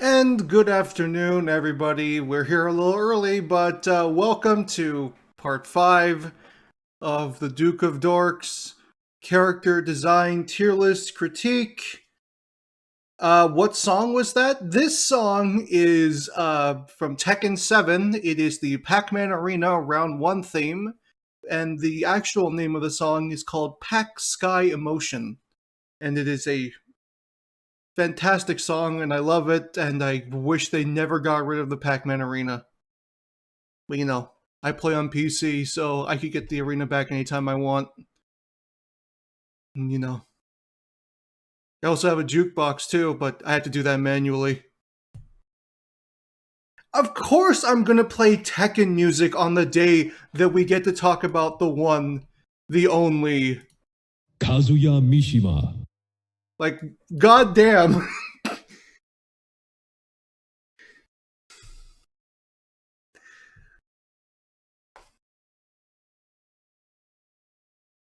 And good afternoon, everybody. We're here a little early, but welcome to part 5 of the Duke of Dork's character design tier list critique. What song was that? This song is from Tekken 7. It is the Pac-Man Arena Round 1 theme, and the actual name of the song is called Pac Sky Emotion. And it is a fantastic song, and I love it, and I wish they never got rid of the Pac-Man Arena. But I play on PC, so I could get the arena back anytime I want. And I also have a jukebox too, but I have to do that manually. Of course I'm gonna play Tekken music on the day that we get to talk about the one, the only. Kazuya Mishima. Like, goddamn.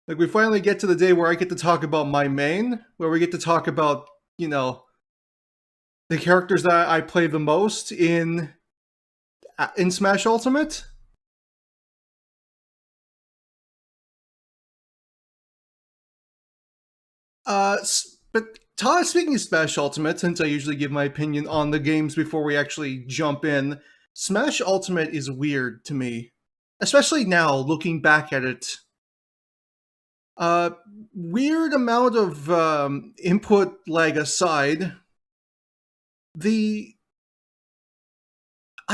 Like, we finally get to the day where I get to talk about my main, where we get to talk about, the characters that I play the most in Smash Ultimate. But speaking of Smash Ultimate, since I usually give my opinion on the games before we actually jump in, Smash Ultimate is weird to me, especially now looking back at it. Weird amount of input lag aside, I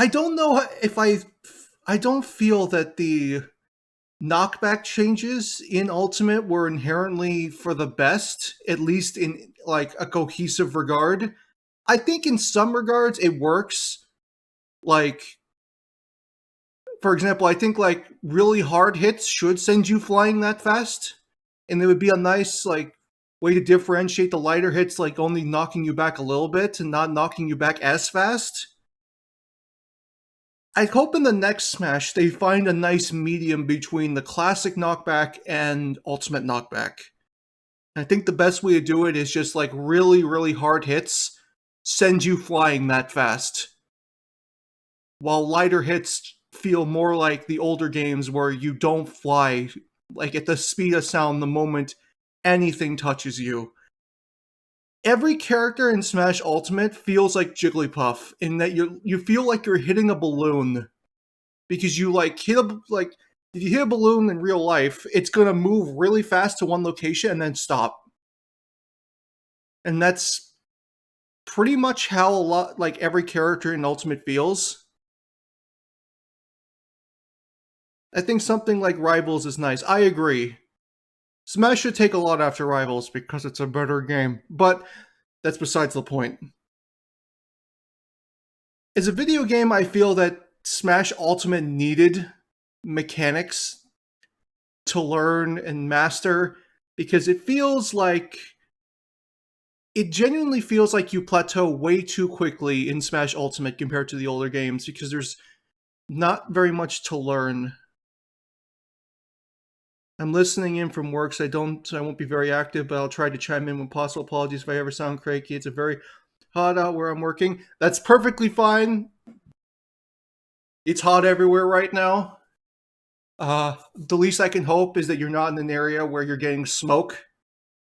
don't know if I don't feel that the knockback changes in Ultimate were inherently for the best, at least in like a cohesive regard. I think in some regards it works. Like, for example, I think like really hard hits should send you flying that fast, and it would be a nice like way to differentiate the lighter hits, like only knocking you back a little bit and not knocking you back as fast. I hope in the next Smash they find a nice medium between the classic knockback and ultimate knockback. I think the best way to do it is just like really, really hard hits send you flying that fast, while lighter hits feel more like the older games where you don't fly like at the speed of sound the moment anything touches you. Every character in Smash Ultimate feels like Jigglypuff in that you feel like you're hitting a balloon, because you like hit a like if you hit a balloon in real life, it's gonna move really fast to one location and then stop. And that's pretty much how a lot like every character in Ultimate feels. I think something like Rivals is nice. I agree. Smash should take a lot after Rivals because it's a better game, but that's besides the point. As a video game, I feel that Smash Ultimate needed mechanics to learn and master, because it genuinely feels like you plateau way too quickly in Smash Ultimate compared to the older games, because there's not very much to learn. I'm listening in from work, so I won't be very active, but I'll try to chime in when possible. Apologies if I ever sound cranky. It's a very hot out where I'm working. That's perfectly fine. It's hot everywhere right now. The least I can hope is that you're not in an area where you're getting smoke,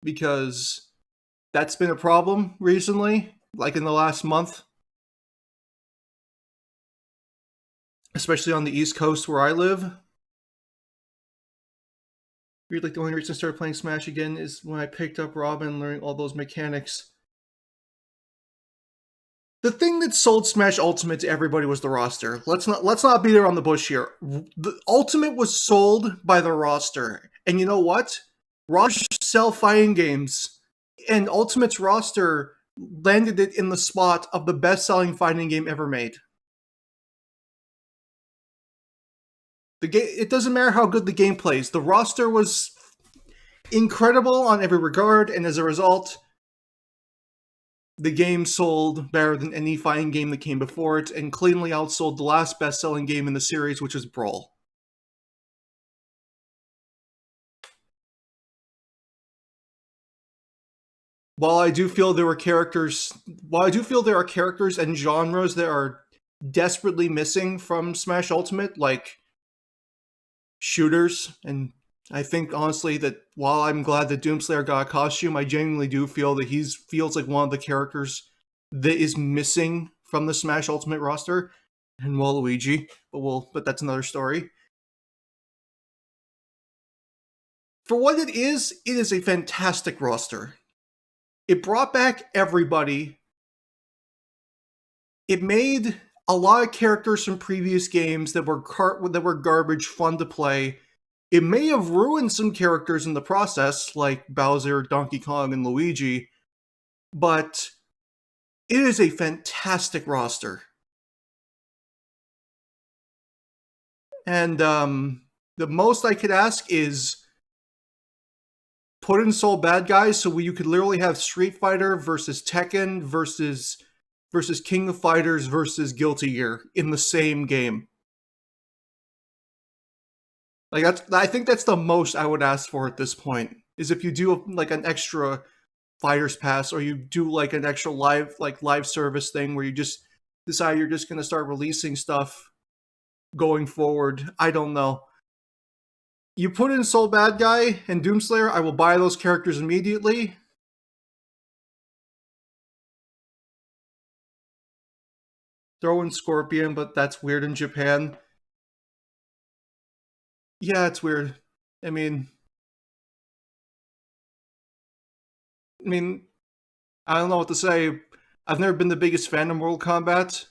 because that's been a problem recently, like in the last month. Especially on the East Coast where I live. Weird, like the only reason I started playing Smash again is when I picked up Robin and learning all those mechanics. The thing that sold Smash Ultimate to everybody was the roster. Let's not beat around the bush here. The Ultimate was sold by the roster, and you know what? Rosters sell fighting games, and Ultimate's roster landed it in the spot of the best-selling fighting game ever made. It doesn't matter how good the game plays. The roster was incredible on every regard, and as a result, the game sold better than any fighting game that came before it, and cleanly outsold the last best-selling game in the series, which was Brawl. while I do feel there are characters, and genres that are desperately missing from Smash Ultimate, like shooters, and I think honestly that while I'm glad that Doomslayer got a costume, I genuinely do feel that he feels like one of the characters that is missing from the Smash Ultimate roster, and Waluigi, but that's another story. For what it is a fantastic roster. It brought back everybody. It made a lot of characters from previous games that were garbage fun to play. It may have ruined some characters in the process, like Bowser, Donkey Kong, and Luigi, but it is a fantastic roster. And the most I could ask is put in Soul Bad Guys so you could literally have Street Fighter versus Tekken versus King of Fighters versus Guilty Gear in the same game. Like I think that's the most I would ask for at this point. Is if you do like an extra Fighters Pass, or you do like an extra live service thing where you just decide you're just going to start releasing stuff going forward. I don't know. You put in Soul Bad Guy and Doomslayer, I will buy those characters immediately. Throw in Scorpion, but that's weird in Japan. Yeah, it's weird. I mean, I don't know what to say. I've never been the biggest fan of Mortal Kombat.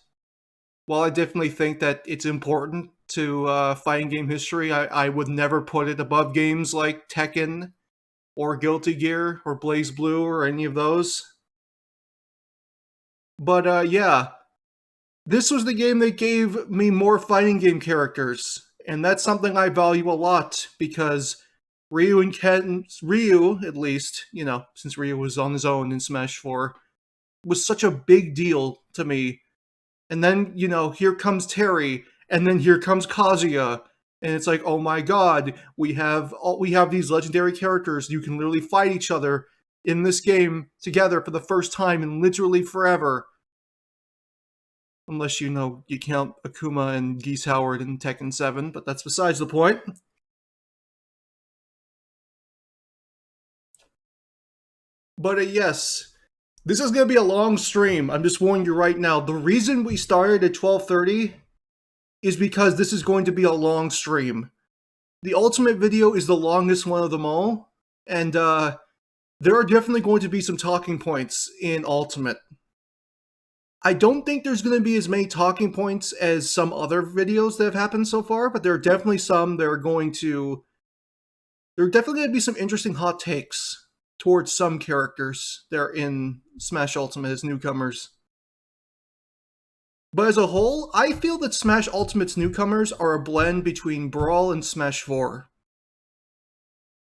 While I definitely think that it's important to fighting game history, I would never put it above games like Tekken or Guilty Gear or Blaze Blue or any of those. But yeah, this was the game that gave me more fighting game characters, and that's something I value a lot because Ryu, at least, since Ryu was on his own in Smash 4, was such a big deal to me. And then, here comes Terry, and then here comes Kazuya, and it's like, oh my god, we have these legendary characters. You can literally fight each other in this game together for the first time in literally forever. Unless you count Akuma and Geese Howard in Tekken 7, but that's besides the point. But yes, this is going to be a long stream. I'm just warning you right now. The reason we started at 12:30 is because this is going to be a long stream. The Ultimate video is the longest one of them all, and there are definitely going to be some talking points in Ultimate. I don't think there's going to be as many talking points as some other videos that have happened so far, but there are definitely some that are going to... There are definitely going to be some interesting hot takes towards some characters that are in Smash Ultimate as newcomers. But as a whole, I feel that Smash Ultimate's newcomers are a blend between Brawl and Smash 4.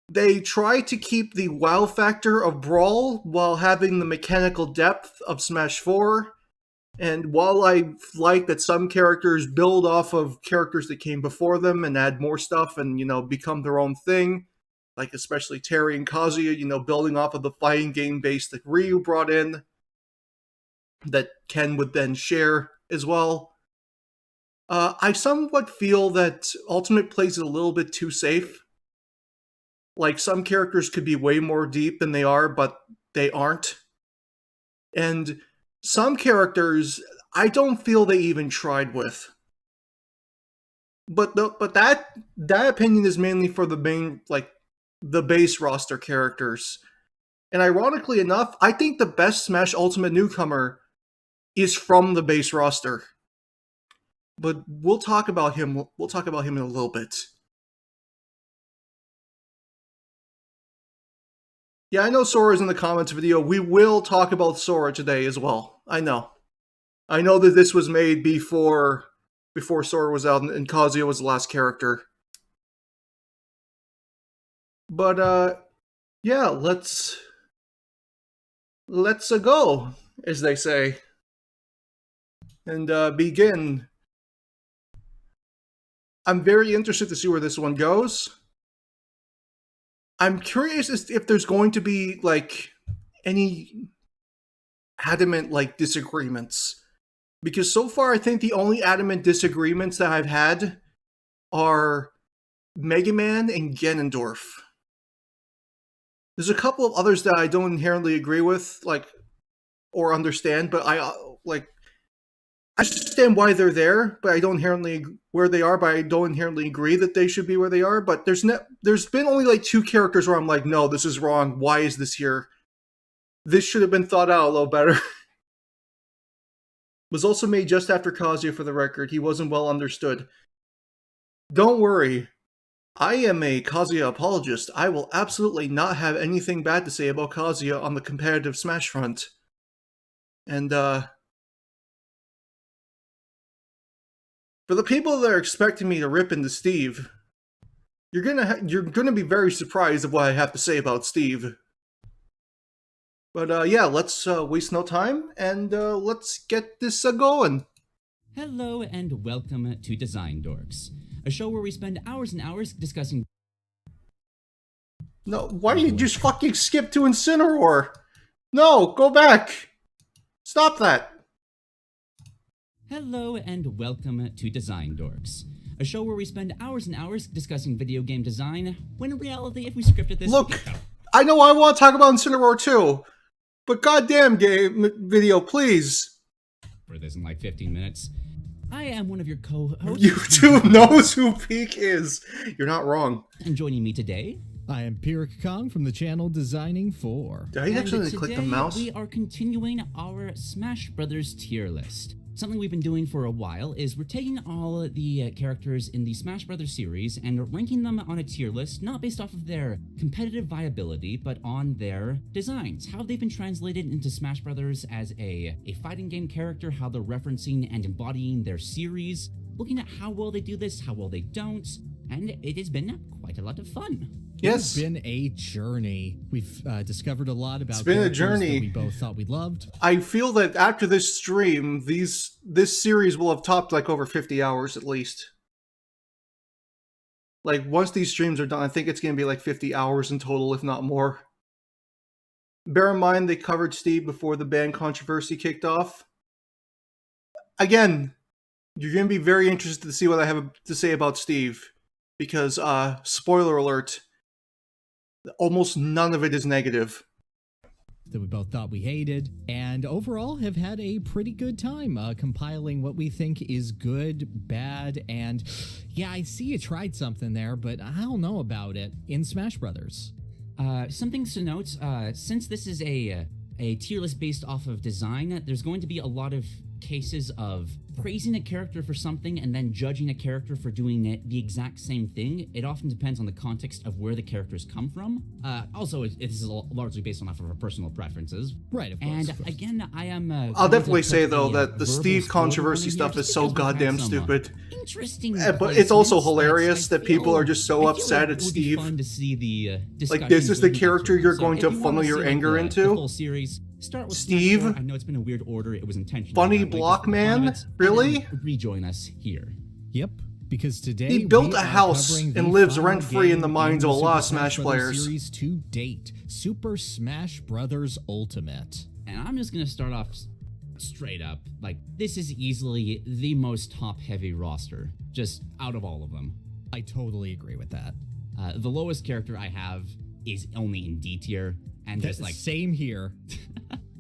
They try to keep the wow factor of Brawl while having the mechanical depth of Smash 4. And while I like that some characters build off of characters that came before them and add more stuff and, become their own thing, like especially Terry and Kazuya, building off of the fighting game base that Ryu brought in, that Ken would then share as well. I somewhat feel that Ultimate plays it a little bit too safe. Like, some characters could be way more deep than they are, but they aren't. And some characters, I don't feel they even tried with. But that opinion is mainly for the main, the base roster characters. And ironically enough, I think the best Smash Ultimate newcomer is from the base roster. But we'll talk about him. We'll talk about him in a little bit. Yeah, I know Sora's in the comments video. We will talk about Sora today as well. I know. I know that this was made before Sora was out and Kazuya was the last character. But yeah, let's go, as they say, and begin. I'm very interested to see where this one goes. I'm curious if there's going to be any adamant like disagreements, because so far I think the only adamant disagreements that I've had are Mega Man and Ganondorf. There's a couple of others that I don't inherently agree with, like, or understand, but I understand why they're there, but I don't inherently where they are, but I don't inherently agree that they should be where they are. But there's been only like 2 characters where I'm like, no, this is wrong. Why is this here? This should have been thought out a little better. Was also made just after Kazuya, for the record. He wasn't well understood. Don't worry. I am a Kazuya apologist. I will absolutely not have anything bad to say about Kazuya on the competitive Smash front. And, for the people that are expecting me to rip into Steve, you're gonna be very surprised at what I have to say about Steve. But yeah, let's waste no time and let's get this going. Hello and welcome to Design Dorks, a show where we spend hours and hours discussing... No, why do you just fucking skip to Incineroar? No, go back! Stop that! Hello and welcome to Design Dorks, a show where we spend hours and hours discussing video game design, when in reality, if we scripted this... Look, I know I want to talk about Incineroar too, but goddamn game video, please! For this in like 15 minutes, I am one of your co-hosts... YouTube knows who Peak is! You're not wrong. And joining me today... I am Pirik Kong from the channel Designing 4. Did I actually click the mouse? We are continuing our Smash Brothers tier list. Something we've been doing for a while is we're taking all the characters in the Smash Brothers series and ranking them on a tier list, not based off of their competitive viability, but on their designs. How they've been translated into Smash Brothers as a fighting game character, how they're referencing and embodying their series, looking at how well they do this, how well they don't, and it has been quite a lot of fun. Yes. It's been a journey. We've discovered a lot about It's been a characters journey. that we both thought we loved. I feel that after this stream, this series will have topped like over 50 hours at least. Like, once these streams are done, I think it's going to be like 50 hours in total, if not more. Bear in mind, they covered Steve before the ban controversy kicked off. Again, you're going to be very interested to see what I have to say about Steve. Because, spoiler alert, almost none of it is negative. That we both thought we hated, and overall have had a pretty good time compiling what we think is good, bad, and yeah, I see you tried something there, but I don't know about it in Smash Brothers. Some things to note, since this is a tier list based off of design, there's going to be a lot of cases of praising a character for something and then judging a character for doing the exact same thing. It often depends on the context of where the characters come from. Also, it is largely based on off of our personal preferences. Right, of course. And of course. again, I am... I'll definitely say, though, that the Steve controversy stuff is so goddamn stupid. Interesting. But it's also placements. hilarious that people are just so I feel upset like at it would be Steve. fun to see the Like, this is the discussions character leading you're up to it. going So to if you wanna funnel your see, like, anger the into? full series, start with Steve? Smash 4. I know it's been a weird order. It was intentional. Funny But, like, Block just for the fun Man? of it, Really? and then rejoin us here. Yep, because today He built we a are house covering and the lives final rent-free in the game minds of a the lot of Super Smash Brothers players. series to date, Super Smash Brothers Ultimate. And I'm just gonna start off straight up. Like, this is easily the most top-heavy roster, just out of all of them. I totally agree with that. The lowest character I have is only in D tier, and just like Same here.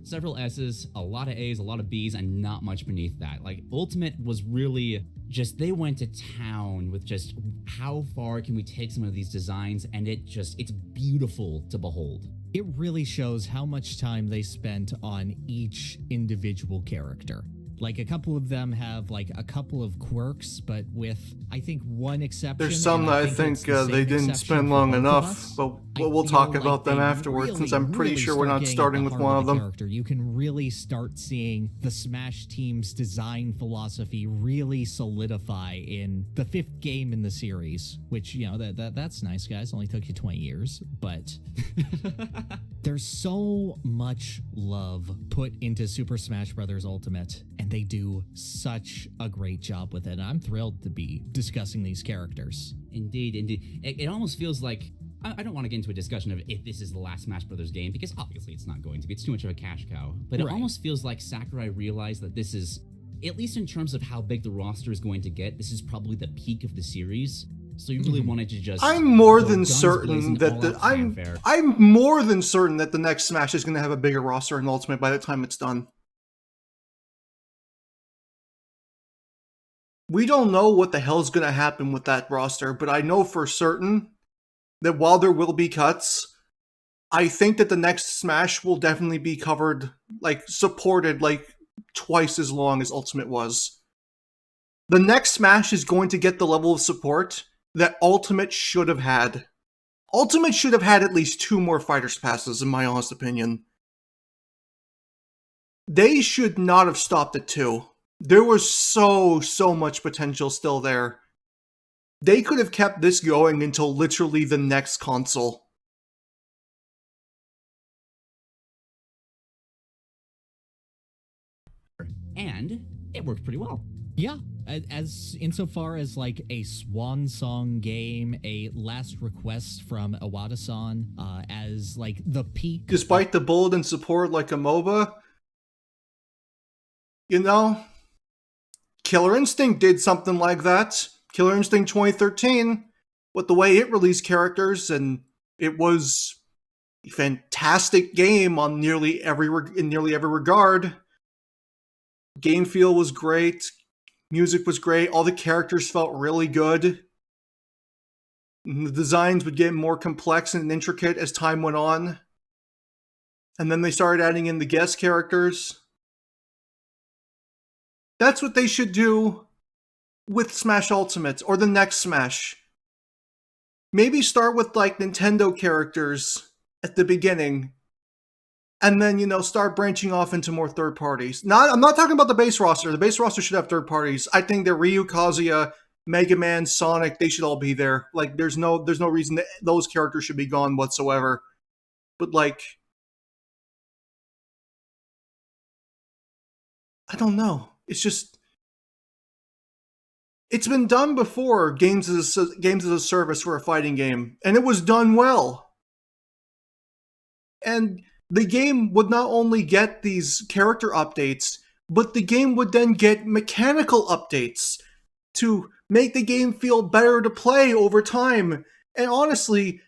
several S's, a lot of A's, a lot of B's, and not much beneath that. Like, Ultimate was really just, they went to town with just how far can we take some of these designs, and it's beautiful to behold. It really shows how much time they spent on each individual character. Like, a couple of them have, like, a couple of quirks, but with, I think, one exception. There's some and that I it's think the they same didn't exception spend for long both of enough, us. but I we'll feel talk like about them they afterwards, since I'm pretty really sure we're start not getting starting at with the one heart of the them. character. You can really start seeing the Smash team's design philosophy really solidify in the 5th game in the series, which, you know, that's nice, guys. Only took you 20 years, but there's so much love put into Super Smash Bros. Ultimate, and they do such a great job with it. I'm thrilled to be discussing these characters. Indeed, indeed. It almost feels like I don't want to get into a discussion of if this is the last Smash Brothers game, because obviously it's not going to be. It's too much of a cash cow. But it almost feels like Sakurai realized that this is, at least in terms of how big the roster is going to get, this is probably the peak of the series. So you really wanted to just. I'm more than certain that I'm more than certain that the next Smash is going to have a bigger roster in Ultimate by the time it's done. We don't know what the hell's going to happen with that roster, but I know for certain that while there will be cuts, I think that the next Smash will definitely be covered, like, supported, like, twice as long as Ultimate was. The next Smash is going to get the level of support that Ultimate should have had. Ultimate should have had at least 2 more Fighters Passes, in my honest opinion. They should not have stopped at 2. There was so much potential still there. They could have kept this going until literally the next console. And it worked pretty well. Yeah, as insofar as like a swan song game, a last request from Iwata-san, as like the peak. Despite the build and support like a MOBA, you know, Killer Instinct did something like that. Killer Instinct 2013, with the way it released characters, and it was a fantastic game on in nearly every regard. Game feel was great. Music was great. All the characters felt really good. And the designs would get more complex and intricate as time went on. And then they started adding in the guest characters. That's what they should do with Smash Ultimate, or the next Smash. Maybe start with, like, Nintendo characters at the beginning, and then, you know, start branching off into more third parties. I'm not talking about the base roster. The base roster should have third parties. I think that Ryu, Kazuya, Mega Man, Sonic, they should all be there. Like, there's no reason that those characters should be gone whatsoever. But, like, I don't know. It's just, it's been done before, games as a service for a fighting game, and it was done well. And the game would not only get these character updates, but the game would then get mechanical updates to make the game feel better to play over time. And honestly,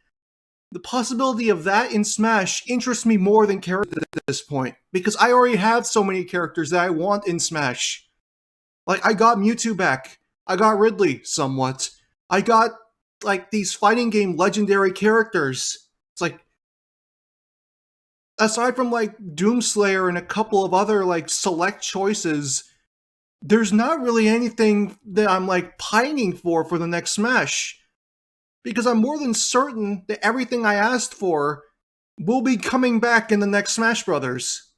the possibility of that in Smash interests me more than characters at this point, because I already have so many characters that I want in Smash. Like, I got Mewtwo back. I got Ridley, somewhat. I got, like, these fighting game legendary characters. It's like, aside from, like, Doomslayer and a couple of other, like, select choices, there's not really anything that I'm, like, pining for the next Smash. Because I'm more than certain that everything I asked for will be coming back in the next Smash Brothers.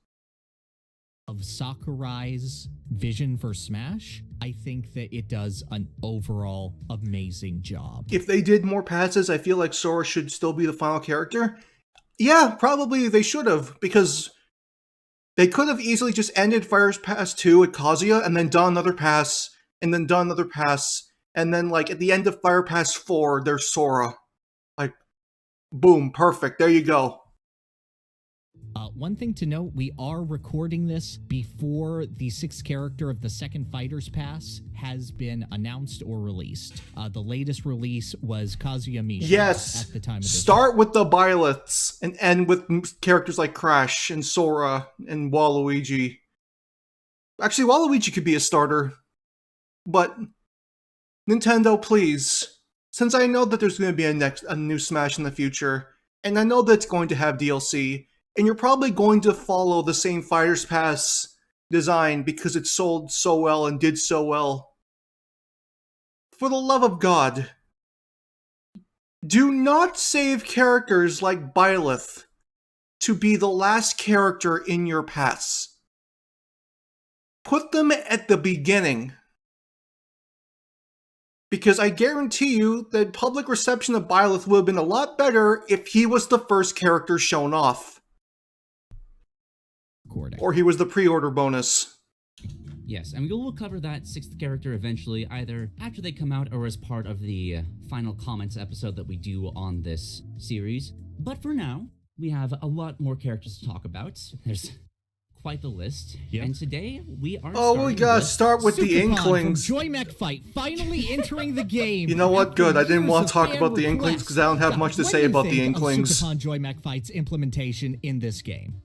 Of Sakurai's vision for Smash, I think that it does an overall amazing job. If they did more passes, I feel like Sora should still be the final character. Yeah, probably they should have, because they could have easily just ended Fire's Pass 2 at Kazuya, and then done another pass, and then done another pass, and then, like, at the end of Fire Pass 4, there's Sora. Like, boom, perfect, there you go. One thing to note, we are recording this before the 6th character of the second Fighter's Pass has been announced or released. The latest release was Kazuya Mishima. Yes, at the time of this start with the Byleths and end with characters like Crash and Sora and Waluigi. Actually, Waluigi could be a starter, but Nintendo, please, since I know that there's going to be a new Smash in the future, and I know that it's going to have DLC, and you're probably going to follow the same Fighter's Pass design because it sold so well and did so well. For the love of God, do not save characters like Byleth to be the last character in your pass. Put them at the beginning. Because I guarantee you that public reception of Byleth would have been a lot better if he was the first character shown off. recording. Or he was the pre-order bonus. Yes, and we will cover that 6th character eventually, either after they come out or as part of the final comments episode that we do on this series. But for now, we have a lot more characters to talk about. There's quite the list. Yep. And today, we are we gotta start with the Sukapon Inklings. from Joy Mech Fight, finally entering the game. You know what? After Good. I didn't years want of to talk fan about the Inklings because I don't have requests. much to What say do you about the think of Inklings. Sukapon Joy Mech Fight's implementation in this game.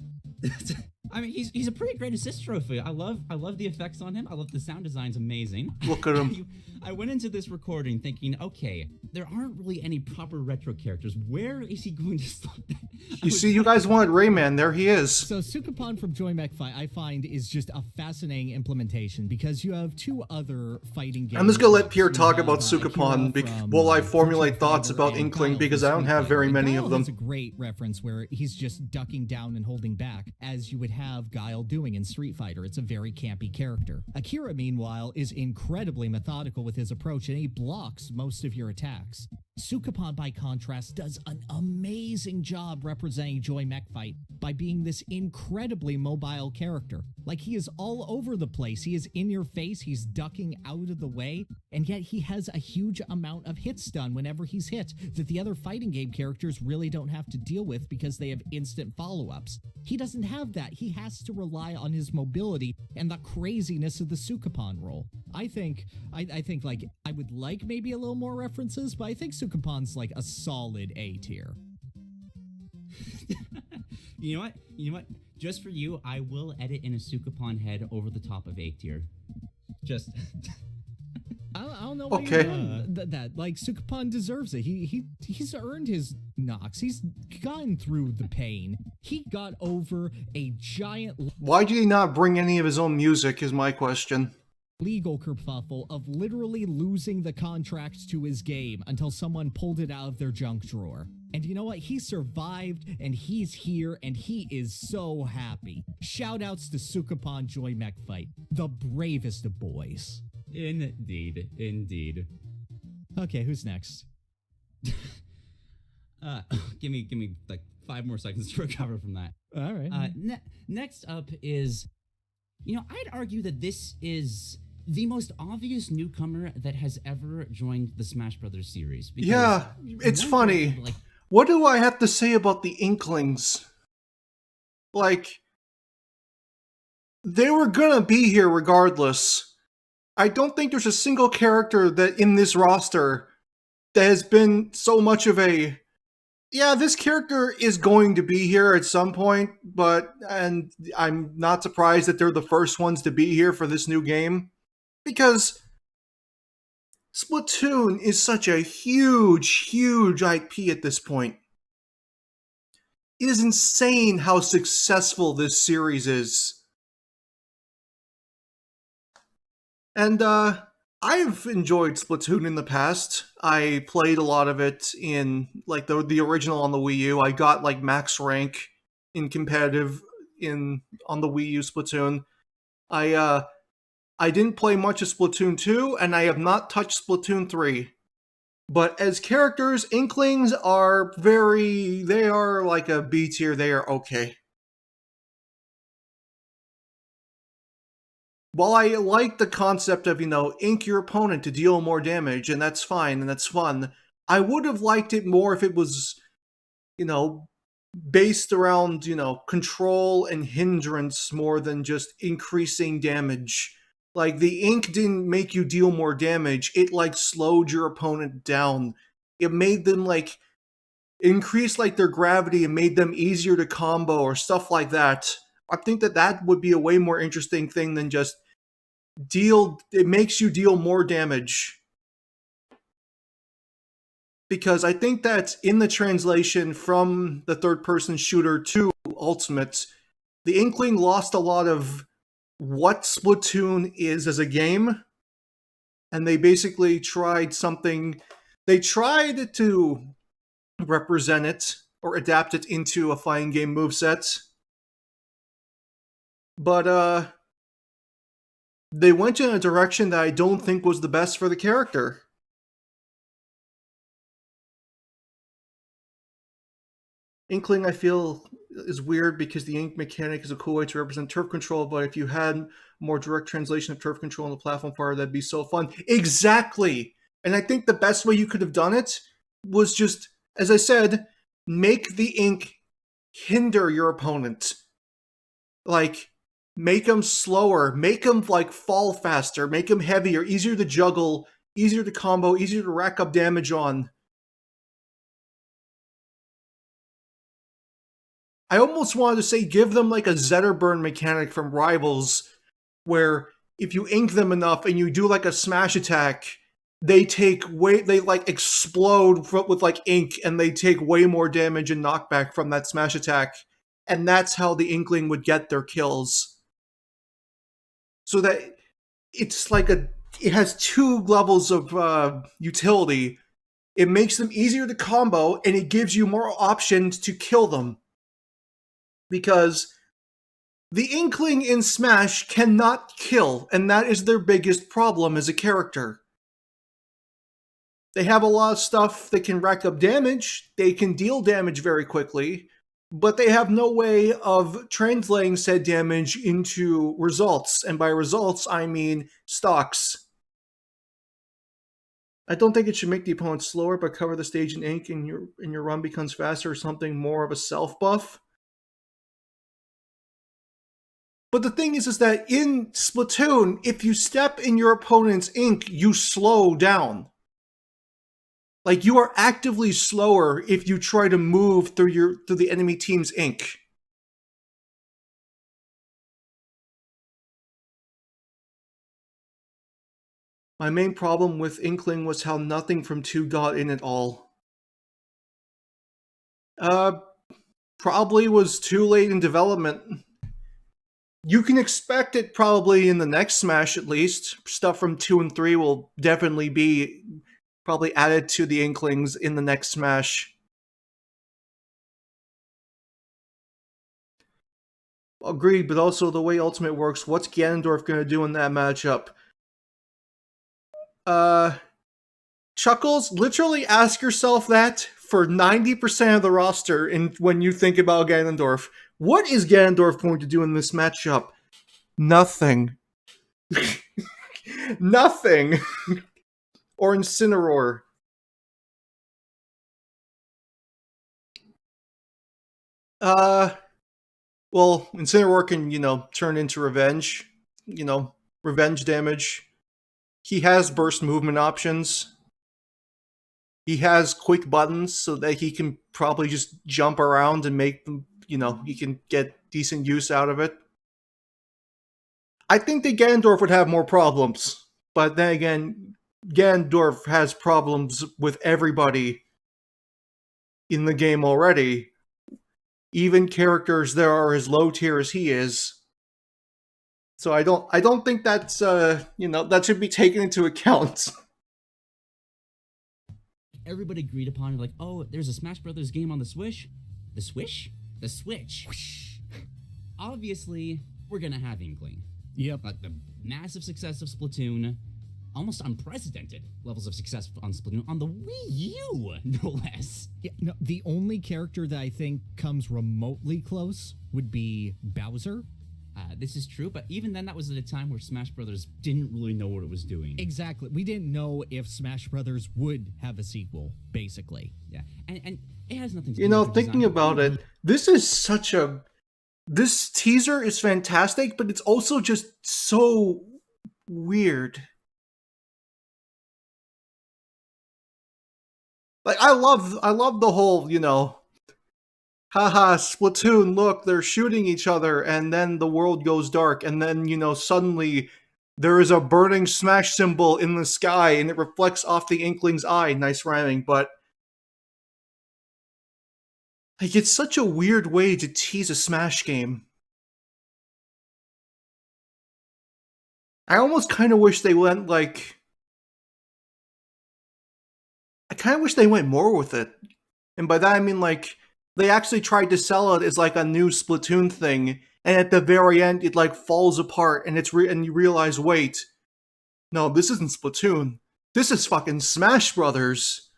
I mean, he's a pretty great assist trophy. I love the effects on him. I love the sound design's amazing. Look at him. I went into this recording thinking, okay, there aren't really any proper retro characters. Where is he going to slot that? You see, you guys wanted Rayman. There he is. So Sukapon from Joy Mech Fight, I find, is just a fascinating implementation because you have two other fighting games. I'm just gonna let Pierre You talk have, about Akira Sukapon from, while I Virtua formulate thoughts Fighter about and Inkling Guile because from I don't Street have very Fighter. many Guile of them. has a great reference where he's just ducking down and holding back, as you would have Guile doing in Street Fighter. It's a very campy character. Akira, meanwhile, is incredibly methodical with his approach, and he blocks most of your attacks. Sukapon, by contrast, does an amazing job representing Joy Mech Fight by being this incredibly mobile character. Like, he is all over the place. He is in your face, he's ducking out of the way, and yet he has a huge amount of hit stun whenever he's hit that the other fighting game characters really don't have to deal with because they have instant follow-ups. He doesn't have that. He has to rely on his mobility and the craziness of the Sukapon role. I think like, I would like maybe a little more references, but I think Sukapon's like a solid A tier. You know what? Just for you, I will edit in a Sukapon head over the top of A tier. Just... I don't know why Okay. you're that. Like, Sukapon deserves it. He's earned his knocks. He's gone through the pain. He got over a giant Why did he not bring any of his own music is my question. legal kerfuffle of literally losing the contract to his game until someone pulled it out of their junk drawer. And you know what? He survived, and he's here, and he is so happy. Shoutouts to Sukapon Joy Mech Fight, the bravest of boys. Indeed. Okay, who's next? Give me like 5 more seconds to recover from that. All right. Next up is, I'd argue that this is the most obvious newcomer that has ever joined the Smash Brothers series. Because Yeah, it's one funny. character, What do I have to say about the Inklings? Like, they were gonna be here regardless. I don't think there's a single character that in this roster that has been so much of a, yeah, this character is going to be here at some point, and I'm not surprised that they're the first ones to be here for this new game, because Splatoon is such a huge IP at this point. It is insane how successful this series is. And I've enjoyed Splatoon in the past. I played a lot of it in like the original on the Wii U. I got like max rank in competitive on the Wii U Splatoon. I didn't play much of Splatoon 2, and I have not touched Splatoon 3. But as characters, Inklings are they are like a B tier. They are okay. While I like the concept of, ink your opponent to deal more damage, and that's fine, and that's fun, I would have liked it more if it was, based around, control and hindrance more than just increasing damage. Like, the ink didn't make you deal more damage, it, slowed your opponent down. It made them, increase, their gravity and made them easier to combo or stuff like that. I think that would be a way more interesting thing than just it makes you deal more damage. Because I think that in the translation from the third-person shooter to Ultimate, the Inkling lost a lot of what Splatoon is as a game, and they basically tried something. They tried to represent it or adapt it into a fighting game moveset, but they went in a direction that I don't think was the best for the character. Inkling, I feel, is weird because the ink mechanic is a cool way to represent turf control, but if you had more direct translation of turf control in the platform fire, that'd be so fun. Exactly! And I think the best way you could have done it was just, as I said, make the ink hinder your opponent. Like, make them slower, make them, like, fall faster, make them heavier, easier to juggle, easier to combo, easier to rack up damage on. I almost wanted to say give them like a Zetterburn mechanic from Rivals, where if you ink them enough and you do like a smash attack, they like explode with like ink and they take way more damage and knockback from that smash attack. And that's how the Inkling would get their kills. So that it's like it has two levels of utility. It makes them easier to combo and it gives you more options to kill them. Because the Inkling in Smash cannot kill, and that is their biggest problem as a character. They have a lot of stuff that can rack up damage, they can deal damage very quickly, but they have no way of translating said damage into results, and by results I mean stocks. I don't think it should make the opponent slower, but cover the stage in ink and your run becomes faster or something more of a self-buff. But the thing is that in Splatoon, if you step in your opponent's ink, you slow down. Like, you are actively slower if you try to move through the enemy team's ink. My main problem with Inkling was how nothing from 2 got in at all. Probably was too late in development. You can expect it probably in the next Smash at least. Stuff from 2 and 3 will definitely be probably added to the Inklings in the next Smash. Agreed, but also the way Ultimate works, what's Ganondorf going to do in that matchup? Chuckles, literally ask yourself that for 90% of the roster when you think about Ganondorf. What is Ganondorf going to do in this matchup? Nothing. Nothing. Or Incineroar. Well, Incineroar can, turn into revenge. Revenge damage. He has burst movement options. He has quick buttons so that he can probably just jump around and make them, he can get decent use out of it. I think that Ganondorf would have more problems. But then again, Ganondorf has problems with everybody in the game already. Even characters that are as low tier as he is. So I don't think that's that should be taken into account. Everybody agreed upon like, oh, there's a Smash Brothers game on the Switch. The Switch? The Switch. Whoosh. Obviously, we're gonna have Inkling. Yep. But the massive success of Splatoon, almost unprecedented levels of success on Splatoon on the Wii U, no less. Yeah, no, the only character that I think comes remotely close would be Bowser. This is true, but even then, that was at a time where Smash Brothers didn't really know what it was doing. Exactly. We didn't know if Smash Brothers would have a sequel, basically. Yeah, and it has nothing to do with thinking about it, this teaser is fantastic, but it's also just so weird. Like, I love the whole, haha, Splatoon, look, they're shooting each other, and then the world goes dark, and then, suddenly there is a burning Smash symbol in the sky, and it reflects off the Inkling's eye. Nice rhyming, but like, it's such a weird way to tease a Smash game. I almost kind of wish they went, like... I kind of wish they went more with it. And by that I mean, like, they actually tried to sell it as, like, a new Splatoon thing, and at the very end, it, like, falls apart, and and you realize, wait, no, this isn't Splatoon. This is fucking Smash Brothers.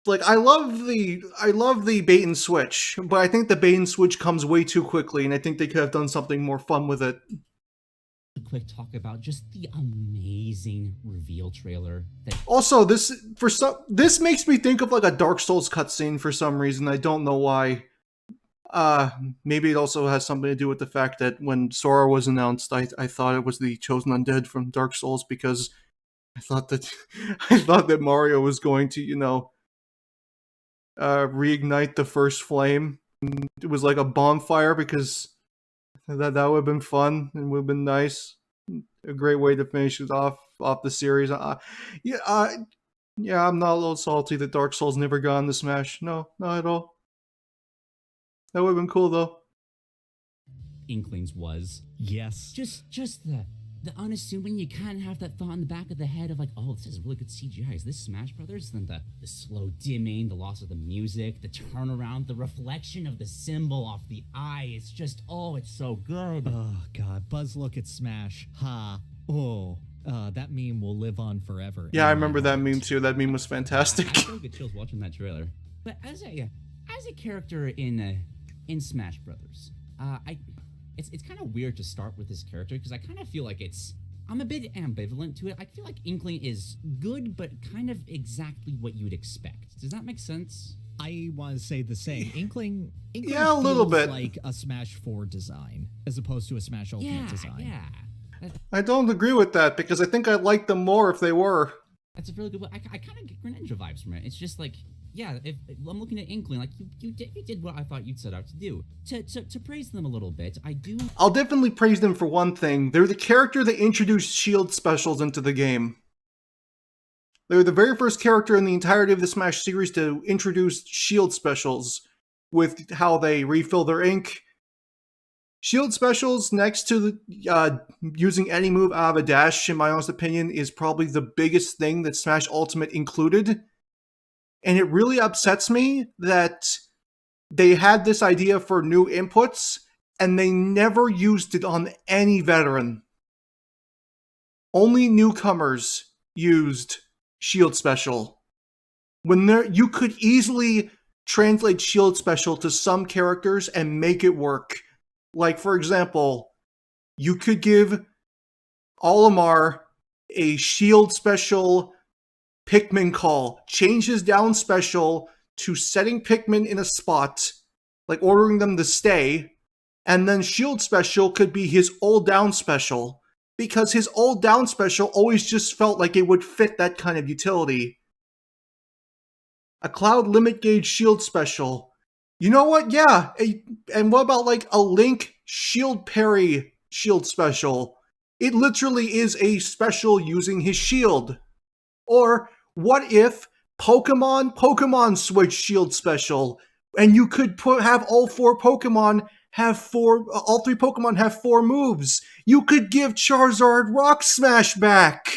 like I love the bait and switch, but I think the bait and switch comes way too quickly, and I think they could have done something more fun with it. A quick talk about just the amazing reveal trailer that Also, this makes me think of like a Dark Souls cutscene for some reason. I don't know why. Maybe it also has something to do with the fact that when Sora was announced, I thought it was the Chosen Undead from Dark Souls because I thought that I thought that Mario was going to, reignite the first flame. It was like a bonfire because that would have been fun and would have been nice. A great way to finish it off the series. Yeah, I'm not a little salty that Dark Souls never got into Smash. No, not at all. That would have been cool though. Inklings was. Yes. Just the unassuming, you kind of have that thought in the back of the head of like, oh, this is really good CGI. Is this Smash Brothers? Then the slow dimming, the loss of the music, the turnaround, the reflection of the symbol off the eye. It's just, oh, it's so good. Oh, God. Buzz look at Smash. Ha. Oh. That meme will live on forever. Yeah, I remember that meme too. That meme was fantastic. I still get chills watching that trailer. But as a character in Smash Brothers, it's kind of weird to start with this character because I kind of feel like I'm a bit ambivalent to it. I feel like Inkling is good, but kind of exactly what you'd expect. Does that make sense? I want to say the same. Inkling yeah, a little feels bit like a Smash 4 design as opposed to a Smash Ultimate design. Yeah. I don't agree with that because I think I'd like them more if they were. That's a really good one. I kind of get Greninja vibes from it. It's just like, yeah, if I'm looking at Inkling, like you did what I thought you'd set out to do. To praise them a little bit, I'll definitely praise them for one thing. They're the character that introduced shield specials into the game. They were the very first character in the entirety of the Smash series to introduce shield specials with how they refill their ink. Shield specials, next to using any move out of a dash, in my honest opinion, is probably the biggest thing that Smash Ultimate included. And it really upsets me that they had this idea for new inputs, and they never used it on any veteran. Only newcomers used Shield Special. You could easily translate Shield Special to some characters and make it work. Like, for example, you could give Olimar a Shield Special Pikmin call, change his down special to setting Pikmin in a spot, like ordering them to stay, and then Shield Special could be his old down special, because his old down special always just felt like it would fit that kind of utility. A Cloud Limit Gauge Shield Special. You know what? Yeah. And what about like a Link Shield Parry Shield Special? It literally is a special using his shield. Or what if Pokemon Switch Shield Special, and you could have all three Pokemon have four moves. You could give Charizard Rock Smash back.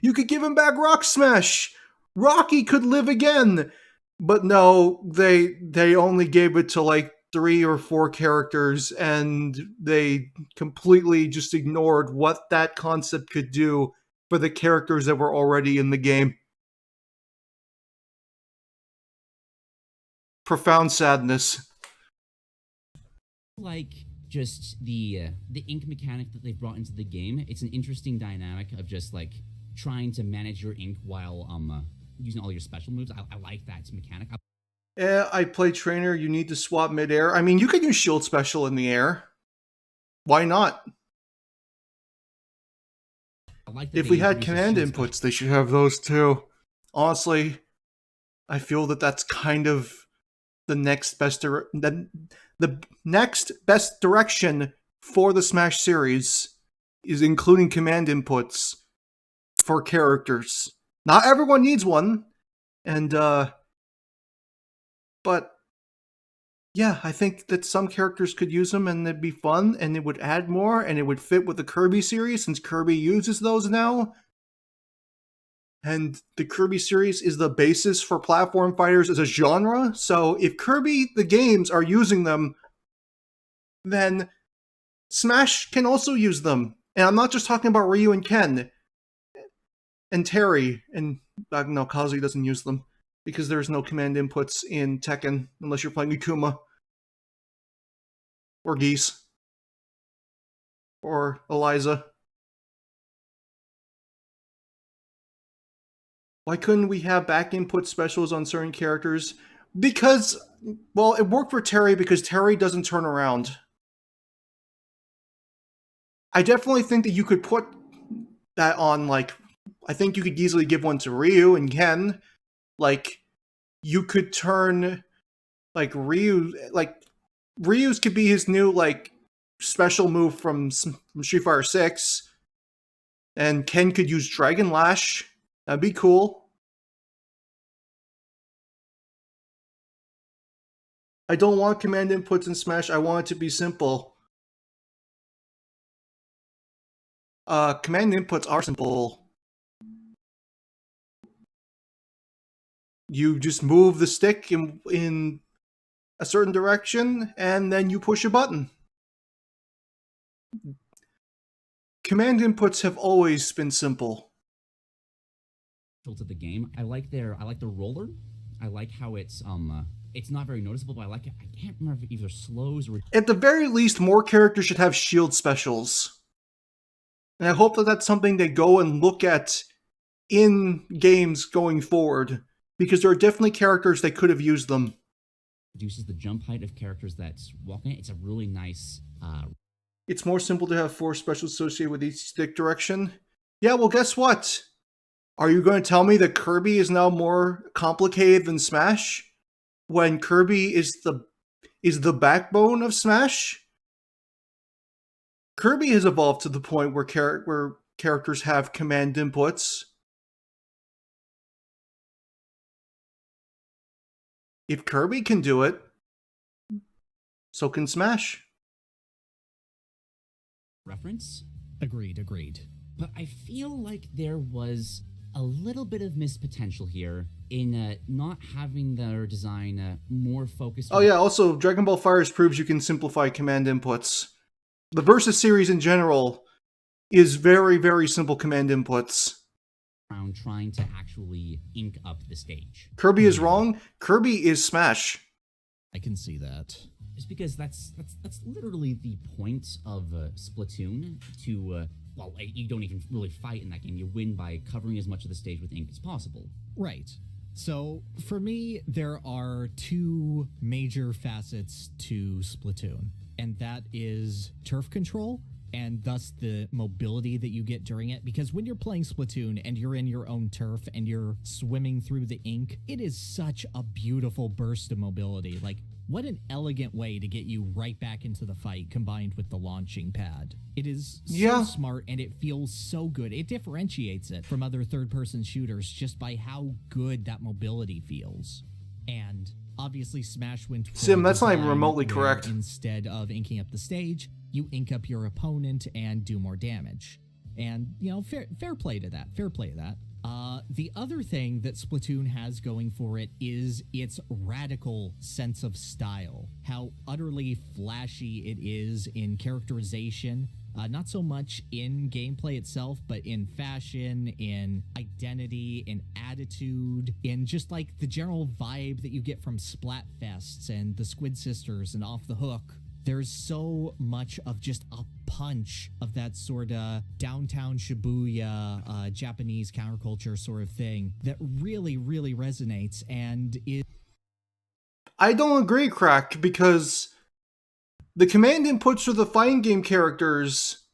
You could give him back Rock Smash. Rocky could live again. But no, they only gave it to like 3 or 4 characters, and they completely just ignored what that concept could do for the characters that were already in the game. Profound sadness. Like just the ink mechanic that they've brought into the game. It's an interesting dynamic of just like trying to manage your ink while using all your special moves. I like that mechanic. I play trainer, you need to swap midair. I mean, you can use shield special in the air. Why not? Like if we had command inputs, they should have those too. Honestly, I feel that that's kind of the next best the next best direction for the Smash series is including command inputs for characters. Not everyone needs one, and but yeah, I think that some characters could use them and it'd be fun and it would add more and it would fit with the Kirby series since Kirby uses those now. And the Kirby series is the basis for platform fighters as a genre. So if Kirby, the games, are using them, then Smash can also use them. And I'm not just talking about Ryu and Ken. and Terry, and no, Kazuya doesn't use them because there's no command inputs in Tekken unless you're playing Akuma or Geese or Eliza. Why couldn't we have back input specials on certain characters? Because, well, it worked for Terry because Terry doesn't turn around. I definitely think that you could put that on, like, I think you could easily give one to Ryu and Ken. Like, you could turn, like, Ryu's could be his new, like, special move from Street Fighter 6. And Ken could use Dragon Lash. That'd be cool. I don't want command inputs in Smash. I want it to be simple. Command inputs are simple. You just move the stick in a certain direction, and then you push a button. Command inputs have always been simple. To the game, I like the roller. I like how it's not very noticeable, but I like it. I can't remember if either slows or... At the very least, more characters should have shield specials. And I hope that that's something they go and look at in games going forward, because there are definitely characters that could have used them. Reduces the jump height of characters that's walking. It's a really nice... It's more simple to have 4 specials associated with each stick direction. Yeah, well, guess what? Are you going to tell me that Kirby is now more complicated than Smash? When Kirby is the backbone of Smash? Kirby has evolved to the point where characters have command inputs. If Kirby can do it, so can Smash. Reference? Agreed. But I feel like there was a little bit of missed potential here in not having their design more focused. Oh yeah, also Dragon Ball FighterZ proves you can simplify command inputs. The Versus series in general is very, very simple command inputs. Around trying to actually ink up the stage. Kirby is wrong. Kirby is Smash. I can see that. Just because that's literally the point of Splatoon to you don't even really fight in that game. You win by covering as much of the stage with ink as possible. Right. So for me, there are 2 major facets to Splatoon, and that is turf control and thus the mobility that you get during it. Because when you're playing Splatoon and you're in your own turf and you're swimming through the ink, it is such a beautiful burst of mobility. Like, what an elegant way to get you right back into the fight combined with the launching pad. It is so smart and it feels so good. It differentiates it from other third-person shooters just by how good that mobility feels. And obviously Smash went for Sim, that's not even remotely correct. Instead of inking up the stage, you ink up your opponent and do more damage. And, you know, fair play to that. The other thing that Splatoon has going for it is its radical sense of style. How utterly flashy it is in characterization. Not so much in gameplay itself, but in fashion, in identity, in attitude, in just like the general vibe that you get from Splatfests and the Squid Sisters and Off the Hook. There's so much of just a punch of that sort of downtown Shibuya, Japanese counterculture sort of thing that really, really resonates and is... I don't agree, Crack, because the command inputs for the fighting game characters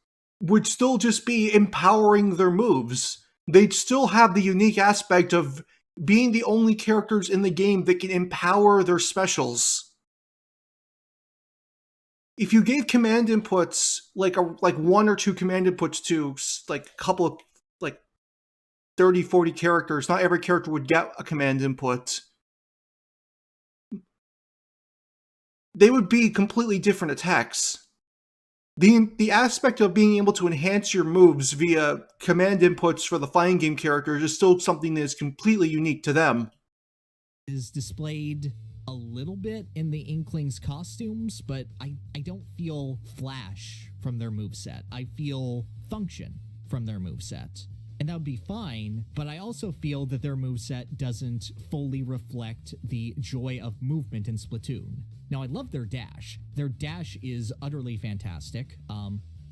would still just be empowering their moves. They'd still have the unique aspect of being the only characters in the game that can empower their specials. If you gave command inputs, like 1 or 2 command inputs to like a couple of like 30, 40 characters, not every character would get a command input. They would be completely different attacks. The aspect of being able to enhance your moves via command inputs for the fighting game characters is still something that is completely unique to them. Is displayed a little bit in the Inkling's costumes, but I don't feel flash from their moveset. I feel function from their moveset. and that would be fine, but I also feel that their moveset doesn't fully reflect the joy of movement in Splatoon. Now, I love their dash. Their dash is utterly fantastic.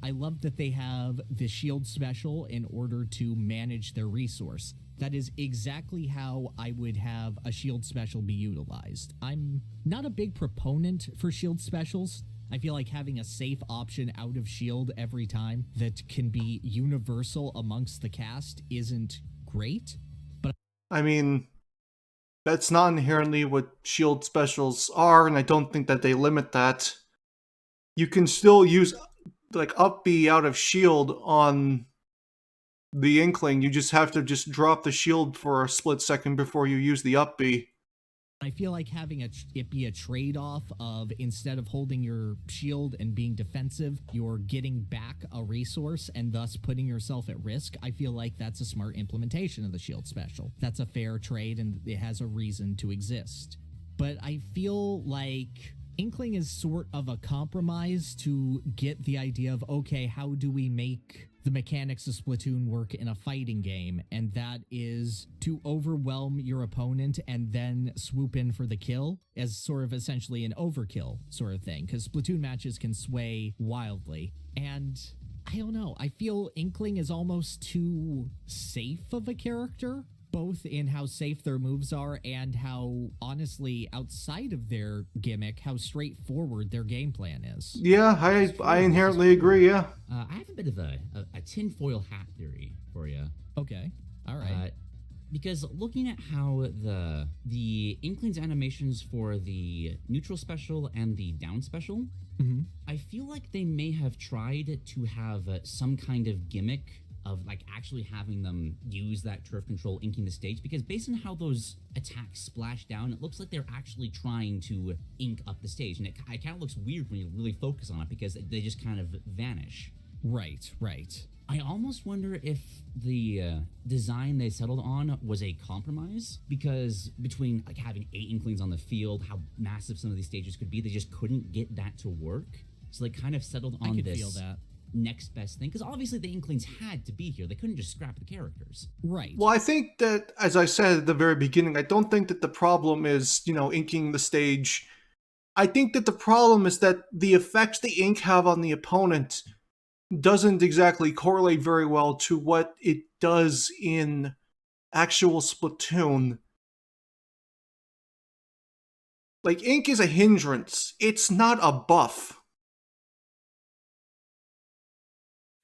I love that they have the shield special in order to manage their resource. That is exactly how I would have a shield special be utilized. I'm not a big proponent for shield specials. I feel like having a safe option out of shield every time that can be universal amongst the cast isn't great. But I mean, that's not inherently what shield specials are, and I don't think that they limit that. You can still use like up B out of shield on the Inkling. You just have to just drop the shield for a split second before you use the up B. I feel like having it be a trade-off of, instead of holding your shield and being defensive, you're getting back a resource and thus putting yourself at risk. I feel like that's a smart implementation of the shield special. That's a fair trade and it has a reason to exist. But I feel like Inkling is sort of a compromise to get the idea of, okay, how do we make the mechanics of Splatoon work in a fighting game? And that is to overwhelm your opponent and then swoop in for the kill, as sort of essentially an overkill sort of thing, because Splatoon matches can sway wildly. And I don't know, I feel Inkling is almost too safe of a character, both in how safe their moves are and how, honestly, outside of their gimmick, how straightforward their game plan is. Yeah, I inherently agree, yeah. I have a bit of a tinfoil hat theory for you. Okay, all right. Because looking at how the Inkling's animations for the neutral special and the down special, I feel like they may have tried to have some kind of gimmick of like actually having them use that turf control inking the stage, because based on how those attacks splash down, it looks like they're actually trying to ink up the stage, and it kind of looks weird when you really focus on it because they just kind of vanish. Right. I almost wonder if the design they settled on was a compromise, because between like having 8 Inklings on the field, how massive some of these stages could be, they just couldn't get that to work. So they kind of settled on I could this feel that. next best thing, because obviously the Inklings had to be here. They couldn't just scrap the characters. Right. Well, I think that, as I said at the very beginning, I don't think that the problem is, inking the stage. I think that the problem is that the effects the ink have on the opponent doesn't exactly correlate very well to what it does in actual Splatoon. Like, ink is a hindrance. It's not a buff.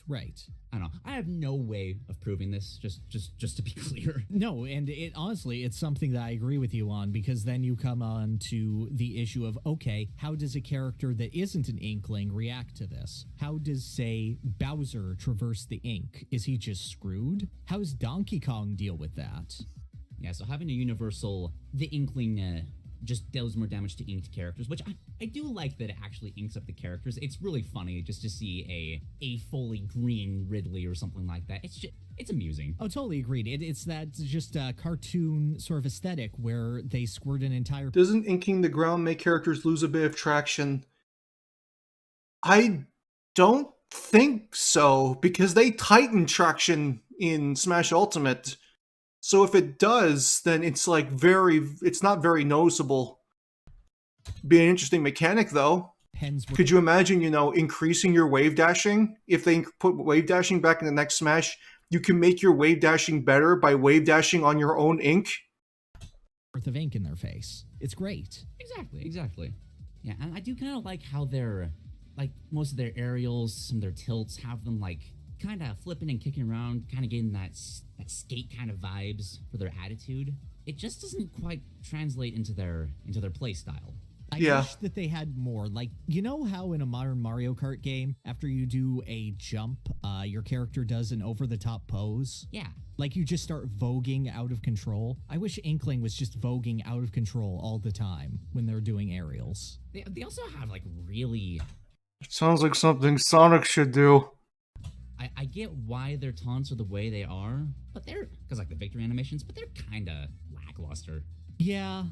Right. I don't know. I have no way of proving this, just to be clear. No, and honestly, it's something that I agree with you on, because then you come on to the issue of, okay, how does a character that isn't an Inkling react to this? How does, say, Bowser traverse the ink? Is he just screwed? How does Donkey Kong deal with that? Yeah, so having a universal, the Inkling just deals more damage to inked characters, which I do like that it actually inks up the characters. It's really funny just to see a fully green Ridley or something like that. It's amusing. Oh, totally agreed. It's that just cartoon sort of aesthetic where they squirt an entire... Doesn't inking the ground make characters lose a bit of traction? I don't think so, because they tighten traction in Smash Ultimate. So if it does, then it's like it's not very noticeable. Be an interesting mechanic, though. Could you imagine, increasing your wave dashing? If they put wave dashing back in the next Smash, you can make your wave dashing better by wave dashing on your own ink. Worth of ink in their face. It's great. Exactly. Yeah, and I do kind of like how they're, like, most of their aerials, some of their tilts have them, like, kind of flipping and kicking around, kind of getting that skate kind of vibes for their attitude. It just doesn't quite translate into their play style. I wish that they had more. Like, you know how in a modern Mario Kart game, after you do a jump, your character does an over-the-top pose? Yeah. Like, you just start voguing out of control? I wish Inkling was just voguing out of control all the time when they're doing aerials. They also have, like, really... It sounds like something Sonic should do. I get why their taunts are the way they are, but because like the victory animations, but they're kind of lackluster. Yeah.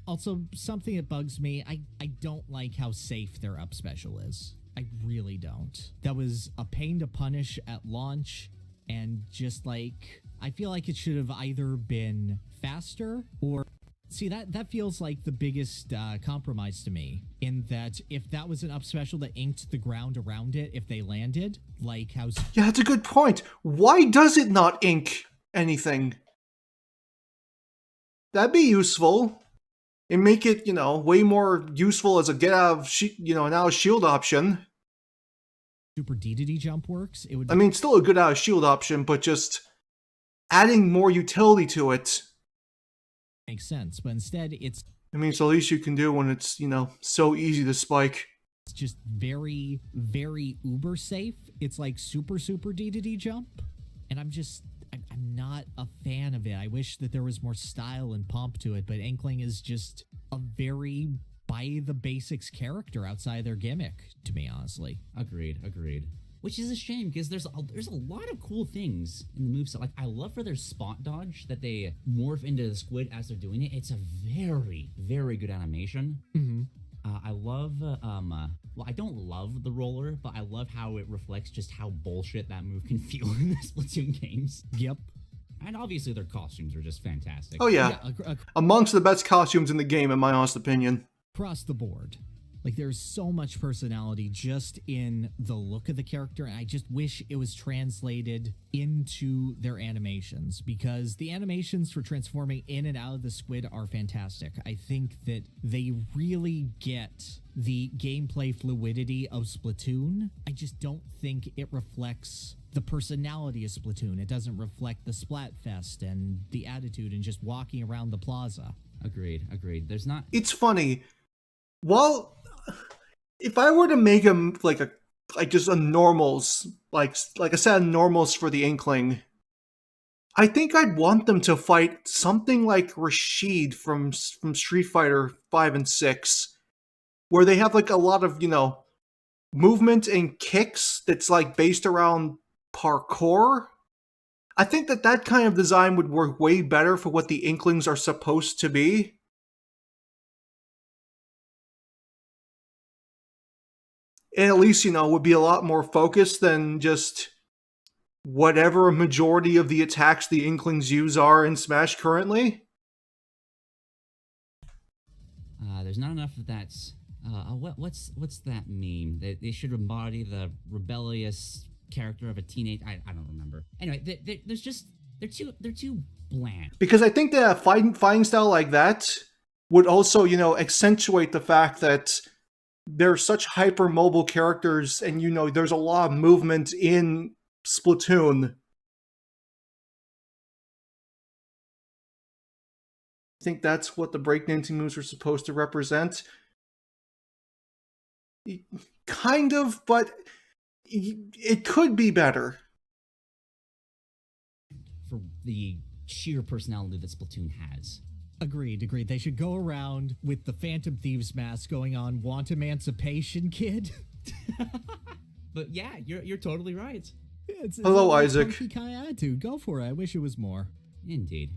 Also, something that bugs me, I don't like how safe their up special is. I really don't. That was a pain to punish at launch, And just like, I feel like it should have either been faster or... See, that feels like the biggest compromise to me, in that if that was an up special that inked the ground around it if they landed, like how... Yeah, that's a good point. Why does it not ink anything? That'd be useful. And make it, you know, way more useful as a get out of, now a shield option. Super D-to-D jump works. It would... I mean, still a good out of shield option, but just adding more utility to it. Makes sense, but instead it's... I mean, it's the least you can do when it's, so easy to spike. It's just very, very uber safe. It's like super D-to-D jump. And I'm not a fan of it. I wish that there was more style and pomp to it, but Inkling is just a very by the basics character outside their gimmick, to me, honestly. Agreed. Which is a shame, because there's a lot of cool things in the moveset. Like, I love for their spot dodge that they morph into the squid as they're doing it. It's a very, very good animation. Mm-hmm. I love, well, I don't love the roller, but I love how it reflects just how bullshit that move can feel in the Splatoon games. Yep. And obviously their costumes are just fantastic. Oh yeah, amongst the best costumes in the game, in my honest opinion. Across the board. Like, there's so much personality just in the look of the character, and I just wish it was translated into their animations, because the animations for transforming in and out of the squid are fantastic. I think that they really get the gameplay fluidity of Splatoon. I just don't think it reflects the personality of Splatoon. It doesn't reflect the Splatfest and the attitude and just walking around the plaza. Agreed. There's not... It's funny. Well, if I were to make him just a normals, like a set of normals for the Inkling, I think I'd want them to fight something like Rashid from Street Fighter 5 and 6, where they have like a lot of, movement and kicks that's like based around parkour. I think that kind of design would work way better for what the Inklings are supposed to be. And at least, would be a lot more focused than just whatever a majority of the attacks the Inklings use are in Smash currently. There's not enough of that. What's that meme? They should embody the rebellious character of a teenage... I don't remember. Anyway, they're too bland. Because I think that a fighting style like that would also, accentuate the fact that they're such hyper-mobile characters, and there's a lot of movement in Splatoon. I think that's what the breakdancing moves are supposed to represent. Kind of, but it could be better. For the sheer personality that Splatoon has. Agreed. They should go around with the Phantom Thieves mask going on, want emancipation, kid? But yeah, you're totally right. It's Hello, Isaac. Kind of attitude. Go for it. I wish it was more. Indeed.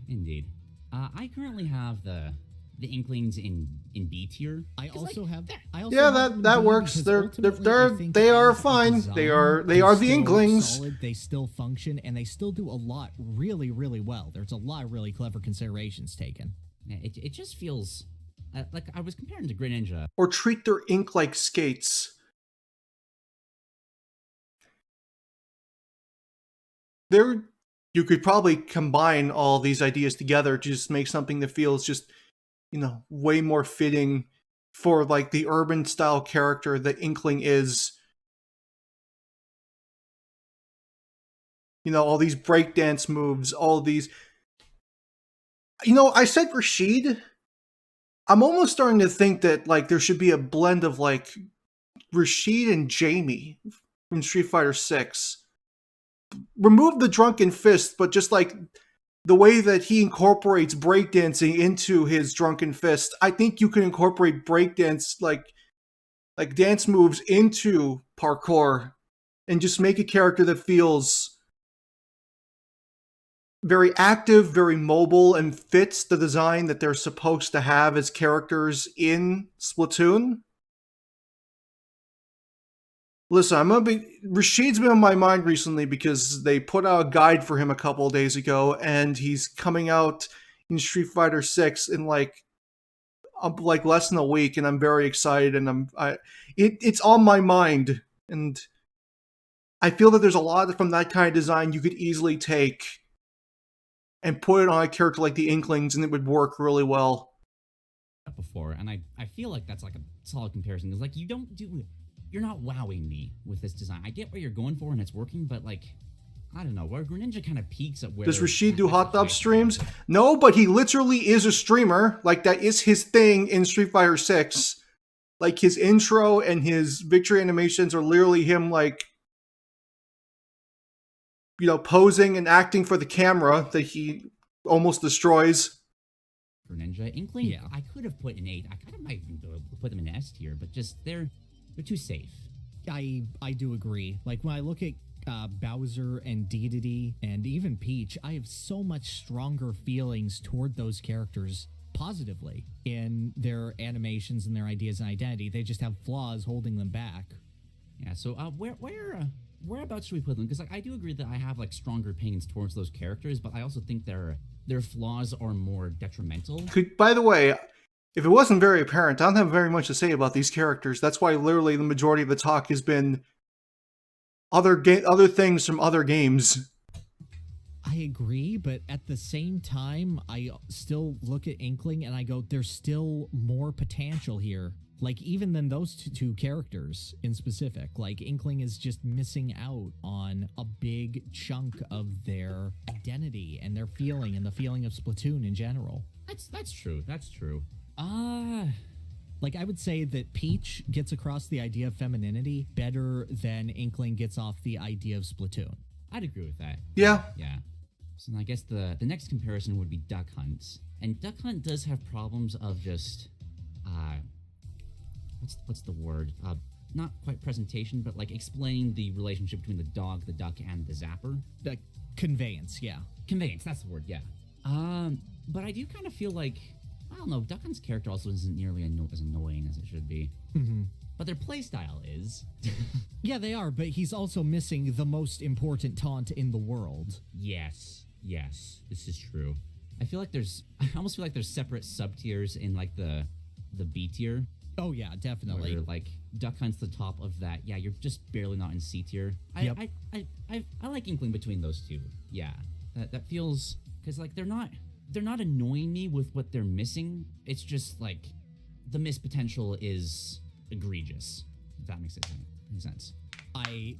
I currently have the Inklings in B tier. I also have that works. They are fine. They are the Inklings. Solid, they still function, and they still do a lot really, really well. There's a lot of really clever considerations taken. Yeah, it just feels like I was comparing to Greninja. Or treat their ink like skates. You could probably combine all these ideas together to just make something that feels just, way more fitting for like the urban style character that Inkling is. All these breakdance moves, all these... I said Rashid. I'm almost starting to think that like there should be a blend of like Rashid and Jamie from Street Fighter 6. Remove the drunken fist, but just like the way that he incorporates breakdancing into his drunken fist, I think you can incorporate breakdance like dance moves into parkour and just make a character that feels very active, very mobile, and fits the design that they're supposed to have as characters in Splatoon. Listen, I'm gonna be. Rashid's been on my mind recently because they put out a guide for him a couple of days ago, and he's coming out in Street Fighter 6 in like less than a week, and I'm very excited, and it's on my mind, and I feel that there's a lot from that kind of design you could easily take and put it on a character like the Inklings, and it would work really well. Before, and I feel like that's like a solid comparison because like you're not wowing me with this design. I get what you're going for and it's working, but like I don't know where Greninja kind of peaks at where. Does Rashid do hot tub streams? No, but he literally is a streamer. Like that is his thing in Street Fighter 6. Like his intro and his victory animations are literally him like, you know, posing and acting for the camera that he almost destroys. Greninja, Inkling, yeah. I could have put in 8. I kind of might even put them in S tier, but just they're too safe. I do agree. Like when I look at Bowser and Dedede and even Peach, I have so much stronger feelings toward those characters positively in their animations and their ideas and identity. They just have flaws holding them back. Yeah. So whereabouts should we put them? Because like I do agree that I have like stronger opinions towards those characters, but I also think their flaws are more detrimental. By the way, if it wasn't very apparent, I don't have very much to say about these characters. That's why literally the majority of the talk has been other things from other games. I agree, but at the same time, I still look at Inkling and I go, there's still more potential here. Like, even than those two characters in specific. Like, Inkling is just missing out on a big chunk of their identity and their feeling and the feeling of Splatoon in general. That's true. That's true. Like, I would say that Peach gets across the idea of femininity better than Inkling gets off the idea of Splatoon. I'd agree with that. Yeah. Yeah. So I guess the next comparison would be Duck Hunt. And Duck Hunt does have problems of just, what's the word? Not quite presentation, but like explaining the relationship between the dog, the duck, and the zapper. Conveyance, yeah. Conveyance, that's the word, yeah. But I do kind of feel like, I don't know, Duck Hunt's character also isn't nearly as annoying as it should be. Mm-hmm. But their playstyle is. Yeah, they are, but he's also missing the most important taunt in the world. Yes, this is true. I almost feel like there's separate sub-tiers in like the B tier. Oh yeah, definitely. Where, like, Duck Hunt's the top of that. Yeah, you're just barely not in C tier. Yep. I like Inkling between those two. Yeah, that feels, because like they're not annoying me with what they're missing. It's just like the missed potential is egregious. If that makes sense. I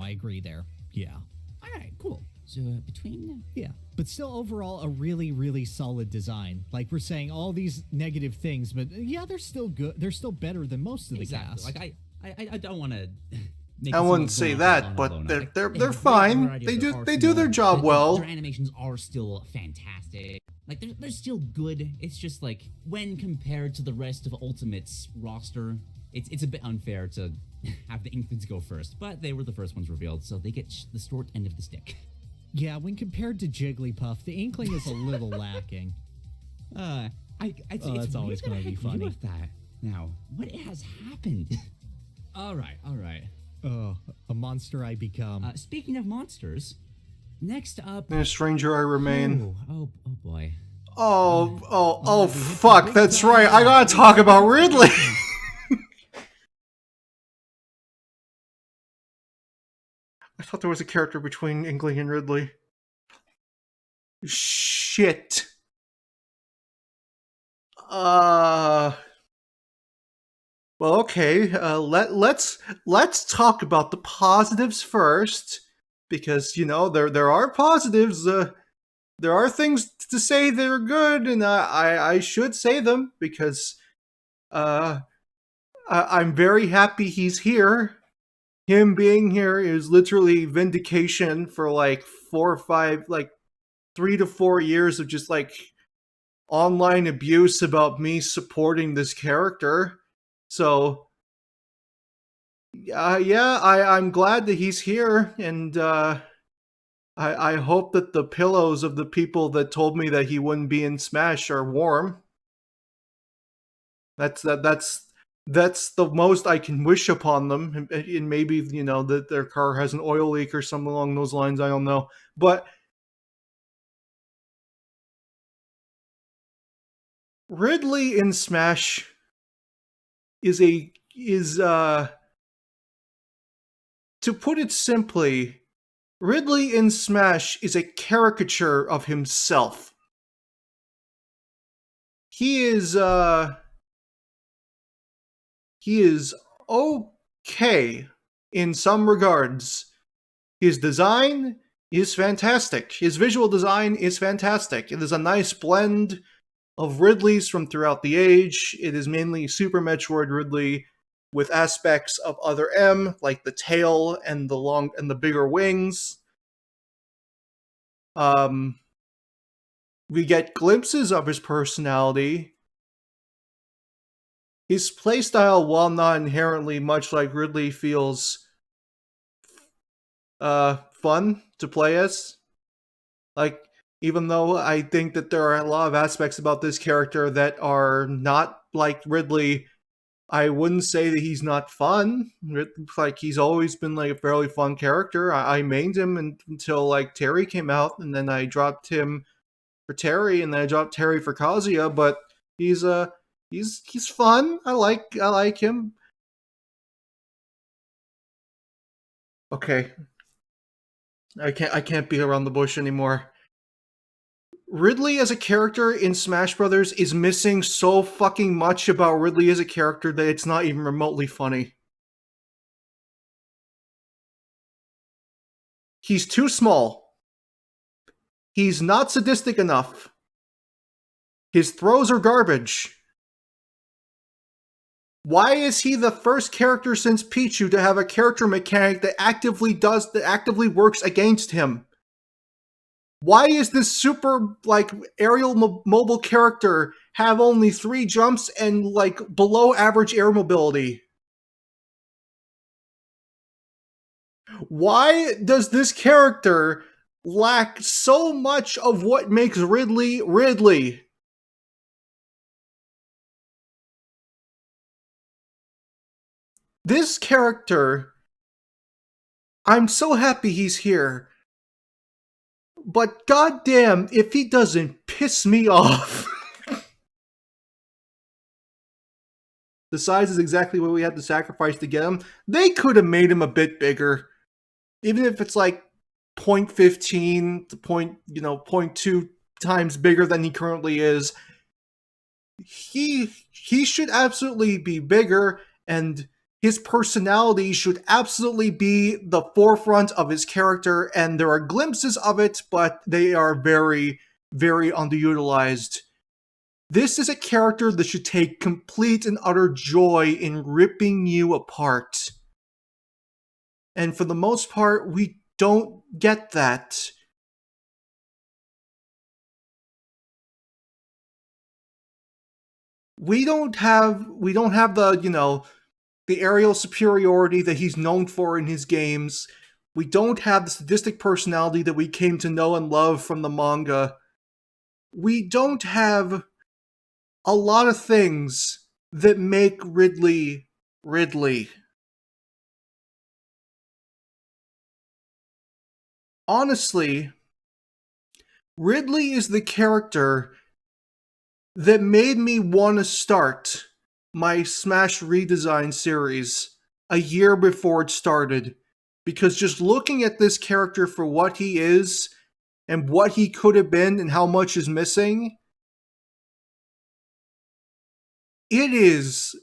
agree there. Yeah. All right, cool. So between yeah, but still overall a really, really solid design. Like we're saying all these negative things, but yeah, they're still good. They're still better than most of the cast. Like I don't want to. I wouldn't say that, but they're fine. They do their job well. Their animations are still fantastic. Like they're still good. It's just like when compared to the rest of Ultimate's roster, it's a bit unfair to have the Inklings go first. But they were the first ones revealed, so they get the short end of the stick. Yeah, when compared to Jigglypuff, the Inkling is a little lacking. It's always going to be funny. With that now, what has happened? All right. Oh, a monster I become. Speaking of monsters, next up, And a stranger I remain. Oh boy. Oh, fuck, that's right. I gotta talk about Ridley. I thought there was a character between Inkling and Ridley. Shit. Well, okay. Let's talk about the positives first, because you know there are positives. There are things to say that are good, and I should say them because I'm very happy he's here. Him being here is literally vindication for like 3 to 4 years of just like online abuse about me supporting this character. So, I'm glad that he's here, and I hope that the pillows of the people that told me that he wouldn't be in Smash are warm. That's That's the most I can wish upon them. And maybe, that their car has an oil leak or something along those lines. I don't know. But Ridley in Smash is to put it simply, Ridley in Smash is a caricature of himself. He is okay in some regards. His design is fantastic. His visual design is fantastic. It is a nice blend of Ridleys from throughout the age. It is mainly Super Metroid Ridley with aspects of Other M, like the tail and the bigger wings. We get glimpses of his personality. His playstyle, while not inherently much like Ridley, feels fun to play as. Like, even though I think that there are a lot of aspects about this character that are not like Ridley, I wouldn't say that he's not fun. Like, he's always been like a fairly fun character. I mained him until like Terry came out, and then I dropped him for Terry, and then I dropped Terry for Kazuya. But he's fun. I like him. Okay, I can't beat around the bush anymore. Ridley as a character in Smash Brothers is missing so fucking much about Ridley as a character that it's not even remotely funny. He's too small. He's not sadistic enough. His throws are garbage. Why is he the first character since Pichu to have a character mechanic that actively works against him? Why is this super, like, aerial mobile character have only 3 jumps and, like, below average air mobility? Why does this character lack so much of what makes Ridley Ridley? This character, I'm so happy he's here. But goddamn, if he doesn't piss me off. The size is exactly what we had to sacrifice to get him. They could have made him a bit bigger. Even if it's like 0.15 to 0.2 times bigger than he currently is. He should absolutely be bigger, and his personality should absolutely be the forefront of his character, and there are glimpses of it, but they are very, very underutilized. This is a character that should take complete and utter joy in ripping you apart. And for the most part, we don't get that. We don't have the, the aerial superiority that he's known for in his games. We don't have the sadistic personality that we came to know and love from the manga. We don't have a lot of things that make Ridley Ridley. Honestly, Ridley is the character that made me want to start my Smash redesign series a year before it started. Because just looking at this character for what he is, and what he could have been, and how much is missing, it is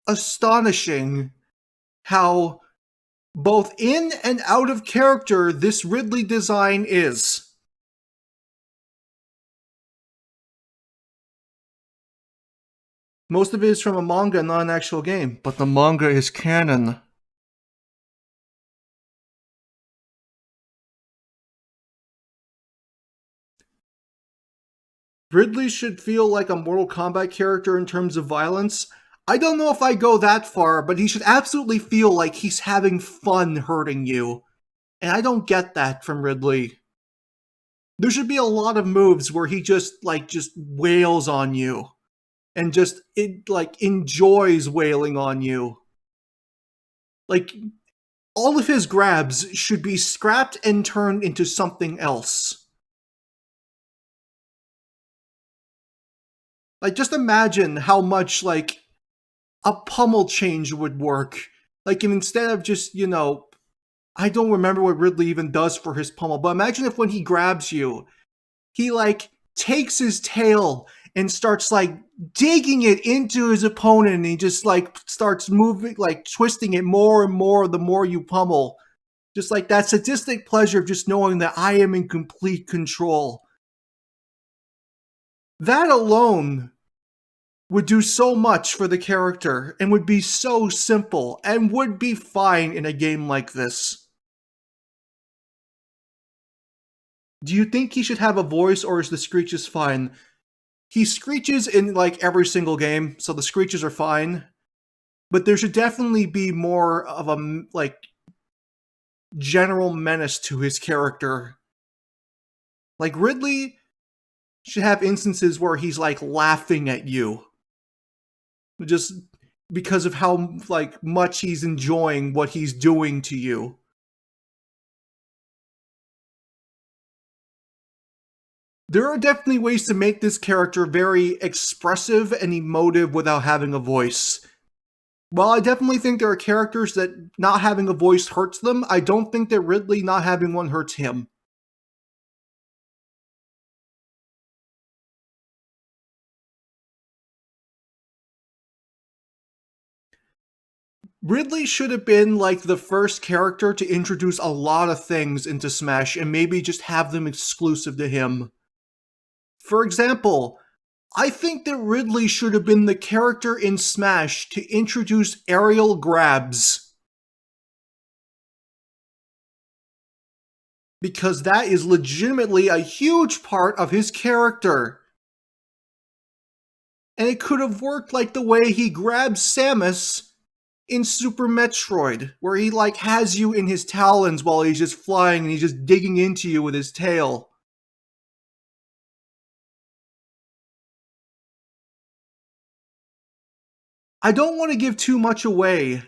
astonishing how both in and out of character this Ridley design is. Most of it is from a manga, not an actual game, but the manga is canon. Ridley should feel like a Mortal Kombat character in terms of violence. I don't know if I go that far, but he should absolutely feel like he's having fun hurting you. And I don't get that from Ridley. There should be a lot of moves where he just wails on you. and just it like enjoys wailing on you. Like all of his grabs should be scrapped and turned into something else. Like just imagine how much like a pummel change would work. Like instead of just, you know, I don't remember what Ridley even does for his pummel, but imagine if when he grabs you, he like takes his tail and starts like digging it into his opponent, and he just like starts moving, like twisting it more and more the more you pummel. Just like that sadistic pleasure of just knowing that I am in complete control. That alone would do so much for the character and would be so simple and would be fine in a game like this. Do you think he should have a voice, or is the screeches fine? He screeches in like every single game, so the screeches are fine. But there should definitely be more of a like general menace to his character. Like Ridley should have instances where he's like laughing at you. Just because of how like much he's enjoying what he's doing to you. There are definitely ways to make this character very expressive and emotive without having a voice. While I definitely think there are characters that not having a voice hurts them, I don't think that Ridley not having one hurts him. Ridley should have been like the first character to introduce a lot of things into Smash and maybe just have them exclusive to him. For example, I think that Ridley should have been the character in Smash to introduce aerial grabs. Because that is legitimately a huge part of his character. And it could have worked like the way he grabs Samus in Super Metroid, where he like has you in his talons while he's just flying and he's just digging into you with his tail. I don't want to give too much away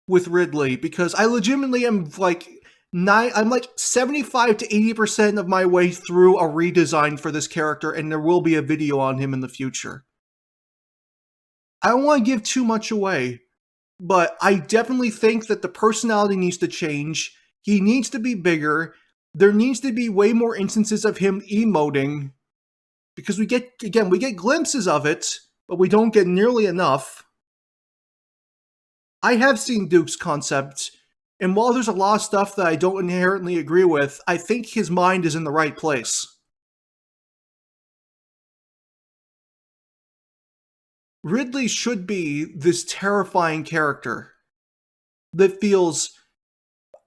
with Ridley because I legitimately am like I'm like 75 to 80% of my way through a redesign for this character, and there will be a video on him in the future. I don't want to give too much away, but I definitely think that the personality needs to change. He needs to be bigger. There needs to be way more instances of him emoting, because we get glimpses of it, but we don't get nearly enough. I have seen Duke's concept, and while there's a lot of stuff that I don't inherently agree with, I think his mind is in the right place. Ridley should be this terrifying character that feels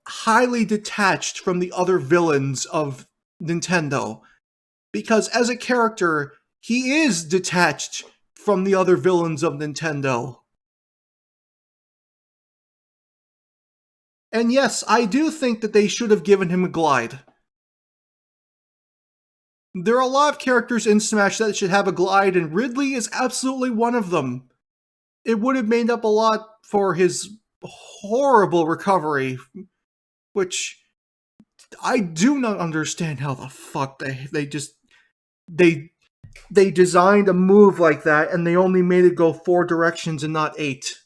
highly detached from the other villains of Nintendo. Because as a character, he is detached from the other villains of Nintendo. And yes, I do think that they should have given him a glide. There are a lot of characters in Smash that should have a glide, and Ridley is absolutely one of them. It would have made up a lot for his horrible recovery, which I do not understand how the fuck they designed a move like that and they only made it go 4 directions and not 8.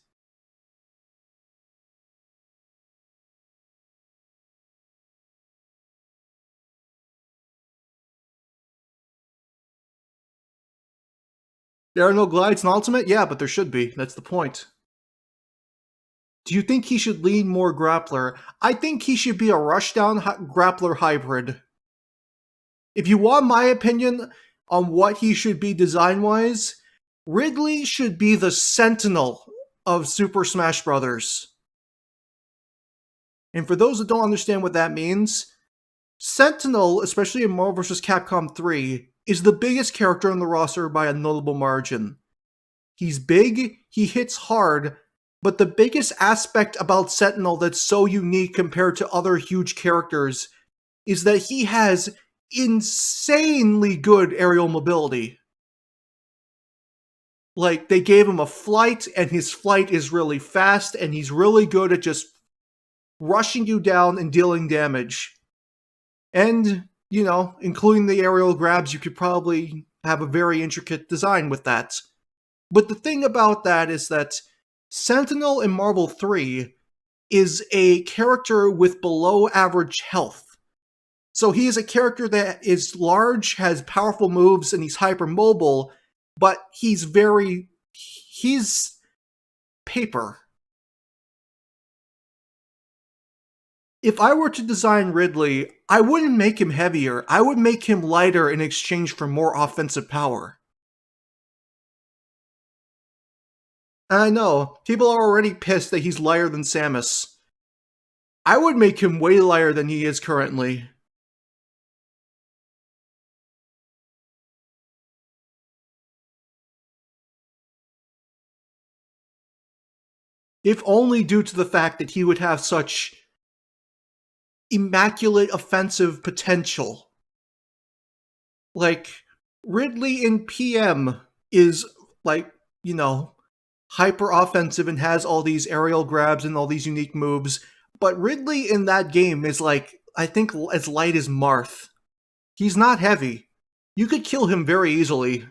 There are no glides in Ultimate? Yeah, but there should be. That's the point. Do you think he should lean more grappler? I think he should be a rushdown grappler hybrid. If you want my opinion on what he should be design-wise, Ridley should be the Sentinel of Super Smash Bros. And for those that don't understand what that means, Sentinel, especially in Marvel vs. Capcom 3, is the biggest character on the roster by a notable margin. He's big, he hits hard, but the biggest aspect about Sentinel that's so unique compared to other huge characters is that he has insanely good aerial mobility. Like, they gave him a flight, and his flight is really fast, and he's really good at just rushing you down and dealing damage. And, you know, including the aerial grabs, you could probably have a very intricate design with that. But the thing about that is that Sentinel in Marvel 3 is a character with below average health. So he is a character that is large, has powerful moves, and he's hypermobile, but he's paper. If I were to design Ridley, I wouldn't make him heavier. I would make him lighter in exchange for more offensive power. And I know, people are already pissed that he's lighter than Samus. I would make him way lighter than he is currently. If only due to the fact that he would have such immaculate offensive potential. Like, Ridley in PM is, like, you know, hyper offensive and has all these aerial grabs and all these unique moves, but Ridley in that game is, like, I think as light as Marth. He's not heavy. You could kill him very easily.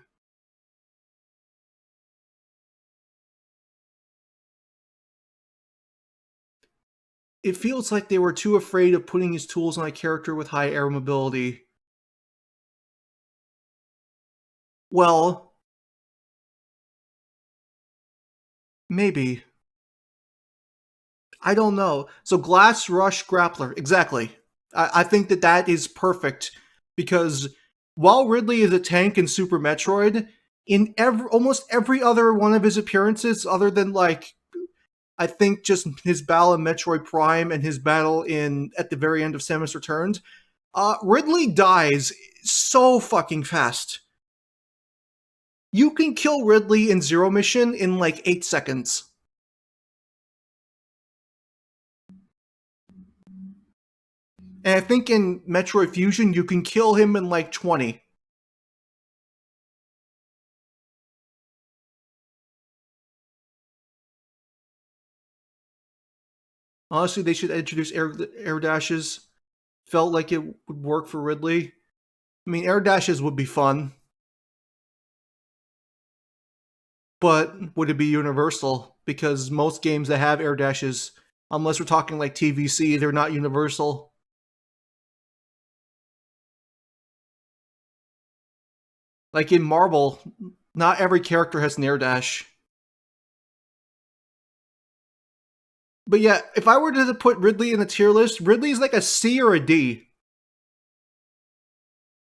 It feels like they were too afraid of putting his tools on a character with high air mobility. Well, maybe. I don't know. So Glass Rush Grappler, exactly. I think that that is perfect, because while Ridley is a tank in Super Metroid, in almost every other one of his appearances, other than, like, I think just his battle in Metroid Prime and his battle at the very end of Samus Returns, Ridley dies so fucking fast. You can kill Ridley in Zero Mission in like 8 seconds. And I think in Metroid Fusion, you can kill him in like 20. Honestly, they should introduce air dashes. Felt like it would work for Ridley. I mean, air dashes would be fun. But would it be universal? Because most games that have air dashes, unless we're talking like TVC, they're not universal. Like in Marvel, not every character has an air dash. But yeah, if I were to put Ridley in the tier list, Ridley's like a C or a D.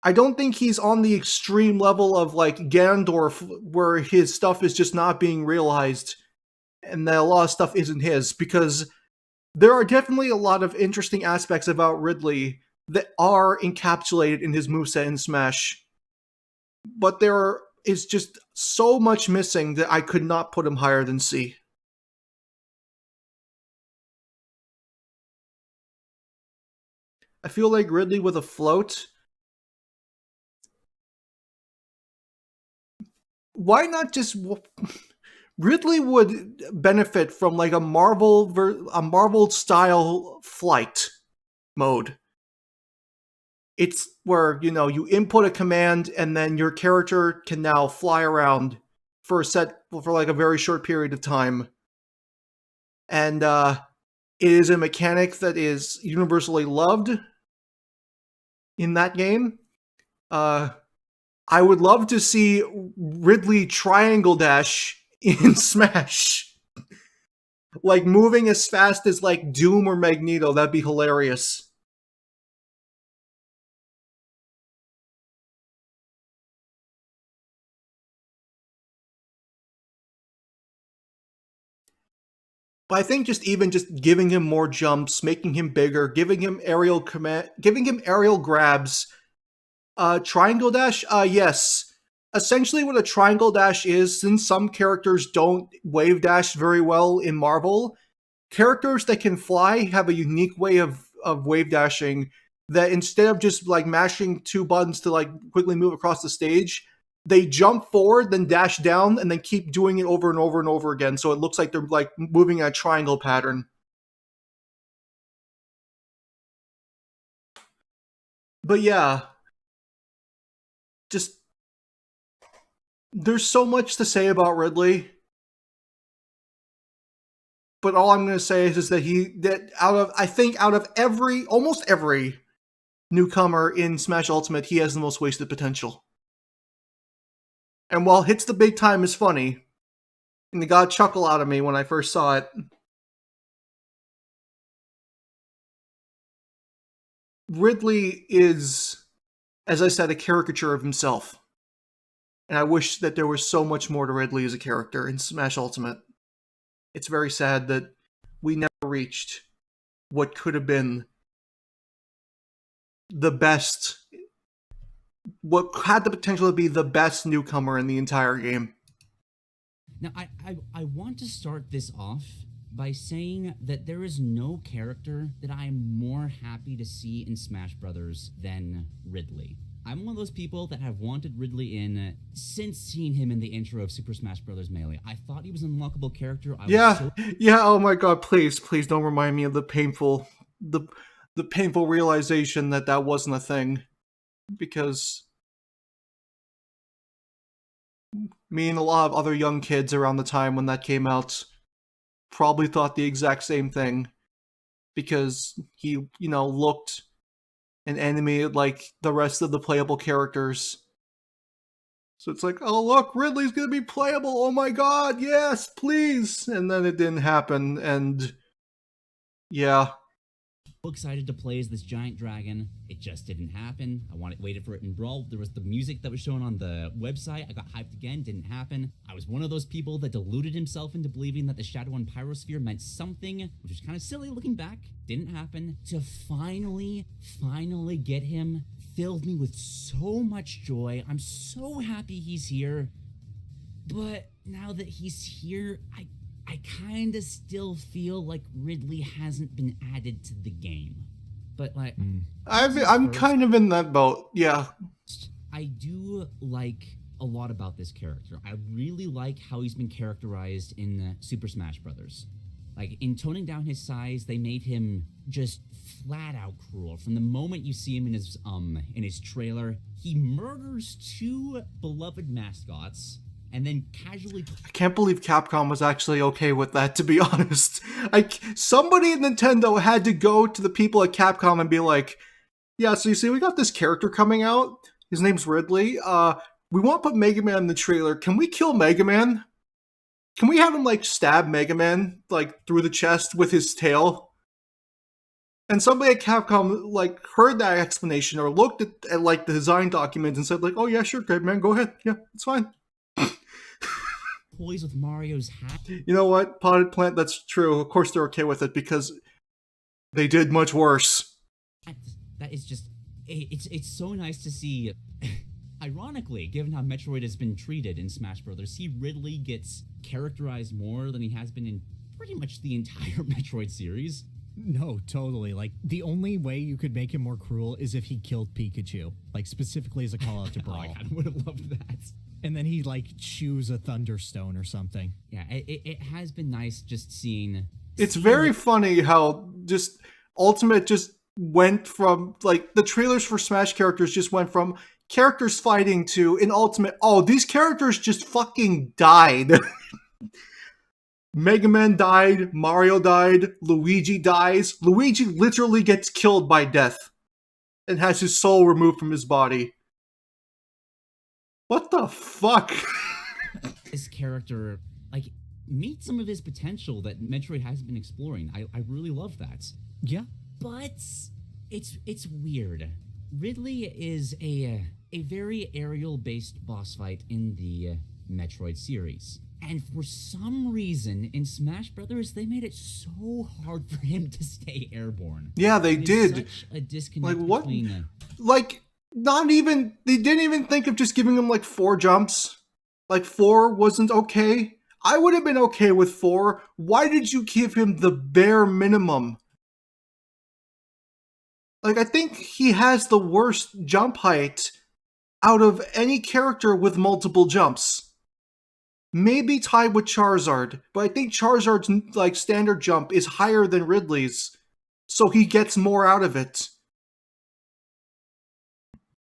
I don't think he's on the extreme level of like Ganondorf, where his stuff is just not being realized and that a lot of stuff isn't his, because there are definitely a lot of interesting aspects about Ridley that are encapsulated in his moveset in Smash. But there is just so much missing that I could not put him higher than C. I feel like Ridley with a float. Why not just... Ridley would benefit from like a Marvel style flight mode. It's where, you know, you input a command and then your character can now fly around for like a very short period of time. And it is a mechanic that is universally loved in that game. I would love to see Ridley triangle dash in Smash. Like moving as fast as like Doom or Magneto, that'd be hilarious. But I think just giving him more jumps, making him bigger, giving him aerial grabs, triangle dash, yes. Essentially what a triangle dash is, since some characters don't wave dash very well in Marvel, characters that can fly have a unique way of wave dashing that instead of just like mashing 2 buttons to like quickly move across the stage, they jump forward, then dash down, and then keep doing it over and over and over again. So it looks like they're like moving in a triangle pattern. But yeah, just there's so much to say about Ridley. But all I'm going to say is that out of almost every newcomer in Smash Ultimate, he has the most wasted potential. And while Hits the Big Time is funny, and it got a chuckle out of me when I first saw it, Ridley is, as I said, a caricature of himself. And I wish that there was so much more to Ridley as a character in Smash Ultimate. It's very sad that we never reached what could have been the best, what had the potential to be the best newcomer in the entire game. Now, I want to start this off by saying that there is no character that I am more happy to see in Smash Brothers than Ridley. I'm one of those people that have wanted Ridley in since seeing him in the intro of Super Smash Bros. Melee. I thought he was an unlockable character. Yeah, oh my god, please don't remind me of the painful realization that wasn't a thing. Because me and a lot of other young kids around the time when that came out probably thought the exact same thing. Because he, looked and animated like the rest of the playable characters. So it's like, oh look, Ridley's gonna be playable, oh my god, yes, please! And then it didn't happen, and yeah. Excited to play as this giant dragon. It just didn't happen. Waited for it in Brawl. There was the music that was shown on the website. I got hyped again. Didn't happen. I was one of those people that deluded himself into believing that the Shadow and Pyrosphere meant something, which was kind of silly looking back. Didn't happen. To finally get him filled me with so much joy. I'm so happy he's here. But now that he's here, I kind of still feel like Ridley hasn't been added to the game. But like, I'm kind of in that boat, yeah. I do like a lot about this character. I really like how he's been characterized in Super Smash Brothers. Like, in toning down his size, they made him just flat out cruel. From the moment you see him in his trailer, he murders two beloved mascots. And then casually... I can't believe Capcom was actually okay with that, to be honest. Somebody at Nintendo had to go to the people at Capcom and be like, yeah, so you see, we got this character coming out. His name's Ridley. We want to put Mega Man in the trailer. Can we kill Mega Man? Can we have him, stab Mega Man, through the chest with his tail? And somebody at Capcom, heard that explanation or looked at the design documents and said, oh, yeah, sure, great, man, go ahead. Yeah, it's fine. Toys with Mario's hat. You know what, Potted Plant, that's true. Of course they're okay with it because they did much worse. That is just... It's so nice to see... Ironically, given how Metroid has been treated in Smash Brothers, Ridley gets characterized more than he has been in pretty much the entire Metroid series. No, totally. The only way you could make him more cruel is if he killed Pikachu. Specifically as a call out to Brawl. Oh my god, I would have loved that. And then he chews a Thunderstone or something. Yeah, it has been nice just seeing... It's very funny how just Ultimate just went from, the trailers for Smash characters just went from characters fighting to, in Ultimate, oh, these characters just fucking died. Mega Man died, Mario died, Luigi dies. Luigi literally gets killed by death and has his soul removed from his body. What the fuck? This character, meet some of his potential that Metroid hasn't been exploring. I really love that. Yeah. But it's weird. Ridley is a very aerial-based boss fight in the Metroid series. And for some reason, in Smash Brothers, they made it so hard for him to stay airborne. Yeah, they did. Such a disconnect what? between... they didn't even think of just giving him 4 jumps. 4 wasn't okay. I would have been okay with 4. Why did you give him the bare minimum? I think he has the worst jump height out of any character with multiple jumps. Maybe tied with Charizard, but I think Charizard's like standard jump is higher than Ridley's, so he gets more out of it.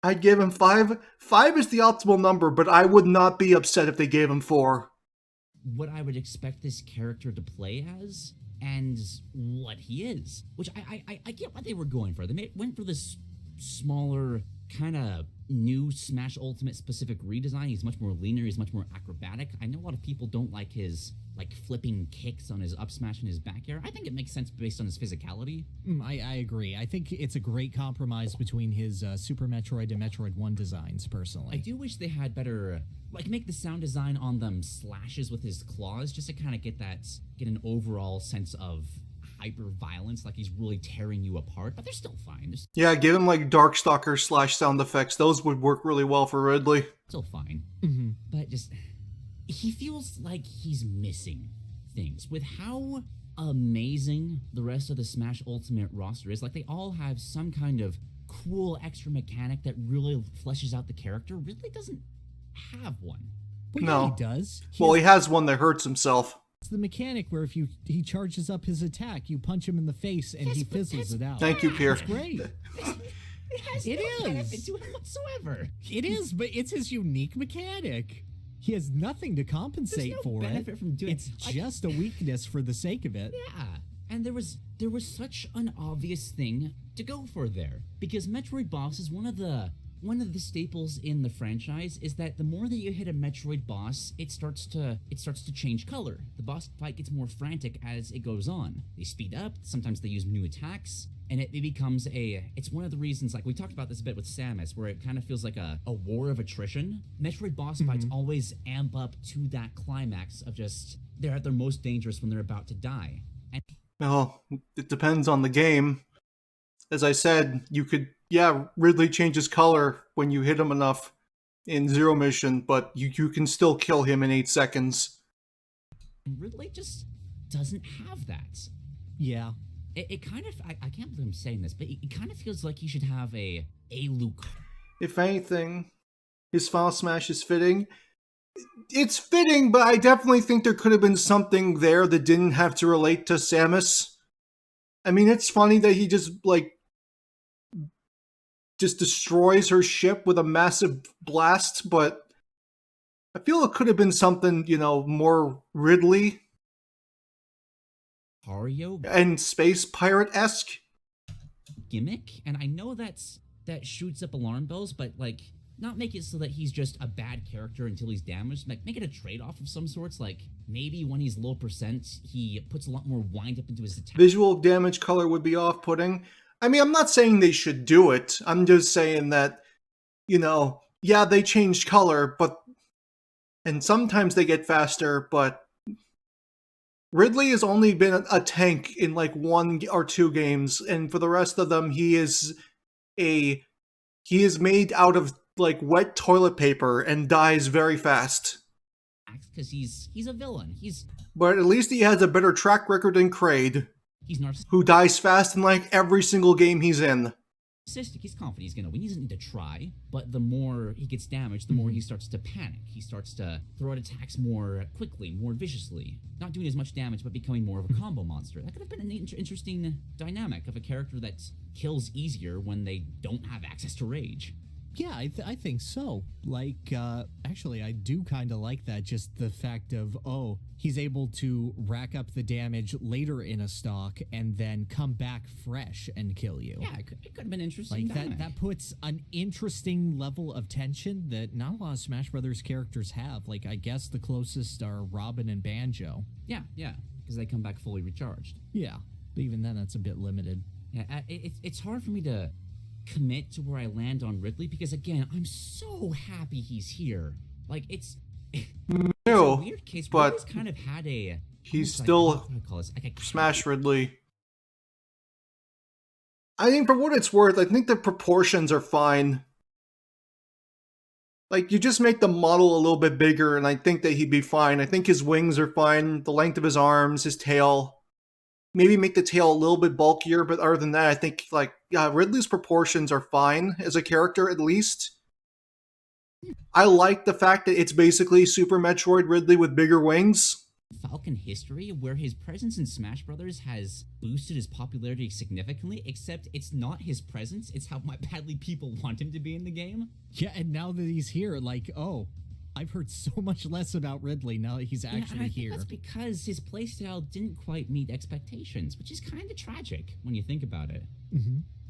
I'd give him 5. 5 is the optimal number, but I would not be upset if they gave him 4. What I would expect this character to play as, and what he is. Which I get what they were going for. They went for this smaller, kind of new Smash Ultimate specific redesign. He's much more linear, he's much more acrobatic. I know a lot of people don't like his like flipping kicks on his up smash and his back air. I think it makes sense based on his physicality. I agree. I think it's a great compromise between his Super Metroid and Metroid 1 designs, personally. I do wish they had better, like, make the sound design on them slashes with his claws, just to kind of get an overall sense of hyper violence, like he's really tearing you apart, but they're still fine. Yeah, give him like Darkstalker / sound effects. Those would work really well for Ridley. Still fine. Mm-hmm. But just, he feels like he's missing things. With how amazing the rest of the Smash Ultimate roster is, like they all have some kind of cool extra mechanic that really fleshes out the character. Ridley doesn't have one. Well, no. Yeah, he does. He has one that hurts himself. It's the mechanic where if he charges up his attack, you punch him in the face and he fizzles it out. Thank you, Pierre. It's great. It has no benefit to him whatsoever. It is, but it's his unique mechanic. He has nothing to compensate for it. From doing it's just a weakness for the sake of it. Yeah. And there was such an obvious thing to go for there, because Metroid boss is one of the staples in the franchise is that the more that you hit a Metroid boss, it starts to change color. The boss fight gets more frantic as it goes on. They speed up, sometimes they use new attacks, and it becomes it's one of the reasons, like we talked about this a bit with Samus, where it kind of feels like a war of attrition. Metroid boss fights always amp up to that climax of just, they're at their most dangerous when they're about to die. And well, it depends on the game. As I said, you could, Ridley changes color when you hit him enough in Zero Mission, but you can still kill him in 8 seconds. Ridley just doesn't have that. Yeah. It kind of, I can't believe I'm saying this, but it kind of feels like he should have a Luke. If anything, his Final Smash is fitting. It's fitting, but I definitely think there could have been something there that didn't have to relate to Samus. I mean, it's funny that he just destroys her ship with a massive blast, but I feel it could have been something, more Ridley Mario and space pirate-esque gimmick. And I know that shoots up alarm bells, but not make it so that he's just a bad character until he's damaged. Make it a trade-off of some sorts. Like maybe when he's low percent, he puts a lot more wind up into his attack. Visual damage color would be off-putting. I mean, I'm not saying they should do it. I'm just saying that, they change color, and sometimes they get faster, but Ridley has only been a tank in 1 or 2 games, and for the rest of them, he is made out of wet toilet paper and dies very fast. Because he's a villain. But at least he has a better track record than Kraid. He's narcissistic. Who dies fast in every single game he's in. He's confident he's gonna win. He doesn't need to try, but the more he gets damaged, the more he starts to panic. He starts to throw out attacks more quickly, more viciously. Not doing as much damage, but becoming more of a combo monster. That could have been an interesting dynamic of a character that kills easier when they don't have access to rage. Yeah, I think so. Actually, I do kind of like that. Just the fact of, he's able to rack up the damage later in a stock and then come back fresh and kill you. Yeah, it could have been interesting. That puts an interesting level of tension that not a lot of Smash Brothers characters have. I guess the closest are Robin and Banjo. Yeah, because they come back fully recharged. Yeah, but even then, that's a bit limited. Yeah, it's hard for me to commit to where I land on Ridley, because again, I'm so happy he's here. It's a weird case, but he's kind of had he's still Smash Ridley. I think for what it's worth, I think the proportions are fine. You just make the model a little bit bigger, and I think that he'd be fine. I think his wings are fine, the length of his arms, his tail. Maybe make the tail a little bit bulkier, but other than that, I think Ridley's proportions are fine as a character, at least. I like the fact that it's basically Super Metroid Ridley with bigger wings. Falcon history where his presence in Smash Brothers has boosted his popularity significantly, except it's not his presence, it's how badly people want him to be in the game. Yeah, and now that he's here, like, oh, I've heard so much less about Ridley now that he's actually and I here. think that's because his playstyle didn't quite meet expectations, which is kind of tragic when you think about it.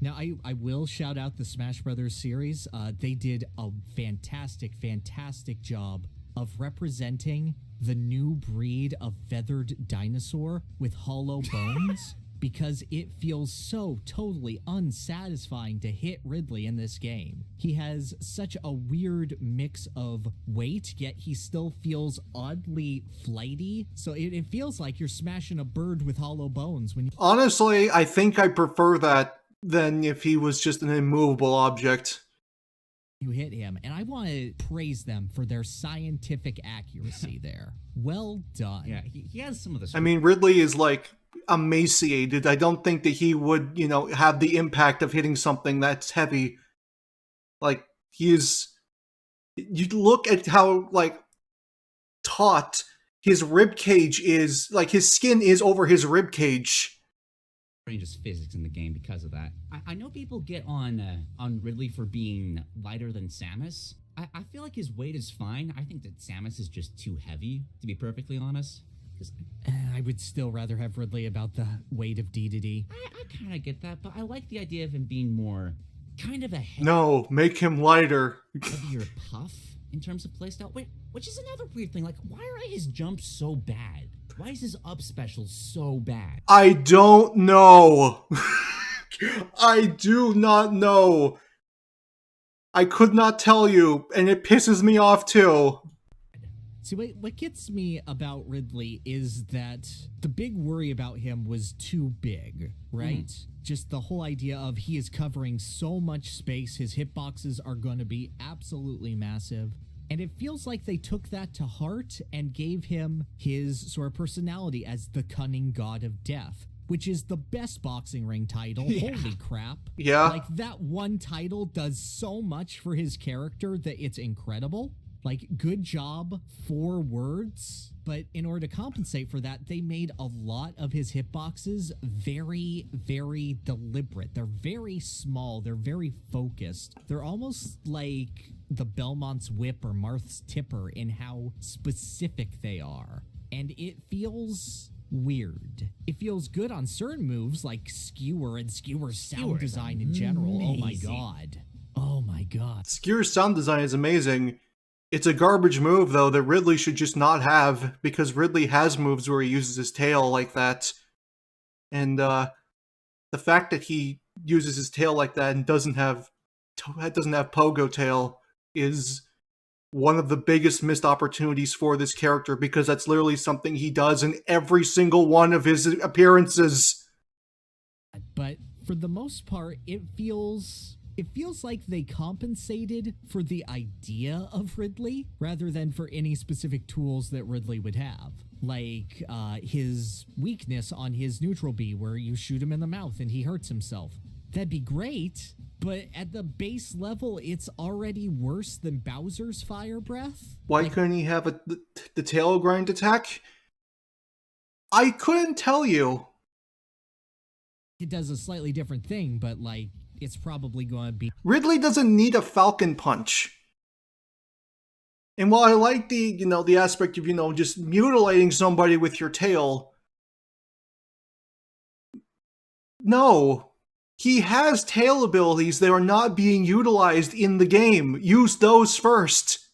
Now, I will shout out the Smash Brothers series. They did a fantastic job of representing the new breed of feathered dinosaur with hollow bones because it feels so totally unsatisfying to hit Ridley in this game. He has such a weird mix of weight, yet he still feels oddly flighty. So it feels like you're smashing a bird with hollow bones when you... Honestly, I think I prefer that than if he was just an immovable object. You hit him, and I want to praise them for their scientific accuracy there. Well done. Yeah, he has some of the... I mean, Ridley is like emaciated. I don't think that he would, have the impact of hitting something that's heavy. Like, he is... You look at how, like, taut his rib cage is. Like, his skin is over his rib cage. Strangest physics in the game because of that. I know people get on Ridley for being lighter than Samus. I feel like his weight is fine. I think that Samus is just too heavy, to be perfectly honest. I would still rather have Ridley about the weight of D. I kind of get that, but I like the idea of him being more kind of a No, make him lighter. heavier puff in terms of playstyle. Wait, which is another weird thing. Like, why are his jumps so bad? Why is his up special so bad? I don't know. I do not know. I could not tell you, and it pisses me off too. See, what gets me about Ridley is that the big worry about him was too big, right? Just the whole idea of he is covering so much space, his hitboxes are going to be absolutely massive. And it feels like they took that to heart and gave him his sort of personality as the cunning god of death, which is the best boxing ring title. Yeah. Holy crap. Yeah. Like, that one title does so much for his character that it's incredible. Like, good job, 4 words. But in order to compensate for that, they made a lot of his hitboxes very, very deliberate. They're very small. They're very focused. They're almost like the Belmont's whip or Marth's tipper in how specific they are. And it feels weird. It feels good on certain moves like Skewer and Skewer's sound design in general. Amazing. Oh my god. Oh my god. Skewer's sound design is amazing. It's a garbage move, though, that Ridley should just not have, because Ridley has moves where he uses his tail like that. And the fact that he uses his tail like that and doesn't have pogo tail is one of the biggest missed opportunities for this character, because that's literally something he does in every single one of his appearances. But for the most part, it feels like they compensated for the idea of Ridley rather than for any specific tools that Ridley would have. Like his weakness on his neutral B where you shoot him in the mouth and he hurts himself. That'd be great, but at the base level, it's already worse than Bowser's Fire Breath. Why couldn't he have the tail grind attack? I couldn't tell you. It does a slightly different thing, but like, it's probably going to be... Ridley doesn't need a Falcon Punch. And while I like the aspect of, just mutilating somebody with your tail, no. He has tail abilities that are not being utilized in the game. Use those first.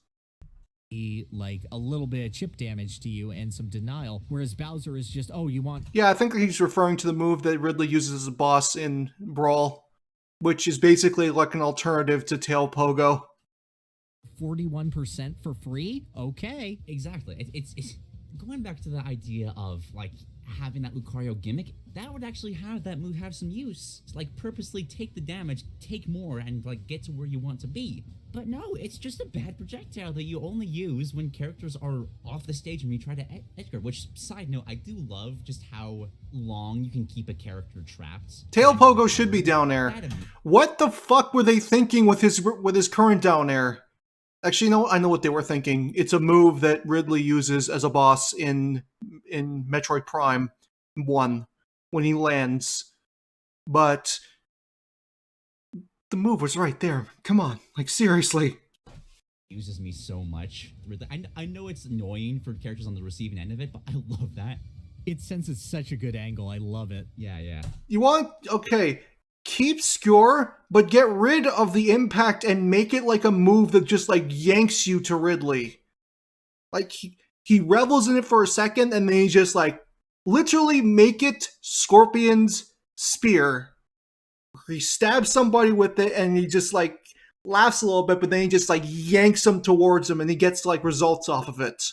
Like a little bit of chip damage to you and some denial, whereas Bowser is just, oh, you want... Yeah, I think he's referring to the move that Ridley uses as a boss in Brawl, which is basically like an alternative to tail pogo. 41% for free? Okay. Exactly. It's going back to the idea of, like, having that Lucario gimmick, that would actually have that move have some use. To, like, purposely take the damage, take more, and, like, get to where you want to be. But no, it's just a bad projectile that you only use when characters are off the stage and you try to edgeguard. Which, side note, I do love just how long you can keep a character trapped. Tail pogo should be down air. What the fuck were they thinking with his current down air? Actually, no, I know what they were thinking. It's a move that Ridley uses as a boss in Metroid Prime 1 when he lands. But the move was right there. Come on, like seriously. Uses me so much. I know it's annoying for characters on the receiving end of it, but I love that. It senses such a good angle. I love it. Yeah. You want, okay, keep Skewer, but get rid of the impact and make it like a move that just like yanks you to Ridley. Like he revels in it for a second and then he just like literally make it Scorpion's spear. He stabs somebody with it and he just like laughs a little bit, but then he just like yanks him towards him and he gets like results off of it.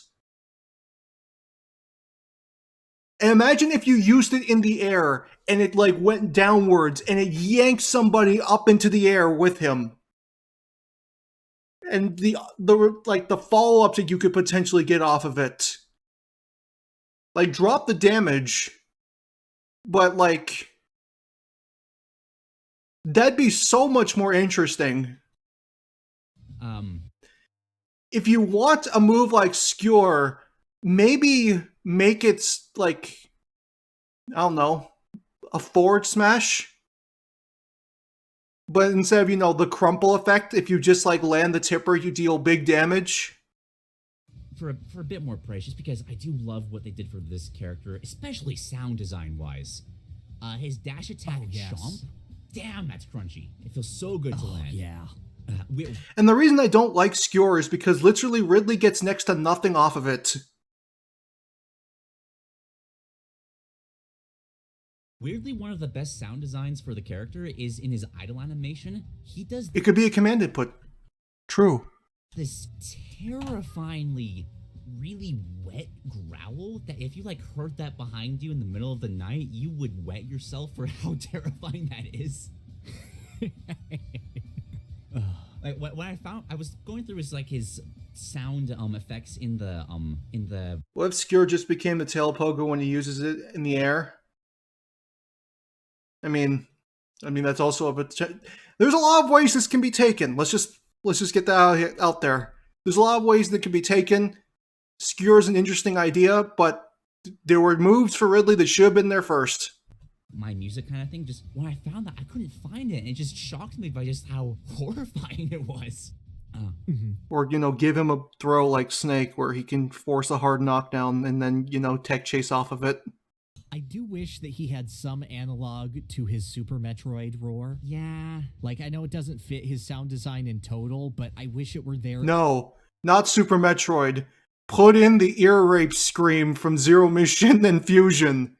And imagine if you used it in the air and it like went downwards and it yanked somebody up into the air with him. And the follow-ups that you could potentially get off of it. Like drop the damage, but like that'd be so much more interesting. If you want a move like Skewer, maybe make it like, I don't know, a forward smash. But instead of, the crumple effect, if you just like land the tipper, you deal big damage. For a bit more praise, just because I do love what they did for this character, especially sound design wise. His dash attack chomp, damn, that's crunchy. It feels so good to land. Yeah. And the reason I don't like Skewer is because literally Ridley gets next to nothing off of it. Weirdly, one of the best sound designs for the character is in his idle animation. He does It could be a command input. True. this terrifyingly really wet growl that if you like heard that behind you in the middle of the night, you would wet yourself for how terrifying that is. Like when I was going through his sound effects in the What if Skewer just became the tail pogo when he uses it in the air? I mean that's also there's a lot of ways this can be taken. Let's just get that out there. There's a lot of ways that can be taken. Skewer is an interesting idea, but there were moves for Ridley that should have been there first. my music kind of thing. Just when I found that, I couldn't find it, and it just shocked me by just how horrifying it was. Or, give him a throw like Snake where he can force a hard knockdown and then, tech chase off of it. I do wish that he had some analog to his Super Metroid roar. Yeah. Like, I know it doesn't fit his sound design in total, but I wish it were there. No, not Super Metroid. Put in the ear rape scream from Zero Mission and Fusion.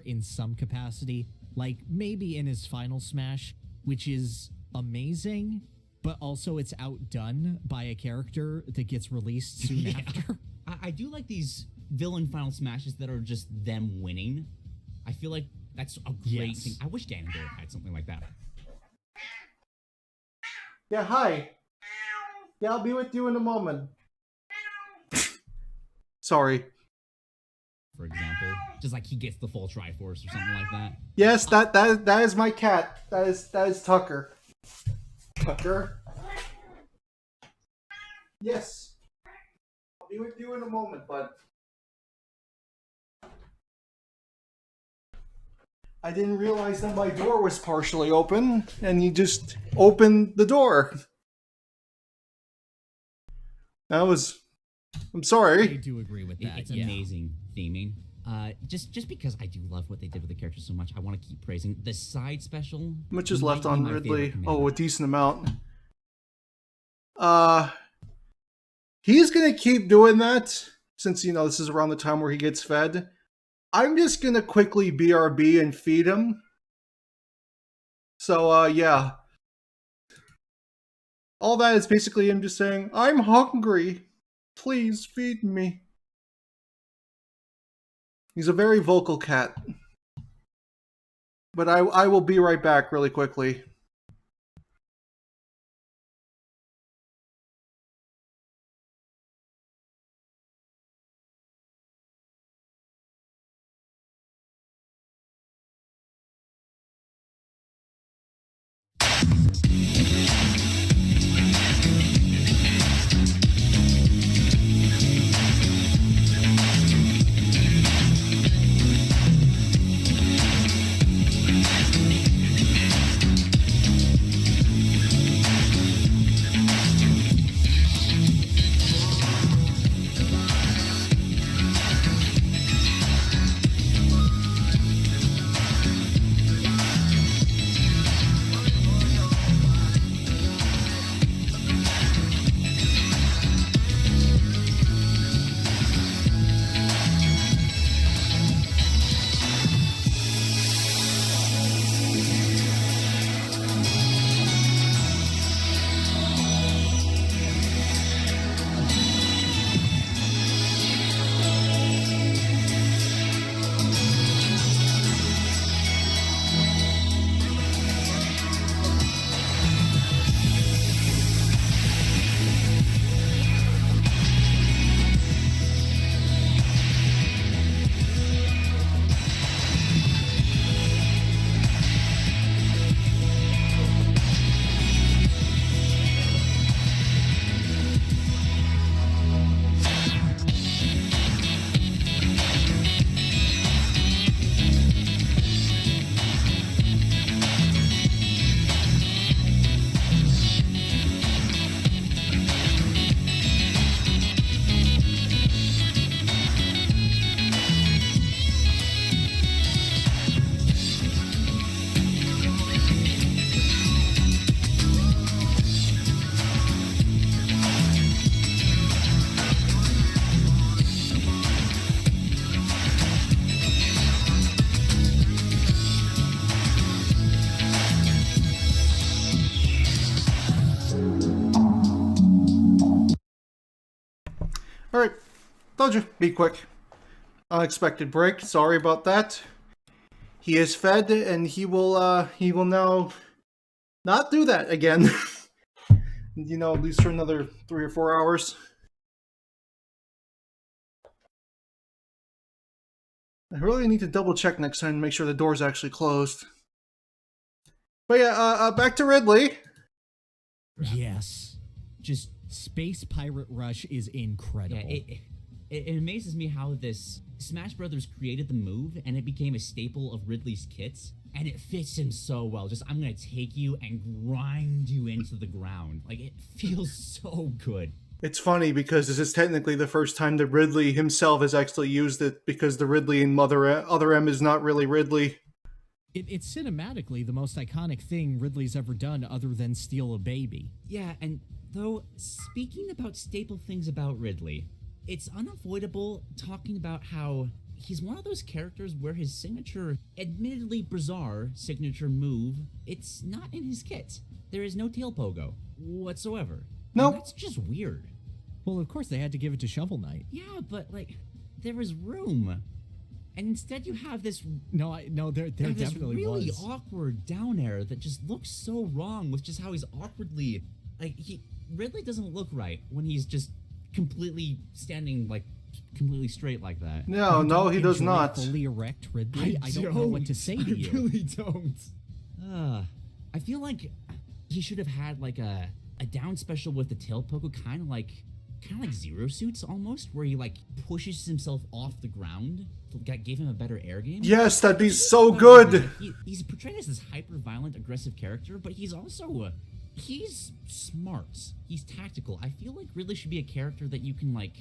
In some capacity. Like, maybe in his final smash, which is amazing, but also it's outdone by a character that gets released soon after. I do like these villain final smashes that are just them winning. I feel like that's a great thing. I wish Ganondorf had something like that. Yeah, hi. Yeah, I'll be with you in a moment. Sorry. For example, just like he gets the full Triforce or something like that. Yes, that is my cat. That is Tucker. Tucker? Yes. I'll be with you in a moment, bud. I didn't realize that my door was partially open, and you just opened the door. I'm sorry. I do agree with that. It's amazing theming. Just because I do love what they did with the character so much, I want to keep praising the side special. How much is might left be on my Ridley? favorite Oh, a command. decent amount. He's gonna keep doing that since this is around the time where he gets fed. I'm just gonna quickly BRB and feed him. So yeah. All that is basically him just saying, "I'm hungry. Please feed me." He's a very vocal cat. But I will be right back really quickly. Told you, be quick. Unexpected break. Sorry about that. He is fed, and he will now not do that again. You know, at least for another 3 or 4 hours. I really need to double check next time to make sure the door's actually closed. But yeah, back to Ridley. Yes. Just Space Pirate Rush is incredible. Yeah, it amazes me how this Smash Brothers created the move and it became a staple of Ridley's kits, and it fits him so well. Just, I'm gonna take you and grind you into the ground. Like, it feels so good. It's funny because this is technically the first time that Ridley himself has actually used it, because the Ridley in Other M is not really Ridley. It's cinematically the most iconic thing Ridley's ever done other than steal a baby. Yeah, and though, speaking about staple things about Ridley, it's unavoidable talking about how he's one of those characters where his signature, admittedly bizarre signature move, it's not in his kit. There is no tail pogo whatsoever. Nope. And that's just weird. Well, of course they had to give it to Shovel Knight. Yeah, but like, there was room. And instead you have this No, there definitely really was. awkward down air that just looks so wrong with just how he's awkwardly, like, Ridley doesn't look right when he's just completely standing like completely straight like that. No, he does Enjoy not. Fully erect Ridley. I don't know what to say to you. I really don't. I feel like he should have had like a down special with the tail pogo, kind of like Zero Suits almost, where he like pushes himself off the ground to gave him a better air game. Yes, that'd be so good. He's portrayed as this hyper violent, aggressive character, but he's also he's smart. He's tactical. I feel like Ridley should be a character that you can like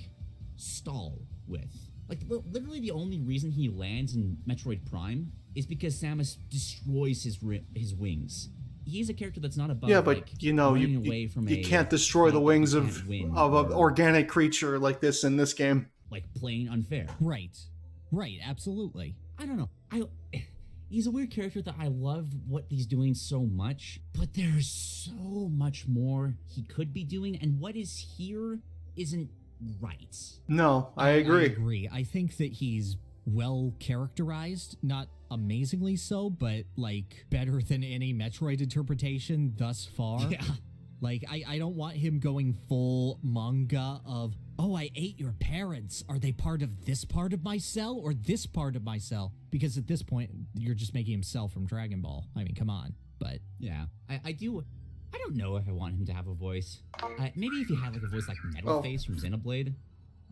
stall with. Like, literally the only reason he lands in Metroid Prime is because Samus destroys his wings. He's a character that's not above. Yeah, but like, you know, running you away from can't destroy the wings of an organic creature like this in this game. like plain unfair. Right, absolutely. I don't know. He's a weird character that I love what he's doing so much, but there's so much more he could be doing, and what is here isn't right. No, I agree. I agree. I think that he's well characterized, not amazingly so, but like better than any Metroid interpretation thus far. Yeah. Like, I don't want him going full manga of, oh, I ate your parents. Are they part of this part of my cell or this part of my cell? Because at this point, you're just making him Cell from Dragon Ball. I mean, come on. But Yeah, I don't know if I want him to have a voice. Maybe if he had like a voice like Metal Face from Xenoblade.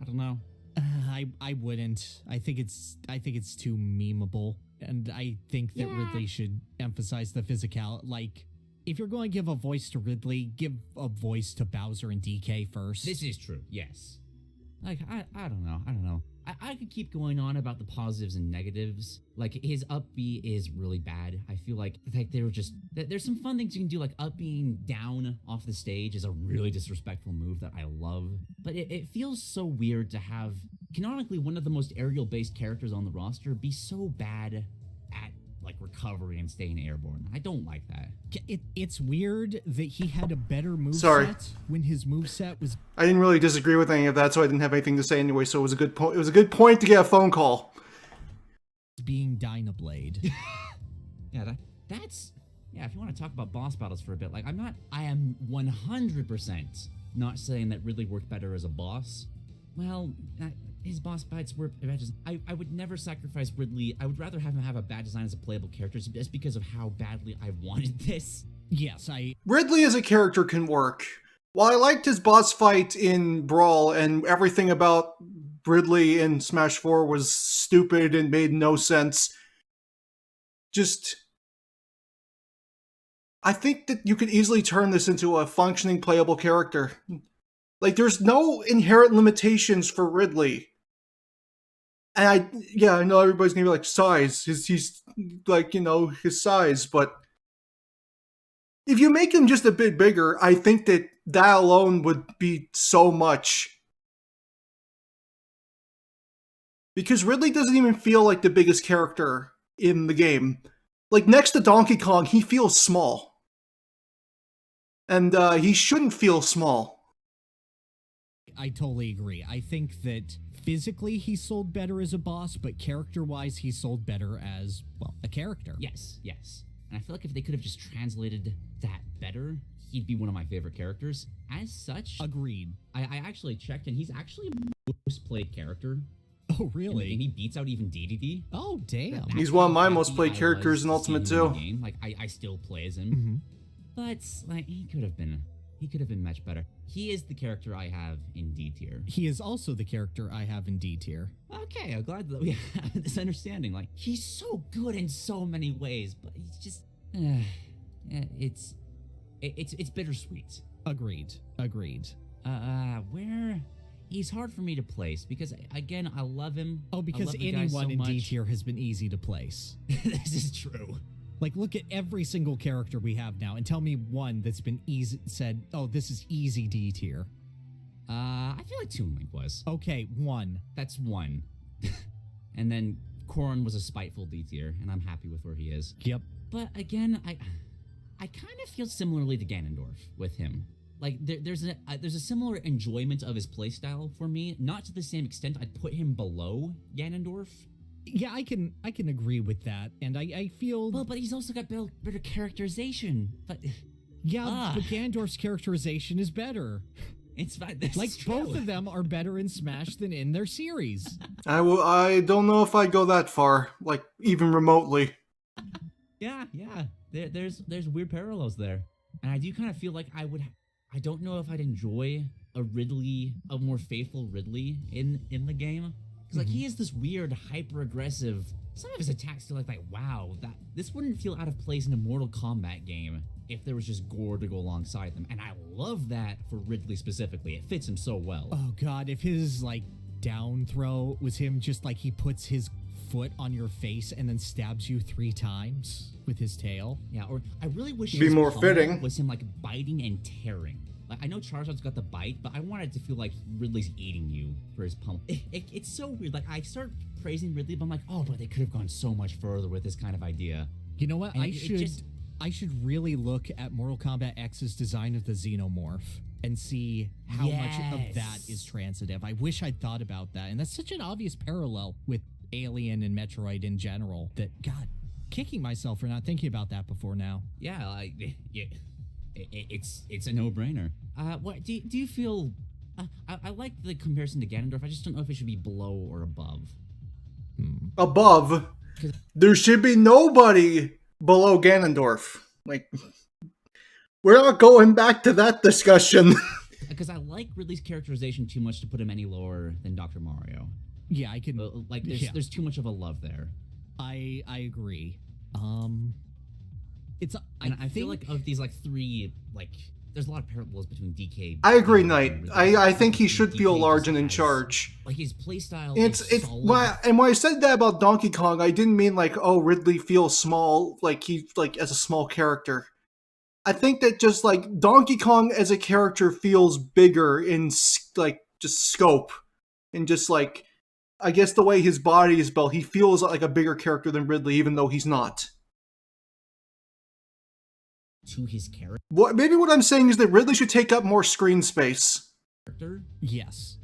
I don't know. I wouldn't. I think it's too memeable, and I think that Ridley should emphasize the physical. Like, if you're going to give a voice to Ridley, give a voice to Bowser and DK first. This is true, yes. Like, I don't know. I could keep going on about the positives and negatives. Like, his up B is really bad. I feel like they were just... There's some fun things you can do, like up being down off the stage is a really disrespectful move that I love. But it feels so weird to have, canonically, one of the most aerial-based characters on the roster be so bad at, like, recovery and staying airborne. I don't like that. It's weird that he had a better Sorry. moveset when his moveset was... I didn't really disagree with any of that, so I didn't have anything to say anyway. So it was a good point. It was a good point to get a phone call. being Dynablade. Yeah, that's... Yeah, if you want to talk about boss battles for a bit, like, I am 100% not saying that Ridley worked better as a boss. Well, his boss fights were... I would never sacrifice Ridley. I would rather have him have a bad design as a playable character just because of how badly I wanted this. Yes, Ridley as a character can work. While I liked his boss fight in Brawl and everything about Ridley in Smash 4 was stupid and made no sense, I think that you could easily turn this into a functioning playable character. Like, there's no inherent limitations for Ridley. And I know everybody's gonna be like, size. He's like, his size, but if you make him just a bit bigger, I think that alone would be so much. Because Ridley doesn't even feel like the biggest character in the game. Like, next to Donkey Kong, he feels small. And he shouldn't feel small. I totally agree. I think that physically he sold better as a boss, but character-wise he sold better as, well, a character. Yes. And I feel like if they could have just translated that better, he'd be one of my favorite characters. As such, Agreed. I actually checked, and he's actually a most played character. Oh, really? And he beats out even DDD. Oh, damn. That's He's one of my how most happy played I characters was in to Ultimate see him in too. the game. Like I still play as him, Mm-hmm. but like he could have been much better. He is the character I have in D tier. He is also the character I have in D tier. Okay, I'm glad that we have this understanding. Like he's so good in so many ways, but he's just it's bittersweet. Agreed. Where he's hard for me to place because again I love him. Oh, I because love the guy anyone so in D much. tier has been easy to place. This is true. Like, look at every single character we have now and tell me one that's been said, oh, this is easy D tier. I feel like Toon Link was. Okay, one. That's one. And then Corrin was a spiteful D tier, and I'm happy with where he is. Yep. But again, I kind of feel similarly to Ganondorf with him. Like there's a similar enjoyment of his playstyle for me, not to the same extent I'd put him below Ganondorf. Yeah, I can agree with that, and I feel... Well, but he's also got better characterization. But yeah, but Ganondorf's characterization is better. it's fine. Like, both of them are better in Smash than in their series. I don't know if I'd go that far, like even remotely. Yeah. There's weird parallels there, and I do kind of feel like I don't know if I'd enjoy a more faithful Ridley in the game. Because, like, he is this weird, hyper-aggressive... Some of his attacks feel like, wow, this wouldn't feel out of place in a Mortal Kombat game if there was just gore to go alongside them. And I love that for Ridley specifically. It fits him so well. Oh, God, if his, like, down throw was him just, like, he puts his foot on your face and then stabs you 3 times with his tail. Yeah, or I really wish Be his more pummel fitting. was him, like, biting and tearing. Like, I know Charizard's got the bite, but I want it to feel like Ridley's eating you for his pummel. It's so weird. Like, I start praising Ridley, but I'm like, oh, but they could have gone so much further with this kind of idea. You know what? And I should really look at Mortal Kombat X's design of the Xenomorph and see how much of that is transitive. I wish I'd thought about that. And that's such an obvious parallel with Alien and Metroid in general that, God, kicking myself for not thinking about that before now. Yeah, like, yeah. It's a no-brainer. What do you feel? I like the comparison to Ganondorf. I just don't know if it should be below or above. Above, there should be nobody below Ganondorf. Like, we're not going back to that discussion. Because I like Ridley's characterization too much to put him any lower than Dr. Mario. Yeah, I can. Like, there's too much of a love there. I agree. I feel like of these like 3, like there's a lot of parallels between DK. I agree, and Knight. Ridley. I think he should DK feel large just and in has- charge. Like his playstyle. It's solid. and when I said that about Donkey Kong, I didn't mean like, oh, Ridley feels small, like he like as a small character. I think that just like Donkey Kong as a character feels bigger in like just scope and just like I guess the way his body is built, he feels like a bigger character than Ridley, even though he's not. To his character. Maybe what I'm saying is that Ridley should take up more screen space. Yes.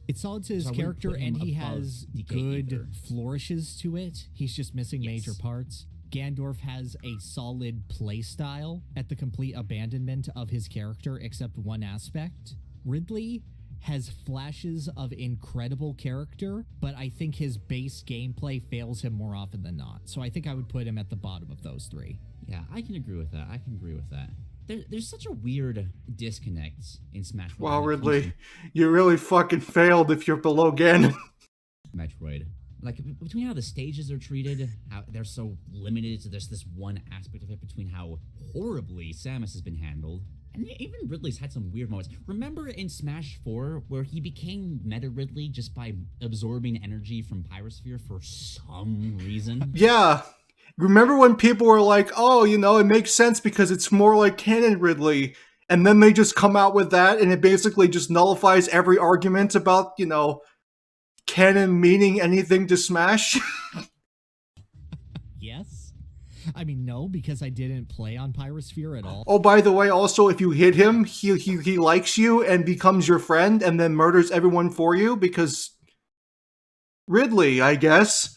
It's solid to his So I wouldn't character, put him and he above has DK good either. flourishes to it. He's just missing major Yes. parts. Gandorf has a solid playstyle at the complete abandonment of his character, except one aspect. Ridley has flashes of incredible character, but I think his base gameplay fails him more often than not. So I think I would put him at the bottom of those 3. Yeah, I can agree with that. There's such a weird disconnect in Smash Bros. Wow, when it comes Ridley, you really fucking failed if you're below Ganon. to Metroid. Like, between how the stages are treated, how they're so limited to this one aspect of it, between how horribly Samus has been handled, and even Ridley's had some weird moments. Remember in Smash 4, where he became Meta Ridley just by absorbing energy from Pyrosphere for some reason? Yeah. Remember when people were like, oh, you know, it makes sense because it's more like canon Ridley. And then they just come out with that and it basically just nullifies every argument about, you know, canon meaning anything to Smash. Yes. I mean, no, because I didn't play on Pyrosphere at all. Oh, by the way, also, if you hit him, he likes you and becomes your friend and then murders everyone for you because Ridley, I guess.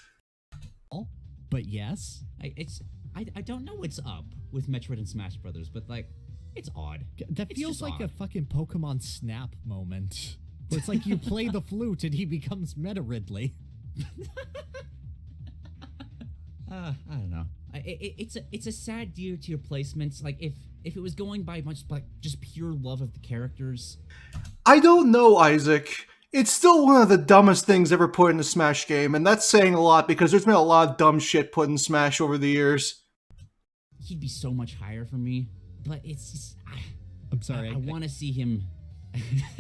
Oh, but yes. I don't know what's up with Metroid and Smash Brothers, but like, it's odd. That It's feels just like odd. a fucking Pokemon Snap moment. Where it's like you play the flute and he becomes Meta Ridley. I don't know. It's a sad tier placements. Like if it was going by much like just pure love of the characters. I don't know, Isaac. It's still one of the dumbest things ever put in a Smash game, and that's saying a lot because there's been a lot of dumb shit put in Smash over the years. He'd be so much higher for me, but it's just I'm sorry. I want to see him.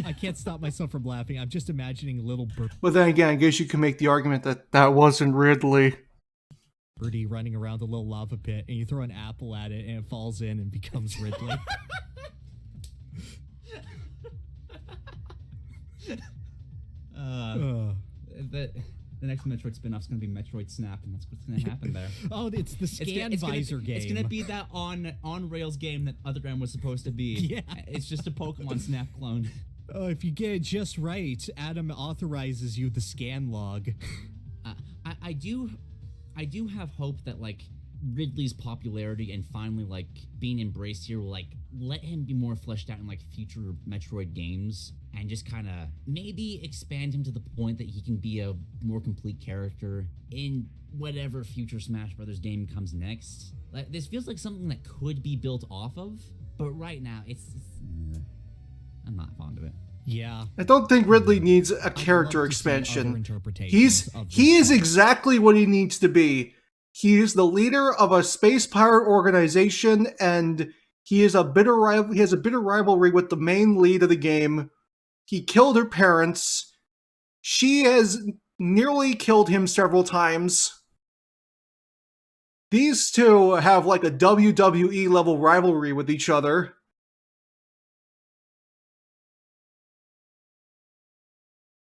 I can't stop myself from laughing. I'm just imagining little But then again, I guess you can make the argument that that wasn't Ridley. birdie running around a little lava pit, and you throw an apple at it, and it falls in and becomes Ridley. The next Metroid spin-off's gonna be Metroid Snap, and that's what's gonna happen there. Oh, it's the Scan Visor game. It's gonna be that on rails game that Otherground was supposed to be. Yeah. It's just a Pokemon Snap clone. Oh, if you get it just right, Adam authorizes you the scan log. I do have hope that like Ridley's popularity and finally like being embraced here will like let him be more fleshed out in like future Metroid games and just kind of maybe expand him to the point that he can be a more complete character in whatever future Smash Brothers game comes next. Like this feels like something that could be built off of, but right now it's I'm not fond of it. Yeah. I don't think Ridley needs a I'd character love to see other expansion. interpretations of He this is stuff. exactly what he needs to be. He is the leader of a space pirate organization, and he is a bitter rival. He has a bitter rivalry with the main lead of the game. He killed her parents. She has nearly killed him several times. These two have like a WWE level rivalry with each other.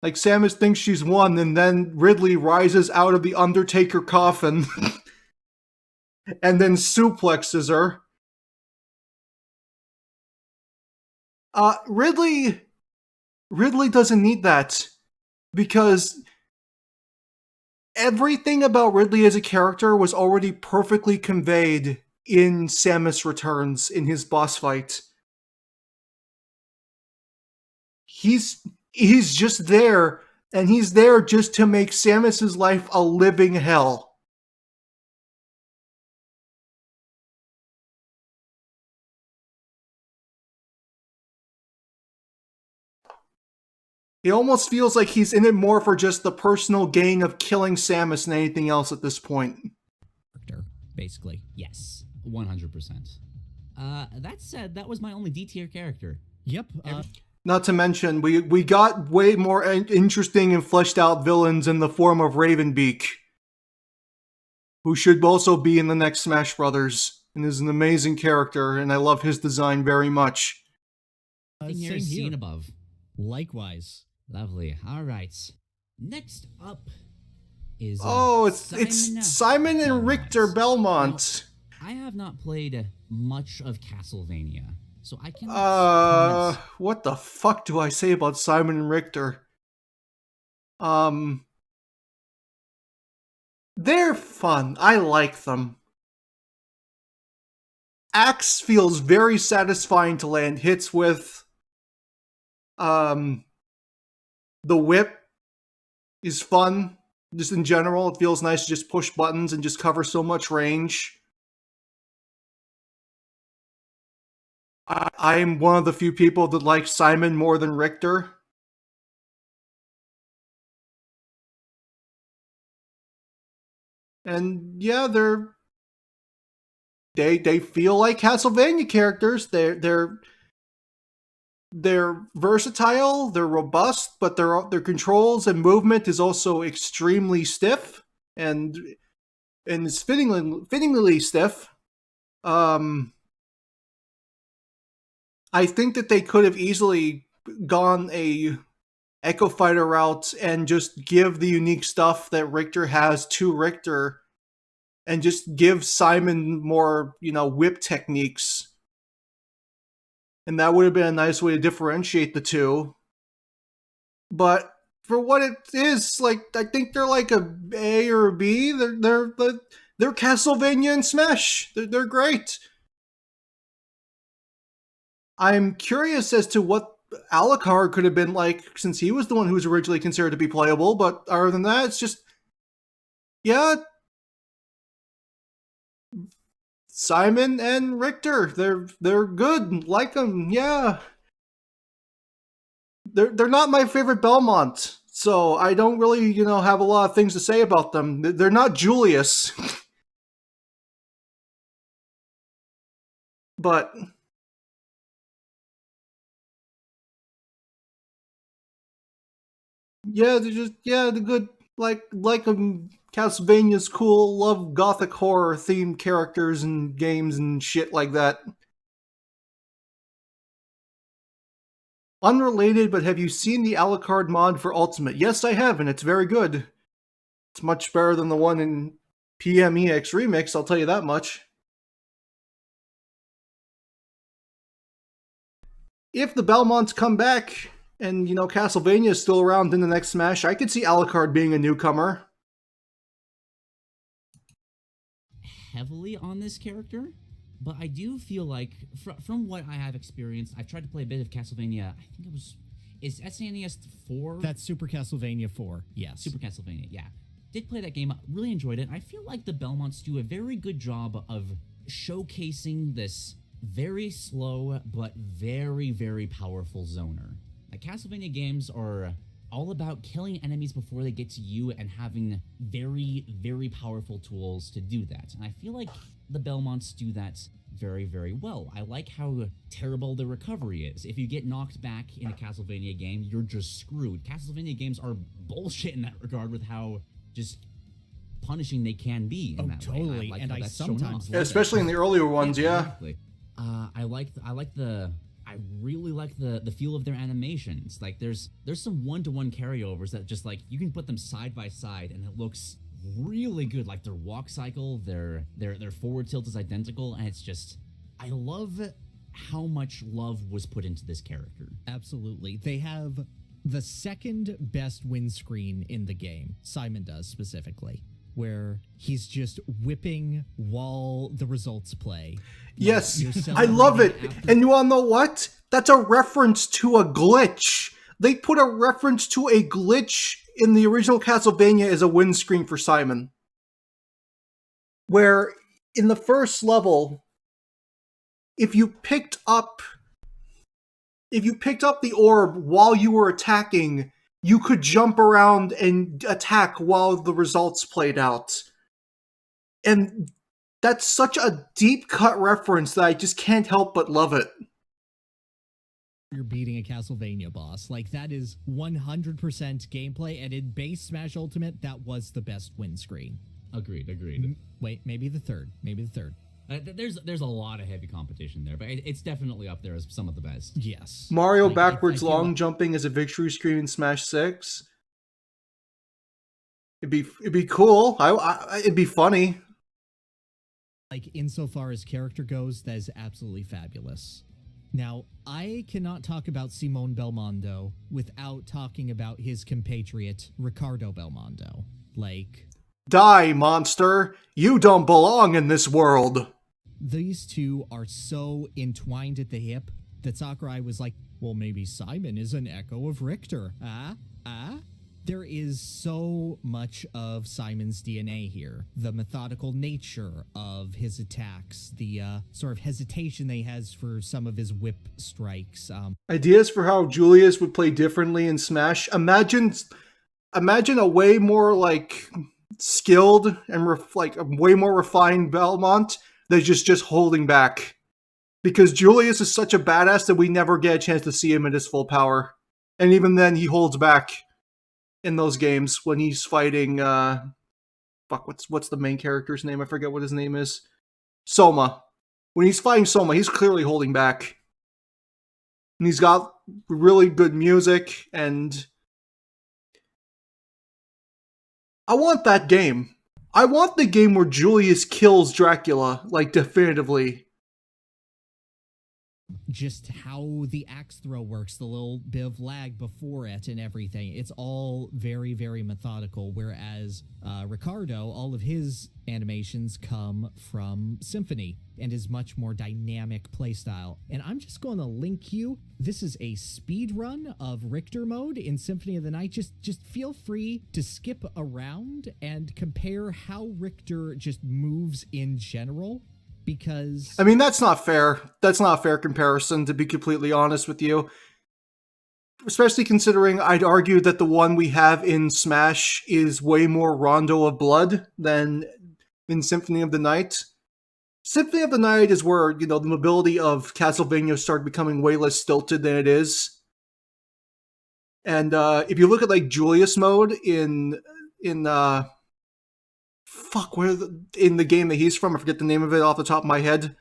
Like Samus thinks she's won, and then Ridley rises out of the Undertaker coffin and then suplexes her. Ridley doesn't need that because everything about Ridley as a character was already perfectly conveyed in Samus Returns in his boss fight. He's just there, and he's there just to make Samus's life a living hell. It almost feels like he's in it more for just the personal gain of killing Samus than anything else at this point. Character, basically. Yes, 100%. That said, that was my only D tier character. Yep. Not to mention, we got way more interesting and fleshed out villains in the form of Ravenbeak, who should also be in the next Smash Brothers, and is an amazing character, and I love his design very much. In your Same scene here. above. Likewise. Lovely. All right. Next up is It's Simon and Richter Belmont. Now, I have not played much of Castlevania, so I cannot. What the fuck do I say about Simon and Richter? They're fun. I like them. Axe feels very satisfying to land hits with. The whip is fun. Just in general, it feels nice to just push buttons and just cover so much range. I'm one of the few people that like Simon more than Richter. And yeah, they feel like Castlevania characters. They're versatile, they're robust, but their controls and movement is also extremely stiff and is fittingly stiff. I think that they could have easily gone a Echo Fighter route and just give the unique stuff that Richter has to Richter and just give Simon more, whip techniques. And that would have been a nice way to differentiate the two. But for what it is, like I think they're like a A or a B. They're Castlevania and Smash. They're great. I'm curious as to what Alucard could have been like, since he was the one who was originally considered to be playable. But other than that, it's just, yeah, Simon and Richter. They're good. Like them, yeah. They're not my favorite Belmont, so I don't really have a lot of things to say about them. They're not Julius, but yeah, they're good. Like Castlevania's cool. Love gothic horror themed characters and games and shit like that. Unrelated, but have you seen the Alucard mod for Ultimate? Yes, I have, and it's very good. It's much better than the one in PMEX Remix, I'll tell you that much. If the Belmonts come back, and Castlevania is still around in the next Smash, I could see Alucard being a newcomer. Heavily on this character, but I do feel like, from what I have experienced, I've tried to play a bit of Castlevania. I think is SNES 4? That's Super Castlevania 4, yes. Super Castlevania, yeah. Did play that game, really enjoyed it. I feel like the Belmonts do a very good job of showcasing this very slow but very, very powerful zoner. Like, Castlevania games are all about killing enemies before they get to you and having very, very powerful tools to do that. And I feel like the Belmonts do that very, very well. I like how terrible the recovery is. If you get knocked back in a Castlevania game, you're just screwed. Castlevania games are bullshit in that regard with how just punishing they can be in that totally. way. And I sometimes like especially in the earlier ones, yeah. Exactly. I really like the feel of their animations. Like, there's some one-to-one carryovers that just, like, you can put them side by side and it looks really good. Like, their walk cycle, their forward tilt is identical, and it's just, I love how much love was put into this character. Absolutely. They have the second best win screen in the game. Simon does, specifically, where he's just whipping while the results play. Yes, I love it. And you all know what? That's a reference to a glitch. They put a reference to a glitch in the original Castlevania as a win screen for Simon. Where in the first level, if you picked up the orb while you were attacking, you could jump around and attack while the results played out. And that's such a deep cut reference that I just can't help but love it. You're beating a Castlevania boss. Like, that is 100% gameplay, and in base Smash Ultimate, that was the best win screen. Agreed. Wait, maybe the third. There's a lot of heavy competition there, but it's definitely up there as some of the best. Yes. Mario backwards long jumping as a victory screen in Smash 6. It'd be cool. It'd be funny. Like, insofar as character goes, that is absolutely fabulous. Now, I cannot talk about Simone Belmondo without talking about his compatriot, Ricardo Belmondo. Like, die, monster! You don't belong in this world! These two are so entwined at the hip that Sakurai was like, well, maybe Simon is an echo of Richter. There is so much of Simon's DNA here. The methodical nature of his attacks, the sort of hesitation that he has for some of his whip strikes. Ideas for how Julius would play differently in Smash. Imagine a way more, like, skilled and a way more refined Belmont that's just holding back. Because Julius is such a badass that we never get a chance to see him at his full power. And even then, he holds back in those games when he's fighting, what's the main character's name? I forget what his name is. Soma. When he's fighting Soma, he's clearly holding back. And he's got really good music, and I want that game. I want the game where Julius kills Dracula, like, definitively. just how the axe throw works, the little bit of lag before it and everything. It's all very, very methodical, whereas Ricardo, all of his animations come from Symphony and is much more dynamic playstyle. And I'm just going to link you. This is a speed run of Richter mode in Symphony of the Night. Just feel free to skip around and compare how Richter just moves in general. Because I mean, that's not fair. That's not a fair comparison, to be completely honest with you. Especially considering I'd argue that the one we have in Smash is way more Rondo of Blood than in Symphony of the Night. Symphony of the Night is where, you know, the mobility of Castlevania started becoming way less stilted than it is. And if you look at like Julius mode in the game that he's from, I forget the name of it off the top of my head.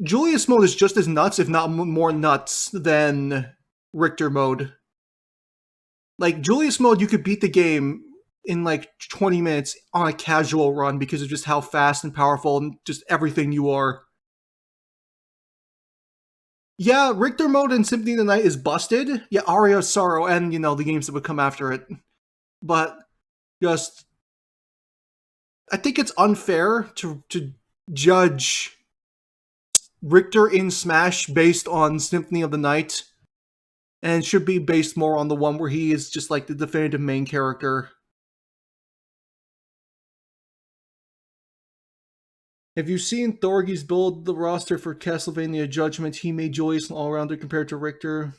Julius mode is just as nuts, if not more nuts, than Richter mode. Like, Julius mode, you could beat the game in like 20 minutes on a casual run because of just how fast and powerful and just everything you are. Yeah, Richter mode in Symphony of the Night is busted. Yeah, Aria of Sorrow and, you know, the games that would come after it. But just, I think it's unfair to judge Richter in Smash based on Symphony of the Night, and it should be based more on the one where he is just like the definitive main character. Have you seen Thorgy's build the roster for Castlevania Judgment? He made Julius an all-rounder compared to Richter.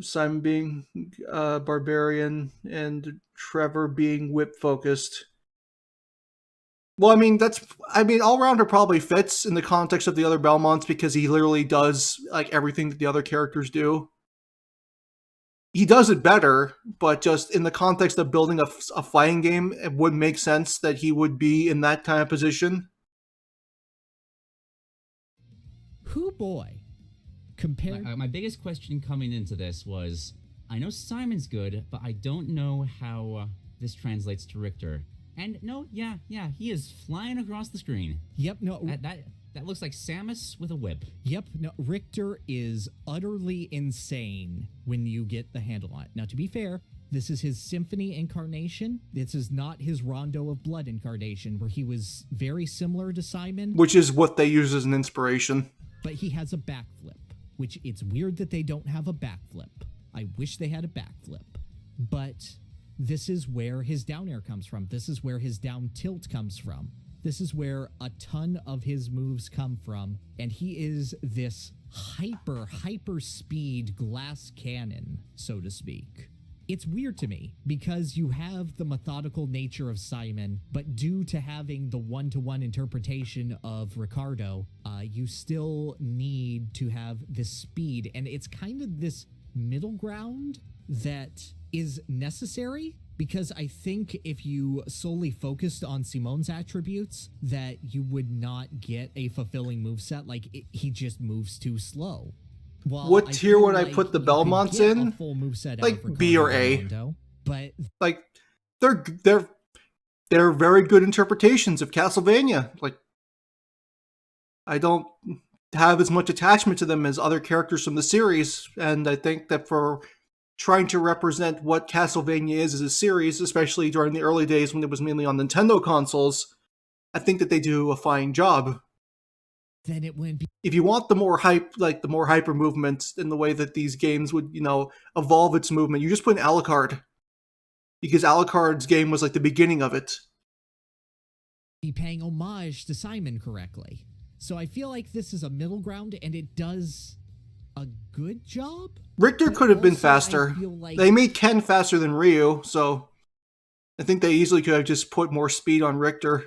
Simon being barbarian and Trevor being whip-focused. Well, I mean, all-rounder probably fits in the context of the other Belmonts because he literally does like everything that the other characters do. He does it better, but just in the context of building a fighting game, it would make sense that he would be in that kind of position. Who boy? Compared... My biggest question coming into this was, I know Simon's good, but I don't know how this translates to Richter. And no, yeah, he is flying across the screen. Yep, no... That looks like Samus with a whip. Yep, no, Richter is utterly insane when you get the handle on it. Now, to be fair, this is his Symphony incarnation. This is not his Rondo of Blood incarnation, where he was very similar to Simon. Which is what they use as an inspiration. But he has a backflip, which it's weird that they don't have a backflip. I wish they had a backflip. But this is where his down air comes from. This is where his down tilt comes from. This is where a ton of his moves come from, and he is this hyper speed glass cannon, so to speak. It's weird to me, because you have the methodical nature of Simon, but due to having the one-to-one interpretation of Ricardo, you still need to have this speed, and it's kind of this middle ground that is necessary, because I think if you solely focused on Simone's attributes, that you would not get a fulfilling moveset. Like, he just moves too slow. While what tier would I put the Belmonts in? Full moveset like B or A. Rondo, but like they're very good interpretations of Castlevania. Like, I don't have as much attachment to them as other characters from the series, and I think that for trying to represent what Castlevania is as a series, especially during the early days when it was mainly on Nintendo consoles, I think that they do a fine job. Then it wouldn't be... If you want the more hyper movement in the way that these games would, you know, evolve its movement, you just put in Alucard. Because Alucard's game was like the beginning of it. Be paying homage to Simon correctly. So I feel like this is a middle ground, and it does a good job. Richter could have been faster. Like they made Ken faster than Ryu, so I think they easily could have just put more speed on Richter.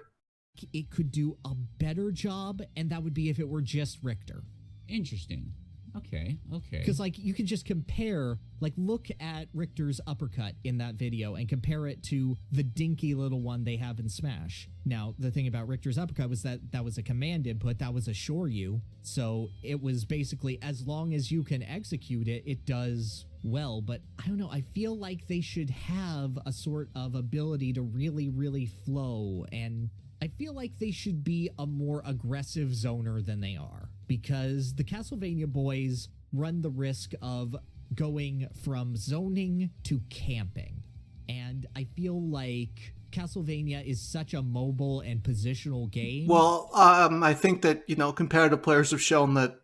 It could do a better job, and that would be if it were just Richter. Interesting. Okay. Because, like, you can just compare, like, look at Richter's uppercut in that video and compare it to the dinky little one they have in Smash. Now, the thing about Richter's uppercut was that was a command input, that was a Shoryu, so it was basically, as long as you can execute it, it does well, but I don't know, I feel like they should have a sort of ability to really, really flow and I feel like they should be a more aggressive zoner than they are, because the Castlevania boys run the risk of going from zoning to camping. And I feel like Castlevania is such a mobile and positional game. Well, I think that, competitive players have shown that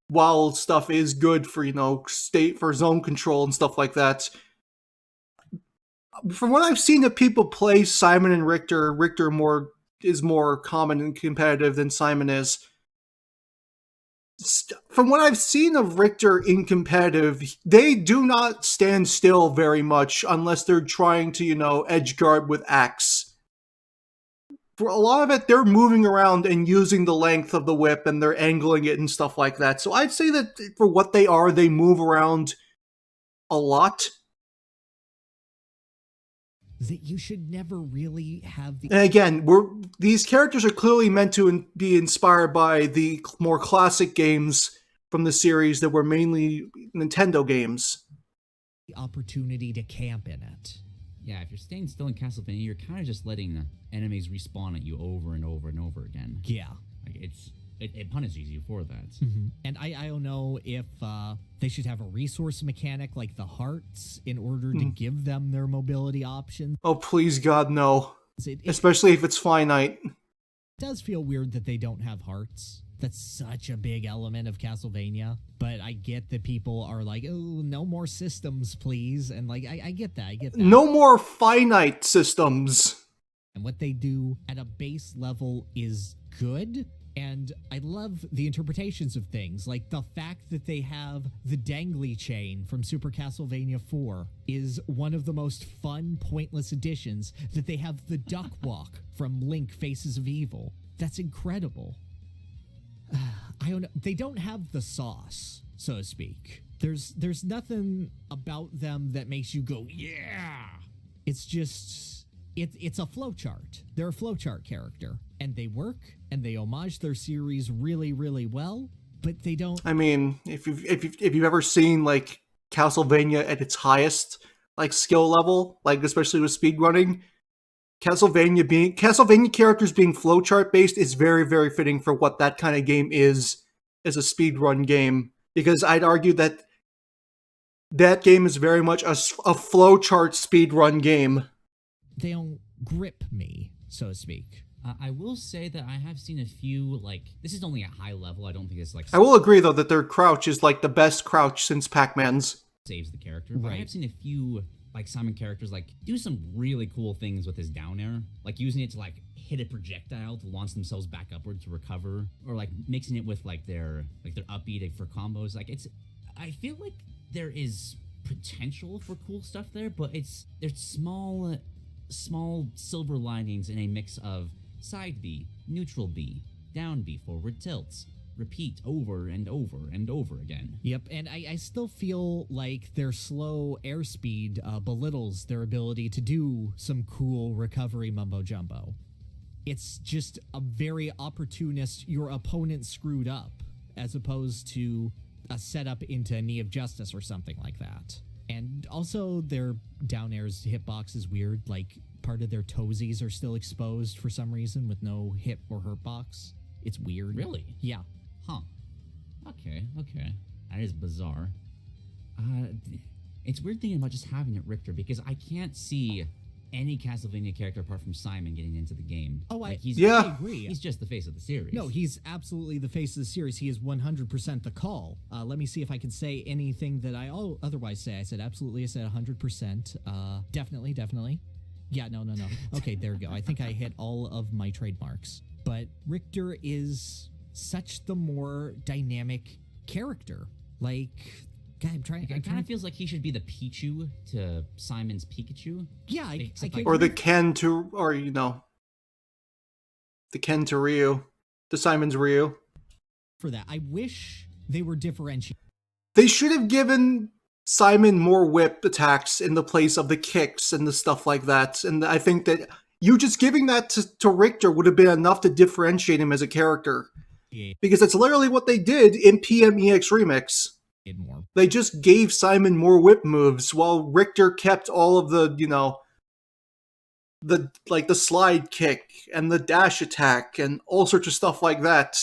while stuff is good for, for zone control and stuff like that, from what I've seen of people play Simon and Richter is more common and competitive than Simon is. From what I've seen of Richter in competitive, they do not stand still very much unless they're trying to, edge guard with axe. For a lot of it, they're moving around and using the length of the whip, and they're angling it and stuff like that. So I'd say that for what they are, they move around a lot. That you should never really have the... And again, these characters are clearly meant to be inspired by the more classic games from the series that were mainly Nintendo games. The opportunity to camp in it. Yeah, if you're staying still in Castlevania, you're kind of just letting enemies respawn at you over and over and over again. Yeah. Like, it punishes you for that. Mm-hmm. And I don't know if they should have a resource mechanic like the hearts in order to give them their mobility options. Oh, please God, no. It Especially if it's finite. It does feel weird that they don't have hearts. That's such a big element of Castlevania. But I get that people are like, oh, no more systems, please. And like, I get that. No more finite systems. And what they do at a base level is good. And I love the interpretations of things, like the fact that they have the dangly chain from Super Castlevania 4 is one of the most fun, pointless additions, that they have the duck walk from Link Faces of Evil. That's incredible. I don't know. They don't have the sauce, so to speak. There's nothing about them that makes you go, yeah! It's just... It's a flowchart. They're a flowchart character, and they work, and they homage their series really, really well, but they don't... I mean, if you've ever seen, like, Castlevania at its highest, like, skill level, like, especially with speedrunning, Castlevania characters being flowchart based is very, very fitting for what that kind of game is as a speedrun game, because I'd argue that that game is very much a flowchart speedrun game. They don't grip me, so to speak. I will say that I have seen a few, like, this is only a high level. I don't think it's like... I will agree, though, that their crouch is, like, the best crouch since Pac-Man's. Saves the character. But Right. I have seen a few, like, Simon characters, like, do some really cool things with his down air. Like, using it to, like, hit a projectile to launch themselves back upward to recover. Or, like, mixing it with, like, their up B for combos. Like, I feel like there is potential for cool stuff there, but there's small silver linings in a mix of side B, neutral B, down B, forward tilts, repeat over and over and over again. Yep, and I still feel like their slow airspeed belittles their ability to do some cool recovery mumbo-jumbo. It's just a very opportunist, your opponent screwed up, as opposed to a setup into a Knee of Justice or something like that. And also, their down air's hitbox is weird. Like, part of their toesies are still exposed for some reason with no hit or hurt box. It's weird. Really? Yeah. Huh. Okay. That is bizarre. It's weird thinking about just having it Richter, because I can't see any Castlevania character apart from Simon getting into the game. Oh, I agree. He's just the face of the series. No, he's absolutely the face of the series. He is 100% the call. Let me see if I can say anything that I otherwise say. I said absolutely. I said 100%. Definitely. Yeah, no. Okay, there we go. I think I hit all of my trademarks. But Richter is such the more dynamic character. Like, God, I'm trying. It kind of feels like he should be the Pichu to Simon's Pikachu. Yeah, I like, or the Ken to, the Ken to Ryu, to Simon's Ryu. For that, I wish they were differentiated. They should have given Simon more whip attacks in the place of the kicks and the stuff like that. And I think that you just giving that to Richter would have been enough to differentiate him as a character. Yeah. Because that's literally what they did in PMEX Remix. More. They just gave Simon more whip moves while Richter kept all of the, the slide kick and the dash attack and all sorts of stuff like that.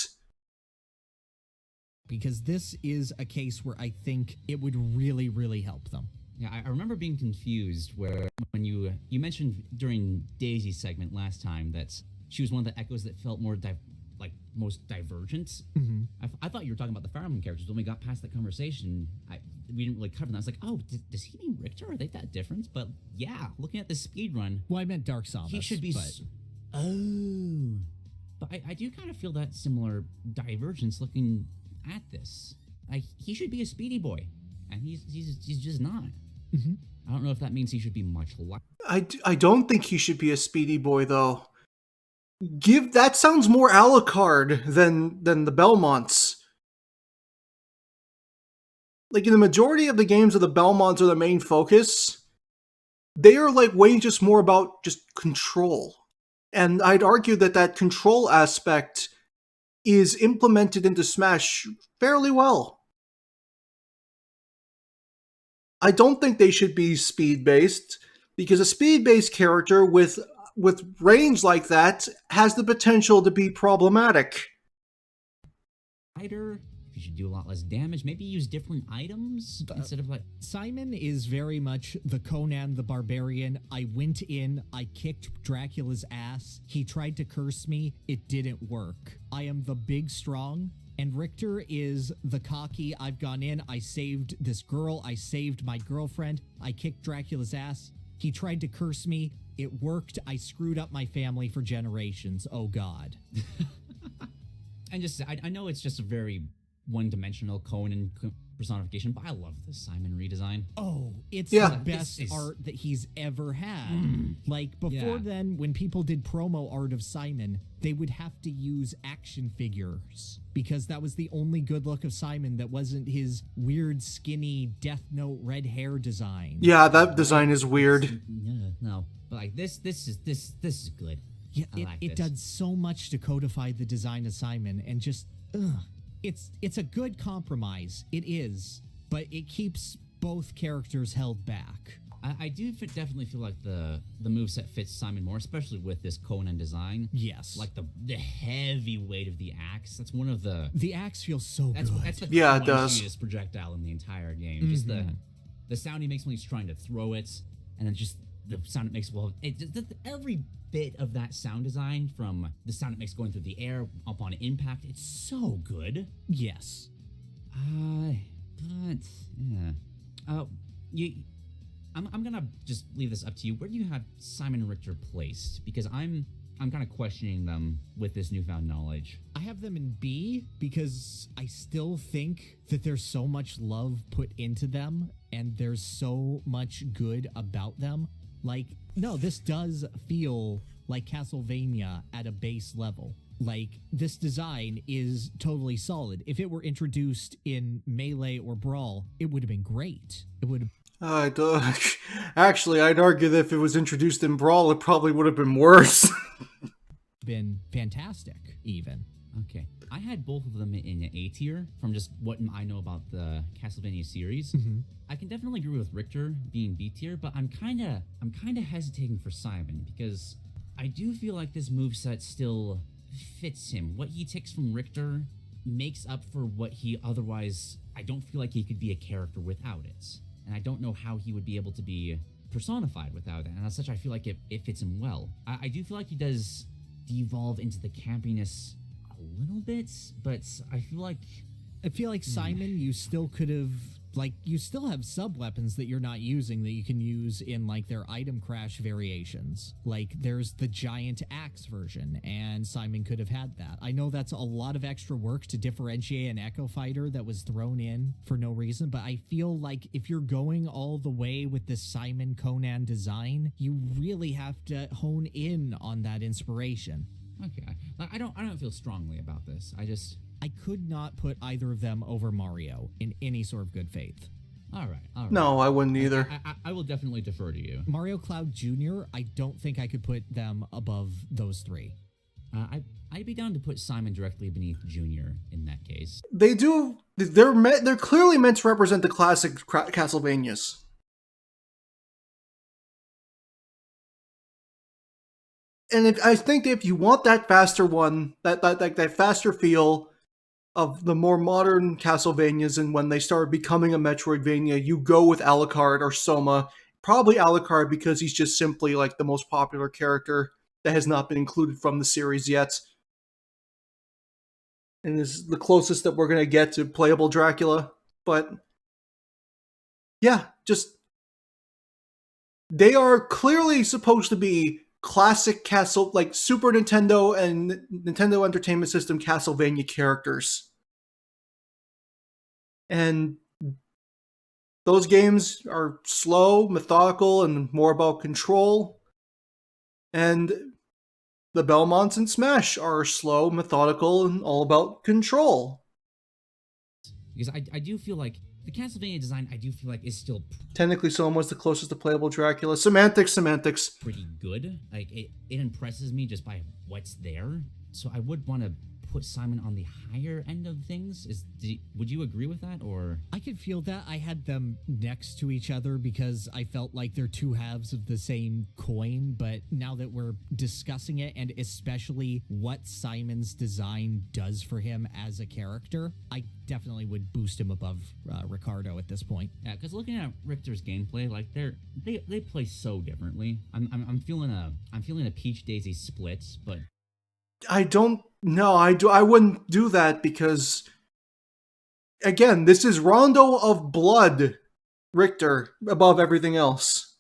Because this is a case where I think it would really, really help them. Yeah, I remember being confused when you mentioned during Daisy's segment last time that she was one of the echoes that felt more most divergent. Mm-hmm. I thought you were talking about the Fire Emblem characters. When we got past that conversation, we didn't really cover that. I was like, oh, does he mean Richter? Are they that different? But yeah, looking at this speed run, Well, I meant Dark Samus. he should be. But I do kind of feel that similar divergence looking at this. Like he should be a speedy boy, and he's just not. Mm-hmm. I don't know if that means he should be much less. I don't think he should be a speedy boy though. That sounds more Alucard than the Belmonts. Like in the majority of the games of the Belmonts are the main focus, they are like way just more about just control. And I'd argue that control aspect is implemented into Smash fairly well. I don't think they should be speed-based, because a speed-based character with range like that has the potential to be problematic. Lighter, you should do a lot less damage. Maybe use different items instead of like. Simon is very much the Conan the Barbarian. I went in, I kicked Dracula's ass. He tried to curse me. It didn't work. I am the big strong. And Richter is the cocky. I've gone in, I saved this girl, I saved my girlfriend, I kicked Dracula's ass. He tried to curse me. It worked. I screwed up my family for generations. Oh, God. And just, I know it's just a very one-dimensional Conan personification, but I love the Simon redesign. Oh, it's Yeah. the best art that he's ever had. Like, before Yeah. then, when people did promo art of Simon, they would have to use action figures because that was the only good look of Simon that wasn't his weird, skinny, Death Note red hair design. Yeah, that design is weird. No, but like this is good. Yeah, I like it this. does so much to codify the design of Simon, and just, it's a good compromise. It is, but it keeps both characters held back. I do definitely feel like the moveset fits Simon more, especially with this Conan design. Yes, Like the heavy weight of the axe. That's one of the axe feels so that's good. that's the Yeah, it does. crunchiest projectile in the entire game. Just the sound he makes when he's trying to throw it, and then just the sound it makes every bit of that sound design, from the sound it makes going through the air upon impact, it's so good. Yes. But yeah. I'm gonna just leave this up to you. Where do you have Simon and Richter placed? Because I'm kind of questioning them with this newfound knowledge. I have them in B because I still think that there's so much love put into them and there's so much good about them. Like, no, this does feel like Castlevania at a base level. Like, this design is totally solid. If it were introduced in Melee or Brawl, it would have been great. It would have. Actually, I'd argue that if it was introduced in Brawl, it probably would have been worse. been fantastic, even. Okay. I had both of them in A tier from just what I know about the Castlevania series. I can definitely agree with Richter being B tier, but I'm kind of hesitating for Simon because I do feel like this moveset still fits him. What he takes from Richter makes up for what he otherwise, I don't feel like he could be a character without it. And I don't know how he would be able to be personified without it. And as such, I feel like it fits him well. I do feel like he does devolve into the campiness a little bit, but I feel like Simon, you still could have, like, you still have sub-weapons that you're not using that you can use in, like, their item crash variations. Like, there's the giant axe version, and Simon could have had that. I know that's a lot of extra work to differentiate an Echo Fighter that was thrown in for no reason, but I feel like if you're going all the way with this Simon Conan design, you really have to hone in on that inspiration. okay. I don't feel strongly about this. I could not put either of them over Mario in any sort of good faith. All right. No, I wouldn't either. I will definitely defer to you. Mario Cloud Jr., I don't think I could put them above those three. I'd be down to put Simon directly beneath Junior in that case. They do. They're clearly meant to represent the classic Castlevanias. And I think that if you want that faster one, that faster feel of the more modern Castlevanias, and when they started becoming a Metroidvania, you go with Alucard or Soma. Probably Alucard because he's just simply like the most popular character that has not been included from the series yet. And is the closest that we're going to get to playable Dracula. But yeah, just they are clearly supposed to be classic like Super Nintendo and Nintendo Entertainment System Castlevania characters. And those games are slow, methodical, and more about control. And the Belmonts and Smash are slow, methodical, and all about control. Because I do feel like the Castlevania design, I do feel like, is still Technically, Soma was the closest to playable Dracula. Semantics. pretty good. Like, it impresses me just by what's there. So I would want to put Simon on the higher end of things. Would you agree with that, or? I could feel that. I had them next to each other because I felt like they're two halves of the same coin, but now that we're discussing it, and especially what Simon's design does for him as a character, I definitely would boost him above Ricardo at this point. Yeah, because looking at Richter's gameplay, like they play so differently. I'm feeling a Peach Daisy split, but I don't know. I wouldn't do that because, again, this is Rondo of Blood Richter above everything else.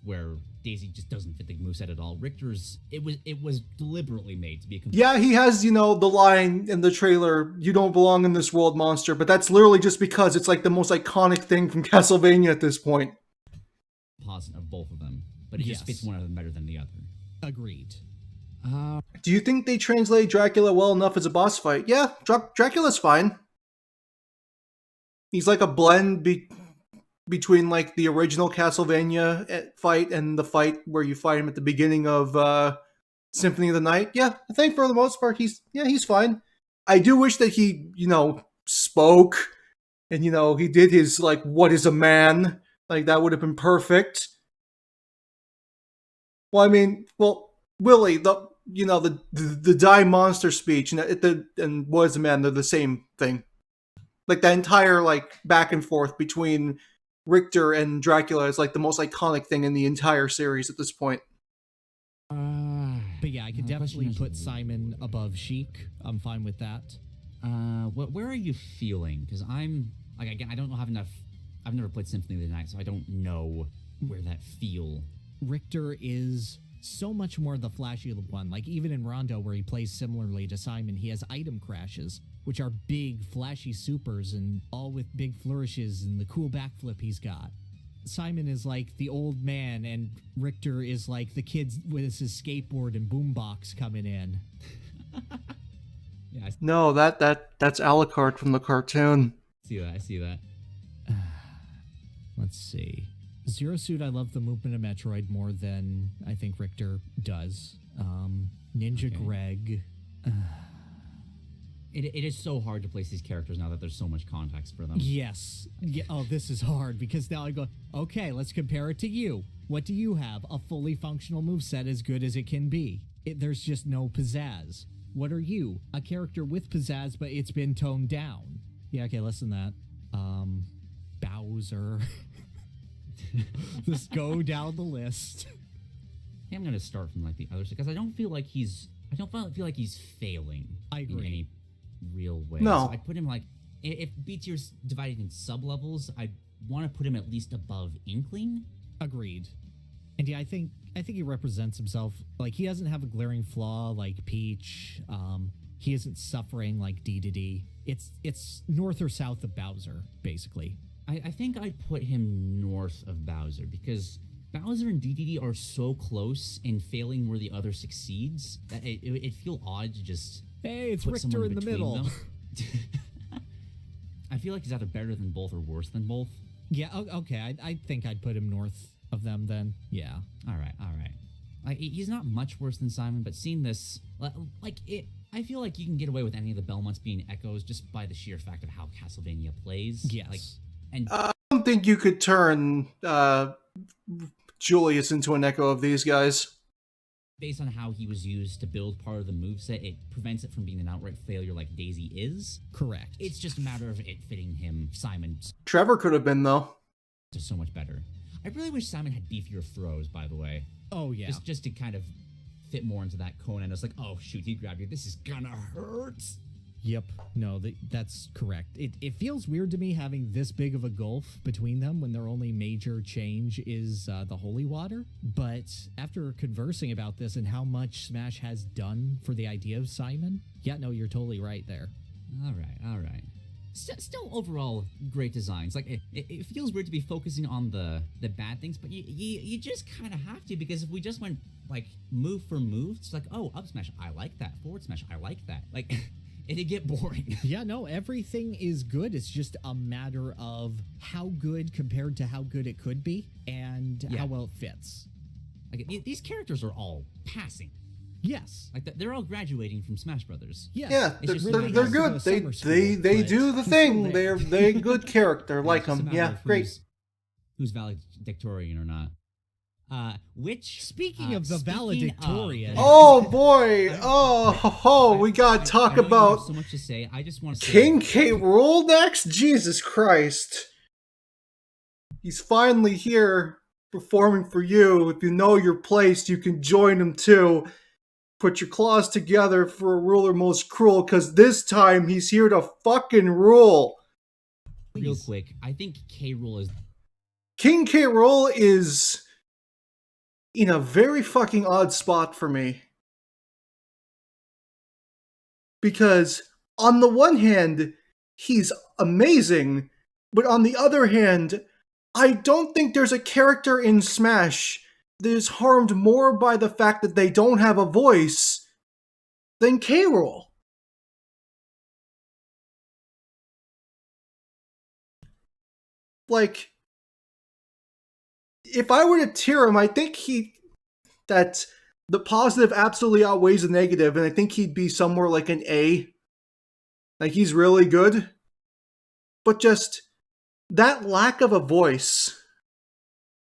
where Daisy just doesn't fit the moveset at all. Richter's, it was deliberately made to be a complete. Yeah, he has, the line in the trailer, "You don't belong in this world, monster," but that's literally just because it's like the most iconic thing from Castlevania at this point. Composite of both of them, but it just fits one of them better than the other. Agreed. Do you think they translate Dracula well enough as a boss fight? Yeah, Dracula's fine. He's like a blend between like the original Castlevania fight and the fight where you fight him at the beginning of Symphony of the Night. Yeah, I think for the most part he's fine. I do wish that he, spoke and he did his like "what is a man?" Like that would have been perfect. Well, Willie, the die monster speech and "what is a man?" they're the same thing. Like that entire like back and forth between Richter and Dracula is like the most iconic thing in the entire series at this point. But yeah, I could definitely put Simon above Sheik. I'm fine with that. Where are you feeling? Because I'm like, again, I don't have enough. I've never played Symphony of the Night, so I don't know where that feel. Richter is so much more the flashy one. Like even in Rondo, where he plays similarly to Simon, he has item crashes, which are big, flashy supers and all with big flourishes and the cool backflip he's got. Simon is like the old man, and Richter is like the kid with his skateboard and boombox coming in. Yeah, No, that's Alucard from the cartoon. I see that. Let's see. Zero Suit, I love the movement of Metroid more than I think Richter does. Ninja Greg. It is so hard to place these characters now that there's so much context for them. Yes. Yeah. Oh, this is hard because now I go, okay, let's compare it to you. What do you have? A fully functional moveset as good as it can be. There's just no pizzazz. What are you? A character with pizzazz, but it's been toned down. Yeah, okay, listen to that. Bowser. Just go down the list. I'm gonna start from like the other side because I don't feel like he's failing. I agree. In any real way. No. So I put him like, if B tier's divided in sub levels, I want to put him at least above Inkling. Agreed. And yeah, I think he represents himself. Like he doesn't have a glaring flaw like Peach. He isn't suffering like D. It's north or south of Bowser, basically. I think I'd put him north of Bowser because Bowser and DDD are so close in failing where the other succeeds that it'd feel odd to just Hey, it's put Richter someone in the between middle. them. I feel like he's either better than both or worse than both. Yeah, okay. I think I'd put him north of them then. Yeah. All right. Like he's not much worse than Simon, but seeing this, like it, I feel like you can get away with any of the Belmonts being echoes just by the sheer fact of how Castlevania plays. Yes. Like, and I don't think you could turn Julius into an echo of these guys. based on how he was used to build part of the moveset, it prevents it from being an outright failure like Daisy is. Correct. It's just a matter of it fitting him, Simon, Trevor could have been, though. just so much better. I really wish Simon had beefier throws, by the way. Oh, yeah. Just to kind of fit more into that cone. And it's like, oh, shoot, he grabbed you. This is gonna hurt. Yep. No, that's correct. It feels weird to me having this big of a gulf between them when their only major change is the holy water. But after conversing about this and how much Smash has done for the idea of Simon, yeah, no, you're totally right there. All right. Still overall great designs. Like it feels weird to be focusing on the bad things, but you just kind of have to, because if we just went like move for move, it's like, oh, up smash, I like that. Forward smash, I like that. Like it'd get boring. Yeah, no, everything is good. It's just a matter of how good compared to how good it could be and how well it fits. Like these characters are all passing. Yes. Like they're all graduating from Smash Brothers. Yes. Yeah, they're good. They do the thing. They're good character. Like them. Yeah, great. Who's valedictorian or not? Speaking of the valedictorian. Oh boy! We gotta talk about so much to say. I just want to King K. Rool next. Jesus Christ! He's finally here performing for you. If you know your place, you can join him too. Put your claws together for a ruler most cruel, because this time he's here to fucking rule. Real quick, I think K. Rool is King K. Rool is in a very fucking odd spot for me. Because on the one hand, he's amazing, but on the other hand, I don't think there's a character in Smash that is harmed more by the fact that they don't have a voice than K. Rool. Like, if I were to tier him, I think that the positive absolutely outweighs the negative, and I think he'd be somewhere like an A. Like, he's really good. But just that lack of a voice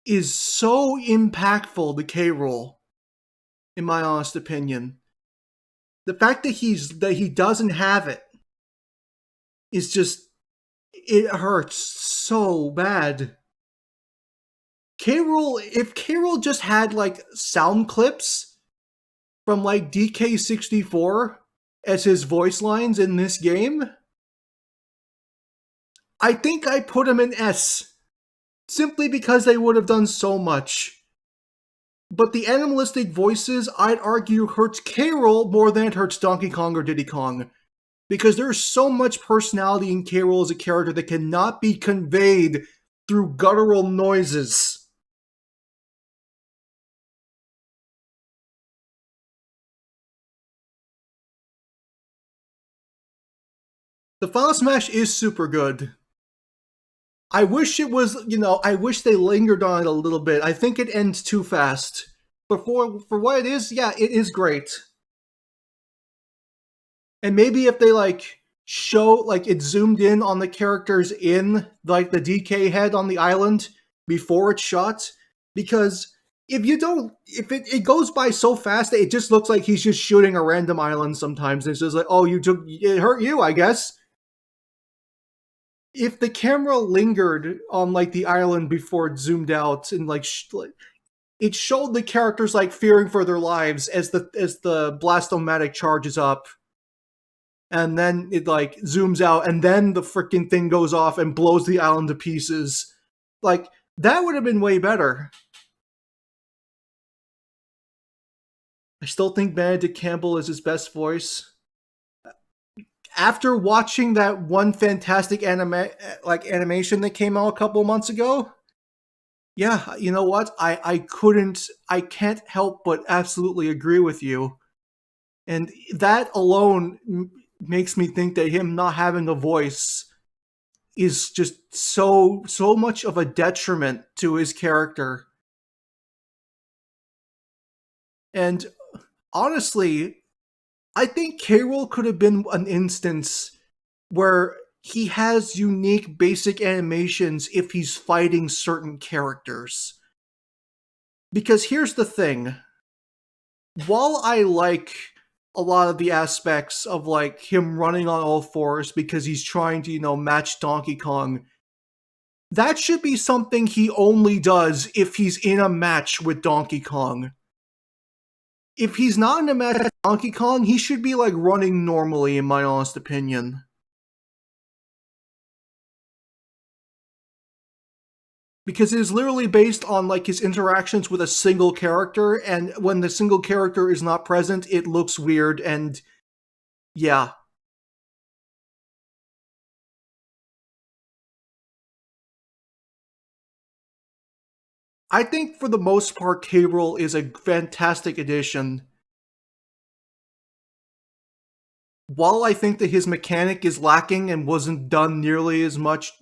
is so impactful to K. Rool, in my honest opinion. The fact that he doesn't have it is just, it hurts so bad. K. Rool, if K. Rool just had like sound clips from like DK64 as his voice lines in this game, I think I put him in S. Simply because they would have done so much. But the animalistic voices, I'd argue, hurts K. Rool more than it hurts Donkey Kong or Diddy Kong. Because there's so much personality in K. Rool as a character that cannot be conveyed through guttural noises. The Final Smash is super good. I wish it was, I wish they lingered on it a little bit. I think it ends too fast. But for what it is, yeah, it is great. And maybe if they, show, it zoomed in on the characters in, the DK head on the island before it's shot. Because if it goes by so fast that it just looks like he's just shooting a random island sometimes. And it's just like, oh, it hurt you, I guess. If the camera lingered on the island before it zoomed out and it showed the characters fearing for their lives as the blastomatic charges up, and then it zooms out, and then the freaking thing goes off and blows the island to pieces. That would have been way better. I still think Benedict Campbell is his best voice. After watching that one fantastic animation that came out a couple months ago, yeah, you know what? I can't help but absolutely agree with you. And that alone makes me think that him not having a voice is just so much of a detriment to his character. And honestly, I think K. Rool could have been an instance where he has unique basic animations if he's fighting certain characters. Because here's the thing. while I like a lot of the aspects of like him running on all fours because he's trying to, match Donkey Kong, that should be something he only does if he's in a match with Donkey Kong. If he's not in a match with Donkey Kong, he should be like running normally, in my honest opinion. Because it is literally based on like his interactions with a single character, and when the single character is not present, it looks weird, and yeah. I think for the most part, K-Rool is a fantastic addition. While I think that his mechanic is lacking and wasn't done nearly as much,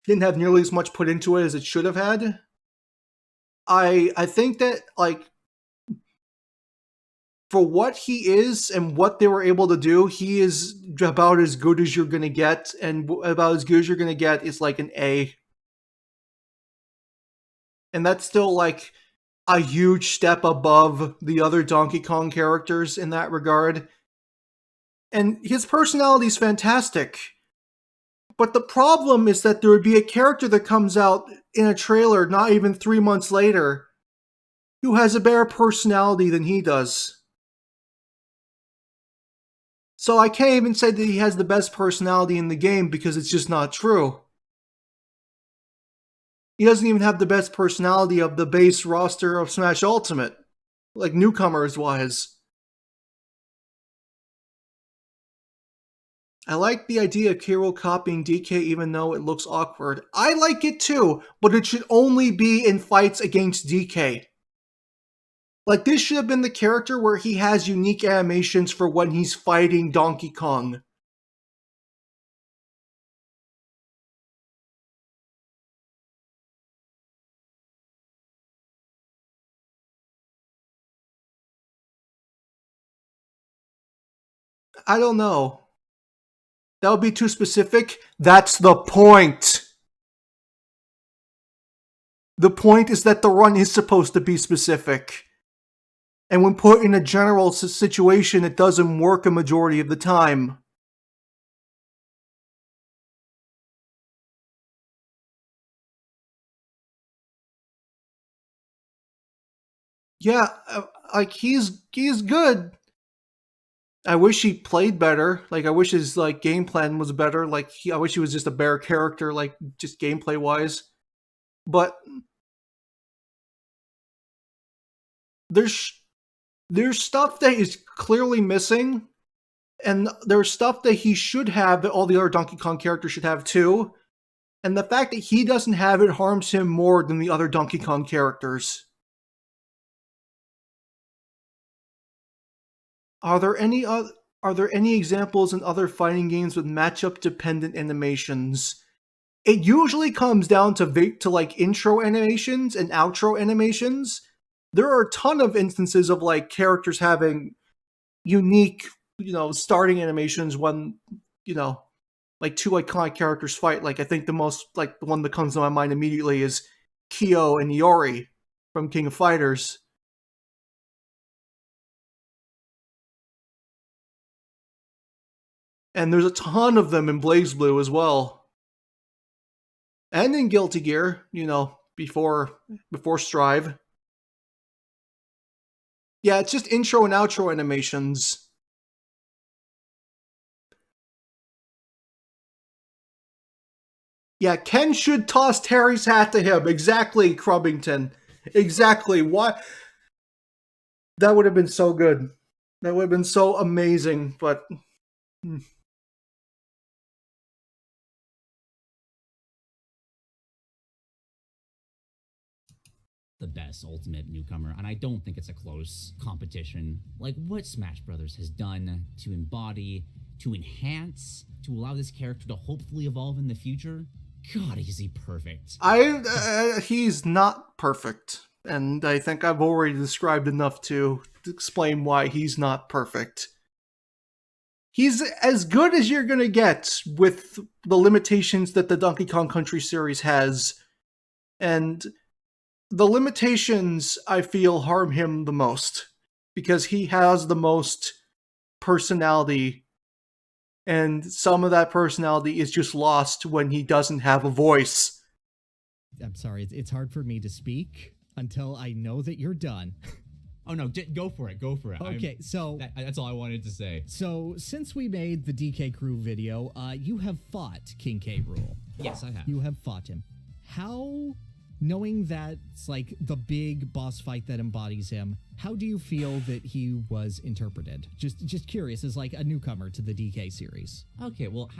didn't have nearly as much put into it as it should have had, I think that, like, for what he is and what they were able to do, he is about as good as you're gonna get, and about as good as you're gonna get is like an A. And that's still like a huge step above the other Donkey Kong characters in that regard. And his personality is fantastic. But the problem is that there would be a character that comes out in a trailer not even 3 months later who has a better personality than he does. So I can't even say that he has the best personality in the game because it's just not true. He doesn't even have the best personality of the base roster of Smash Ultimate, like newcomers wise. I like the idea of K-Rool copying DK even though it looks awkward. I like it too, but it should only be in fights against DK. Like, this should have been the character where he has unique animations for when he's fighting Donkey Kong. I don't know. That would be too specific. That's the point. The point is that the run is supposed to be specific. And when put in a general situation, it doesn't work a majority of the time. Yeah, like he's good. I wish he played better. Like, I wish his like game plan was better. Like, I wish he was just a better character, like just gameplay wise. But there's stuff that is clearly missing, and there's stuff that he should have that all the other Donkey Kong characters should have too. And the fact that he doesn't have it harms him more than the other Donkey Kong characters. Are there any examples in other fighting games with matchup dependent animations? It usually comes down to like intro animations and outro animations. There are a ton of instances of like characters having unique, starting animations when, like two iconic characters fight. Like, I think the one that comes to my mind immediately is Kyo and Iori from King of Fighters. And there's a ton of them in BlazBlue as well. And in Guilty Gear, before Strive. Yeah, it's just intro and outro animations. Yeah, Ken should toss Terry's hat to him. Exactly, Crubbington. Exactly. Why? That would have been so good. That would have been so amazing, but... The best ultimate newcomer, and I don't think it's a close competition. Like, what Smash Brothers has done to embody, to enhance, to allow this character to hopefully evolve in the future. God, is he perfect. He's not perfect, and I think I've already described enough to explain why he's not perfect. He's as good as you're gonna get with the limitations that the Donkey Kong Country series has, and the limitations, I feel, harm him the most. because he has the most personality, and some of that personality is just lost when he doesn't have a voice. I'm sorry, it's hard for me to speak until I know that you're done. Oh no, go for it. Go for it. Okay, That's all I wanted to say. So since we made the DK Crew video, you have fought King K. Rool. Yes, I have. You have fought him. How, knowing that it's like the big boss fight that embodies him, how do you feel that he was interpreted? Just curious, as like a newcomer to the DK series. Okay, well,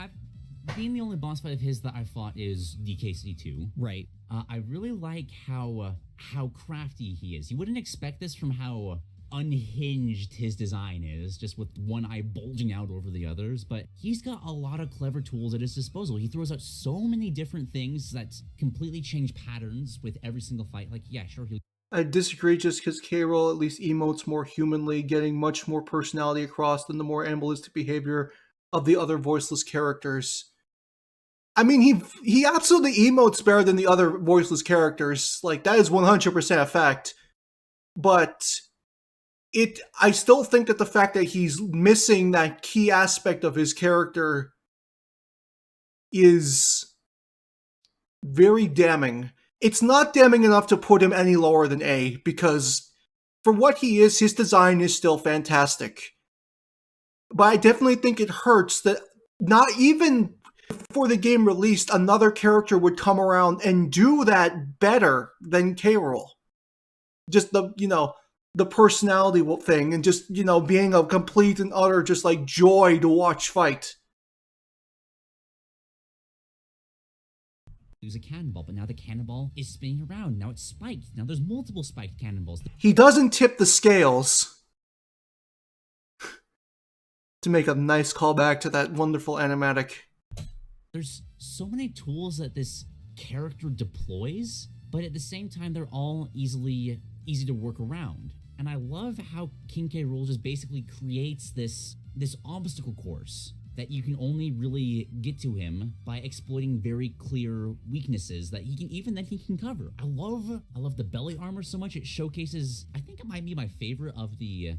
being the only boss fight of his that I fought is DKC2. Right. I really like how crafty he is. You wouldn't expect this from how unhinged his design is, just with one eye bulging out over the others, but he's got a lot of clever tools at his disposal. He throws out so many different things that completely change patterns with every single fight. Like, yeah, sure, I disagree just because K-Roll at least emotes more humanly, getting much more personality across than the more animalistic behavior of the other voiceless characters. I mean, he absolutely emotes better than the other voiceless characters. Like, that is 100% a fact. But I still think that the fact that he's missing that key aspect of his character is very damning. It's not damning enough to put him any lower than A, because for what he is, his design is still fantastic. But I definitely think it hurts that not even before the game released, another character would come around and do that better than K-Rool. Just the personality thing, and just, being a complete and utter just like joy to watch fight. use a cannonball, but now the cannonball is spinning around. Now it's spiked. Now there's multiple spiked cannonballs. He doesn't tip the scales. To make a nice callback to that wonderful animatic. There's so many tools that this character deploys, but at the same time, they're all easy to work around. And I love how King K. Rool just basically creates this obstacle course that you can only really get to him by exploiting very clear weaknesses that he can cover. I love the belly armor so much. It showcases, I think it might be my favorite of the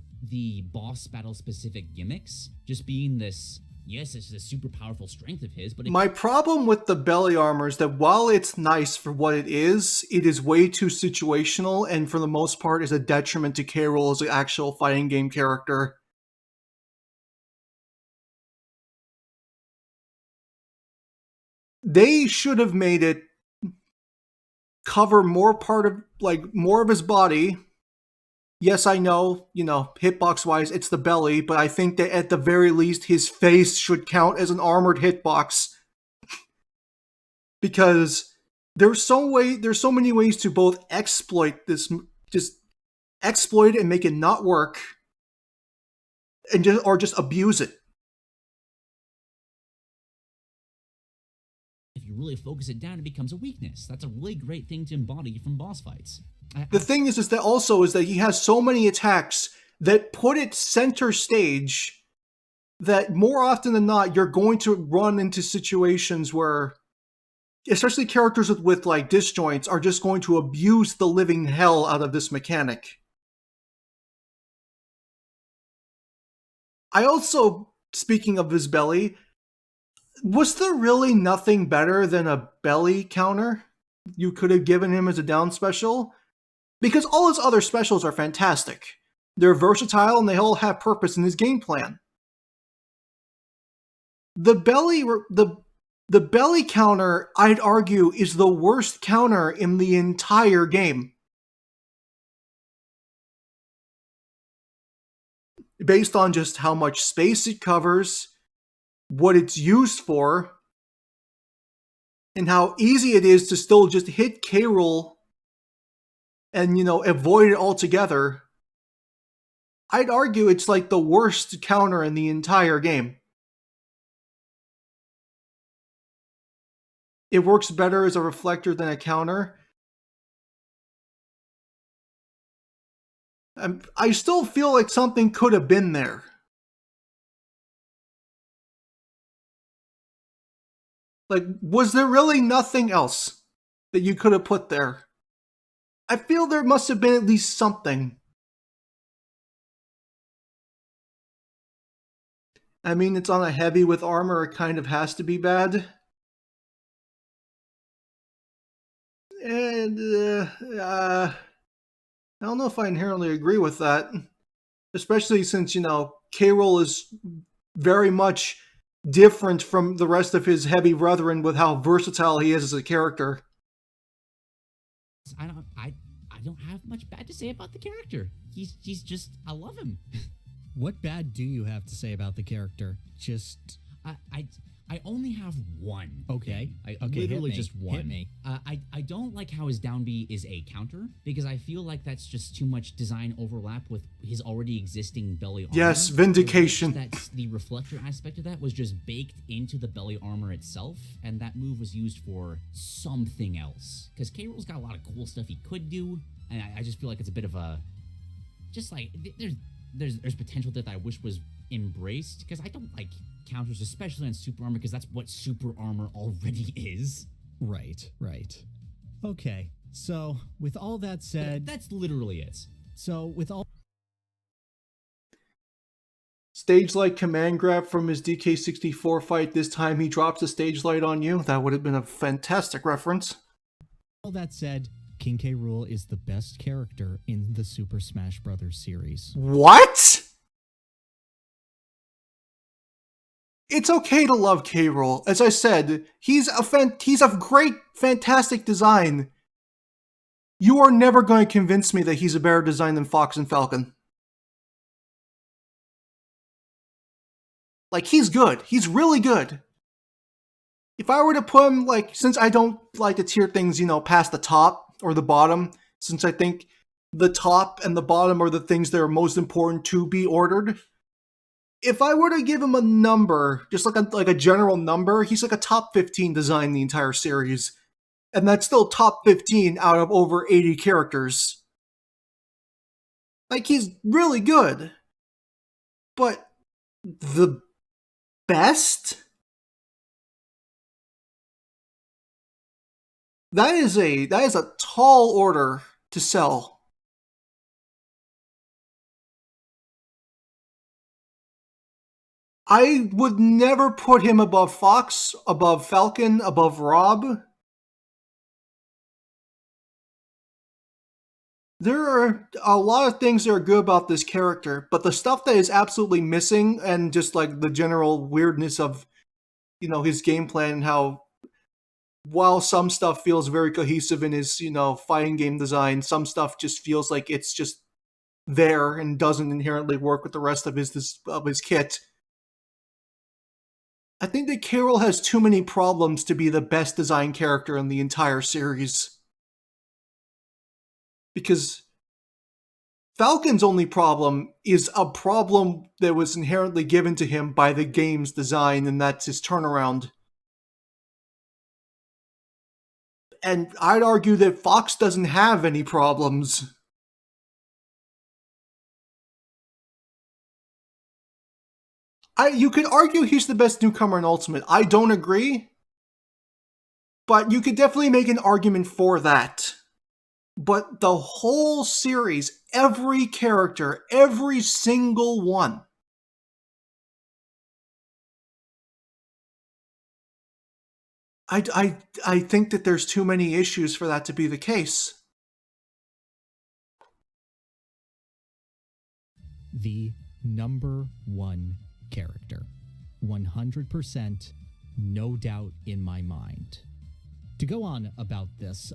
boss battle specific gimmicks, just being this. Yes, it's a super powerful strength of his, but my problem with the belly armor is that while it's nice for what it is way too situational, and for the most part is a detriment to K. Rool as an actual fighting game character. They should have made it cover more of his body. Yes, I know, hitbox-wise, it's the belly, but I think that at the very least, his face should count as an armored hitbox. Because there's so many ways to both exploit this, just exploit it and make it not work, or just abuse it. If you really focus it down, it becomes a weakness. That's a really great thing to embody from boss fights. The thing is that he has so many attacks that put it center stage that more often than not, you're going to run into situations where, especially characters with like disjoints, are just going to abuse the living hell out of this mechanic. I also, speaking of his belly, was there really nothing better than a belly counter you could have given him as a down special? Because all his other specials are fantastic. They're versatile and they all have purpose in his game plan. The belly counter, I'd argue, is the worst counter in the entire game. Based on just how much space it covers, what it's used for, and how easy it is to still just hit K. Rool and, avoid it altogether. I'd argue it's like the worst counter in the entire game. It works better as a reflector than a counter. I still feel like something could have been there. Like, was there really nothing else that you could have put there? I feel there must have been at least something. I mean, it's on a heavy with armor, it kind of has to be bad. And, I don't know if I inherently agree with that. Especially since, K. Rool is very much different from the rest of his heavy brethren with how versatile he is as a character. I don't have much bad to say about the character. He's just, I love him. What bad do you have to say about the character? Just I only have one. Okay. Literally hit me. just one. Hit me. I don't like how his down B is a counter, because I feel like that's just too much design overlap with his already existing belly armor. Yes, vindication. That's the reflector aspect of that was just baked into the belly armor itself, and that move was used for something else. Because K. Rool's got a lot of cool stuff he could do, and I just feel like it's a bit of a, just like there's potential that I wish was embraced, because I don't like counters, especially on super armor, because that's what super armor already is. Right. Okay, so with all that said, that's literally it. So with all Stage light command grab from his DK64 fight, this time he drops a stage light on you. That would have been a fantastic reference. all that said, King K. Rool is the best character in the Super Smash Bros. Series. What? It's okay to love K. Rool. As I said, he's a great, fantastic design. You are never going to convince me that he's a better design than Fox and Falcon. Like, he's good. He's really good. If I were to put him, since I don't like to tier things, past the top or the bottom, since I think the top and the bottom are the things that are most important to be ordered, if I were to give him a number, just like a general number, he's like a top 15 design in the entire series. And that's still top 15 out of over 80 characters. Like, he's really good. But the best? That is a tall order to sell. I would never put him above Fox, above Falcon, above Rob. There are a lot of things that are good about this character, but the stuff that is absolutely missing, and just like the general weirdness of, his game plan, and how, while some stuff feels very cohesive in his, fighting game design, some stuff just feels like it's just there and doesn't inherently work with the rest of his kit. I think that K. Rool has too many problems to be the best designed character in the entire series. Because Falcon's only problem is a problem that was inherently given to him by the game's design, and that's his turnaround. And I'd argue that Fox doesn't have any problems. You could argue he's the best newcomer in Ultimate. I don't agree. But you could definitely make an argument for that. But the whole series, every character, every single one, I think that there's too many issues for that to be the case. The number one character. 100%, no doubt in my mind. To go on about this,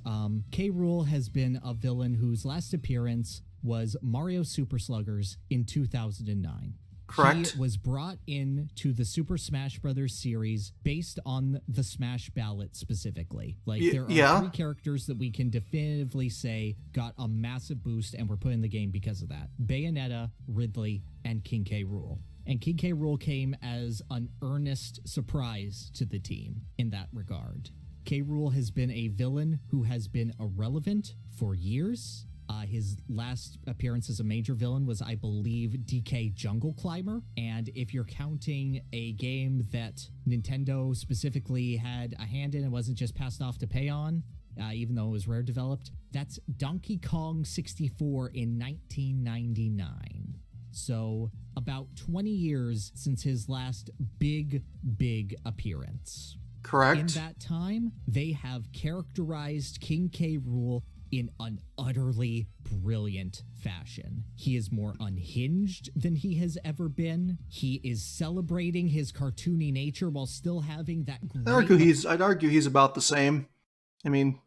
K. Rool has been a villain whose last appearance was Mario Super Sluggers in 2009. Correct. He was brought in to the Super Smash Bros. Series based on the Smash ballot specifically. There are 3 characters that we can definitively say got a massive boost and were put in the game because of that. Bayonetta, Ridley, and King K. Rool. And King K. Rool came as an earnest surprise to the team in that regard. K. Rool has been a villain who has been irrelevant for years. His last appearance as a major villain was, I believe, DK Jungle Climber. And if you're counting a game that Nintendo specifically had a hand in and wasn't just passed off to Payon, even though it was Rare developed, that's Donkey Kong 64 in 1999. So about 20 years since his last big appearance. Correct. In that time, they have characterized King K. Rool in an utterly brilliant fashion. He is more unhinged than he has ever been. He is celebrating his cartoony nature while still having that great... I'd argue he's about the same. I mean,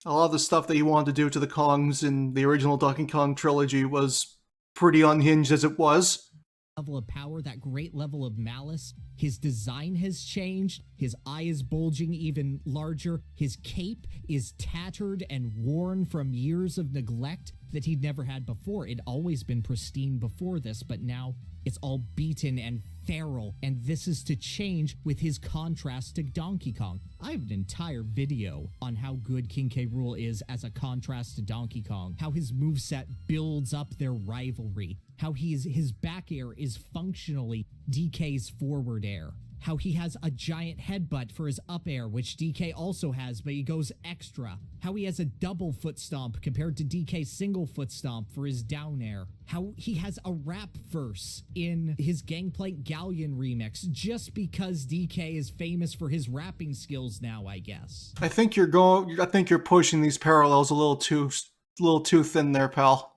a lot of the stuff that he wanted to do to the Kongs in the original Donkey Kong trilogy was pretty unhinged as it was. Level of power, that great level of malice. His design has changed. His eye is bulging even larger. His cape is tattered and worn from years of neglect that he'd never had before. It'd always been pristine before this, but now it's all beaten and feral, and this is to change with his contrast to Donkey Kong. I have an entire video on how good King K. Rool is as a contrast to Donkey Kong, how his moveset builds up their rivalry, how his back air is functionally DK's forward air, how he has a giant headbutt for his up air, which DK also has, but he goes extra, how he has a double foot stomp compared to DK's single foot stomp for his down air, how he has a rap verse in his Gangplank Galleon remix just because DK is famous for his rapping skills now, I guess. I think you're pushing these parallels a little too thin there, pal.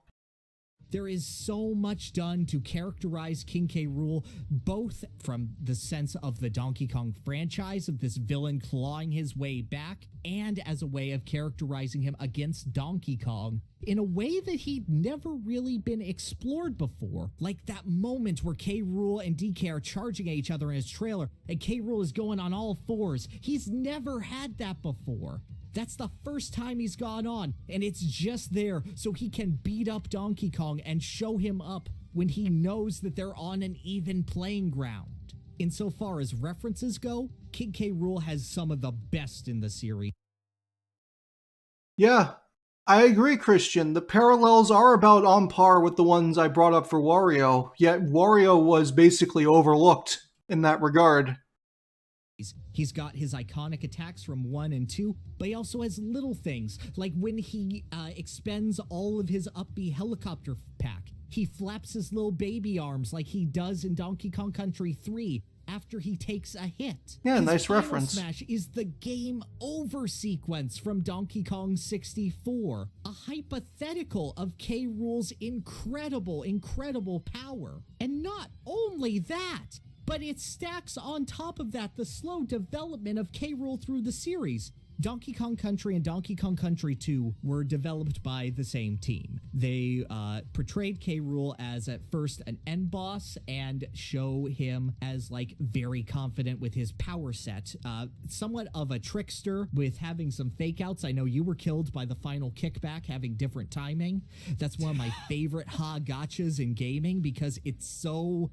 There is so much done to characterize King K. Rool, both from the sense of the Donkey Kong franchise, of this villain clawing his way back, and as a way of characterizing him against Donkey Kong in a way that he'd never really been explored before. Like that moment where K. Rool and DK are charging at each other in his trailer, and K. Rool is going on all fours. He's never had that before. That's the first time he's gone on, and it's just there so he can beat up Donkey Kong and show him up when he knows that they're on an even playing ground. Insofar as references go, King K. Rool has some of the best in the series. Yeah, I agree, Christian. The parallels are about on par with the ones I brought up for Wario, yet Wario was basically overlooked in that regard. He's got his iconic attacks from 1 and 2, but he also has little things, like when he expends all of his up B helicopter pack. He flaps his little baby arms like he does in Donkey Kong Country 3 after he takes a hit. Yeah, his nice final reference. Smash is the game over sequence from Donkey Kong 64, a hypothetical of K. Rool's incredible power. And not only that, but it stacks on top of that the slow development of K. Rool through the series. Donkey Kong Country and Donkey Kong Country 2 were developed by the same team. They portrayed K. Rool as at first an end boss and show him as like very confident with his power set. Somewhat of a trickster with having some fake outs. I know you were killed by the final kickback having different timing. That's one of my favorite gotchas in gaming because it's so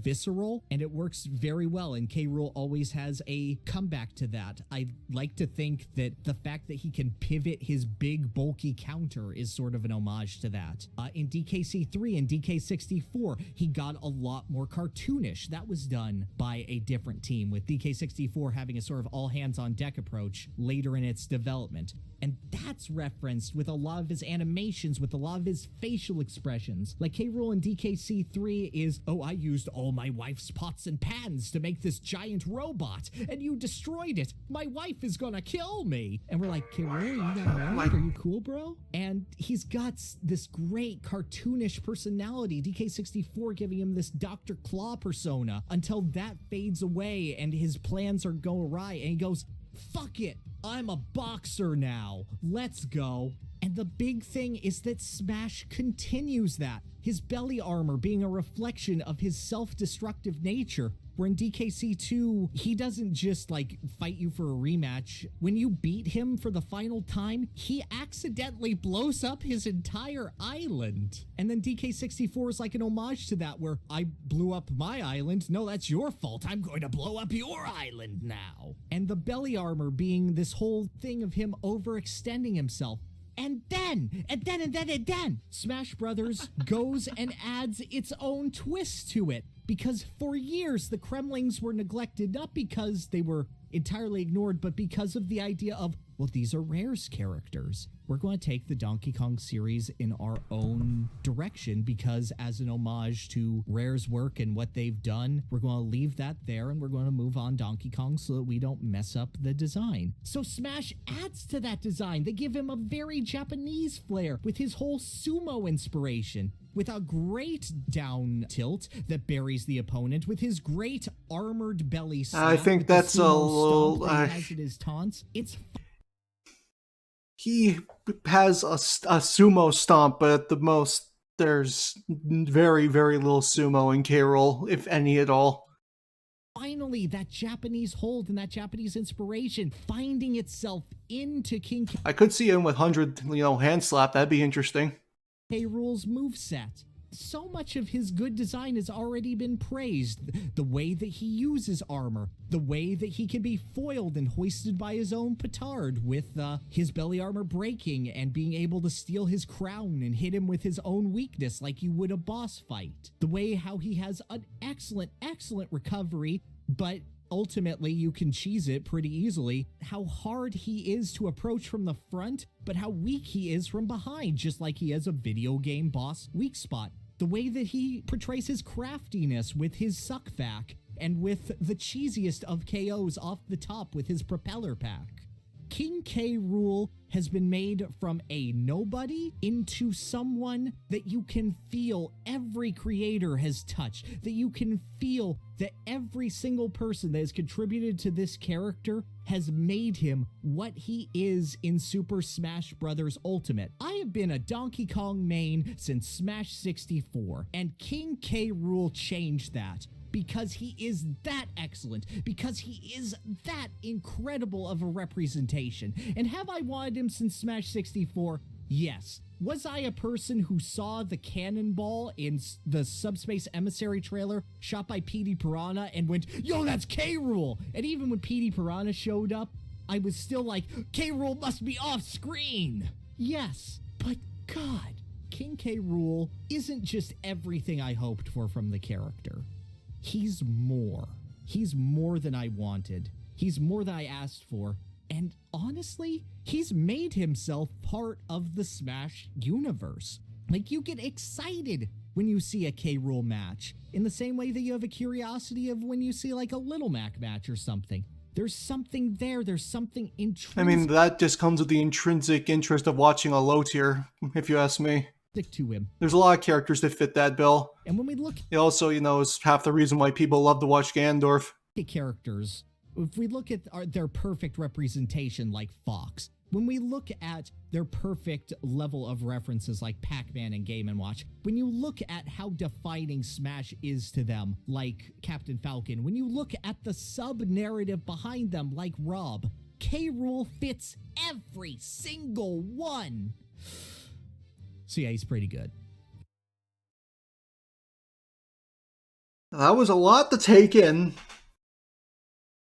visceral and it works very well, and K. Rool always has a comeback to that. I like to think that the fact that he can pivot his big bulky counter is sort of an homage to that. In DKC3 and DK64, he got a lot more cartoonish. That was done by a different team, with DK64 having a sort of all hands on deck approach later in its development. And that's referenced with a lot of his animations, with a lot of his facial expressions. Like K. Rool in DKC3 is, oh, I used all my wife's pots and pans to make this giant robot, and you destroyed it. My wife is gonna kill me. And we're like, K. Rool, you got married? Are you cool, bro? And he's got this great cartoonish personality, DK64 giving him this Dr. Claw persona, until that fades away and his plans are go awry, and he goes, fuck it, I'm a boxer now. Let's go. And the big thing is that Smash continues that. His belly armor being a reflection of his self-destructive nature, where in DKC2, he doesn't just like fight you for a rematch. When you beat him for the final time, he accidentally blows up his entire island. And then DK64 is like an homage to that, where I blew up my island. No, that's your fault. I'm going to blow up your island now. And the belly armor being this whole thing of him overextending himself. And then, Smash Brothers goes and adds its own twist to it. Because for years, the Kremlings were neglected, not because they were entirely ignored, but because of the idea of, Well, these are Rare's characters. We're going to take the Donkey Kong series in our own direction because as an homage to Rare's work and what they've done, we're going to leave that there and we're going to move on Donkey Kong so that we don't mess up the design. So Smash adds to that design. They give him a very Japanese flair with his whole sumo inspiration, with a great down tilt that buries the opponent, with his great armored belly slap. I think that's a little... As it is taunts. It's he has a sumo stomp, but at the most, there's very, very little sumo in K. Rool, if any at all. Finally, that Japanese hold and that Japanese inspiration finding itself into King K. I could see him with 100, hand slap. That'd be interesting. Rool's moveset. So much of his good design has already been praised. The way that he uses armor, the way that he can be foiled and hoisted by his own petard with his belly armor breaking and being able to steal his crown and hit him with his own weakness like you would a boss fight. The way how he has an excellent, excellent recovery, but ultimately you can cheese it pretty easily. How hard he is to approach from the front, but how weak he is from behind, just like he has a video game boss weak spot. The way that he portrays his craftiness with his suckback and with the cheesiest of KOs off the top with his propeller pack. King K. Rool has been made from a nobody into someone that you can feel every creator has touched, that you can feel that every single person that has contributed to this character has made him what he is in Super Smash Bros. Ultimate. I have been a Donkey Kong main since Smash 64, and King K. Rool changed that. Because he is that excellent, because he is that incredible of a representation. And have I wanted him since Smash 64? Yes. Was I a person who saw the cannonball in the Subspace Emissary trailer shot by Petey Piranha and went, yo, that's K. Rool? And even when Petey Piranha showed up, I was still like, K. Rool must be off screen. Yes, but God, King K. Rool isn't just everything I hoped for from the character. He's more. He's more than I wanted. He's more than I asked for. And honestly, he's made himself part of the Smash universe. Like, you get excited when you see a K. Rool match, in the same way that you have a curiosity of when you see like a Little Mac match or something. There's something there. There's something intrinsic. I mean, that just comes with the intrinsic interest of watching a low tier, if you ask me. To him. There's a lot of characters that fit that bill. And when we look it also, is half the reason why people love to watch Gandorf. Characters, if we look at their perfect representation like Fox, when we look at their perfect level of references like Pac-Man and Game & Watch, when you look at how defining Smash is to them like Captain Falcon, when you look at the sub-narrative behind them like Rob, K. Rool fits every single one. So yeah, he's pretty good. That was a lot to take in.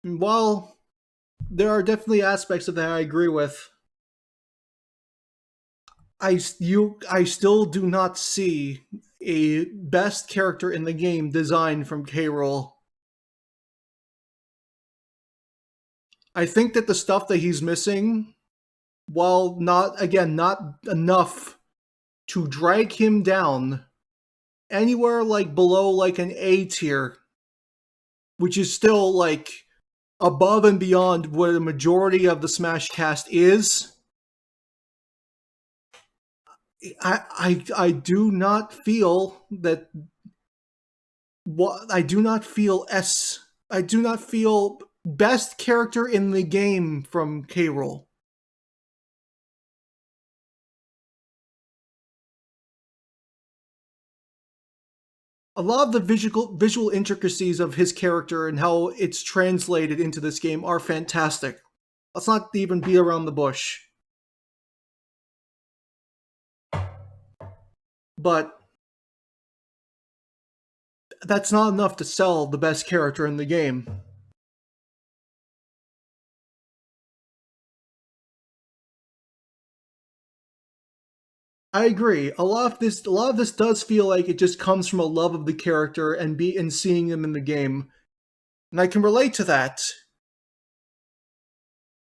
While there are definitely aspects of that I agree with, I still do not see a best character in the game designed from K. Rool. I think that the stuff that he's missing, while not enough to drag him down anywhere like below like an A tier, which is still like above and beyond what a majority of the Smash cast is. I do not feel that I do not feel best character in the game from K. Rool. A lot of the visual intricacies of his character and how it's translated into this game are fantastic. Let's not even beat around the bush. But that's not enough to sell the best character in the game. I agree. A lot of this does feel like it just comes from a love of the character and seeing him in the game. And I can relate to that.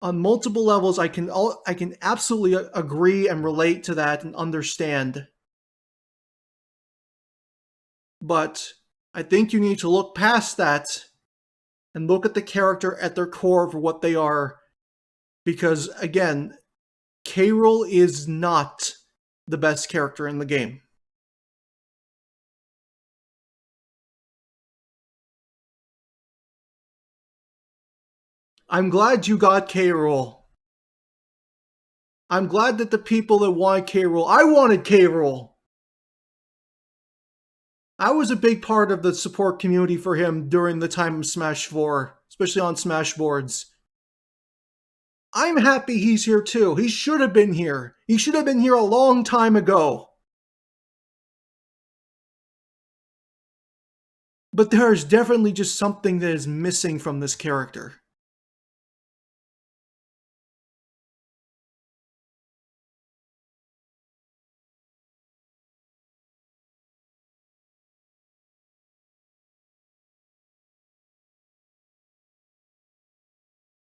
On multiple levels, I can absolutely agree and relate to that and understand. But I think you need to look past that and look at the character at their core for what they are. Because, again, K. Rool is not the best character in the game. I'm glad you got K. Rool. I'm glad that the people that want K. Rool, I wanted K. Rool. I was a big part of the support community for him during the time of Smash 4, especially on Smash boards. I'm happy he's here too. He should have been here. He should have been here a long time ago. But there is definitely just something that is missing from this character.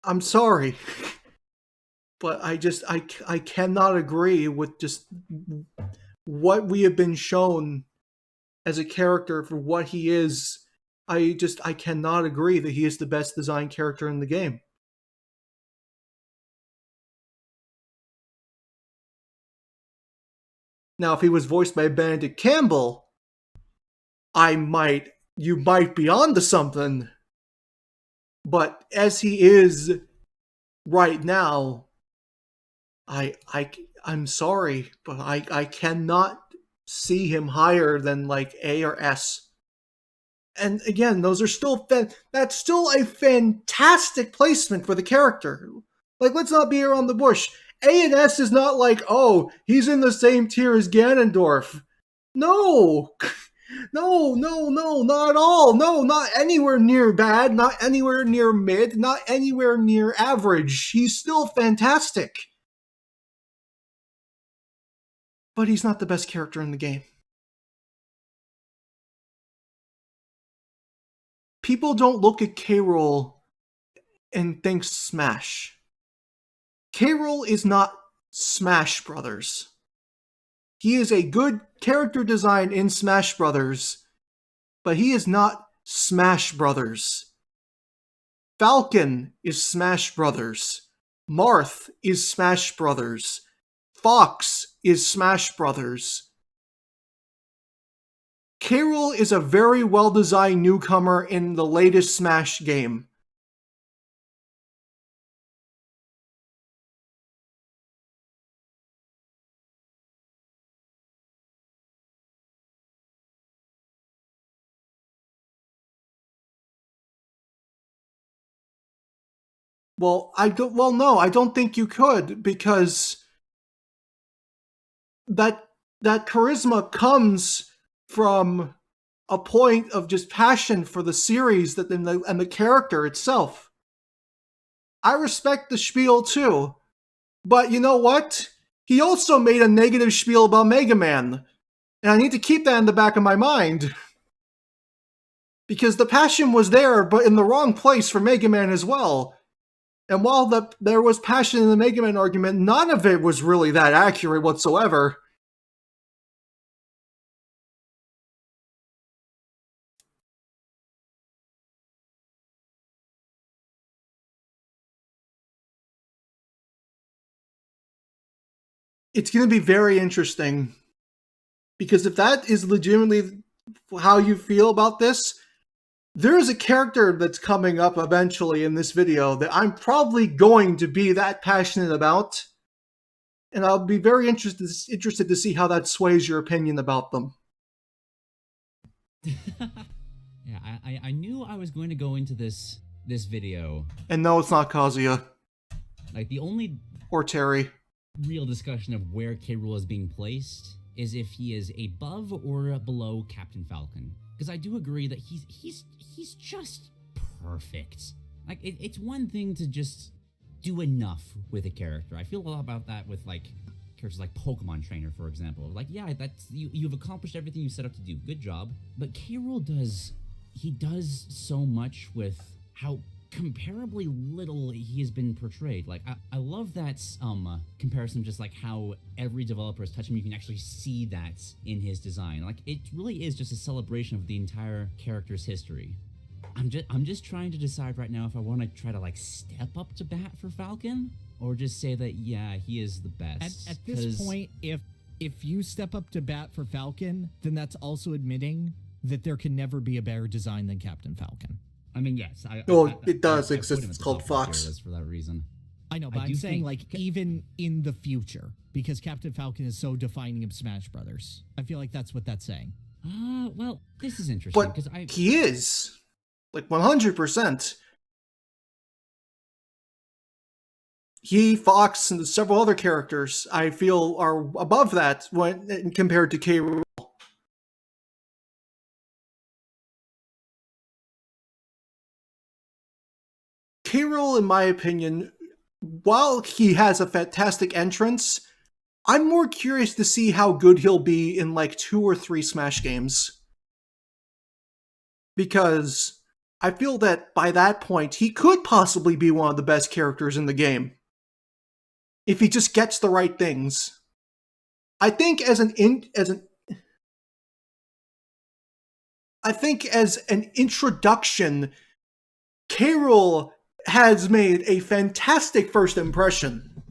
I'm sorry, but I cannot agree with just what we have been shown as a character for what he is. I cannot agree that he is the best designed character in the game. Now, if he was voiced by Benedict Campbell, you might be onto something. But as he is right now, I'm sorry, but I cannot see him higher than like A or S. And again, those are still that's still a fantastic placement for the character. Like, let's not beat around the bush. A and S is not like, oh, he's in the same tier as Ganondorf. No. No, not at all. No, not anywhere near bad, not anywhere near mid, not anywhere near average. He's still fantastic. But he's not the best character in the game. People don't look at K. Rool and think Smash. K. Rool is not Smash Brothers. He is a good character design in Smash Brothers, but he is not Smash Brothers. Falcon is Smash Brothers. Marth is Smash Brothers. Fox is Smash Brothers. K. Rool is a very well-designed newcomer in the latest Smash game. Well, I don't think you could, because that charisma comes from a point of just passion for the series and the character itself. I respect the spiel too, but you know what? He also made a negative spiel about Mega Man, and I need to keep that in the back of my mind. Because the passion was there, but in the wrong place for Mega Man as well. And while there was passion in the Mega Man argument, none of it was really that accurate whatsoever. It's going to be very interesting. Because if that is legitimately how you feel about this, there is a character that's coming up eventually in this video that I'm probably going to be that passionate about. And I'll be very interested to see how that sways your opinion about them. Yeah, I knew I was going to go into this video. And no, it's not Kazuya. Like, the only or Terry real discussion of where K. Rool is being placed is if he is above or below Captain Falcon. Because I do agree that he's just perfect. Like, it's one thing to just do enough with a character. I feel a lot about that with, like, characters like Pokemon Trainer, for example. Like, yeah, that's you've accomplished everything you set out to do. Good job. But K. Rool does so much with how comparably little he has been portrayed. Like, I love that comparison, just like how every developer has touched him. You can actually see that in his design. Like, it really is just a celebration of the entire character's history. I'm just trying to decide right now if I want to try to like step up to bat for Falcon, or just say that yeah, he is the best. At this point, if you step up to bat for Falcon, then that's also admitting that there can never be a better design than Captain Falcon. I mean, yes. It does I exist. put him at It's the called top of the tier Fox. list for that reason. I know, but I'm saying, like, even in the future, because Captain Falcon is so defining of Smash Brothers. I feel like that's what that's saying. Well, this is interesting. But he is. Like, 100%. He, Fox, and several other characters, I feel, are above that when compared to K. Rool. K. Rool, in my opinion, while he has a fantastic entrance, I'm more curious to see how good he'll be in like 2 or 3 Smash games. Because I feel that by that point, he could possibly be one of the best characters in the game. If he just gets the right things. I think as an introduction, K. Rool has made a fantastic first impression.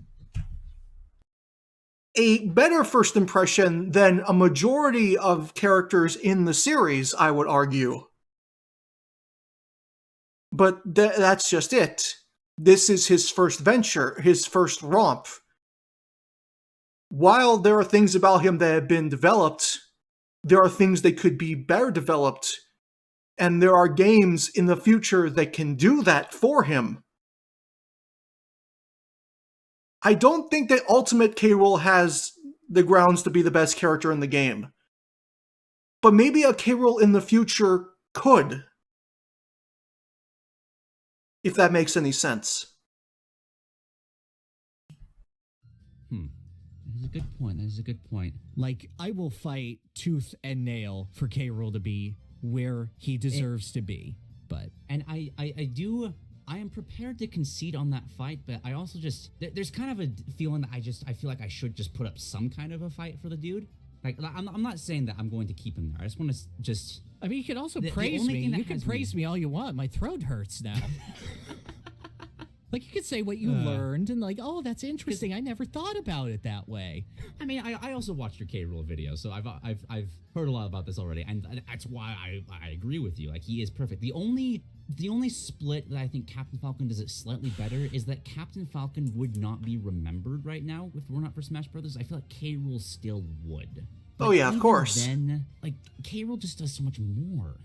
A better first impression than a majority of characters in the series, I would argue. But that's just it. This is his first venture, his first romp. While there are things about him that have been developed, there are things that could be better developed. And there are games in the future that can do that for him. I don't think that Ultimate K. Rool has the grounds to be the best character in the game. But maybe a K. Rool in the future could. If that makes any sense. That is a good point. That is a good point. Like, I will fight tooth and nail for K. Rool to be where he deserves to be. But I am prepared to concede on that fight, but I also just there's kind of a feeling that I feel like I should just put up some kind of a fight for the dude. Like, I'm not saying that I'm going to keep him there. I just want to just. I mean, you can also praise me. You can praise me all you want. My throat hurts now. Like, you could say what you learned and like, oh, that's interesting. I never thought about it that way. I mean, I also watched your K. Rool video, so I've heard a lot about this already, and that's why I agree with you. Like, he is perfect. The only split that I think Captain Falcon does it slightly better is that Captain Falcon would not be remembered right now if it were not for Smash Brothers. I feel like K. Rool still would. Oh yeah, of course. Then, like, K. Rool just does so much more.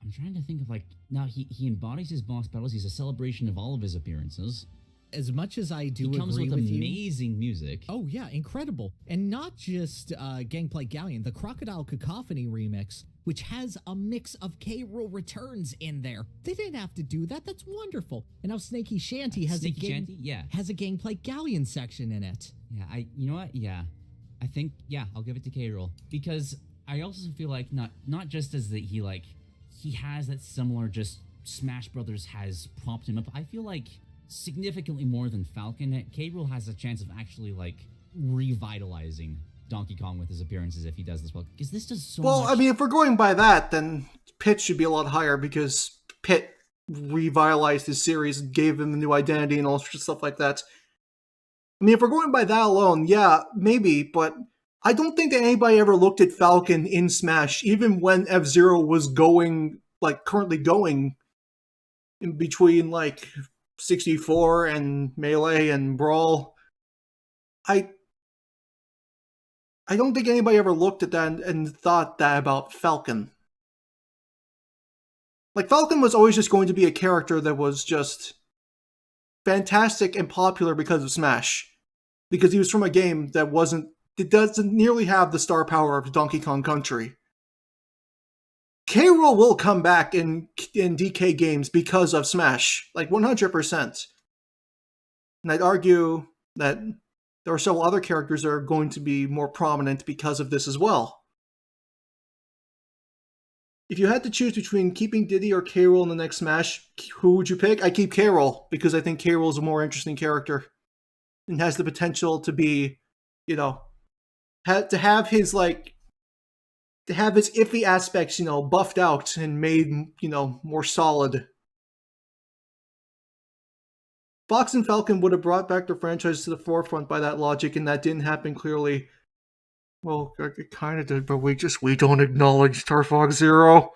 I'm trying to think of, like, now he embodies his boss battles. He's a celebration of all of his appearances. As much as I do agree with you... He comes with amazing music. Oh, yeah, incredible. And not just Gangplank Galleon, the Crocodile Cacophony remix, which has a mix of K. Rool returns in there. They didn't have to do that. That's wonderful. And now Snaky Shanty has a Gangplank Galleon section in it. Yeah, you know what? Yeah. I think, yeah, I'll give it to K. Rool. Because I also feel like not just as that he has that similar just Smash Brothers has propped him up. I feel like significantly more than Falcon, K. Rool has a chance of actually like revitalizing Donkey Kong with his appearances if he does this well. Because this does so much. Well, I mean, if we're going by that, then Pitt should be a lot higher because Pitt revitalized his series and gave him a new identity and all sorts of stuff like that. I mean, if we're going by that alone, yeah, maybe, but I don't think that anybody ever looked at Falcon in Smash, even when F-Zero was currently going in between, 64 and Melee and Brawl. I don't think anybody ever looked at that and thought that about Falcon. Like, Falcon was always just going to be a character that was just fantastic and popular because of Smash. Because he was from a game that doesn't nearly have the star power of Donkey Kong Country. K. Rool will come back in DK games because of Smash, 100%. And I'd argue that there are several other characters that are going to be more prominent because of this as well. If you had to choose between keeping Diddy or K-Rool in the next Smash, who would you pick? I keep K-Rool because I think K-Rool is a more interesting character and has the potential to be, you know, to have his iffy aspects, you know, buffed out and made, you know, more solid. Fox and Falcon would have brought back the franchise to the forefront by that logic, and that didn't happen clearly. Well, it kind of did, but we don't acknowledge Star Fox Zero.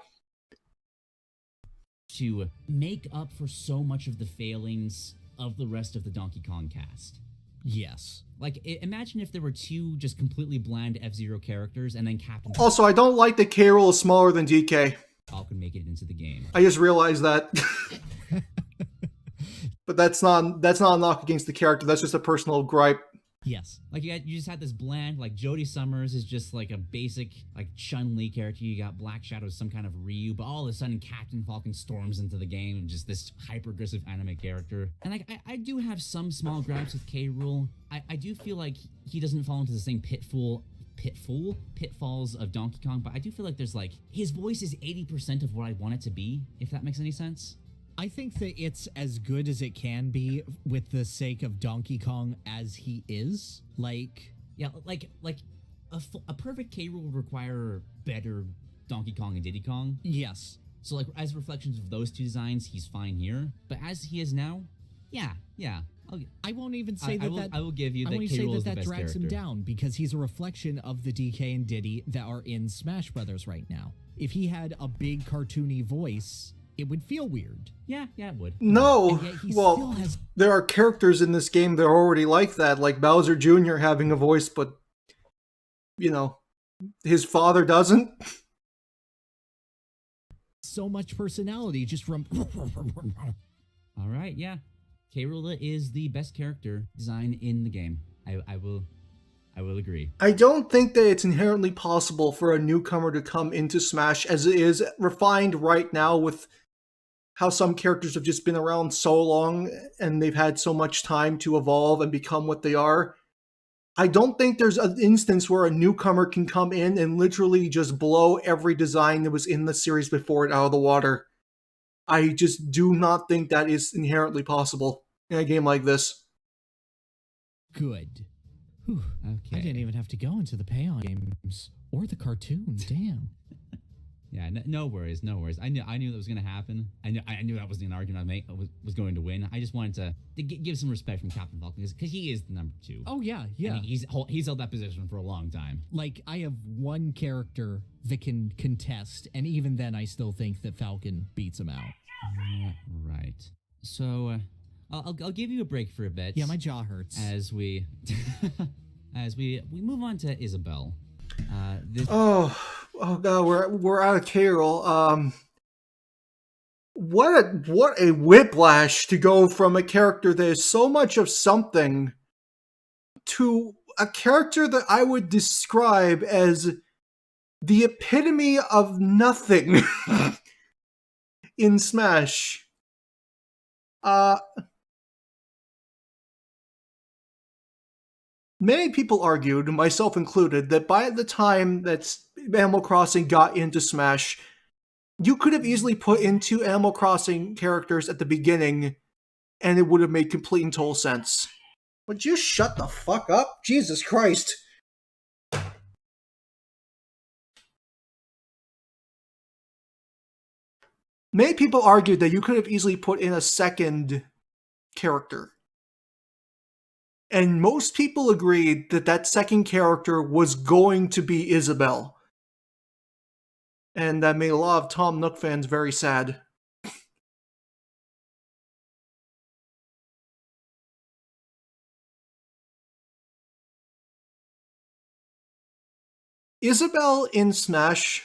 To make up for so much of the failings of the rest of the Donkey Kong cast. Yes. Like, imagine if there were two just completely bland F-Zero characters and then Captain... Also, I don't like that K-Rool is smaller than DK. Falcon make it into the game. I just realized that. But that's not a knock against the character, that's just a personal gripe. Yes. Like, you just had this bland, like, Jodie Summers is just, like, a basic, like, Chun-Li character. You got Black Shadow, some kind of Ryu, but all of a sudden Captain Falcon storms into the game and just this hyper-aggressive anime character. And, like, I do have some small gripes with K-Rool. I do feel like he doesn't fall into the same pitfalls of Donkey Kong, but I do feel like there's, like, his voice is 80% of what I want it to be, if that makes any sense. I think that it's as good as it can be with the sake of Donkey Kong as he is. Like, yeah, like a perfect K-Rool would require better Donkey Kong and Diddy Kong. Yes. So, like, as reflections of those two designs, he's fine here. But as he is now, yeah. I won't even say that. I will give you that K-Rool is the best drags character. him down because he's a reflection of the DK and Diddy that are in Smash Brothers right now. If he had a big cartoony voice, it would feel weird. Yeah, it would. No, well, there are characters in this game that are already like that, like Bowser Jr. having a voice, but, you know, his father doesn't. So much personality just from... All right, yeah. K-Rool is the best character design in the game. I will agree. I don't think that it's inherently possible for a newcomer to come into Smash as it is refined right now with how some characters have just been around so long and they've had so much time to evolve and become what they are. I don't think there's an instance where a newcomer can come in and literally just blow every design that was in the series before it out of the water. I just do not think that is inherently possible in a game like this. Good. Whew. Okay. I didn't even have to go into the Payon games or the cartoons. Damn. Yeah, no worries. I knew that was going to happen. I knew that was an argument I was going to win. I just wanted to give some respect from Captain Falcon because he is the number 2. Oh yeah. And he's held that position for a long time. Like, I have one character that can contest, and even then, I still think that Falcon beats him out. Right. So, I'll give you a break for a bit. Yeah, my jaw hurts. As we move on to Isabelle. Oh god, we're out of K-Rool. What a whiplash to go from a character that is so much of something to a character that I would describe as the epitome of nothing in Smash. Many people argued, myself included, that by the time that Animal Crossing got into Smash, you could have easily put in 2 Animal Crossing characters at the beginning, and it would have made complete and total sense. Would you shut the fuck up? Jesus Christ. Many people argued that you could have easily put in a second character. And most people agreed that that second character was going to be Isabelle. And that made a lot of Tom Nook fans very sad. Isabelle in Smash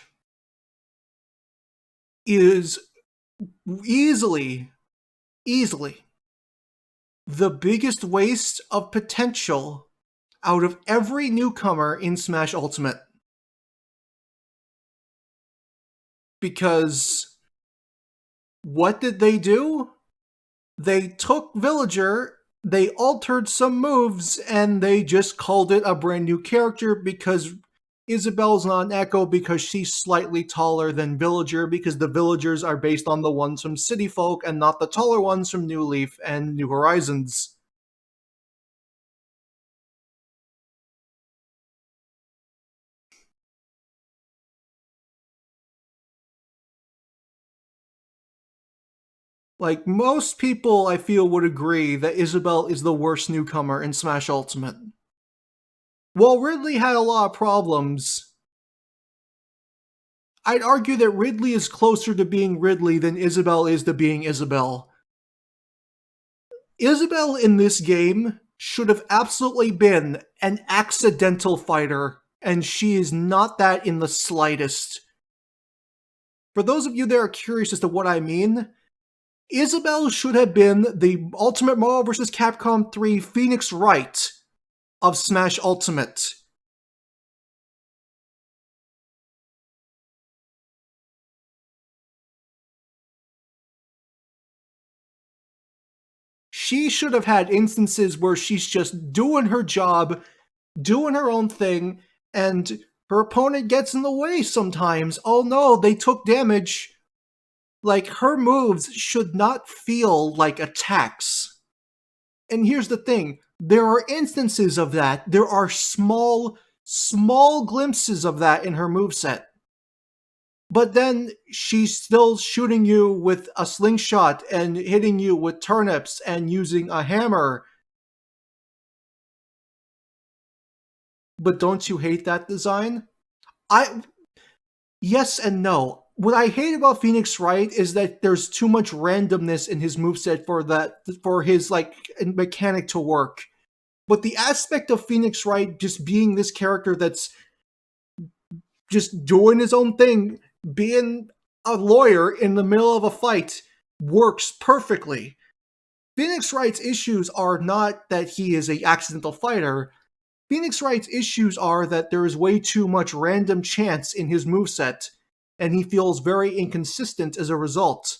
is easily the biggest waste of potential out of every newcomer in Smash Ultimate. Because what did they do? They took Villager, they altered some moves, and they just called it a brand new character because Isabelle's not an Echo because she's slightly taller than Villager, because the Villagers are based on the ones from City Folk and not the taller ones from New Leaf and New Horizons. Like, most people, I feel, would agree that Isabelle is the worst newcomer in Smash Ultimate. While Ridley had a lot of problems, I'd argue that Ridley is closer to being Ridley than Isabelle is to being Isabelle. Isabelle in this game should have absolutely been an accidental fighter, and she is not that in the slightest. For those of you that are curious as to what I mean, Isabelle should have been the Ultimate Marvel vs. Capcom 3 Phoenix Wright of Smash Ultimate. She should have had instances where she's just doing her job, doing her own thing, and her opponent gets in the way sometimes. Oh no, they took damage. Like, her moves should not feel like attacks. And here's the thing, there are instances of that. There are small glimpses of that in her moveset. But then she's still shooting you with a slingshot and hitting you with turnips and using a hammer. But don't you hate that design? Yes and no. What I hate about Phoenix Wright is that there's too much randomness in his moveset for his like mechanic to work. But the aspect of Phoenix Wright just being this character that's just doing his own thing, being a lawyer in the middle of a fight, works perfectly. Phoenix Wright's issues are not that he is an accidental fighter. Phoenix Wright's issues are that there is way too much random chance in his moveset, and he feels very inconsistent as a result.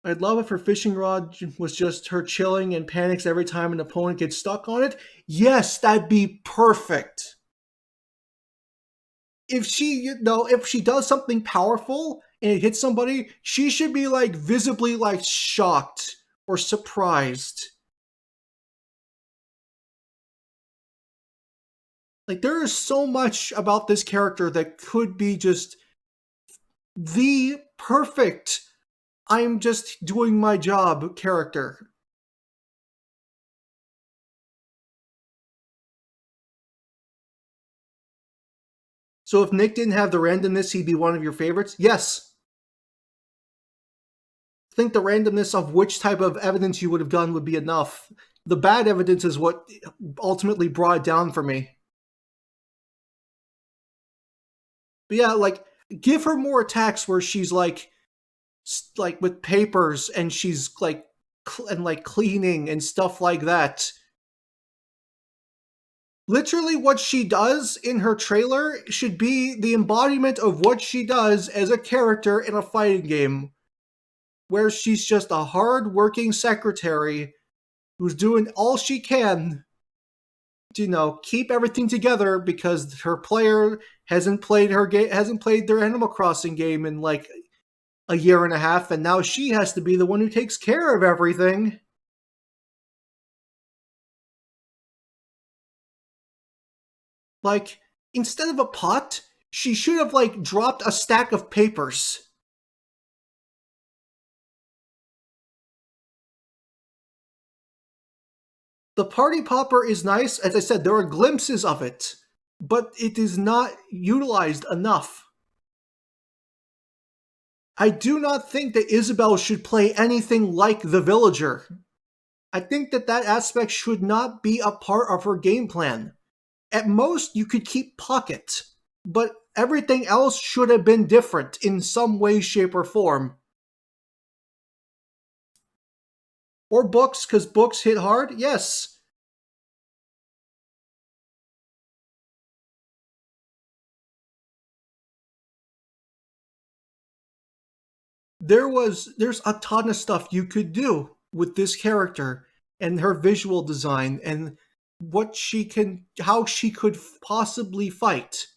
I'd love if her fishing rod was just her chilling and panics every time an opponent gets stuck on it. Yes, that'd be perfect. If she does something powerful and it hits somebody, she should be like visibly like shocked or surprised. Like, there is so much about this character that could be just the perfect I'm just doing my job character. So if Nick didn't have the randomness, he'd be one of your favorites? Yes. I think the randomness of which type of evidence you would have done would be enough. The bad evidence is what ultimately brought it down for me. But yeah, like, give her more attacks where she's like with papers and she's like cleaning and stuff like that. Literally what she does in her trailer should be the embodiment of what she does as a character in a fighting game, where she's just a hard-working secretary who's doing all she can to, keep everything together because her player hasn't played their Animal Crossing game in like a year and a half, and now she has to be the one who takes care of everything. Like, instead of a pot, she should have like dropped a stack of papers. The party popper is nice. As I said, there are glimpses of it, but it is not utilized enough. I do not think that Isabelle should play anything like the Villager. I think that aspect should not be a part of her game plan. At most, you could keep Pocket, but everything else should have been different in some way, shape, or form. Or books, because books hit hard? Yes. There's a ton of stuff you could do with this character. and her visual design and how she could possibly fight.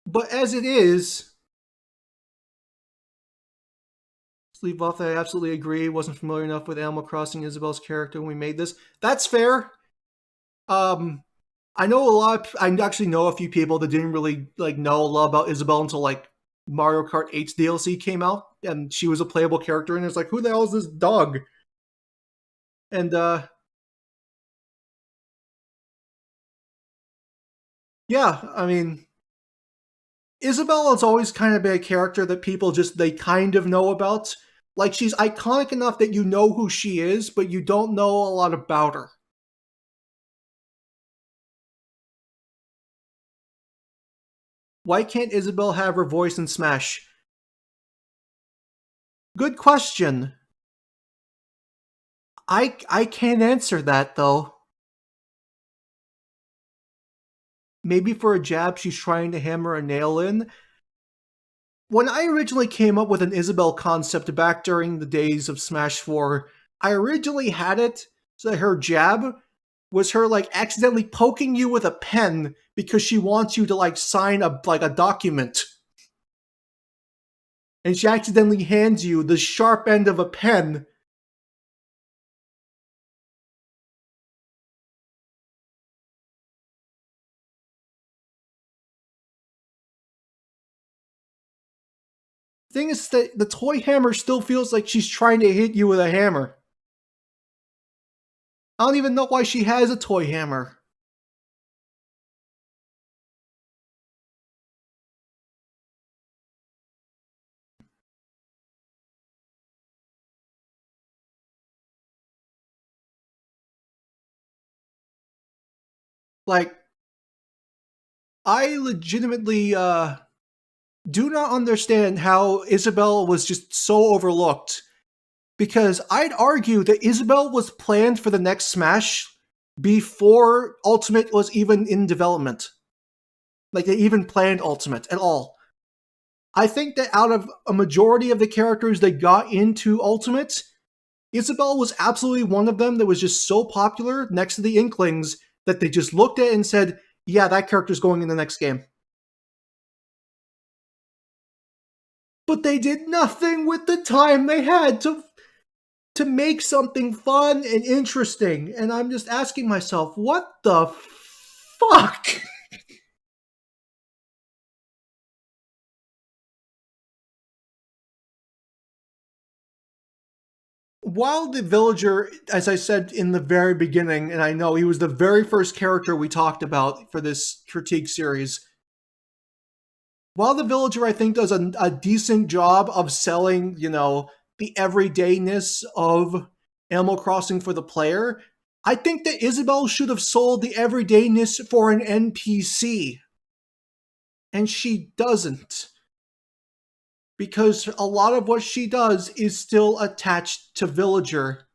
But as it is, leave off that I absolutely agree. Wasn't familiar enough with Animal Crossing Isabelle's character when we made this. That's fair. I know I actually know a few people that didn't really know a lot about Isabelle until Mario Kart 8's DLC came out, and she was a playable character, and it's like, who the hell is this dog? And yeah, I mean, Isabelle has always kind of been a character that people they kind of know about. Like, she's iconic enough that you know who she is, but you don't know a lot about her. Why can't Isabelle have her voice in Smash? Good question. I can't answer that, though. Maybe for a jab she's trying to hammer a nail in. When I originally came up with an Isabelle concept back during the days of Smash 4, I originally had it so that her jab was her accidentally poking you with a pen because she wants you to sign a document. And she accidentally hands you the sharp end of a pen. Thing is that the toy hammer still feels like she's trying to hit you with a hammer. I don't even know why she has a toy hammer. I legitimately do not understand how Isabelle was just so overlooked. Because I'd argue that Isabelle was planned for the next Smash before Ultimate was even in development. They even planned Ultimate at all. I think that out of a majority of the characters that got into Ultimate, Isabelle was absolutely one of them that was just so popular next to the Inklings that they just looked at it and said, yeah, that character's going in the next game. But they did nothing with the time they had to make something fun and interesting. And I'm just asking myself, what the fuck? While the villager, as I said in the very beginning, and I know he was the very first character we talked about for this critique series, while the villager, I think, does a decent job of selling, the everydayness of Animal Crossing for the player, I think that Isabelle should have sold the everydayness for an NPC. And she doesn't. Because a lot of what she does is still attached to Villager.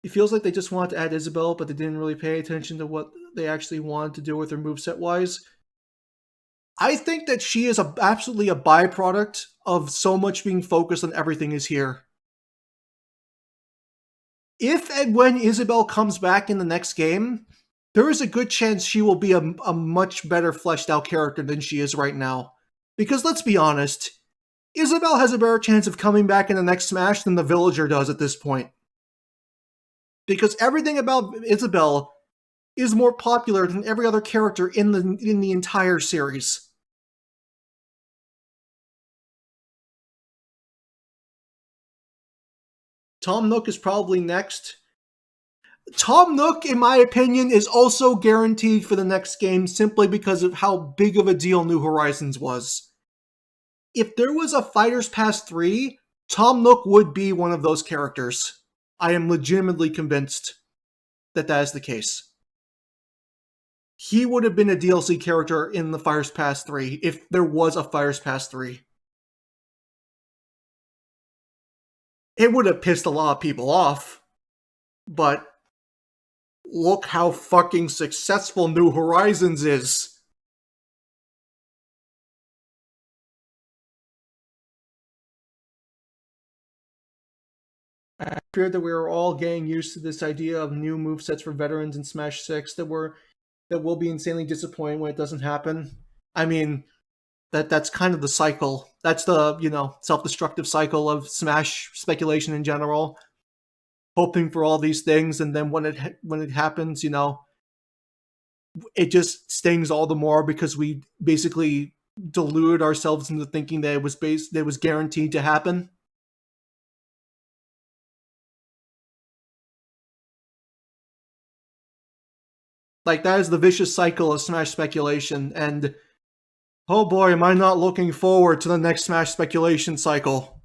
It feels like they just wanted to add Isabelle, but they didn't really pay attention to what they actually wanted to do with her moveset-wise. I think that she is absolutely a byproduct of so much being focused on Everything Is Here. If and when Isabelle comes back in the next game, there is a good chance she will be a much better fleshed out character than she is right now. Because let's be honest, Isabelle has a better chance of coming back in the next Smash than the Villager does at this point. Because everything about Isabelle is more popular than every other character in the entire series. Tom Nook is probably next. Tom Nook, in my opinion, is also guaranteed for the next game simply because of how big of a deal New Horizons was. If there was a Fighters Pass 3, Tom Nook would be one of those characters. I am legitimately convinced that that is the case. He would have been a DLC character in the Fighters Pass 3 if there was a Fighters Pass 3. It would have pissed a lot of people off, but look how fucking successful New Horizons is. I feared that we were all getting used to this idea of new movesets for veterans in Smash 6 that will be insanely disappointing when it doesn't happen. I mean, that's kind of the cycle. That's the, self-destructive cycle of Smash speculation in general. Hoping for all these things, and then when it happens, it just stings all the more because we basically deluded ourselves into thinking that it was guaranteed to happen. Like, that is the vicious cycle of Smash speculation, and oh boy, am I not looking forward to the next Smash speculation cycle.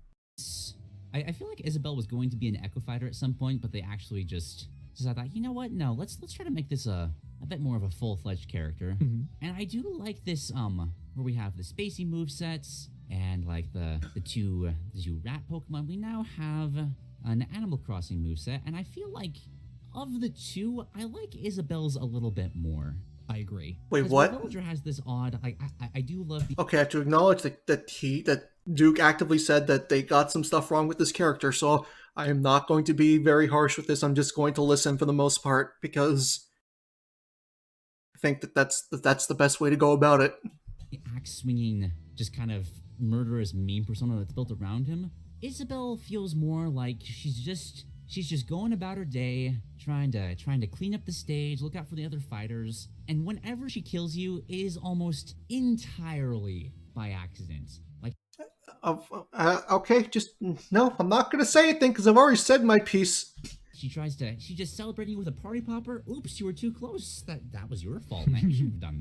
I feel like Isabelle was going to be an Echo Fighter at some point, but they actually just thought, you know what? No, let's try to make this a bit more of a full-fledged character. Mm-hmm. And I do like this where we have the spacey movesets and like the two rat Pokemon. We now have an Animal Crossing moveset, and I feel like of the two, I like Isabelle's a little bit more. I agree. Wait, what? Villager has this odd. I do love the. Okay, I have to acknowledge that Duke actively said that they got some stuff wrong with this character, so I am not going to be very harsh with this. I'm just going to listen for the most part because I think that's the best way to go about it. The axe swinging, just kind of murderous meme persona that's built around him. Isabelle feels more like she's just going about her day, trying to clean up the stage, look out for the other fighters, and whenever she kills you, it is almost entirely by accident. Like, okay, just no, I'm not gonna say anything because I've already said my piece. she's just celebrating you with a party popper. Oops, you were too close. That was your fault, man. You shouldn't have done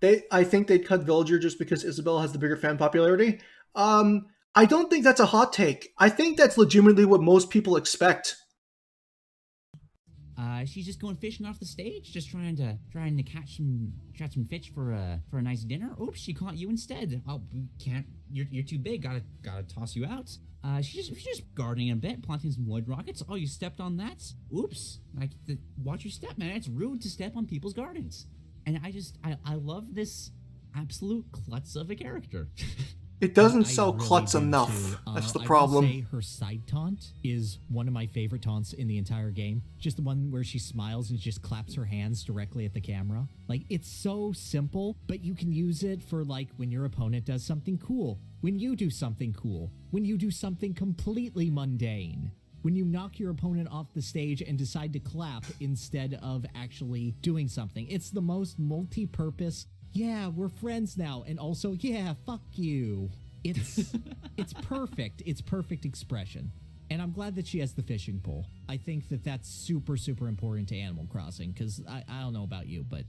that. I think they'd cut Villager just because Isabelle has the bigger fan popularity. I don't think that's a hot take. I think that's legitimately what most people expect. She's just going fishing off the stage, just trying to catch some fish for a nice dinner. Oops, she caught you instead. Oh, can't. You're too big. Gotta toss you out. She's just gardening a bit, planting some wood rockets. Oh, you stepped on that. Oops. Watch your step, man. It's rude to step on people's gardens. And I love this absolute klutz of a character. It doesn't I sell really klutz do enough. too. That's the I will problem. say her side taunt is one of my favorite taunts in the entire game. Just the one where she smiles and just claps her hands directly at the camera. Like, it's so simple, but you can use it for, like, when your opponent does something cool, when you do something cool, when you do something completely mundane, when you knock your opponent off the stage and decide to clap instead of actually doing something. It's the most multi-purpose, yeah, we're friends now, and also, yeah, fuck you. It's perfect. It's perfect expression. And I'm glad that she has the fishing pole. I think that that's super, super important to Animal Crossing, because I don't know about you, but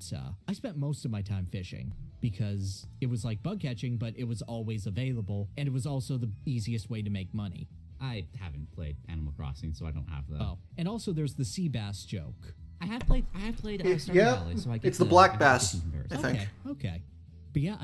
I spent most of my time fishing because it was like bug catching, but it was always available, and it was also the easiest way to make money. I haven't played Animal Crossing, so I don't have the. Oh, and also there's the sea bass joke. I have played Stardew Yeah, Valley, so I get it's the black bass, I think. Okay. But yeah,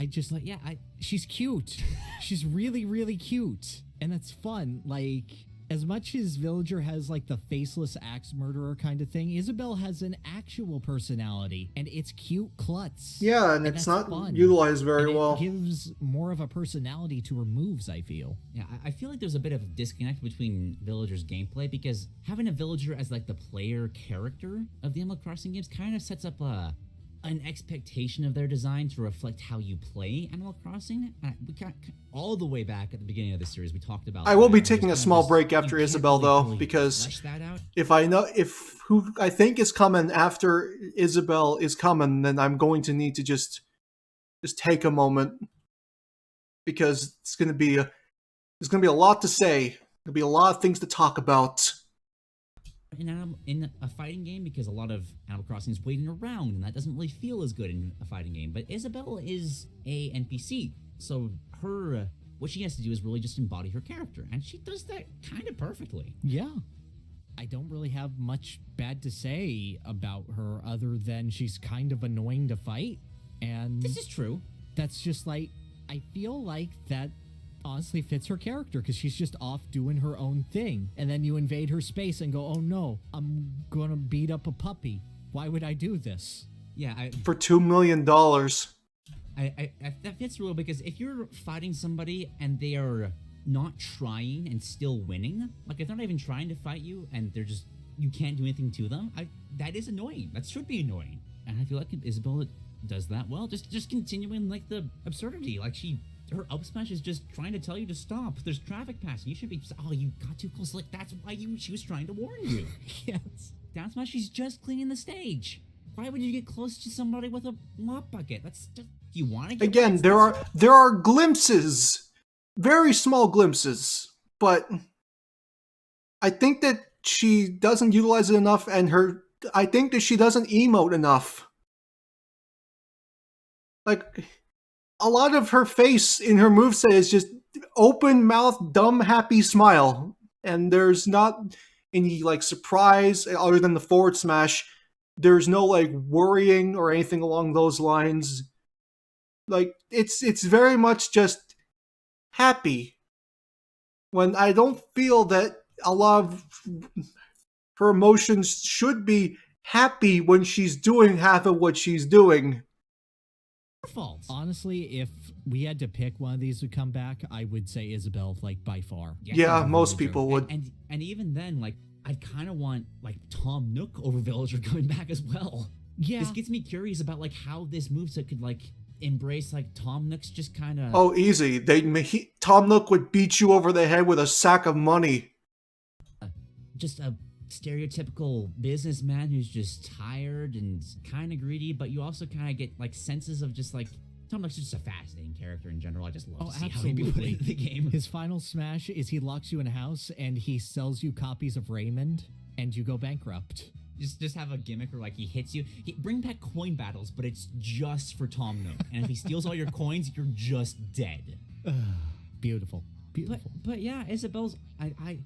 she's cute. She's really, really cute. And that's fun. Like, as much as Villager has like the faceless axe murderer kind of thing, Isabelle has an actual personality, and it's cute klutz. Yeah, and it's not fun. utilized very And well. it gives more of a personality to her moves, I feel. Yeah, I feel like there's a bit of a disconnect between Villager's gameplay, because having a Villager as like the player character of the Animal Crossing games kind of sets up an expectation of their design to reflect how you play Animal Crossing. We got all the way back at the beginning of the series. We talked about. I will be and taking a there's small kind of break this- after you can't Isabelle, really though, fully because flesh that out. if who I think is coming after Isabelle is coming, then I'm going to need to just take a moment because it's going to be there's going to be a lot to say. There'll be a lot of things to talk about. In a fighting game, because a lot of Animal Crossing is waiting around, and that doesn't really feel as good in a fighting game. But Isabelle is a NPC, so what she has to do is really just embody her character, and she does that kind of perfectly. Yeah. I don't really have much bad to say about her other than she's kind of annoying to fight. And This is true. that's just like, I feel like that honestly fits her character because she's just off doing her own thing. And then you invade her space and go, oh no, I'm gonna beat up a puppy. Why would I do this? Yeah, For $2 million. I that fits real, because if you're fighting somebody and they are not trying and still winning, like if they're not even trying to fight you and they're just, you can't do anything to them, that is annoying. That should be annoying. And I feel like Isabelle does that well. Just continuing like the absurdity. Like her up smash is just trying to tell you to stop. There's traffic passing. You should be, oh, you got too close. Like that's why she was trying to warn you. Yes. Down smash, she's just cleaning the stage. Why would you get close to somebody with a mop bucket? That's just, you want to get Again, there are glimpses, very small glimpses, but I think that she doesn't utilize it enough, and I think that she doesn't emote enough. Like, a lot of her face in her moveset is just open mouth, dumb, happy smile, and there's not any like surprise other than the forward smash. There's no like worrying or anything along those lines. Like it's very much just happy. When I don't feel that a lot of her emotions should be happy when she's doing half of what she's doing. Fault. Honestly, if we had to pick one of these to come back, I would say Isabelle, like by far. Yeah, most people would. And even then, like, I'd kind of want like Tom Nook over Villager coming back as well. Yeah. This gets me curious about like how this moveset could like embrace like Tom Nook's just kind of. Oh, easy. Tom Nook would beat you over the head with a sack of money. Just a stereotypical businessman who's just tired and kind of greedy, but you also kind of get like senses of just like Tom Nook's just a fascinating character in general. I just love to see how he be playing the game. His final smash is he locks you in a house and he sells you copies of Raymond and you go bankrupt. Just have a gimmick or like he hits you. Bring back coin battles, but it's just for Tom Nook. And if he steals all your coins, you're just dead. Beautiful. Beautiful. But yeah, Isabelle's I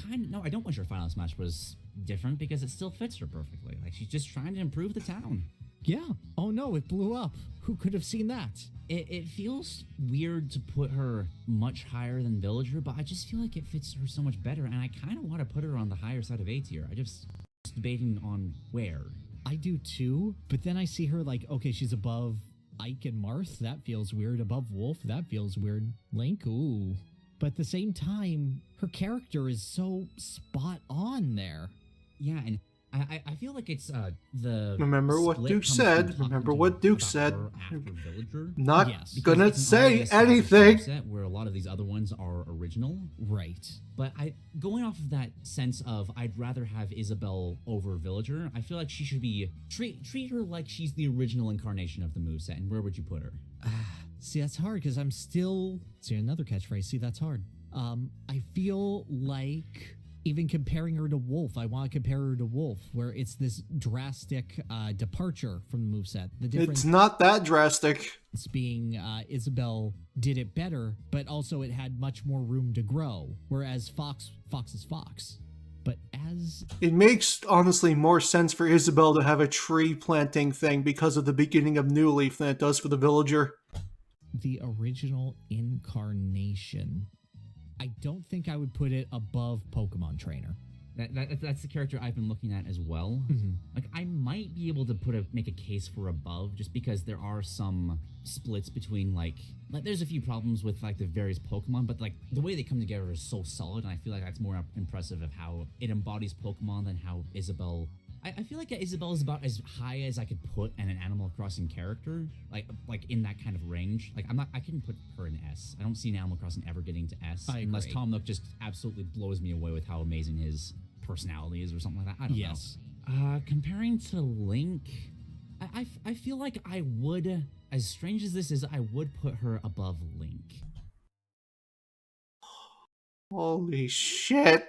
kind of, no, I don't wish her final smash was different because it still fits her perfectly. Like she's just trying to improve the town. Yeah. Oh no, it blew up. Who could have seen that? It feels weird to put her much higher than Villager, but I just feel like it fits her so much better, and I kind of want to put her on the higher side of A tier. I just debating on where. I do too, but then I see her like, okay, she's above Ike and Marth. That feels weird. Above Wolf. That feels weird. Link. Ooh. But at the same time, her character is so spot on there. Yeah, and I feel like it's the Remember what Duke said. Remember what Duke said. Villager. Not yes, gonna say anything. Where a lot of these other ones are original. Right. But going off of that sense of I'd rather have Isabelle over Villager, I feel like she should be treat her like she's the original incarnation of the moveset. And where would you put her? See, that's hard because I'm still... See, another catchphrase. See, that's hard. I feel like even comparing her to Wolf, I want to compare her to Wolf, where it's this drastic departure from the moveset. The difference It's not that drastic. being Isabelle did it better, but also it had much more room to grow, whereas Fox is Fox. But as... It makes, honestly, more sense for Isabelle to have a tree planting thing because of the beginning of New Leaf than it does for the Villager. The original incarnation. I don't think I would put it above Pokemon Trainer. That's the character I've been looking at as well. Mm-hmm. Like I might be able to make a case for above, just because there are some splits between like there's a few problems with like the various Pokemon, but like the way they come together is so solid, and I feel like that's more impressive of how it embodies Pokemon than how Isabelle. I feel like Isabelle is about as high as I could put an Animal Crossing character, like in that kind of range. Like I couldn't put her in S. I don't see an Animal Crossing ever getting to S unless Tom Nook just absolutely blows me away with how amazing his personality is or something like that. I don't know. Comparing to Link, I feel like I would, as strange as this is, I would put her above Link. Holy shit.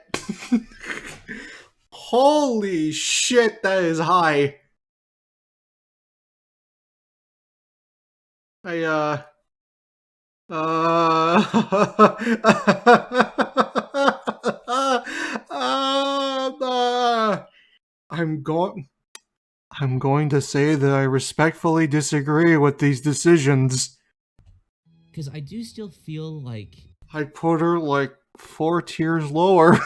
Holy shit, that is high. I'm going to say that I respectfully disagree with these decisions. Because I do still feel like... I'd put her like 4 tiers lower.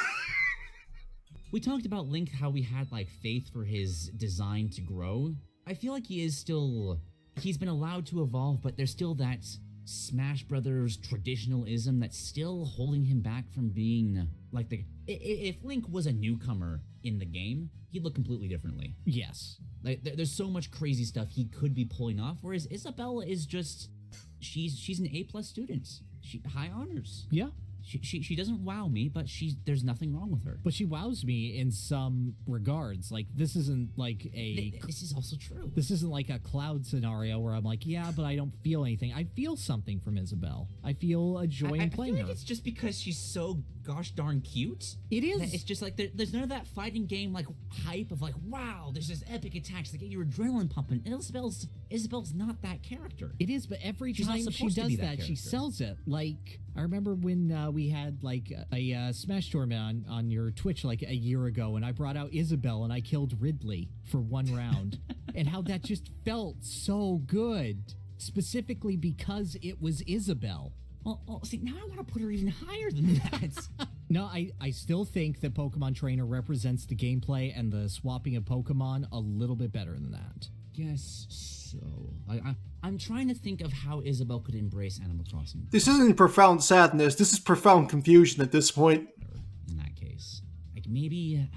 We talked about Link, how we had like faith for his design to grow. I feel like he's been allowed to evolve, but there's still that Smash Brothers traditionalism that's still holding him back from being like if Link was a newcomer in the game, he'd look completely differently. Yes. Like there's so much crazy stuff he could be pulling off, whereas Isabelle is just she's an A+ student. She high honors. Yeah. She doesn't wow me, but there's nothing wrong with her. But she wows me in some regards. Like, this isn't like This is also true. This isn't like a Cloud scenario where I'm like, yeah, but I don't feel anything. I feel something from Isabelle. I feel a joy in playing I feel like her. it's just because she's so gosh darn cute. It is. It's just like there's none of that fighting game like hype of like, wow, there's this epic attacks that get your adrenaline pumping. And Isabelle's not that character. It is, but every She's not time she supposed to be does that that, she character. sells it. Like, I remember when we had like a Smash tournament on your Twitch like a year ago, and I brought out Isabelle and I killed Ridley for one round, and how that just felt so good, specifically because it was Isabelle. Well, see, now I want to put her even higher than that. No, I still think that Pokemon Trainer represents the gameplay and the swapping of Pokemon a little bit better than that. Guess so. I'm trying to think of how Isabelle could embrace Animal Crossing. This isn't profound sadness. This is profound confusion at this point. In that case, like maybe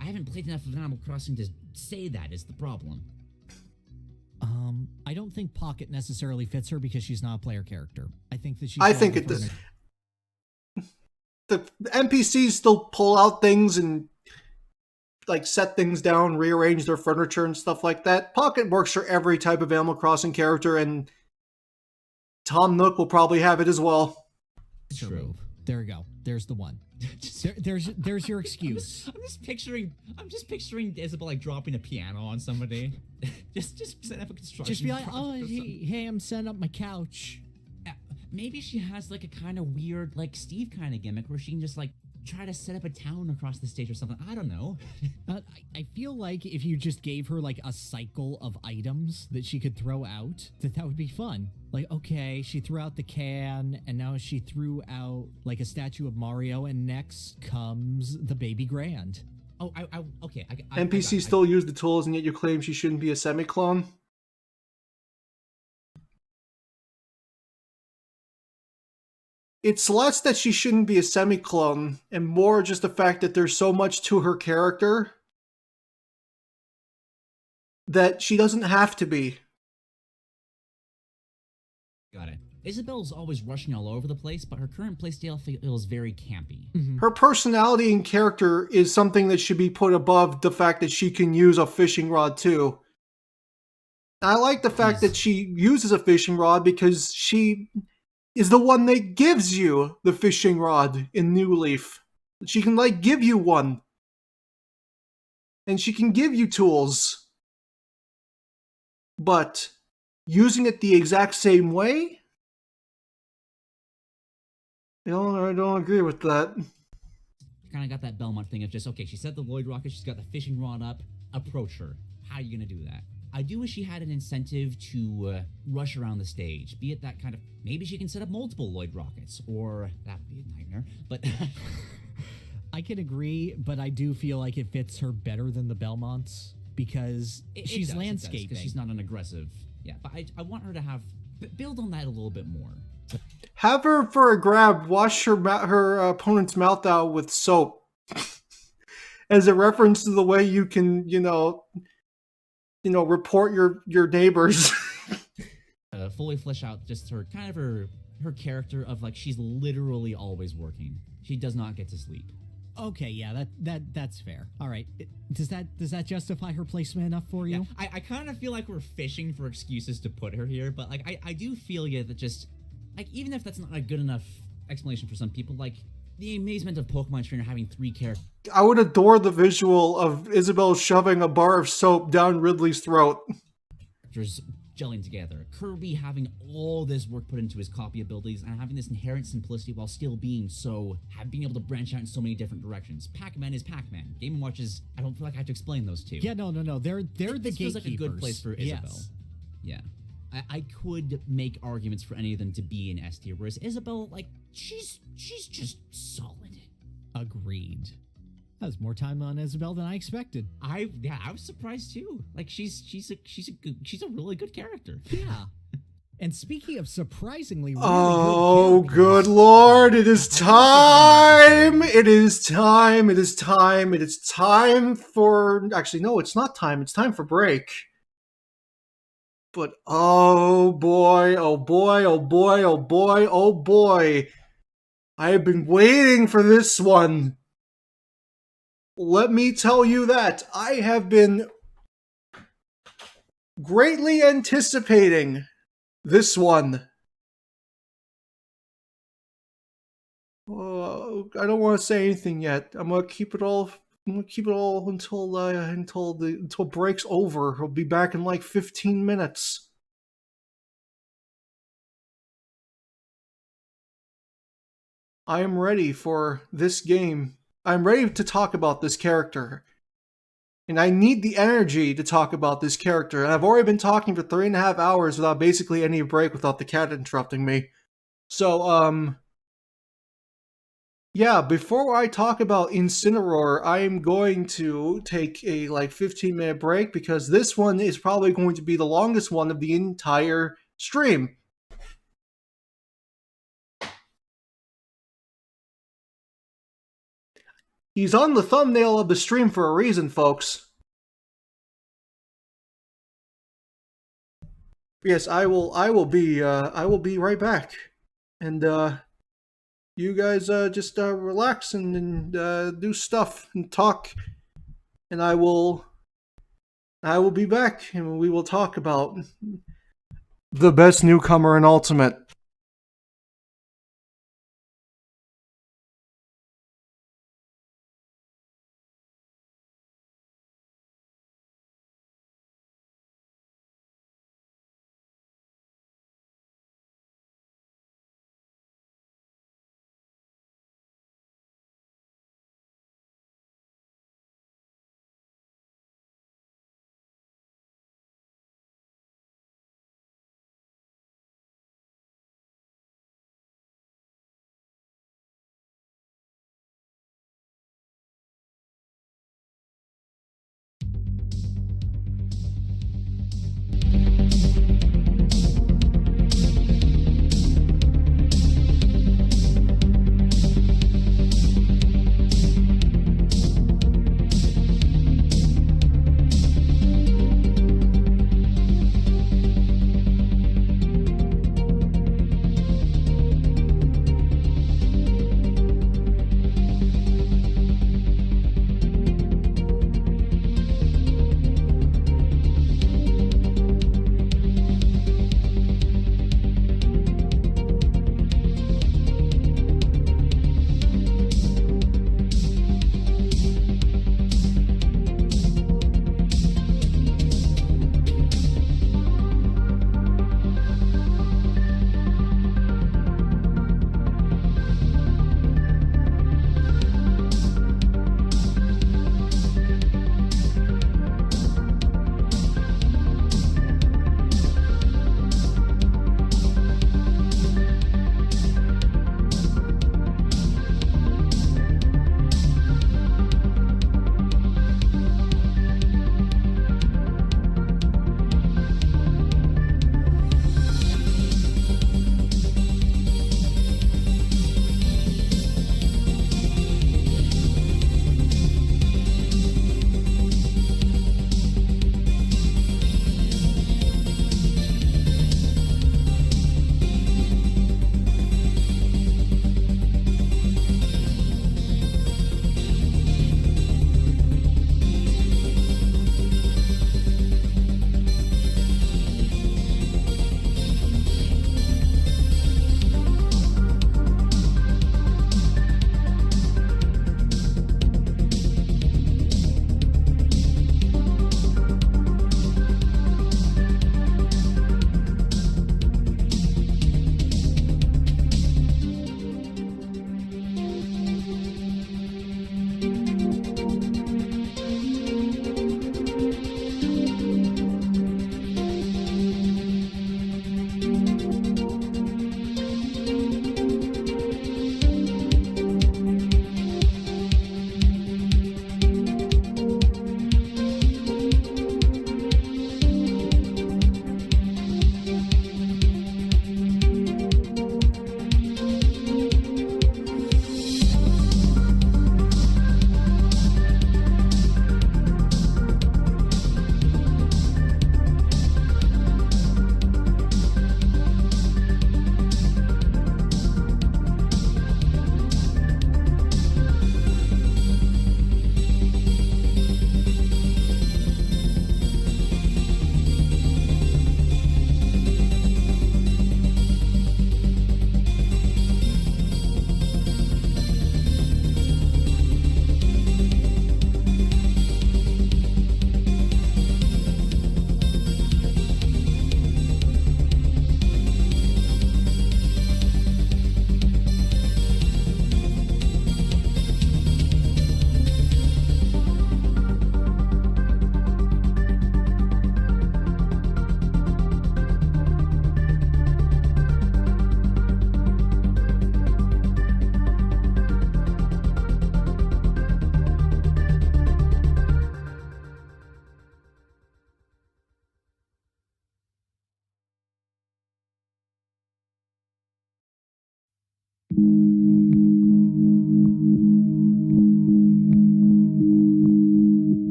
I haven't played enough of Animal Crossing to say that is the problem. I don't think Pocket necessarily fits her because she's not a player character. I think that she's. I think it does. The NPCs still pull out things and like set things down, rearrange their furniture and stuff like that. Pocket works for every type of Animal Crossing character, and Tom Nook will probably have it as well. True. There we go. There's the one. There's your excuse. I'm just picturing Isabelle like dropping a piano on somebody. just set up a construction. Just be like, project oh, or something. hey, I'm setting up my couch. Maybe she has like a kind of weird like Steve kind of gimmick where she can just like try to set up a town across the stage or something. I don't know. I feel like if you just gave her like a cycle of items that she could throw out, that would be fun. Like, okay, she threw out the can, and now she threw out like a statue of Mario, and next comes the baby Grand. Oh, okay. NPCs still use the tools, and yet you claim she shouldn't be a semi-clone? It's less that she shouldn't be a semi-clone, and more just the fact that there's so much to her character that she doesn't have to be. Got it. Isabelle's always rushing all over the place, but her current playstyle feels very campy. Mm-hmm. Her personality and character is something that should be put above the fact that she can use a fishing rod too. I like the fact that she uses a fishing rod because she is the one that gives you the fishing rod in New Leaf. She can, like, give you one. And she can give you tools. But using it the exact same way? I don't agree with that. Kind of got that Belmont thing of just, okay, she set the Lloyd rocket, she's got the fishing rod up, approach her. How are you going to do that? I do wish she had an incentive to rush around the stage, be it that kind of, maybe she can set up multiple Lloyd rockets, or that would be a nightmare, but... I can agree, but I do feel like it fits her better than the Belmonts, because she's landscaping. Because she's not an aggressive, yeah, but I want her to have, build on that a little bit more. Have her, for a grab, wash her opponent's mouth out with soap. As a reference to the way you can, report your neighbors. Fully flesh out just her kind of her character of like she's literally always working. She does not get to sleep. Okay, yeah, that's fair. All right, does that justify her placement enough for you? Yeah, I kind of feel like we're fishing for excuses to put her here, but like I do feel that just like even if that's not a good enough explanation for some people, like the amazement of Pokemon Trainer having 3 characters. I would adore the visual of Isabelle shoving a bar of soap down Ridley's throat. Gelling together. Kirby having all this work put into his copy abilities and having this inherent simplicity while still being being able to branch out in so many different directions. Pac-Man is Pac-Man. Game & Watch is, I don't feel like I have to explain those two. Yeah, no. They're the gatekeepers. Feels like a good place for Isabelle. Yes. Yeah. I could make arguments for any of them to be in S tier, whereas Isabelle, like, she's just solid. Agreed. That was more time on Isabelle than I expected. I was surprised too. Like she's a really good character. Yeah. And speaking of surprisingly really Oh, good good characters, lord, it is I time! don't think I'm It is time! It is time! It is time for. Actually, no, it's not time. It's time for break. But oh boy, oh boy, oh boy, oh boy, oh boy. I have been waiting for this one. Let me tell you that. I have been greatly anticipating this one. I don't want to say anything yet. I'm gonna keep it all. I'm gonna keep it all until break's over. I'll be back in like 15 minutes. I am ready for this game. I'm ready to talk about this character. And I need the energy to talk about this character. And I've already been talking for 3.5 hours without basically any break without the cat interrupting me. So, yeah, before I talk about Incineroar, I'm going to take a like 15-minute break because this one is probably going to be the longest one of the entire stream. He's on the thumbnail of the stream for a reason, folks. Yes, I will be right back. And you guys just relax and do stuff and talk, and I will be back and we will talk about the best newcomer in Ultimate.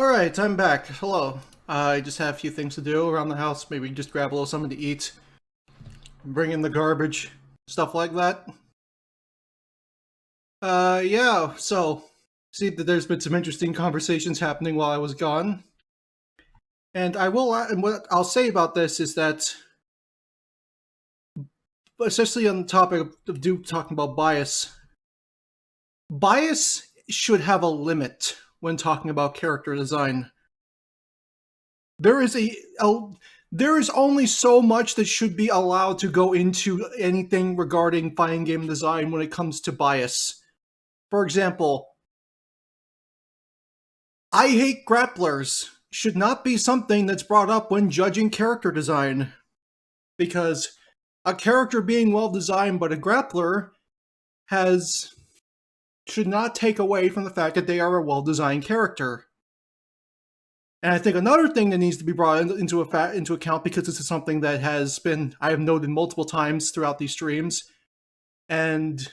Alright, I'm back. Hello. I just have a few things to do around the house. Maybe just grab a little something to eat. Bring in the garbage. Stuff like that. Yeah, so see that there's been some interesting conversations happening while I was gone. And and what I'll say about this is that, especially on the topic of talking about bias, bias should have a limit when talking about character design. There is there is only so much that should be allowed to go into anything regarding fighting game design when it comes to bias. For example, I hate grapplers should not be something that's brought up when judging character design. Because a character being well designed but a grappler should not take away from the fact that they are a well designed character. And I think another thing that needs to be brought into account, because this is something that I have noted multiple times throughout these streams, and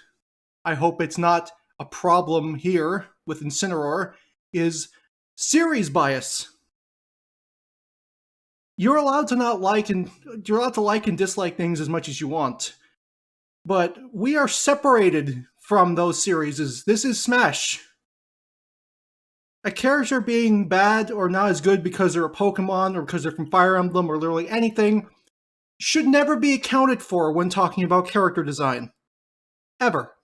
I hope it's not a problem here with Incineroar, is series bias. You're allowed to like and dislike things as much as you want, but we are separated from those series. This is Smash. A character being bad or not as good because they're a Pokemon or because they're from Fire Emblem or literally anything should never be accounted for when talking about character design. Ever.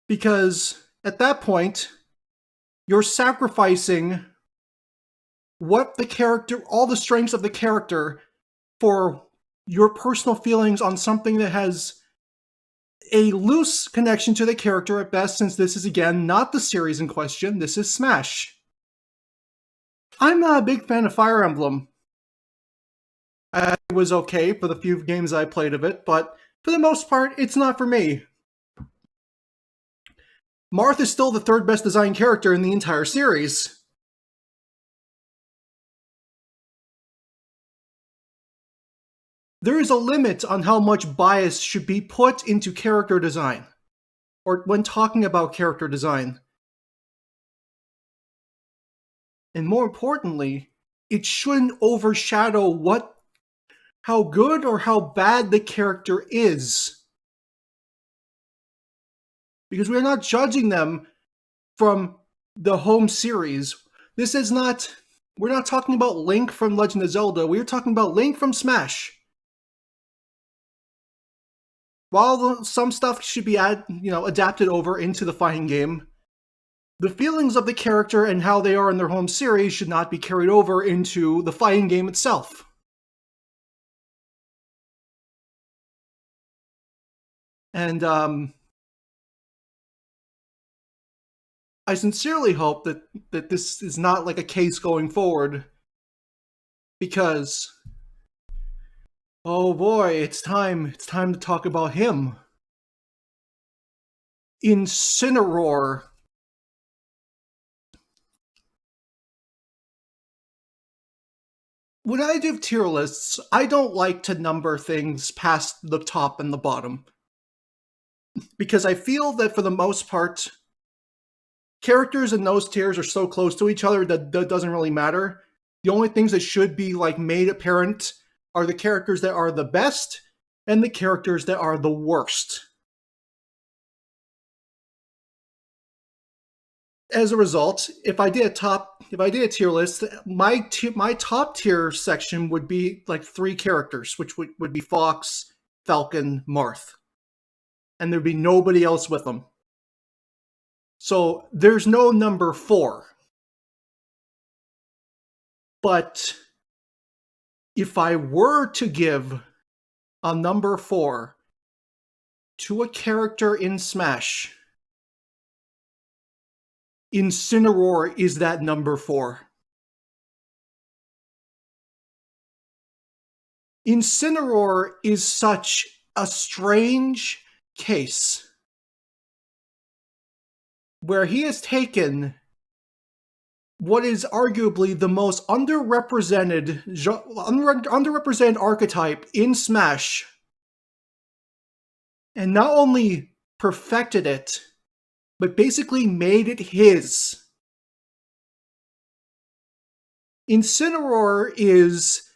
Because at that point, you're sacrificing all the strengths of the character for your personal feelings on something that has a loose connection to the character at best, since this is, again, not the series in question. This is Smash. I'm not a big fan of Fire Emblem. It was okay for the few games I played of it, but for the most part, it's not for me. Marth is still the third best designed character in the entire series. There is a limit on how much bias should be put into character design, or when talking about character design. And more importantly, it shouldn't overshadow how good or how bad the character is. Because we're not judging them from the home series. We're not talking about Link from Legend of Zelda, we're talking about Link from Smash. While some stuff should be adapted over into the fighting game, the feelings of the character and how they are in their home series should not be carried over into the fighting game itself. And I sincerely hope that this is not like a case going forward, because oh boy, it's time to talk about him. Incineroar. When I do tier lists, I don't like to number things past the top and the bottom. Because I feel that for the most part, characters in those tiers are so close to each other that doesn't really matter. The only things that should be made apparent are the characters that are the best and the characters that are the worst. As a result, if I did a tier list, my top tier section would be 3 characters, which would be Fox, Falcon, Marth. And there'd be nobody else with them. So there's no number 4. But if I were to give a number 4 to a character in Smash, Incineroar is that number 4. Incineroar is such a strange case where he has taken what is arguably the most underrepresented archetype in Smash, and not only perfected it, but basically made it his. Incineroar is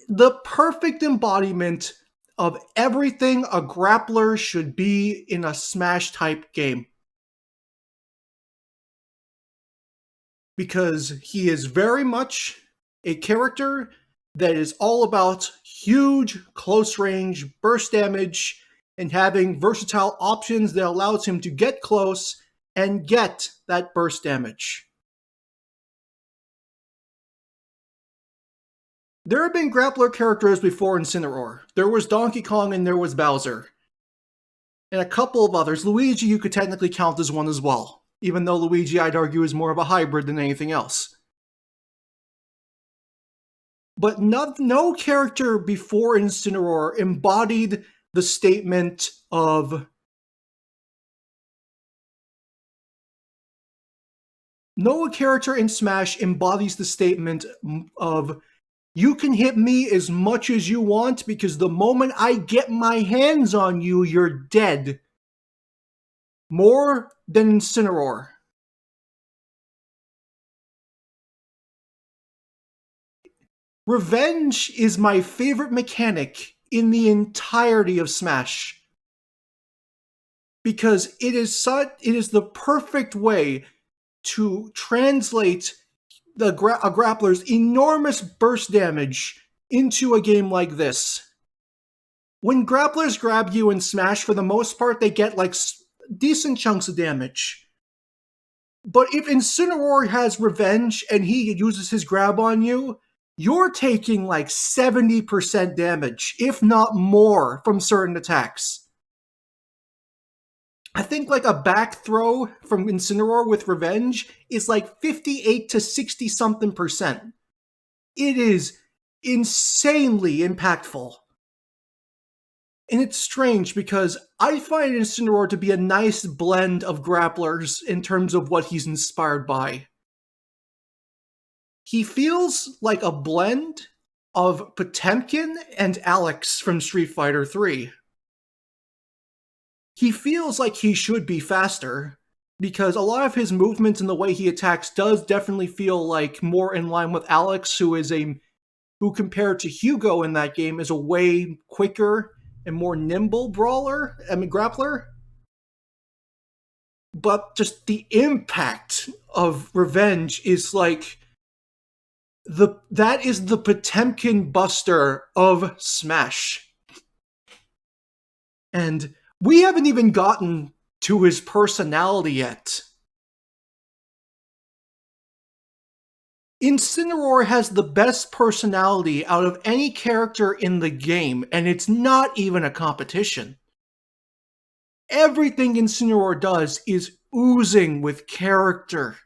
the perfect embodiment of everything a grappler should be in a Smash-type game. Because he is very much a character that is all about huge, close-range burst damage and having versatile options that allows him to get close and get that burst damage. There have been grappler characters before Incineroar. There was Donkey Kong and there was Bowser. And a couple of others. Luigi you could technically count as one as well. Even though Luigi, I'd argue, is more of a hybrid than anything else. But no character before Incineroar embodied the statement of no character in Smash embodies the statement of you can hit me as much as you want because the moment I get my hands on you, you're dead. More than Incineroar. Revenge is my favorite mechanic in the entirety of Smash. Because it is the perfect way to translate a grappler's enormous burst damage into a game like this. When grapplers grab you in Smash, for the most part, they get like decent chunks of damage. But if Incineroar has revenge and he uses his grab on you, you're taking like 70% damage, if not more, from certain attacks. I think like a back throw from Incineroar with revenge is like 58 to 60 something percent. It is insanely impactful. And it's strange because I find Incineroar to be a nice blend of grapplers in terms of what he's inspired by. He feels like a blend of Potemkin and Alex from Street Fighter 3. He feels like he should be faster, because a lot of his movements and the way he attacks does definitely feel like more in line with Alex, who compared to Hugo in that game is a way quicker and more nimble grappler. But just the impact of revenge is like that is the Potemkin Buster of Smash. And we haven't even gotten to his personality yet. Incineroar has the best personality out of any character in the game, and it's not even a competition. Everything Incineroar does is oozing with character.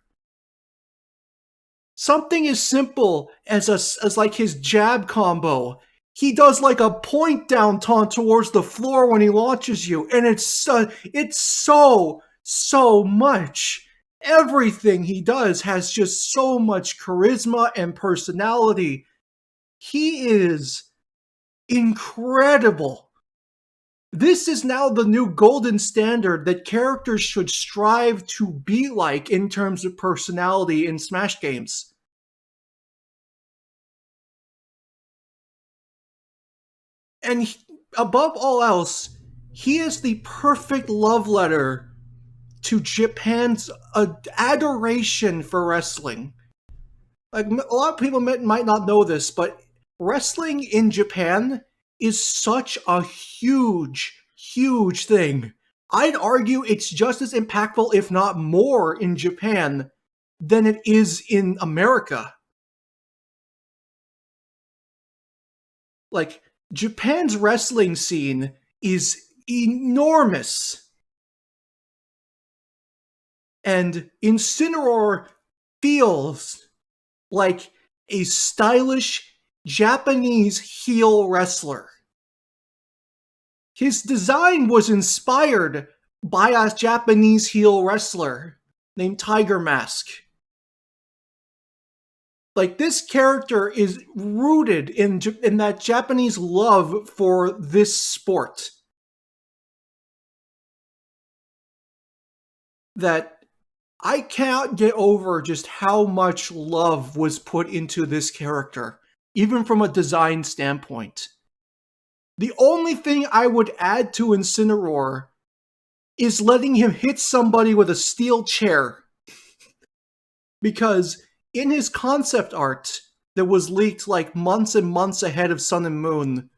Something as simple as like his jab combo. He does like a point down taunt towards the floor when he launches you, and it's so much. Everything he does has just so much charisma and personality. He is incredible. This is now the new golden standard that characters should strive to be like in terms of personality in Smash games. And above all else, he is the perfect love letter to Japan's adoration for wrestling. Like, a lot of people might not know this, but wrestling in Japan is such a huge thing. I'd argue it's just as impactful, if not more, in Japan than it is in America. Like, Japan's wrestling scene is enormous. And Incineroar feels like a stylish Japanese heel wrestler. His design was inspired by a Japanese heel wrestler named Tiger Mask. Like, this character is rooted in that Japanese love for this sport. That I can't get over just how much love was put into this character, even from a design standpoint. The only thing I would add to Incineroar is letting him hit somebody with a steel chair. Because in his concept art that was leaked like months and months ahead of Sun and Moon,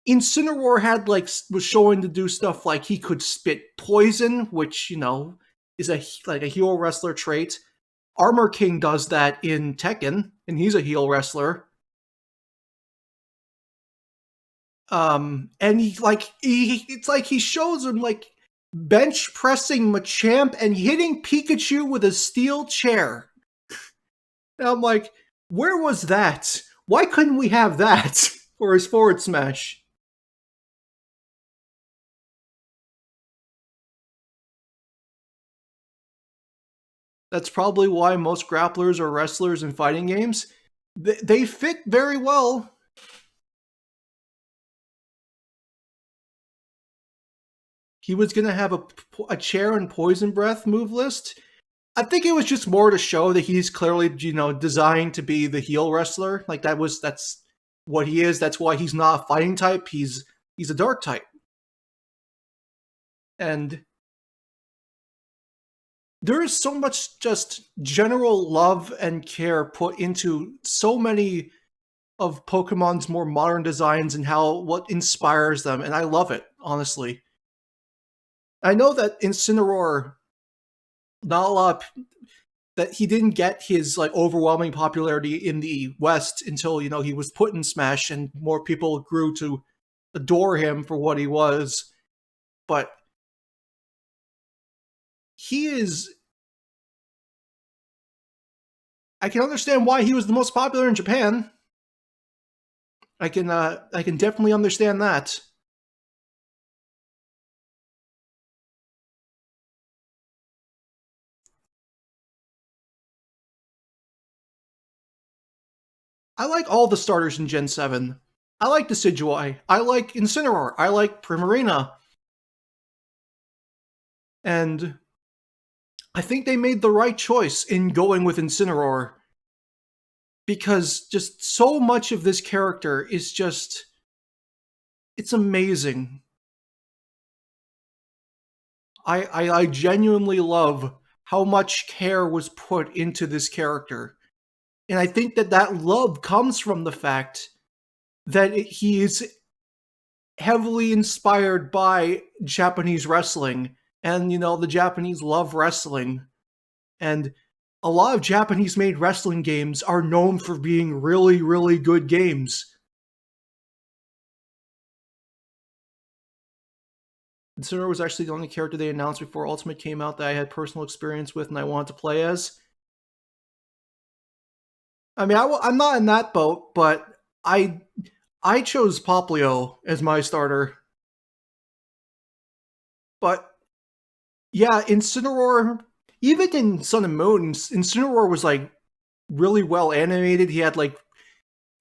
Incineroar had was showing to do stuff like he could spit poison, which, is a hero wrestler trait. Armor King does that in Tekken, and he's a heel wrestler. And it's like he shows him bench pressing Machamp and hitting Pikachu with a steel chair. And I'm like, where was that? Why couldn't we have that for his forward smash? That's probably why most grapplers or wrestlers in fighting games, they fit very well. He was going to have a chair and poison breath move list. I think it was just more to show that he's clearly, designed to be the heel wrestler. That's what he is. That's why he's not a fighting type. He's a dark type. And there is so much just general love and care put into so many of Pokemon's more modern designs and what inspires them, and I love it, honestly. I know that Incineroar, not a lot, that he didn't get his overwhelming popularity in the West until he was put in Smash, and more people grew to adore him for what he was. But he is. I can understand why he was the most popular in Japan. I can definitely understand that. I like all the starters in Gen 7. I like Decidueye. I like Incineroar. I like Primarina. And I think they made the right choice in going with Incineroar. Because just so much of this character is just... it's amazing. I genuinely love how much care was put into this character. And I think that love comes from the fact that he is heavily inspired by Japanese wrestling. And, the Japanese love wrestling. And a lot of Japanese-made wrestling games are known for being really, really good games. Incineroar was actually the only character they announced before Ultimate came out that I had personal experience with and I wanted to play as. I mean, I'm not in that boat, but I chose Poplio as my starter. But yeah, Incineroar, even in Sun and Moon, Incineroar was really well animated. He had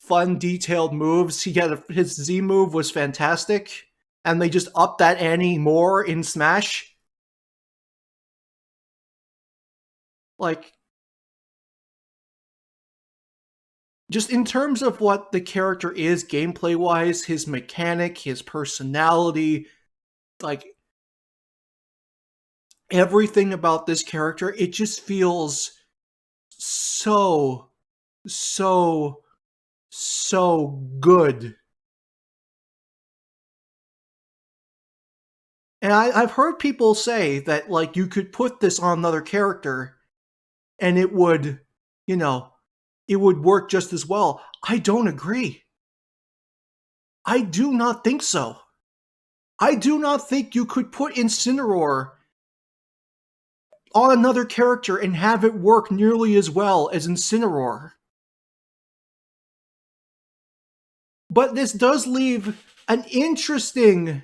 fun, detailed moves. His Z move was fantastic, and they just upped that ante more in Smash. Just in terms of what the character is gameplay-wise, his mechanic, his personality, everything about this character, it just feels so, so, so good. And I've heard people say that, you could put this on another character, and it would, it would work just as well. I don't agree. I do not think so. I do not think you could put Incineroar on another character and have it work nearly as well as Incineroar. But this does leave an interesting...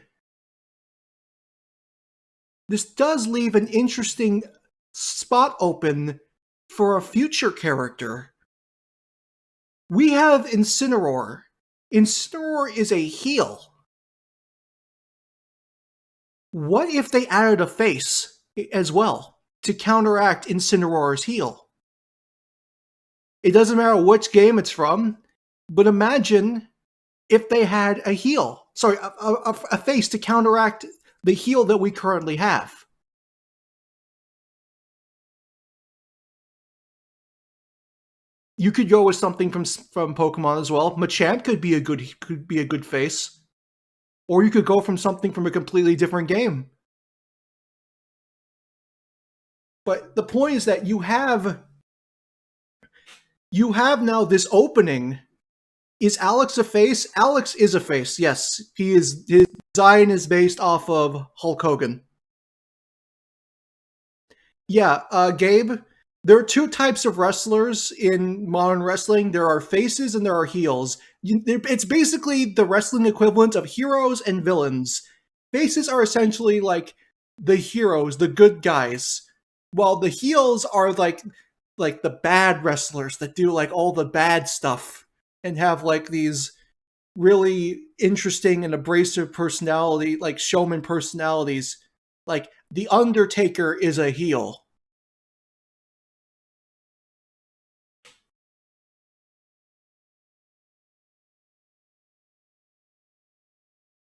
spot open for a future character. We have Incineroar. Incineroar is a heel. What if they added a face as well? to counteract Incineroar's heal. It doesn't matter which game it's from, but imagine if they had a heal. Sorry, a face to counteract the heal that we currently have. You could go with something from Pokemon as well. Machamp could be a good face. Or you could go from something from a completely different game. But the point is that you have now this opening. Is Alex a face? Alex is a face, yes. His design is based off of Hulk Hogan. Yeah, Gabe, there are two types of wrestlers in modern wrestling. There are faces and there are heels. It's basically the wrestling equivalent of heroes and villains. Faces are essentially like the heroes, the good guys, while the heels are like the bad wrestlers that do like all the bad stuff and have like these really interesting and abrasive personality, like showman personalities. Like The Undertaker is a heel.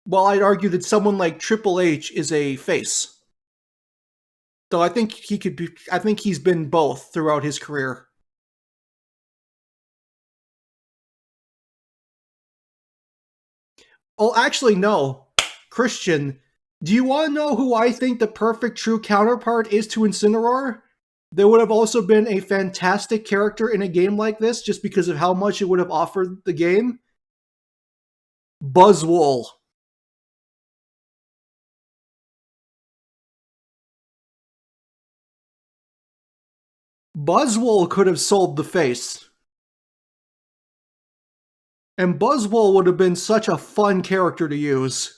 Well, I'd argue that someone like Triple H is a face. Though I think he's been both throughout his career. Oh, actually, no. Christian, do you want to know who I think the perfect true counterpart is to Incineroar? There would have also been a fantastic character in a game like this just because of how much it would have offered the game. Buzzwole. Buzzwole could have sold the face. And Buzzwole would have been such a fun character to use.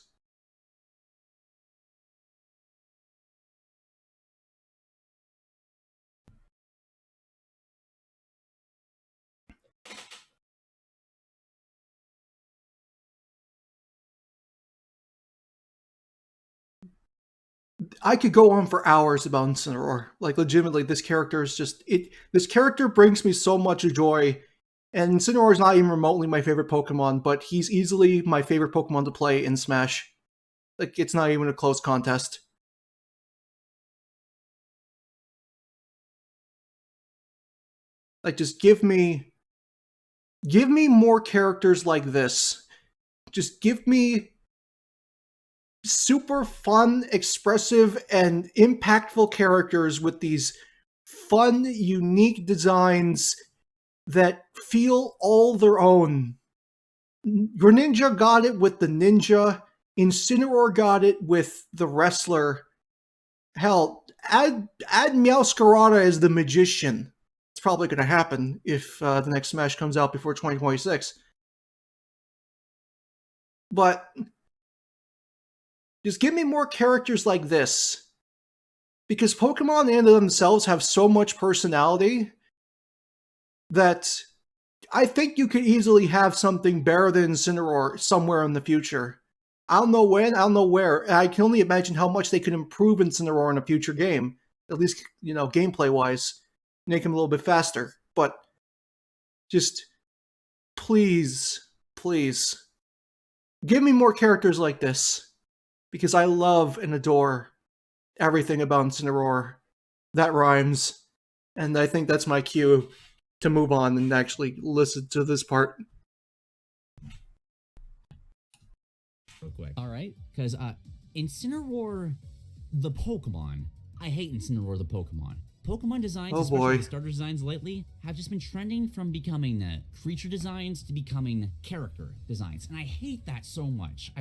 I could go on for hours about Incineroar. Like, legitimately, this character is just... This character brings me so much joy. And Incineroar is not even remotely my favorite Pokemon, but he's easily my favorite Pokemon to play in Smash. Like, it's not even a close contest. Like, just give me more characters like this. Just give me super fun, expressive, and impactful characters with these fun, unique designs that feel all their own. Greninja got it with the ninja. Incineroar got it with the wrestler. Hell, add Meowscarada as the magician. It's probably going to happen if the next Smash comes out before 2026. But just give me more characters like this. Because Pokemon in themselves have so much personality that I think you could easily have something better than Incineroar somewhere in the future. I don't know when, I don't know where. I can only imagine how much they could improve Incineroar in a future game. At least, gameplay-wise. Make him a little bit faster. But just, please, give me more characters like this. Because I love and adore everything about Incineroar. That rhymes. And I think that's my cue to move on and actually listen to this part. Real quick. All right. Because Incineroar, the Pokemon. I hate Incineroar, the Pokemon. Pokemon designs, especially the starter designs lately, have just been trending from becoming creature designs to becoming character designs. And I hate that so much.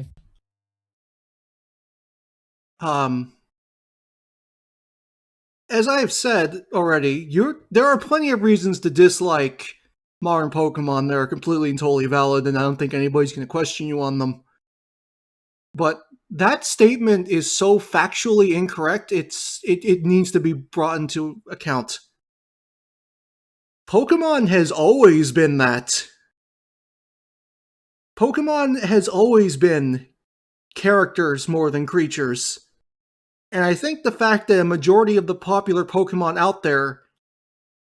As I have said already, there are plenty of reasons to dislike modern Pokemon that are completely and totally valid, and I don't think anybody's going to question you on them. But that statement is so factually incorrect, it needs to be brought into account. Pokemon has always been that. Pokemon has always been characters more than creatures. And I think the fact that a majority of the popular Pokemon out there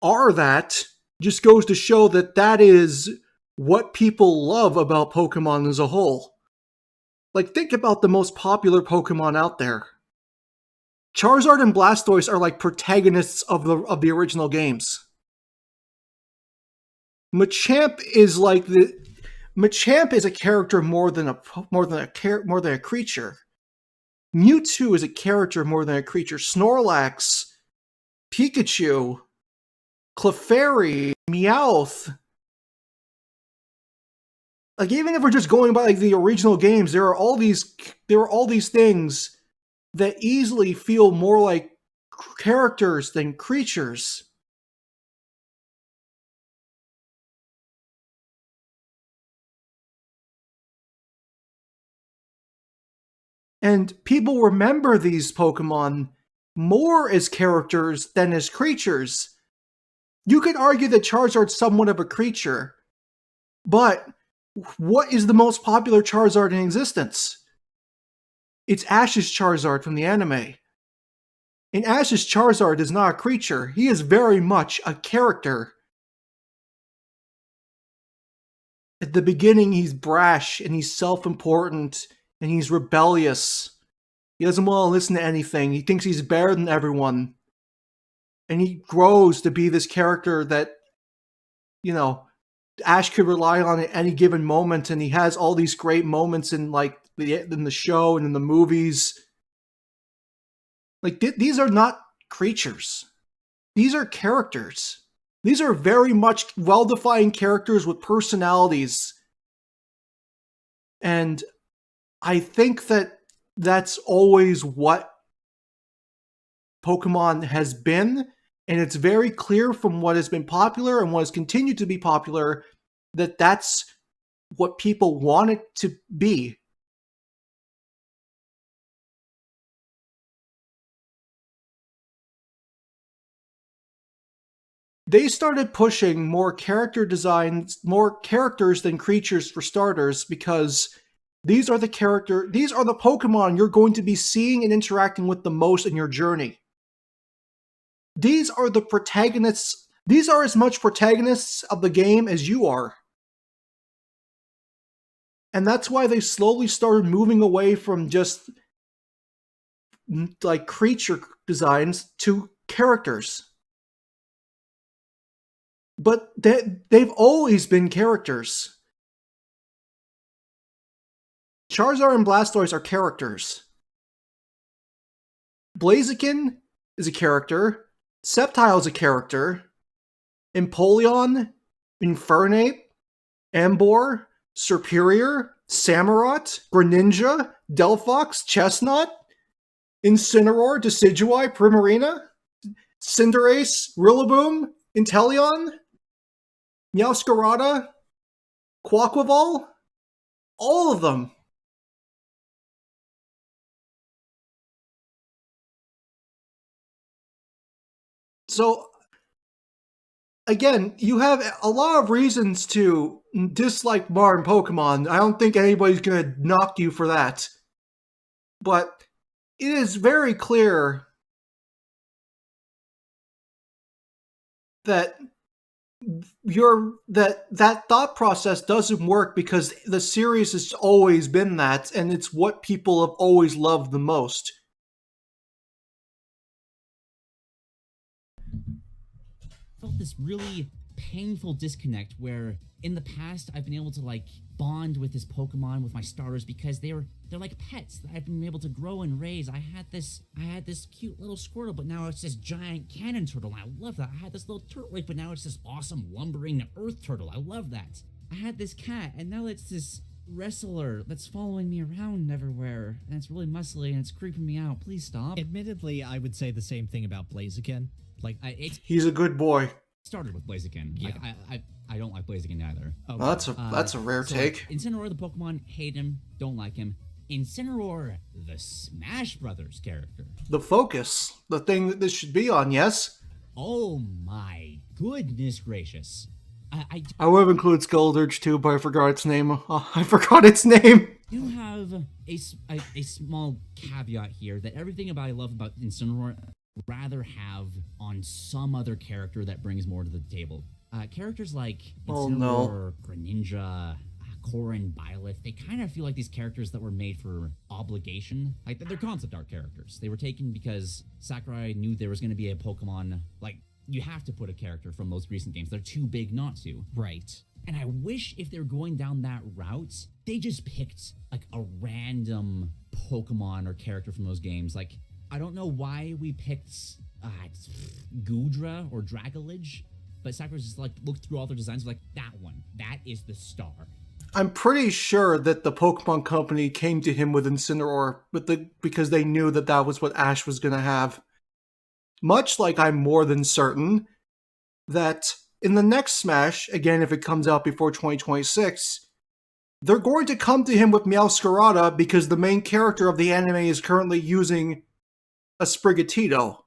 are that just goes to show that that is what people love about Pokemon as a whole. Like, think about the most popular Pokemon out there. Charizard and Blastoise are like protagonists of the original games. Machamp is a character more than a creature. Mewtwo is a character more than a creature. Snorlax, Pikachu, Clefairy, Meowth. Like, even if we're just going by like the original games, there are all these things that easily feel more like characters than creatures. And people remember these Pokemon more as characters than as creatures. You could argue that Charizard's somewhat of a creature, but what is the most popular Charizard in existence? It's Ash's Charizard from the anime. And Ash's Charizard is not a creature. He is very much a character. At the beginning, he's brash, and he's self-important, and he's rebellious. He doesn't want to listen to anything. He thinks he's better than everyone. And he grows to be this character that, you know, Ash could rely on at any given moment, and he has all these great moments in the show and in the movies. Like, these are not creatures. These are characters. These are very much well-defined characters with personalities. And I think that that's always what Pokemon has been, and it's very clear from what has been popular and what has continued to be popular that that's what people want it to be. They started pushing more character designs, more characters than creatures for starters, because these are the Pokemon you're going to be seeing and interacting with the most in your journey. These are the protagonists. These are as much protagonists of the game as you are. And that's why they slowly started moving away from just like creature designs to characters. But they've always been characters. Charizard and Blastoise are characters. Blaziken is a character. Sceptile is a character. Empoleon, Infernape, Ambor, Serperior, Samurott, Greninja, Delphox, Chestnut, Incineroar, Decidueye, Primarina, Cinderace, Rillaboom, Inteleon, Meowscarada, Quaquaval, all of them. So, again, you have a lot of reasons to dislike modern Pokemon. I don't think anybody's going to knock you for that. But it is very clear that that thought process doesn't work because the series has always been that, and it's what people have always loved the most. Felt this really painful disconnect where in the past I've been able to like bond with this Pokemon, with my starters, because they're like pets that I've been able to grow and raise. I had this cute little Squirtle, but now it's this giant cannon turtle, and I love that. I had this little Turtwig, but now it's this awesome lumbering earth turtle. I love that. I had this cat, and now it's this wrestler that's following me around everywhere, and it's really muscly and it's creeping me out. Please stop. Admittedly, I would say the same thing about Blaziken. Like, he's a good boy. Started with Blaziken. Yeah. I don't like Blaziken either. Okay. Well, that's a rare take. Incineroar, the Pokemon, hate him, don't like him. Incineroar, the Smash Brothers character. The focus. The thing that this should be on, yes? Oh my goodness gracious. I would have included Skeldurge too, but I forgot its name. I forgot its name. do have a small caveat here that everything I love about Incineroar rather have on some other character that brings more to the table. Characters like Incineroar, Greninja, Corrin, Byleth, they kind of feel like these characters that were made for obligation. Like, they're concept art characters. They were taken because Sakurai knew there was going to be a Pokemon, like, you have to put a character from those recent games. They're too big not to. Right. And I wish if they're going down that route, they just picked, like, a random Pokemon or character from those games. Like, I don't know why we picked Goodra or Dragalage, but Sakurai just, like, looked through all their designs, like, that one. That is the star. I'm pretty sure that the Pokemon Company came to him with Incineroar because they knew that that was what Ash was going to have. Much like I'm more than certain that in the next Smash, again if it comes out before 2026, they're going to come to him with Meowscarada because the main character of the anime is currently using a Sprigatito.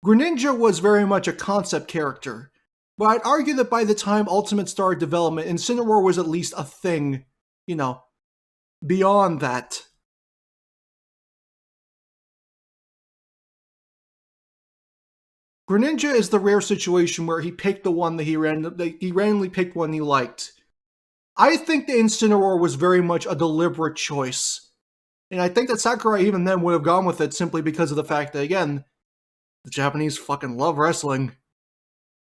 Greninja was very much a concept character. But I'd argue that by the time Ultimate started development, Incineroar was at least a thing, you know, beyond that. Greninja is the rare situation where he picked the one that he randomly picked one he liked. I think the Incineroar was very much a deliberate choice. And I think that Sakurai even then would have gone with it simply because of the fact that, again, the Japanese fucking love wrestling.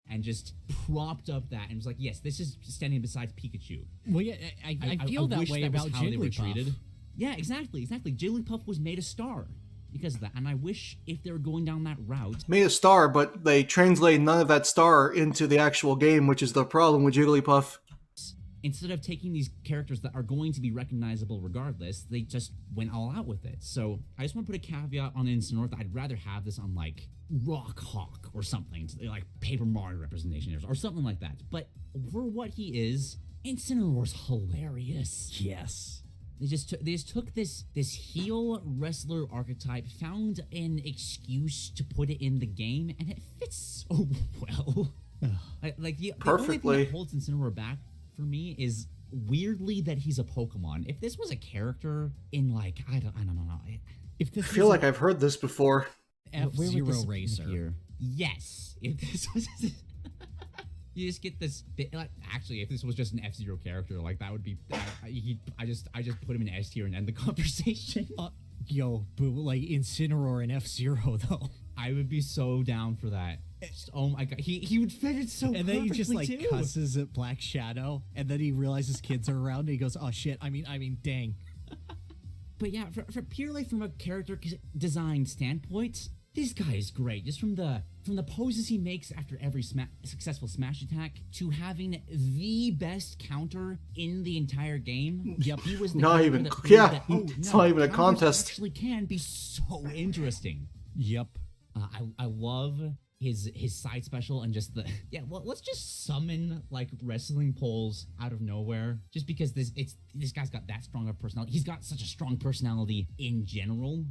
And just propped up that and was like, yes, this is standing beside Pikachu. Well, yeah, I feel that way about Jigglypuff. Yeah, exactly. Jigglypuff was made a star because of that. And I wish if they were going down that route... Made a star, but they translate none of that star into the actual game, which is the problem with Jigglypuff. Instead of taking these characters that are going to be recognizable regardless, they just went all out with it. So I just want to put a caveat on Incineroar that I'd rather have this on, like, Rock Hawk or something, like Paper Mario representation or something like that. But for what he is, Incineroar's hilarious. Yes. They just took this heel wrestler archetype, found an excuse to put it in the game, and it fits so well. The only thing that holds Incineroar back for me is weirdly that he's a Pokemon. If this was a character in, like, I don't know. If this I feel like I've heard this before. F-Zero Racer. Yes. If this was... you just get this bit, like, actually, if this was just an F-Zero character, like, that would be... I just put him in S tier and end the conversation. But like, Incineroar and F-Zero, though. I would be so down for that. Just, oh my god, he would fit it so perfectly. And then he just, like, cusses at Black Shadow, and then he realizes kids are around, and he goes, oh shit, I mean, dang. But yeah, for purely from a character design standpoint, this guy is great. Just from the poses he makes after every successful Smash attack to having the best counter in the entire game. Yep, he was the not even that, it's not even a contest. Actually, can be so interesting. Yep. I love his side special and just well, let's just summon, like, wrestling poles out of nowhere just because this guy's got that strong of a personality. He's got such a strong personality in general.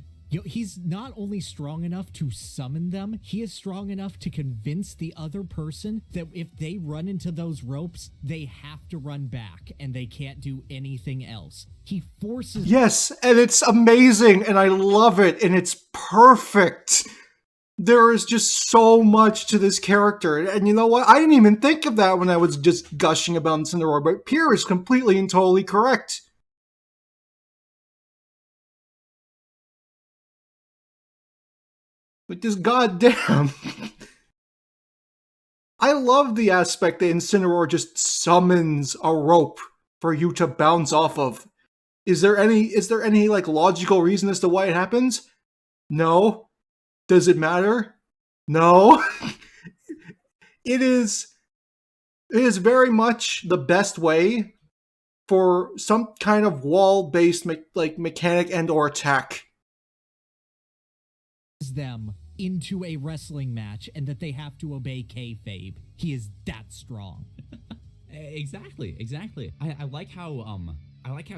He's not only strong enough to summon them, he is strong enough to convince the other person that if they run into those ropes, they have to run back and they can't do anything else. He forces... Yes, and it's amazing, and I love it, and it's perfect. There is just so much to this character, and you know what? I didn't even think of that when I was just gushing about Incineroar, but Pierre is completely and totally correct. But just goddamn. I love the aspect that Incineroar just summons a rope for you to bounce off of. Is there any like logical reason as to why it happens? No. Does it matter? No. It is very much the best way for some kind of wall-based mechanic and or attack. Them into a wrestling match and that they have to obey kayfabe. He is that strong. Exactly. I like how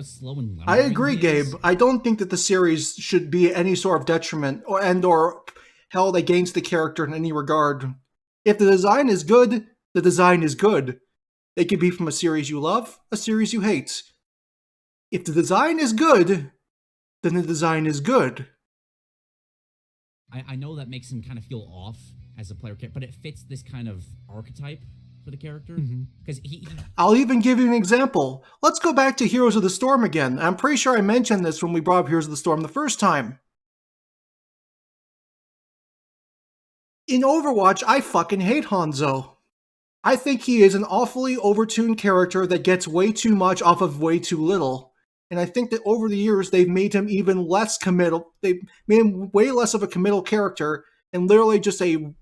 slow and I agree, Gabe. I don't think that the series should be any sort of detriment or held against the character in any regard. If the design is good, the design is good. They could be from a series you love, a series you hate. If the design is good, then the design is good. I know that makes him kind of feel off as a player, but it fits this kind of archetype for the character. Because I'll even give you an example. Let's go back to Heroes of the Storm again. I'm pretty sure I mentioned this when we brought up Heroes of the Storm the first time. In Overwatch, I fucking hate Hanzo. I think he is an awfully overtuned character that gets way too much off of way too little. And I think that over the years, they've made him even less committal. They've made him way less of a committal character and literally just a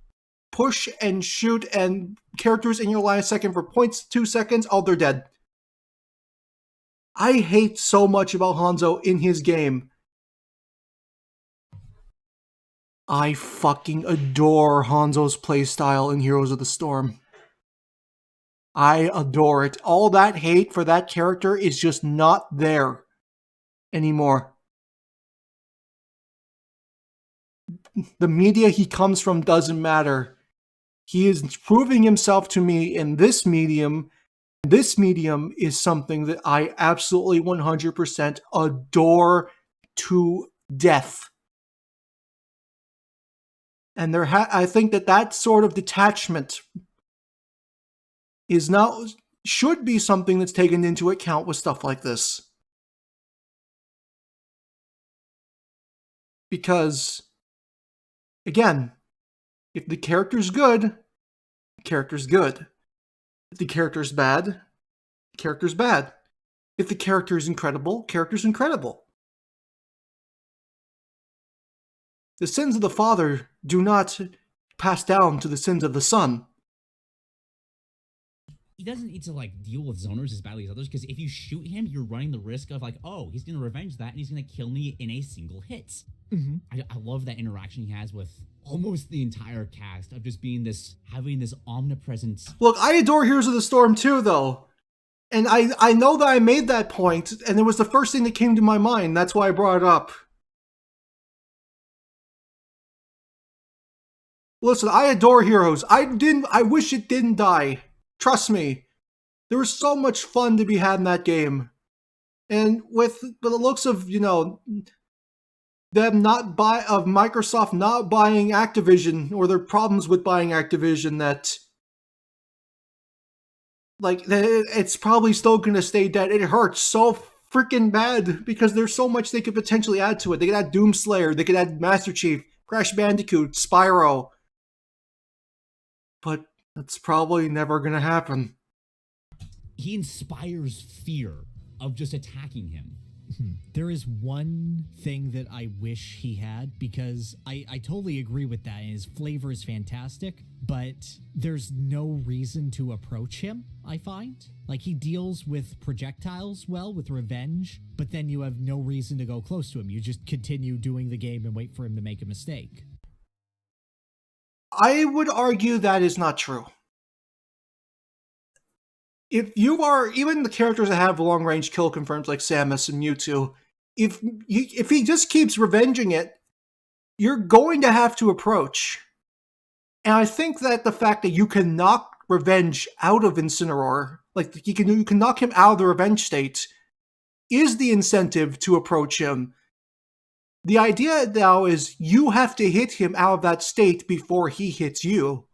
push and shoot and characters in your line of second for 0.2 seconds, oh, they're dead. I hate so much about Hanzo in his game. I fucking adore Hanzo's playstyle in Heroes of the Storm. I adore it. All that hate for that character is just not there anymore. The media he comes from doesn't matter. He is proving himself to me in this medium. This medium is something that I absolutely 100% adore to death. And I think that sort of detachment should be something that's taken into account with stuff like this. Because, again, if the character's good, the character's good. If the character's bad, the character's bad. If the character is incredible, the character's incredible. The sins of the father do not pass down to the sins of the son. He doesn't need to deal with zoners as badly as others, because if you shoot him, you're running the risk of oh, he's gonna revenge that and he's gonna kill me in a single hit. I love that interaction he has with almost the entire cast of just having this omnipresence. Look, I adore Heroes of the Storm too, though. And I know that I made that point, and it was the first thing that came to my mind. That's why I brought it up. Listen, I adore Heroes. I wish it didn't die. Trust me. There was so much fun to be had in that game. And with the looks of, Microsoft not buying Activision, or their problems with buying Activision, that it's probably still gonna stay dead. It hurts so freaking bad because there's so much they could potentially add to it. They could add Doomslayer, they could add Master Chief, Crash Bandicoot, Spyro. But that's probably never gonna happen. He inspires fear of just attacking him. There is one thing that I wish he had, because I totally agree with that, and his flavor is fantastic, but there's no reason to approach him, I find. He deals with projectiles well, with revenge, but then you have no reason to go close to him. You just continue doing the game and wait for him to make a mistake. I would argue that is not true. If you are, even the characters that have long-range kill confirms like Samus and Mewtwo, if he just keeps revenging it, you're going to have to approach. And I think that the fact that you can knock revenge out of Incineroar, you can knock him out of the revenge state, is the incentive to approach him. The idea now is you have to hit him out of that state before he hits you.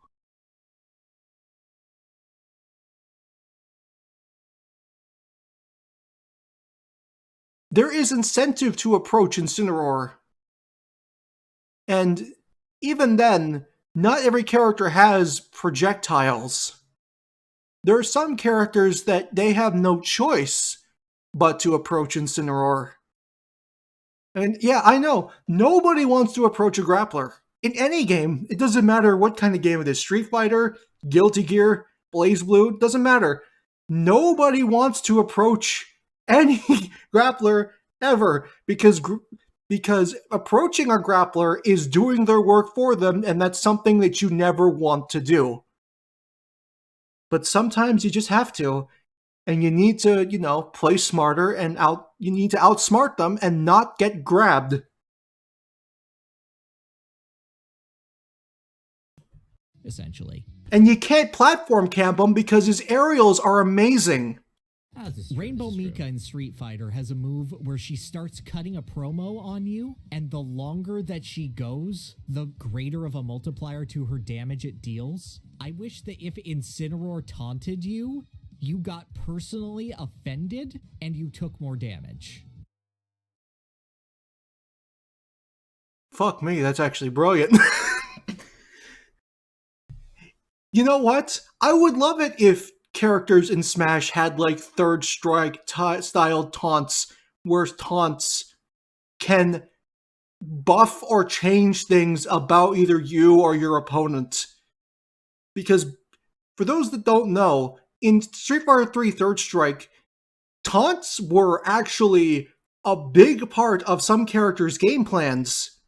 There is incentive to approach Incineroar. And even then, not every character has projectiles. There are some characters that they have no choice but to approach Incineroar. And yeah, I know, nobody wants to approach a grappler. In any game, it doesn't matter what kind of game it is. Street Fighter, Guilty Gear, BlazBlue, doesn't matter. Nobody wants to approach any grappler ever, because approaching a grappler is doing their work for them, and that's something that you never want to do. But sometimes you just have to, and you need to, play smarter, and you need to outsmart them and not get grabbed. essentially. And you can't platform camp him because his aerials are amazing. Ah, this is true, Rainbow this is true. Mika in Street Fighter has a move where she starts cutting a promo on you, and the longer that she goes, the greater of a multiplier to her damage it deals. I wish that if Incineroar taunted you, you got personally offended and you took more damage. Fuck me, that's actually brilliant. You know what? I would love it if characters in Smash had like third strike styled taunts, where taunts can buff or change things about either you or your opponent. Because for those that don't know, in Street Fighter 3 Third Strike, taunts were actually a big part of some characters' game plans.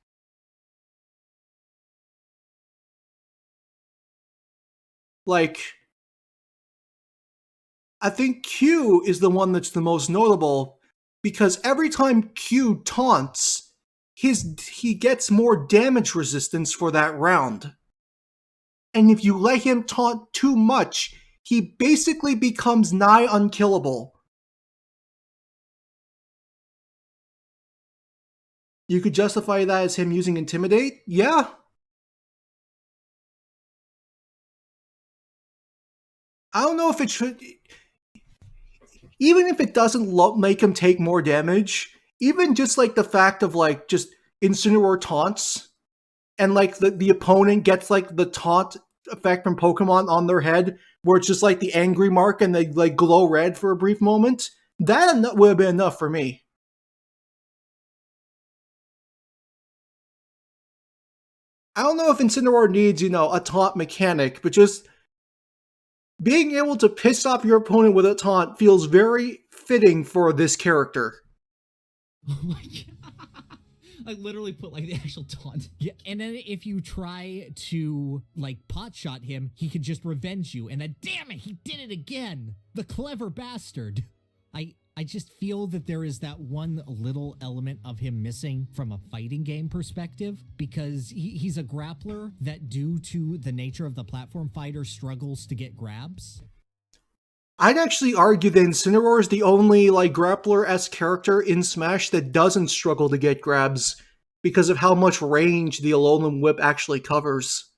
Like, I think Q is the one that's the most notable, because every time Q taunts, he gets more damage resistance for that round. And if you let him taunt too much, he basically becomes nigh unkillable. You could justify that as him using Intimidate? Yeah. I don't know if it should... Even if it doesn't make him take more damage, even just like the fact of like just Incineroar taunts, and like the opponent gets like the taunt effect from Pokemon on their head, where it's just like the angry mark and they like glow red for a brief moment, that would have been enough for me. I don't know if Incineroar needs, a taunt mechanic, but just being able to piss off your opponent with a taunt feels very fitting for this character. Oh my god. I literally put like the actual taunt. Yeah, and then if you try to like potshot him, he could just revenge you, and then damn it, he did it again. The clever bastard. I just feel that there is that one little element of him missing from a fighting game perspective, because he's a grappler that, due to the nature of the platform fighter, struggles to get grabs. I'd actually argue that Incineroar is the only like grappler-esque character in Smash that doesn't struggle to get grabs because of how much range the Alolan Whip actually covers.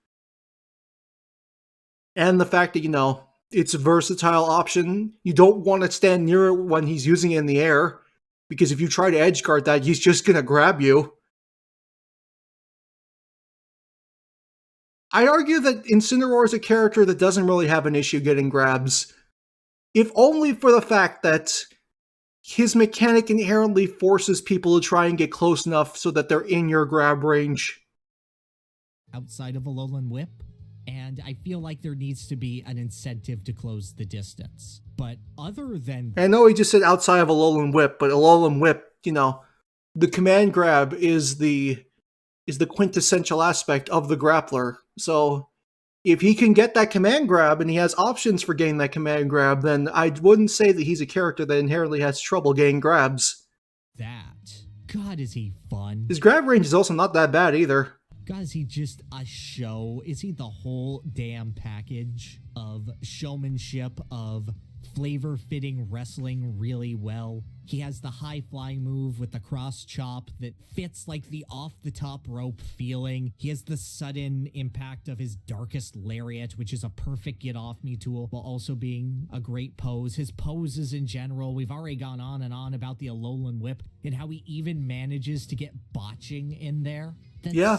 And the fact that, it's a versatile option. You don't want to stand near it when he's using it in the air, because if you try to edgeguard that, he's just going to grab you. I'd argue that Incineroar is a character that doesn't really have an issue getting grabs, if only for the fact that his mechanic inherently forces people to try and get close enough so that they're in your grab range. Outside of Alolan Whip. And I feel like there needs to be an incentive to close the distance. But other than... I know he just said outside of Alolan Whip, but Alolan Whip, the command grab is the quintessential aspect of the grappler. So if he can get that command grab and he has options for getting that command grab, then I wouldn't say that he's a character that inherently has trouble getting grabs. That. God, is he fun. His grab range is also not that bad either. God, is he just a show? Is he the whole damn package of showmanship, of flavor-fitting wrestling really well? He has the high-flying move with the cross chop that fits like the off-the-top rope feeling. He has the sudden impact of his darkest lariat, which is a perfect get-off-me tool, while also being a great pose. His poses in general, we've already gone on and on about the Alolan Whip and how he even manages to get botching in there. Yeah.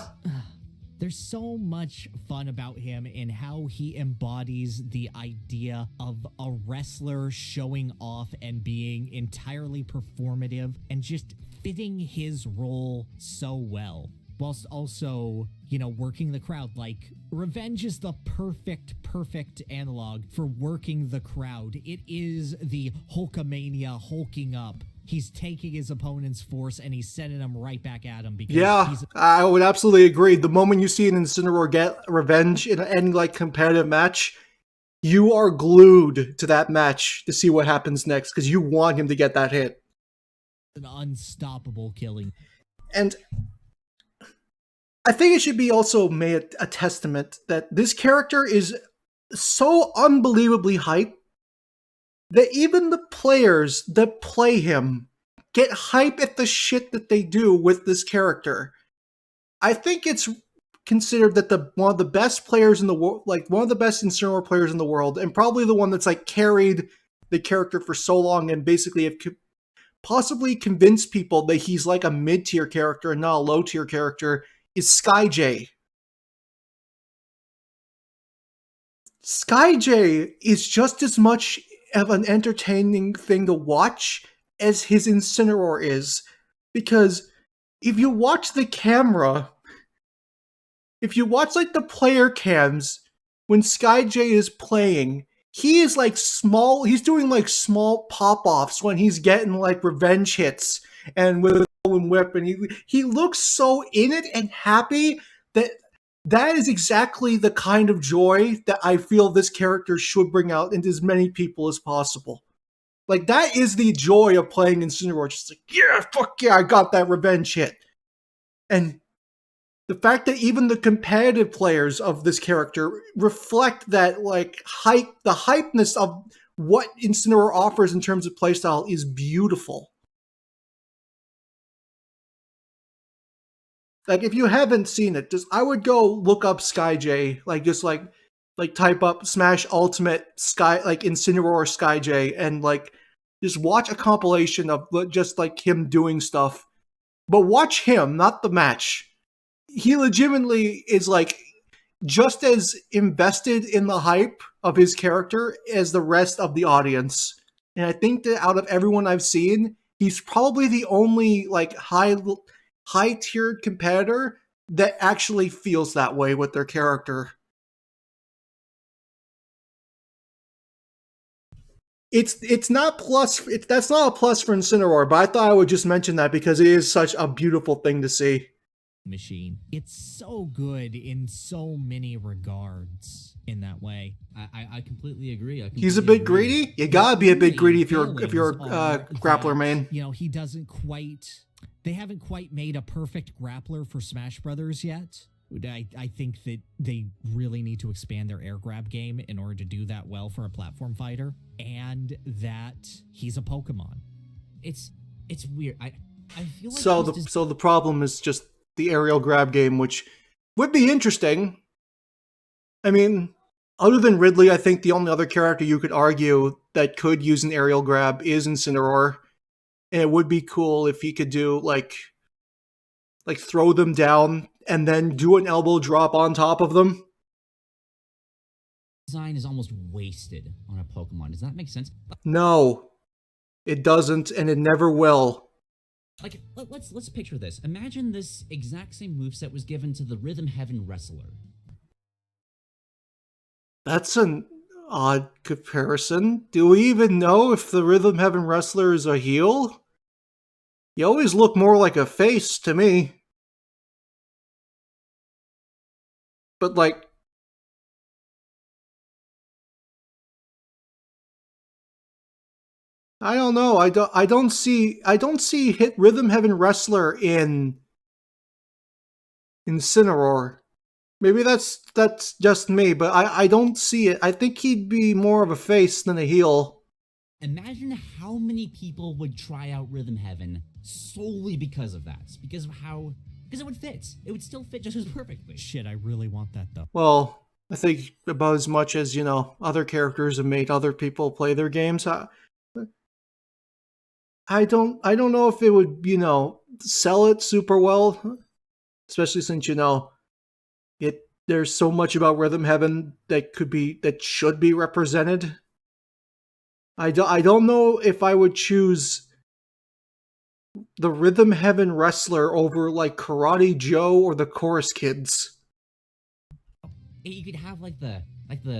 There's so much fun about him in how he embodies the idea of a wrestler showing off and being entirely performative and just fitting his role so well, whilst also, working the crowd. Like, Revenge is the perfect analog for working the crowd. It is the Hulkamania hulking up. He's taking his opponent's force and he's sending them right back at him. Because I would absolutely agree. The moment you see an Incineroar get revenge in any competitive match, you are glued to that match to see what happens next, because you want him to get that hit. An unstoppable killing. And I think it should be also made a testament that this character is so unbelievably hyped that even the players that play him get hype at the shit that they do with this character. I think it's considered that one of the best players in the world, like one of the best Incineroar players in the world, and probably the one that's like carried the character for so long and basically have possibly convinced people that he's like a mid-tier character and not a low-tier character, is SkyJ. SkyJ is just as much of an entertaining thing to watch as his Incineroar is, because if you watch the camera, if you watch like the player cams when SkyJ is playing, he is like small, he's doing like small pop-offs when he's getting like revenge hits and with a whip, and he looks so in it and happy that is exactly the kind of joy that I feel this character should bring out into as many people as possible. Like, that is the joy of playing Incineroar. Just like, yeah, fuck yeah, I got that revenge hit. And the fact that even the competitive players of this character reflect that, like, hype, the hypeness of what Incineroar offers in terms of playstyle is beautiful. Like, if you haven't seen it, I would go look up SkyJ, like, just like type up Smash Ultimate Incineroar SkyJ, and like just watch a compilation of just like him doing stuff. But watch him, not the match. He legitimately is like just as invested in the hype of his character as the rest of the audience. And I think that out of everyone I've seen, he's probably the only like high-tiered competitor that actually feels that way with their character. It's not plus. That's not a plus for Incineroar, but I thought I would just mention that because it is such a beautiful thing to see. Machine. It's so good in so many regards in that way. I completely agree. He's a bit greedy. You gotta be a bit greedy if you're a grappler main. You know, he doesn't quite. They haven't quite made a perfect grappler for Smash Brothers yet. I think that they really need to expand their air grab game in order to do that well for a platform fighter, and that he's a Pokemon. It's weird. I feel like so the problem is just the aerial grab game, which would be interesting. I mean, other than Ridley, I think the only other character you could argue that could use an aerial grab is Incineroar. And it would be cool if he could do like throw them down and then do an elbow drop on top of them. Design is almost wasted on a Pokemon. Does that make sense? No, it doesn't, and it never will. Like, let's picture this. Imagine this exact same moveset was given to the Rhythm Heaven Wrestler. That's an odd comparison. Do we even know if the Rhythm Heaven Wrestler is a heel? You always look more like a face to me. But like, I don't know. I don't see hit Rhythm Heaven Wrestler in Incineroar. Maybe that's just me, but I don't see it. I think he'd be more of a face than a heel. Imagine how many people would try out Rhythm Heaven solely because of that. Because it would fit. It would still fit just as perfectly. Shit, I really want that though. Well, I think about as much as, you know, other characters have made other people play their games. I don't know if it would, you know, sell it super well, especially since, you know, there's so much about Rhythm Heaven that should be represented. I don't know if I would choose the Rhythm Heaven Wrestler over like Karate Joe or the Chorus Kids. You could have like the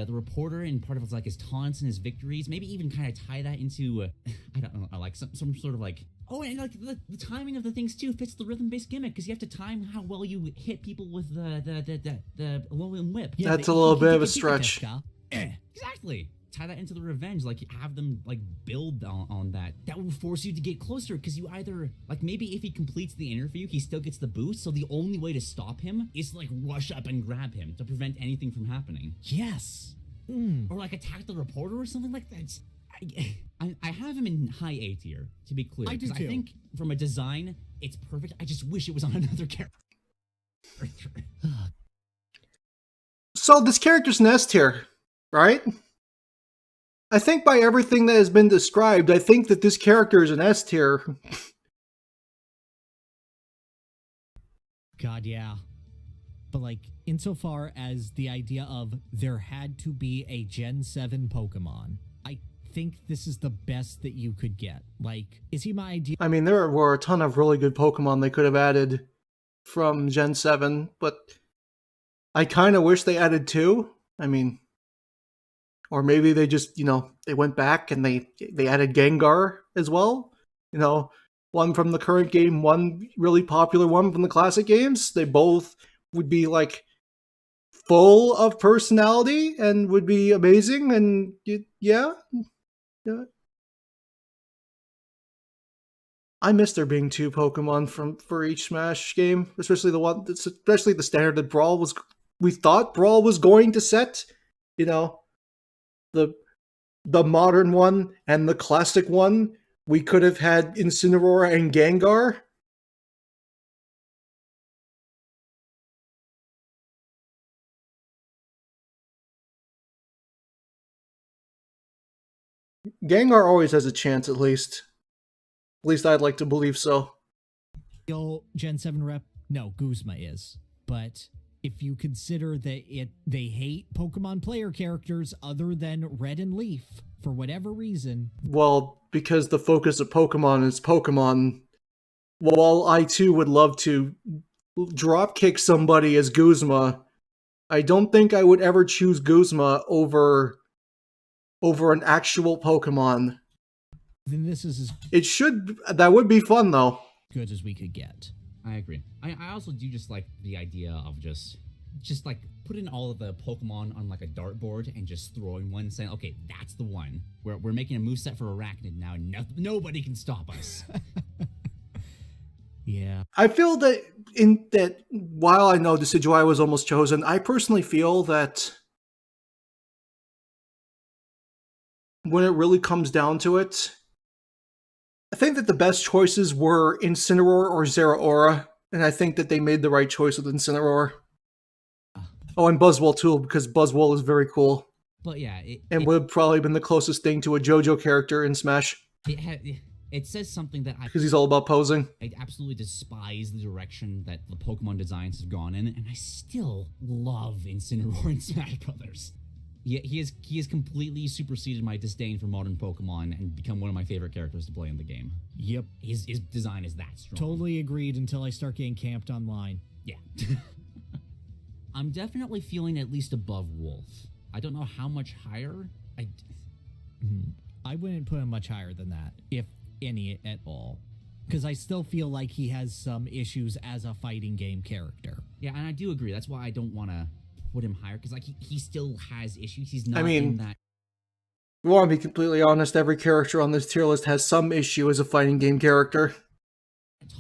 reporter and part of his like his taunts and his victories. Maybe even kind of tie that into I don't know, like some sort of like, oh, and like the timing of the things too fits the rhythm-based gimmick because you have to time how well you hit people with the low and whip. Yeah, that's a little bit of a stretch. Exactly. tie that into the revenge, like have them like build on that. That would force you to get closer, because you either like, maybe if he completes the interview he still gets the boost, so the only way to stop him is to like rush up and grab him to prevent anything from happening. Yes. Or like attack the reporter or something like that. I have him in high A tier, to be clear. I do too. I think from a design it's perfect. I just wish it was on another character. So this character's an S tier, right? I think by everything that has been described, I think that this character is an S tier. God, yeah. But like, insofar as the idea of there had to be a Gen 7 Pokemon, I think this is the best that you could get. Like, is he my idea? I mean, there were a ton of really good Pokemon they could have added from Gen 7, but I kind of wish they added 2. I mean, or maybe they just, they went back and they added Gengar as well. One from the current game, one really popular one from the classic games. They both would be like full of personality and would be amazing. And yeah. I miss there being 2 Pokemon for each Smash game, especially the standard that we thought Brawl was going to set. The modern one and the classic one. We could have had Incineroar and Gengar. Gengar always has a chance, at least. At least I'd like to believe so. Gen 7 rep? No, Guzma is. But if you consider that they hate Pokemon player characters other than Red and Leaf, for whatever reason. Well, because the focus of Pokemon is Pokemon. While I too would love to dropkick somebody as Guzma, I don't think I would ever choose Guzma over an actual Pokemon. Then this is that would be fun though. Good as we could get. I agree. I also do just like the idea of just like putting all of the Pokemon on like a dartboard and just throwing one, saying, okay, that's the one. We're making a moveset for Arachnid now, and nobody can stop us. Yeah. I feel that while I know Decidueye was almost chosen, I personally feel that when it really comes down to it, I think that the best choices were Incineroar or Zeraora, and I think that they made the right choice with Incineroar. Oh, and Buzzwole too, because Buzzwole is very cool. But yeah, would have probably been the closest thing to a JoJo character in Smash. It says something that because he's all about posing. I absolutely despise the direction that the Pokemon designs have gone in, and I still love Incineroar in Smash Brothers. Yeah, he has completely superseded my disdain for modern Pokemon and become one of my favorite characters to play in the game. Yep. His design is that strong. Totally agreed until I start getting camped online. Yeah. I'm definitely feeling at least above Wolf. I don't know how much higher. I wouldn't put him much higher than that, if any at all. Because I still feel like he has some issues as a fighting game character. Yeah, and I do agree. That's why I don't want to put him higher, because like he still has issues. He's not in that. We want to be completely honest, every character on this tier list has some issue as a fighting game character.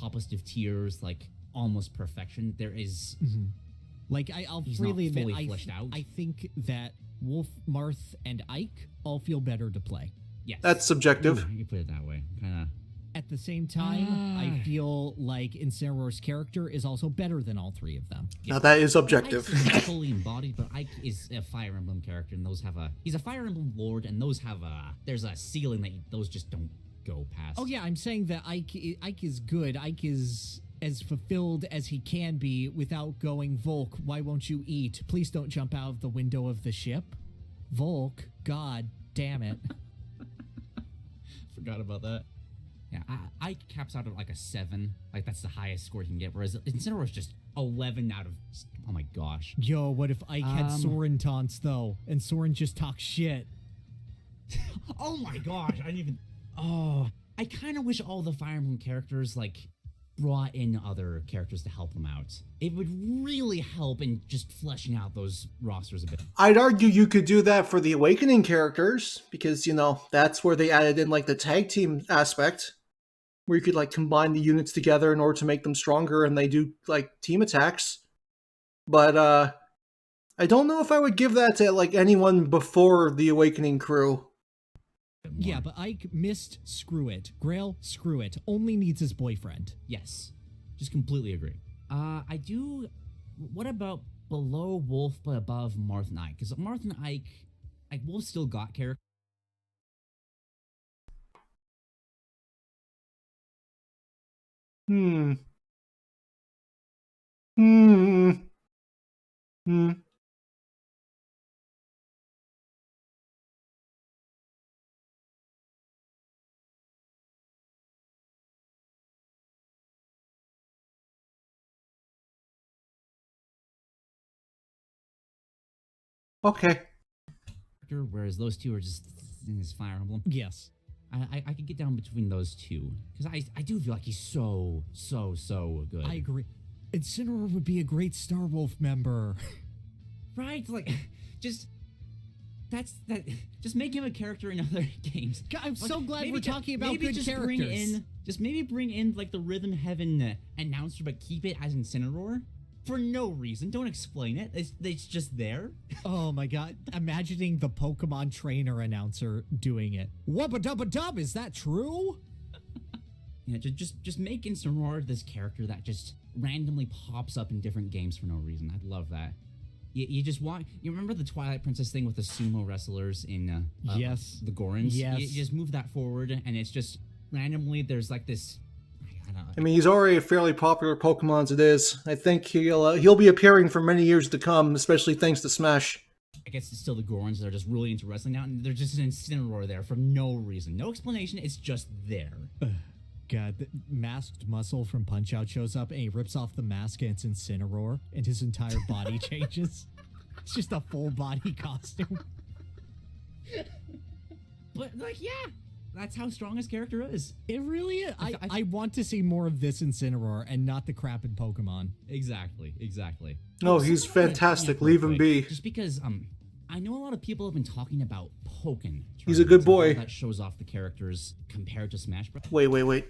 Toppest of tiers, like almost perfection. There is... Like, I'll freely admit, I think that Wolf, Marth, and Ike all feel better to play. Yes. That's subjective. Ooh, you put it that way. Kind of. At the same time, I feel like Incineroar's character is also better than all 3 of them. Now that is objective. Ike's fully embodied, but Ike is a Fire Emblem character, and those have he's a Fire Emblem lord, and those have there's a ceiling that those just don't go past. Oh yeah, I'm saying that Ike is good. Ike is as fulfilled as he can be without going, Volk, why won't you eat? Please don't jump out of the window of the ship. Volk, god damn it. Forgot about that. Yeah, Ike caps out at like a 7. Like, that's the highest score he can get, whereas Incineroar is just 11 out of... Oh my gosh. Yo, what if Ike had Soren taunts, though, and Soren just talks shit? Oh my gosh, I didn't even... Oh, I kind of wish all the Fire Emblem characters, like... brought in other characters to help them out. It would really help in just fleshing out those rosters a bit. I'd argue you could do that for the Awakening characters, because, you know, that's where they added in, like, the tag team aspect, where you could, like, combine the units together in order to make them stronger, and they do, like, team attacks. But, I don't know if I would give that to, like, anyone before the Awakening crew. Yeah, but Ike missed screw it. Grail, screw it. Only needs his boyfriend. Yes, just completely agree. I do. What about below Wolf but above Marth and Ike? Because Marth and Ike, like, Wolf still got character. Hmm. Hmm. Hmm. Okay. Whereas those two are just in his Fire Emblem. Yes. I could get down between those two because I do feel like he's so good. I agree. Incineroar would be a great Star Wolf member. Right? Like, just make him a character in other games. God, I'm Like, so glad maybe we're talking about good characters. Maybe bring in like the Rhythm Heaven announcer, but keep it as Incineroar for no reason. Don't explain it. It's just there. Oh my god. Imagining the Pokemon trainer announcer doing it. Wubba dubba dub, is that true? Yeah, just make Incineroar this character that just randomly pops up in different games for no reason. I'd love that. You just want. You remember the Twilight Princess thing with the sumo wrestlers in yes, the Gorons? Yes. You just move that forward, and it's just randomly there's like this. I don't know. I mean, he's already a fairly popular Pokemon as it is. I think he'll be appearing for many years to come, especially thanks to Smash. I guess it's still the Gorons that are just really into wrestling now, and there's just an Incineroar there for no reason, no explanation. It's just there. God, the masked muscle from Punch-Out shows up and he rips off the mask and it's Incineroar and his entire body changes. It's just a full body costume. But, like, yeah, that's how strong his character is. It really is. I want to see more of this Incineroar and not the crap in Pokemon. Exactly. Oh, he's fantastic. Leave him be. Just because, I know a lot of people have been talking about Pokken. He's a good boy. That shows off the characters compared to Smash Bros. Wait.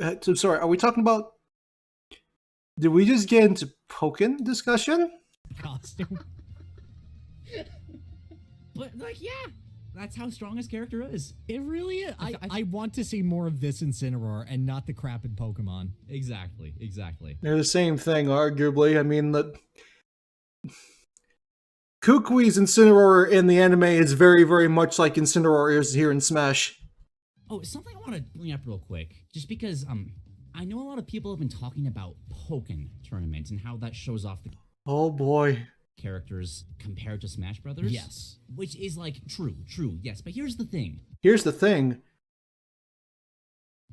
I'm sorry. Are we talking about... Did we just get into Pokken discussion? Costume. But, like, yeah, that's how strong his character is. It really is. I want to see more of this Incineroar and not the crap in Pokemon. Exactly. They're the same thing, arguably. I mean, Kukui's Incineroar in the anime is very, very much like Incineroar is here in Smash. Oh, something I want to bring up real quick, just because I know a lot of people have been talking about Pokken tournaments and how that shows off the Oh boy. characters compared to Smash Brothers. Yes. Which is like true, yes. But here's the thing.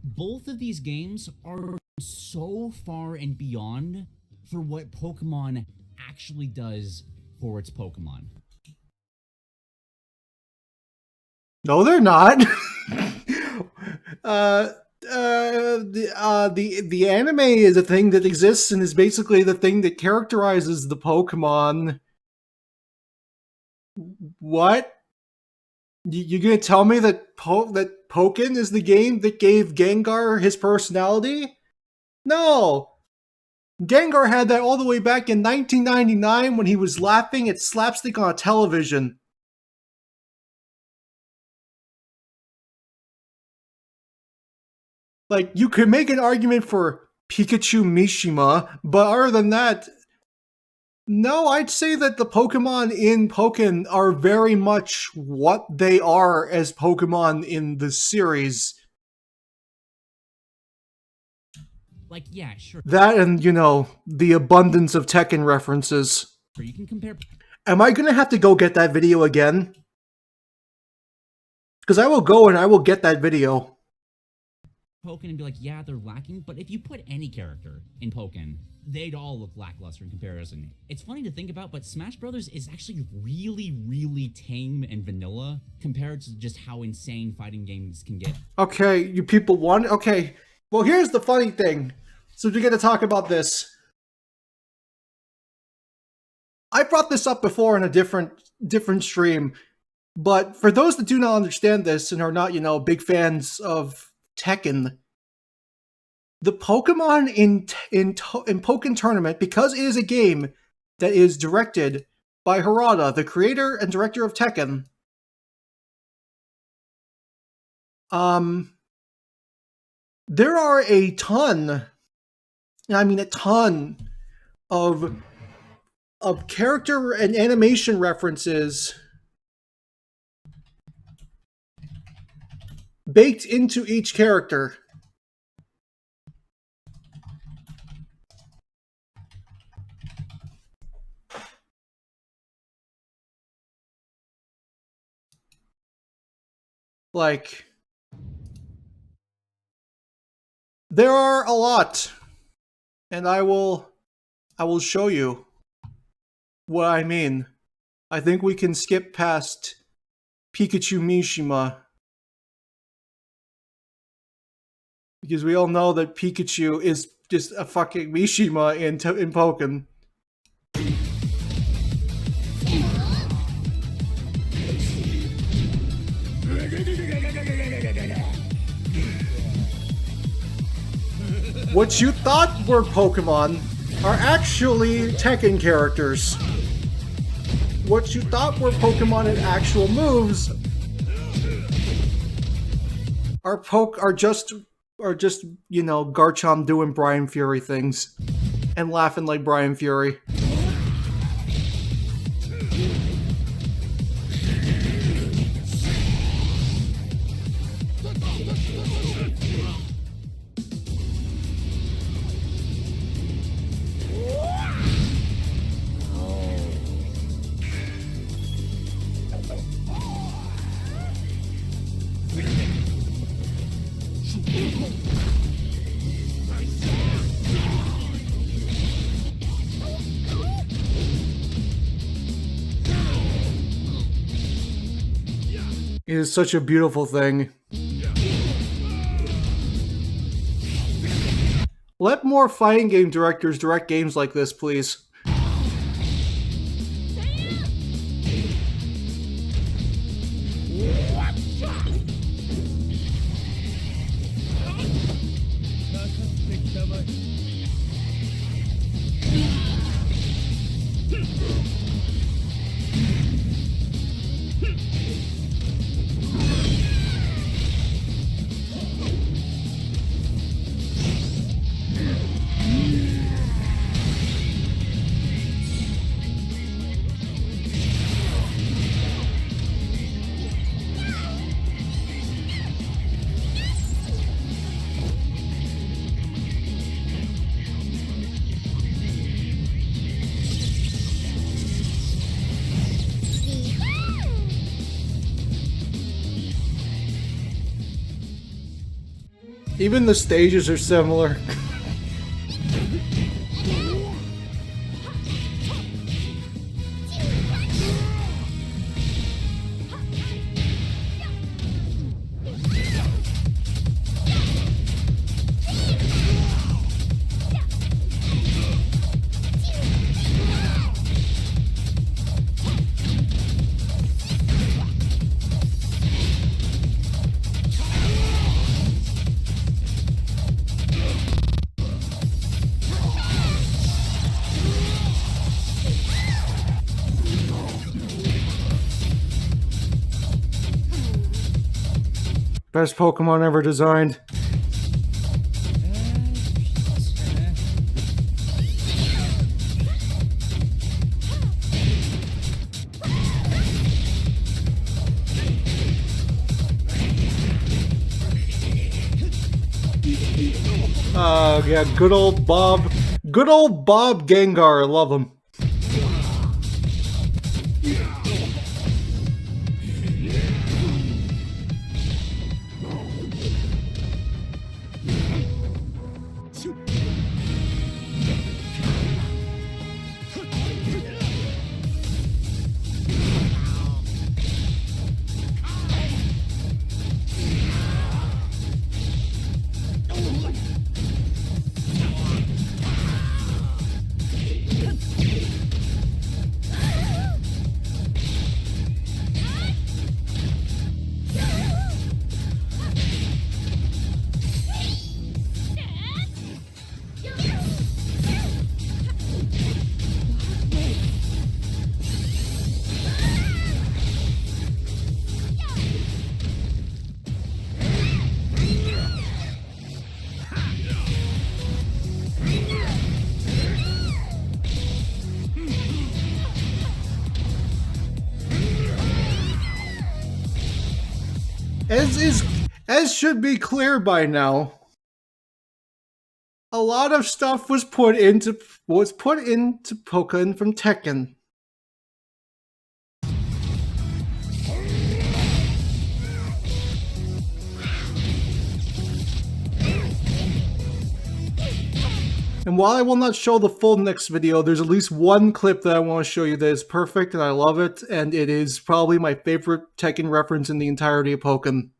Both of these games are so far and beyond for what Pokemon actually does for its Pokemon. No, they're not. The anime is a thing that exists and is basically the thing that characterizes the Pokemon. What? You're gonna tell me that Pokken is the game that gave Gengar his personality? No! Gengar had that all the way back in 1999 when he was laughing at slapstick on a television. Like, you could make an argument for Pikachu Mishima, but other than that, no, I'd say that the Pokemon in Pokken are very much what they are as Pokemon in the series. Like, yeah, sure. That and, you know, the abundance of Tekken references. You can compare. Am I gonna have to go get that video again? Because I will go and I will get that video. Pokken and be like, yeah, they're lacking, but if you put any character in Pokken, they'd all look lackluster in comparison. It's funny to think about, but Smash Brothers is actually really, really tame and vanilla compared to just how insane fighting games can get. Okay, you people want... Okay, well, here's the funny thing. So we get to talk about this. I brought this up before in a different stream, but for those that do not understand this and are not, big fans of Tekken, the Pokemon in Pokken Tournament, because it is a game that is directed by Harada, the creator and director of Tekken, there are a ton of character and animation references baked into each character. Like, there are a lot, and I will show you what I mean. I think we can skip past Pikachu Mishima, because we all know that Pikachu is just a fucking Mishima in Pokken. What you thought were Pokemon are actually Tekken characters. What you thought were Pokemon and actual moves are just Garchomp doing Brian Fury things and laughing like Brian Fury. It is such a beautiful thing. Let more fighting game directors direct games like this, please. Even the stages are similar. Best Pokemon ever designed. Oh yeah, good old Bob Gengar, I love him. As should be clear by now, a lot of stuff was put into Pokken from Tekken. And while I will not show the full next video, there's at least one clip that I want to show you that is perfect and I love it, and it is probably my favorite Tekken reference in the entirety of Pokken.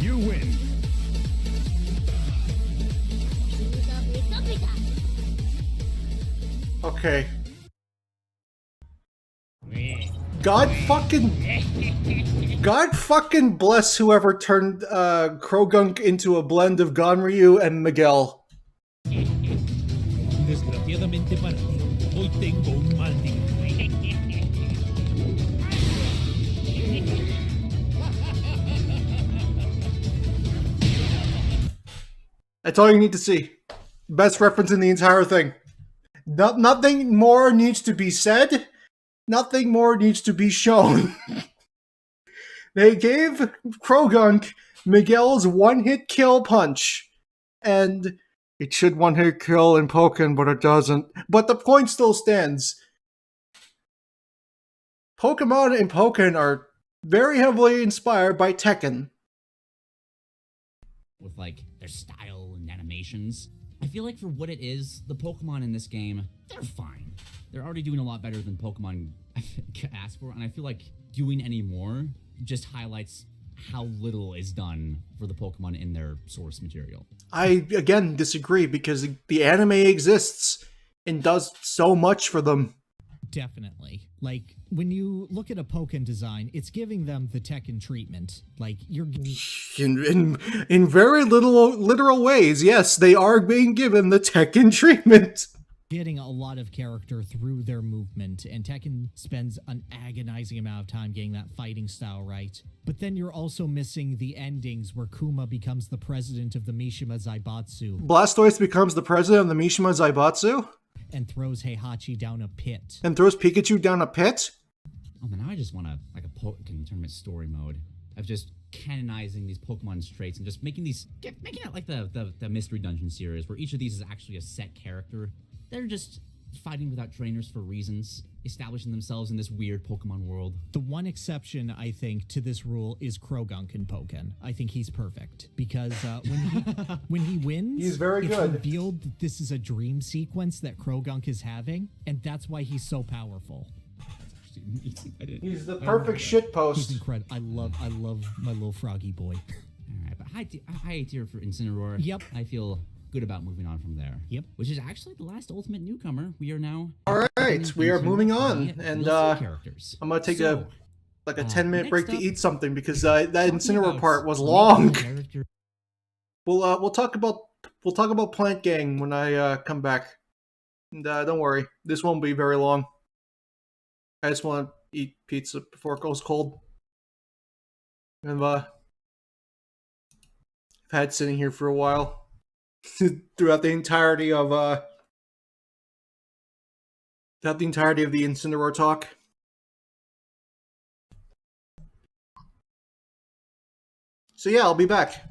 You win. Okay. God fucking bless whoever turned Krogunk into a blend of Ganryu and Miguel. Desgraciadamente para ti, hoy tengo un mal día. That's all you need to see. Best reference in the entire thing. Nothing more needs to be said. Nothing more needs to be shown. They gave Krogunk Miguel's one-hit kill punch. And it should one-hit kill in Pokken, but it doesn't. But the point still stands. Pokemon and Pokken are very heavily inspired by Tekken. With like their style and animations. I feel like for what it is, the Pokemon in this game, they're fine. They're already doing a lot better than Pokemon ask for, and I feel like doing any more just highlights how little is done for the Pokemon in their source material. I, again, disagree, because the anime exists and does so much for them. Definitely. Like, when you look at a Pokken design, it's giving them the Tekken treatment. Like, you're... In very literal ways, yes, they are being given the Tekken treatment. Getting a lot of character through their movement, and Tekken spends an agonizing amount of time getting that fighting style right. But then you're also missing the endings where Kuma becomes the president of the Mishima Zaibatsu. Blastoise becomes the president of the Mishima Zaibatsu? And throws Heihachi down a pit. And throws Pikachu down a pit? Oh man, now I just want a Pokken tournament story mode of just canonizing these Pokemon's traits and just making it like the Mystery Dungeon series, where each of these is actually a set character. They're just fighting without trainers for reasons, establishing themselves in this weird Pokemon world. The one exception, I think, to this rule is Krogunk in Pokken. I think he's perfect, because when he wins, he's very it's good. revealed that this is a dream sequence that Krogunk is having, and that's why he's so powerful. He's the perfect shitpost. He's incredible. I love my little froggy boy. Alright, but high tier for Incineroar. Yep. I feel good about moving on from there. Yep. Which is actually the last ultimate newcomer. We are now... Alright, we are moving on. And characters. I'm gonna take a 10-minute break to eat something, because that talking Incineroar about part was some long. character- We'll talk about Plant Gang when I come back. And don't worry, this won't be very long. I just want to eat pizza before it goes cold. And I've had sitting here for a while. throughout the entirety of the Incineroar talk. So yeah, I'll be back.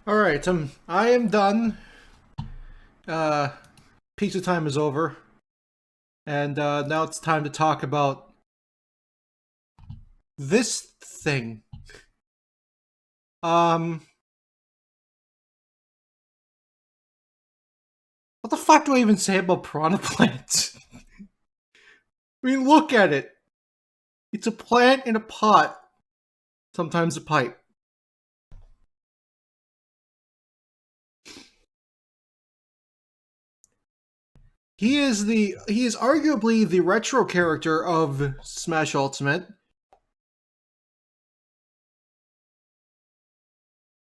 All right, I am done. Pizza time is over, and now it's time to talk about this thing. What the fuck do I even say about Piranha Plant? I mean, look at it. It's a plant in a pot, sometimes a pipe. He is arguably the retro character of Smash Ultimate.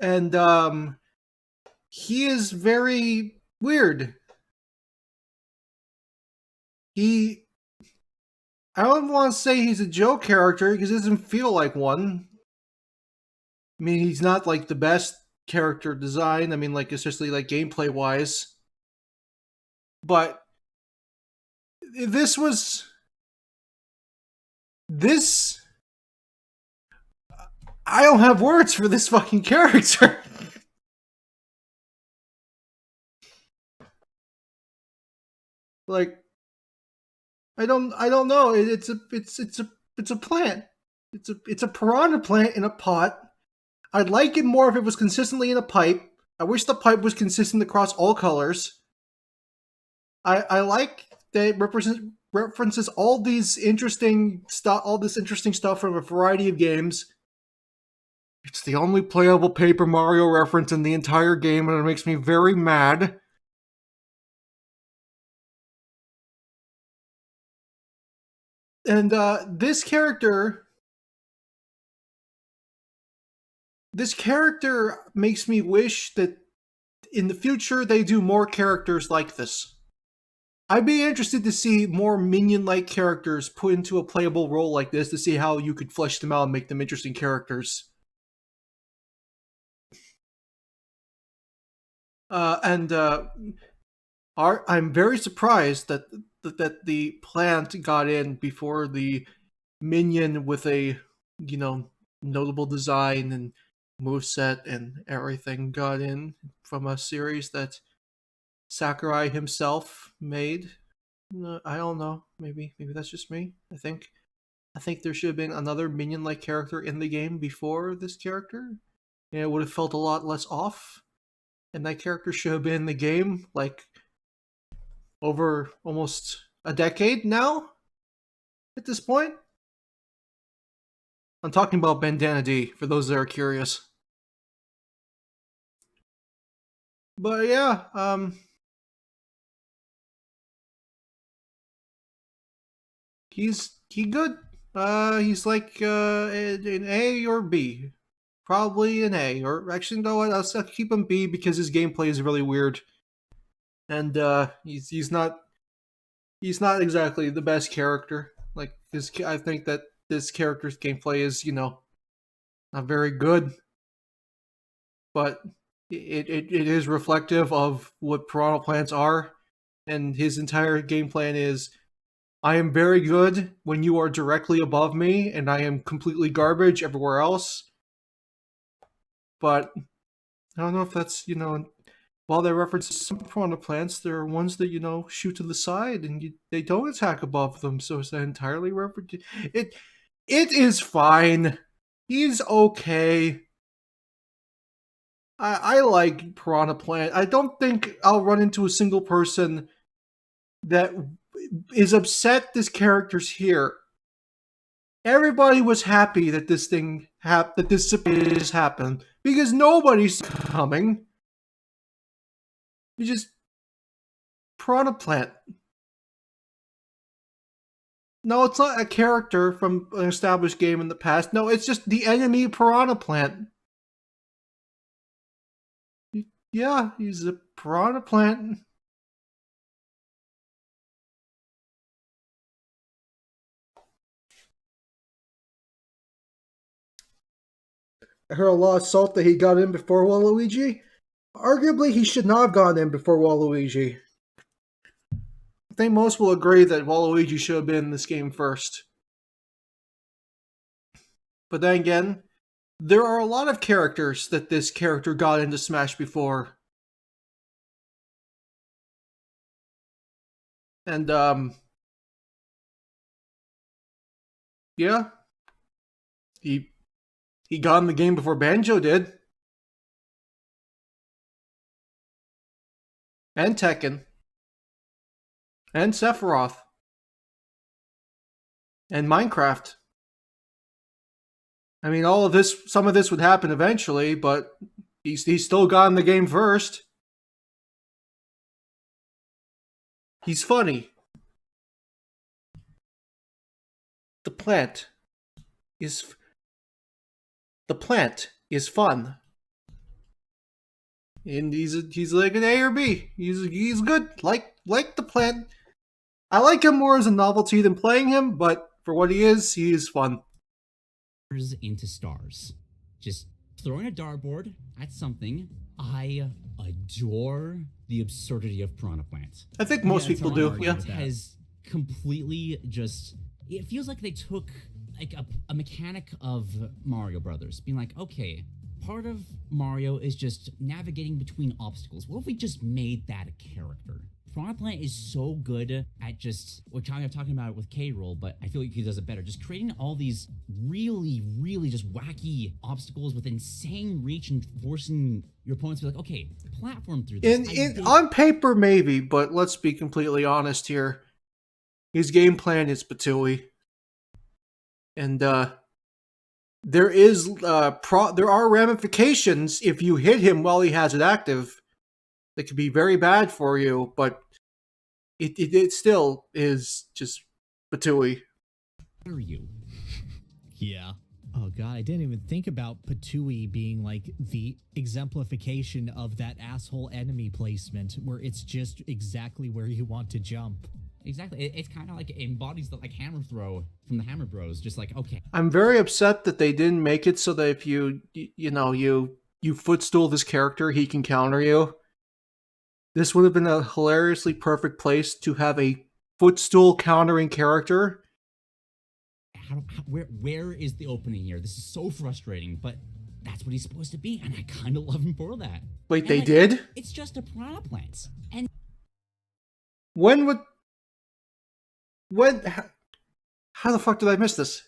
And he is very weird. I don't want to say he's a joke character because he doesn't feel like one. I mean, he's not like the best character design. I mean, like especially like gameplay wise. But this. I don't have words for this fucking character. Like, I don't know. It's a plant. It's a piranha plant in a pot. I'd like it more if it was consistently in a pipe. I wish the pipe was consistent across all colors. I like that it references all this interesting stuff from a variety of games. It's the only playable Paper Mario reference in the entire game, and it makes me very mad. And this character makes me wish that in the future they do more characters like this. I'd be interested to see more minion-like characters put into a playable role like this to see how you could flesh them out and make them interesting characters. I'm very surprised that the plant got in before the minion with a notable design and moveset and everything got in from a series that Sakurai himself made. I don't know. Maybe that's just me. I think there should have been another minion-like character in the game before this character, and it would have felt a lot less off. And that character should have been in the game like over almost a decade now. At this point, I'm talking about Bandana D for those that are curious. But yeah, he's good. He's like an A or B, probably an A, or actually no, I'll keep him B because his gameplay is really weird, and he's not exactly the best character. Like this, I think that this character's gameplay is not very good, but it is reflective of what Piranha Plants are, and his entire game plan is I am very good when you are directly above me, and I am completely garbage everywhere else. But I don't know if that's, while they reference some Piranha Plants, there are ones that, shoot to the side and they don't attack above them, so is that entirely reference? It is fine. He's okay. I like Piranha Plant. I don't think I'll run into a single person that is upset this character's here. Everybody was happy that this surprise happened because nobody's coming. You just Piranha Plant. No, it's not a character from an established game in the past. No, it's just the enemy Piranha Plant. Yeah, he's a Piranha Plant. I heard a lot of salt that he got in before Waluigi. Arguably, he should not have gone in before Waluigi. I think most will agree that Waluigi should have been in this game first. But then again, There are a lot of characters that this character got into Smash before. And, yeah. He got in the game before Banjo did. And Tekken. And Sephiroth. And Minecraft. I mean, all of this, some of this would happen eventually, but he still got in the game first. He's funny. The plant is fun. And he's like an A or B. He's good. Like the plant. I like him more as a novelty than playing him, but for what he is fun. Into stars. Just throwing a dartboard at something. I adore the absurdity of Piranha Plant. I think most people do. Yeah. It has completely just... It feels like they took like a mechanic of Mario Brothers, being like, okay, part of Mario is just navigating between obstacles. What if we just made that a character? Piranha Plant is so good at just, we're kind of talking about it with K-Rool, but I feel like he does it better. Just creating all these really, really just wacky obstacles with insane reach and forcing your opponents to be like, okay, platform through this. On paper, maybe, but let's be completely honest here. His game plan is patooey. And there are ramifications if you hit him while he has it active. That could be very bad for you, but it still is just patooey. Where are you? Yeah. Oh god, I didn't even think about Patooey being like the exemplification of that asshole enemy placement where it's just exactly where you want to jump. Exactly. It's kind of like it embodies the like hammer throw from the Hammer Bros. Just like, okay. I'm very upset that they didn't make it so that if you footstool this character, he can counter you. This would have been a hilariously perfect place to have a footstool countering character. Where is the opening here? This is so frustrating, but that's what he's supposed to be, and I kind of love him for that. Wait, and they did? It's just a Piranha Plant. And how the fuck did I miss this?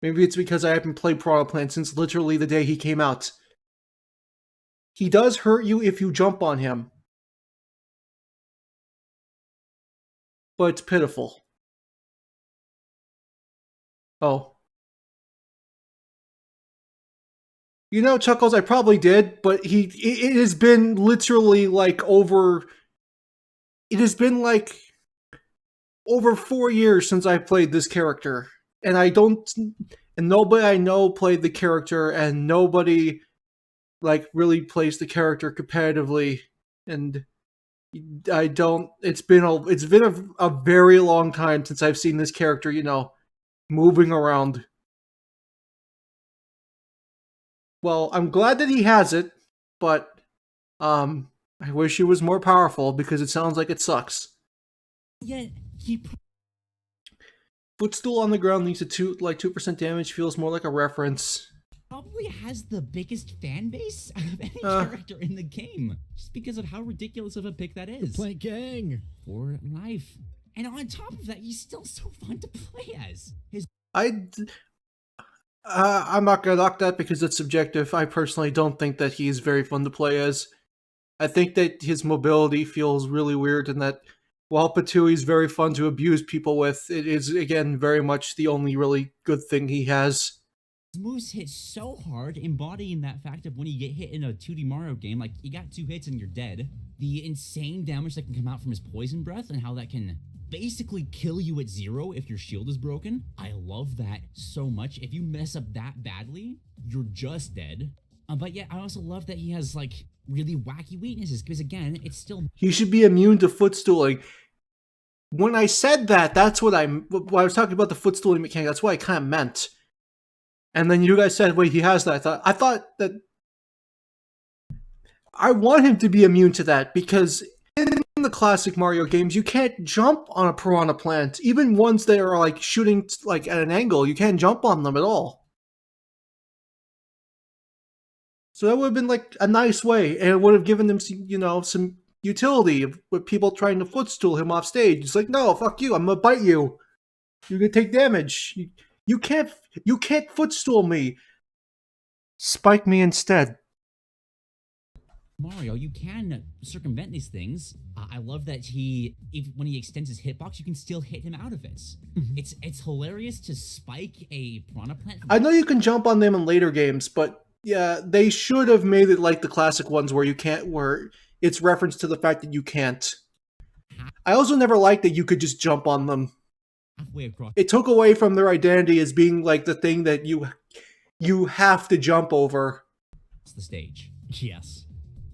Maybe it's because I haven't played Piranha Plant since literally the day he came out. He does hurt you if you jump on him. But it's pitiful. Oh. You know, Chuckles, I probably did, but it has been literally like over 4 years since I played this character. And nobody I know played the character, and nobody like really plays the character competitively. And it's been a very long time since I've seen this character, moving around. Well, I'm glad that he has it, but I wish he was more powerful because it sounds like it sucks. Yeah, Footstool on the ground leads to 2% damage, feels more like a reference. Probably has the biggest fan base out of any character in the game, just because of how ridiculous of a pick that is. Play gang for life. And on top of that, he's still so fun to play as. I'm not gonna knock that because it's subjective. I personally don't think that he's very fun to play as. I think that his mobility feels really weird, and that while Patooey's very fun to abuse people with, it is, again, very much the only really good thing he has. His moves hit so hard, embodying that fact of when you get hit in a 2D Mario game, like, you got 2 hits and you're dead. The insane damage that can come out from his poison breath, and how that can basically kill you at 0 if your shield is broken. I love that so much. If you mess up that badly, you're just dead. But yeah, I also love that he has, like, really wacky weaknesses, because again, it's still... He should be immune to footstooling. When I said that, that's what when I was talking about the footstooling mechanic, that's what I kind of meant. And then you guys said, wait, he has that. I thought that... I want him to be immune to that, because in the classic Mario games, you can't jump on a Piranha Plant. Even ones that are, like, shooting, like, at an angle, you can't jump on them at all. So that would have been like a nice way, and it would have given them some utility with people trying to footstool him off stage. It's like, no, fuck you, I'm gonna bite you. You're gonna take damage. You can't footstool me. Spike me instead. Mario, you can circumvent these things. I love that when he extends his hitbox, you can still hit him out of it. It's hilarious to spike a Piranha Plant. I know you can jump on them in later games, but yeah, they should have made it like the classic ones where you can't, where it's reference to the fact that you can't. I also never liked that you could just jump on them. Halfway across. It took away from their identity as being like the thing that you have to jump over. It's the stage. Yes.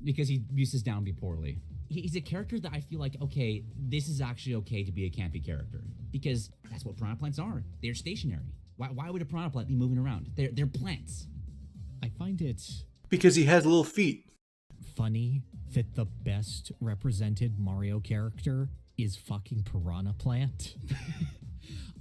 Because he uses down B poorly. He's a character that I feel like, okay, this is actually okay to be a campy character. Because that's what Piranha Plants are. They're stationary. Why would a Piranha Plant be moving around? They're plants. I find it Because he has little feet. funny that the best represented Mario character is fucking Piranha Plant.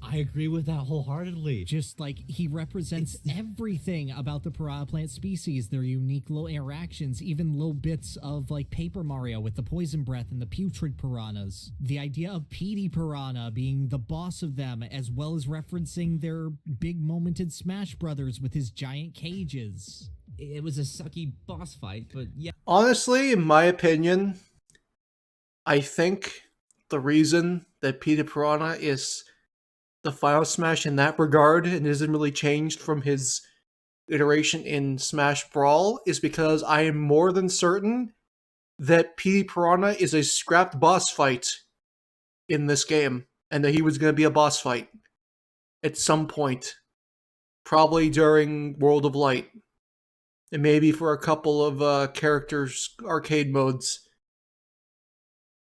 I agree with that wholeheartedly. Just like he represents everything about the Piranha Plant species, their unique little interactions, even little bits of like Paper Mario with the poison breath and the putrid piranhas. The idea of Petey Piranha being the boss of them, as well as referencing their big moment in Smash Brothers with his giant cages. It was a sucky boss fight, but yeah. Honestly, in my opinion, I think the reason that Peter Piranha is the final Smash in that regard and isn't really changed from his iteration in Smash Brawl is because I am more than certain that Petey Piranha is a scrapped boss fight in this game, and that he was going to be a boss fight at some point, probably during World of Light, and maybe for a couple of characters' arcade modes.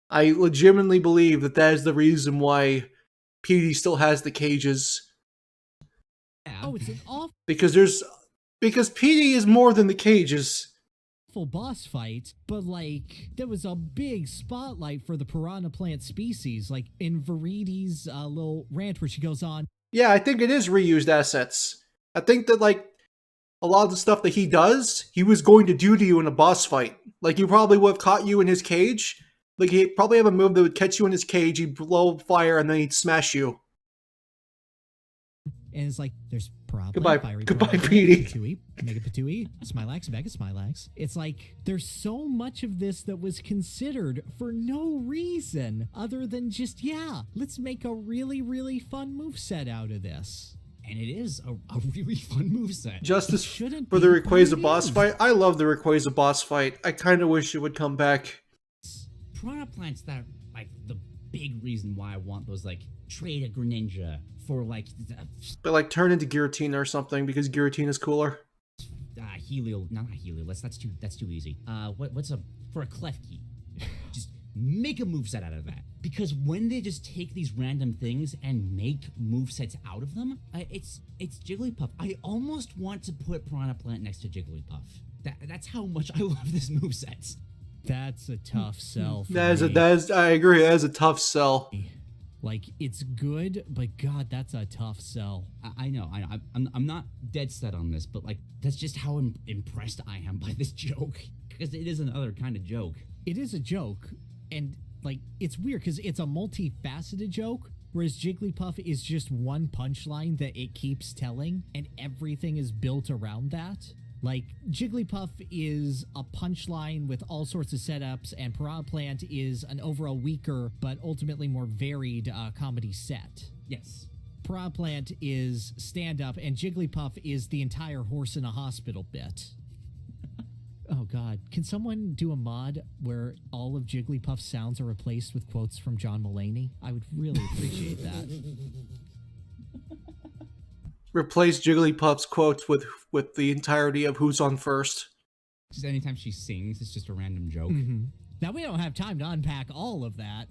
I legitimately believe that that is the reason why Petey still has the cages. Oh, it's an Because Petey is more than the cages. awful boss fight, but like there was a big spotlight for the Piranha Plant species, like in Veridi's little rant where she goes on. Yeah, I think it is reused assets. I think that like a lot of the stuff that he does, he was going to do to you in a boss fight. Like he probably would have caught you in his cage. Like he'd probably have a move that would catch you in his cage, he'd blow fire, and then he'd smash you. And it's like, there's Piranha Goodbye, Plant, Fiery goodbye, Piranha, Petey. Patooey, Mega Patooey, Smilax, Mega Smilax. It's like, there's so much of this that was considered for no reason other than just, yeah, let's make a really, really fun moveset out of this. And it is a really fun moveset. Justice shouldn't for the be Rayquaza boss reused. fight. I love the Rayquaza boss fight. I kind of wish it would come back. Piranha Plant's that, like, the big reason why I want those, like, trade a Greninja for, like, But like turn into Giratina or something because Giratina's cooler. Helio, not Helioless, that's too easy. For a Klefki. Just make a moveset out of that. Because when they just take these random things and make movesets out of them, it's Jigglypuff. I almost want to put Piranha Plant next to Jigglypuff. That's how much I love this moveset. That's a tough sell for That is, I agree, that is a tough sell. Like, it's good, but God, that's a tough sell. I know. I'm not dead set on this, but like that's just how impressed I am by this joke because it is another kind of joke. It is a joke, and like it's weird because it's a multifaceted joke, whereas Jigglypuff is just one punchline that it keeps telling, and everything is built around that. Like, Jigglypuff is a punchline with all sorts of setups, and Piranha Plant is an overall weaker, but ultimately more varied comedy set. Yes. Piranha Plant is stand-up, and Jigglypuff is the entire horse in a hospital bit. Oh god. Can someone do a mod where all of Jigglypuff's sounds are replaced with quotes from John Mulaney? I would really appreciate that. Replace Jigglypuff's quotes with the entirety of Who's on First. Just anytime she sings, it's just a random joke. Now, we don't have time to unpack all of that.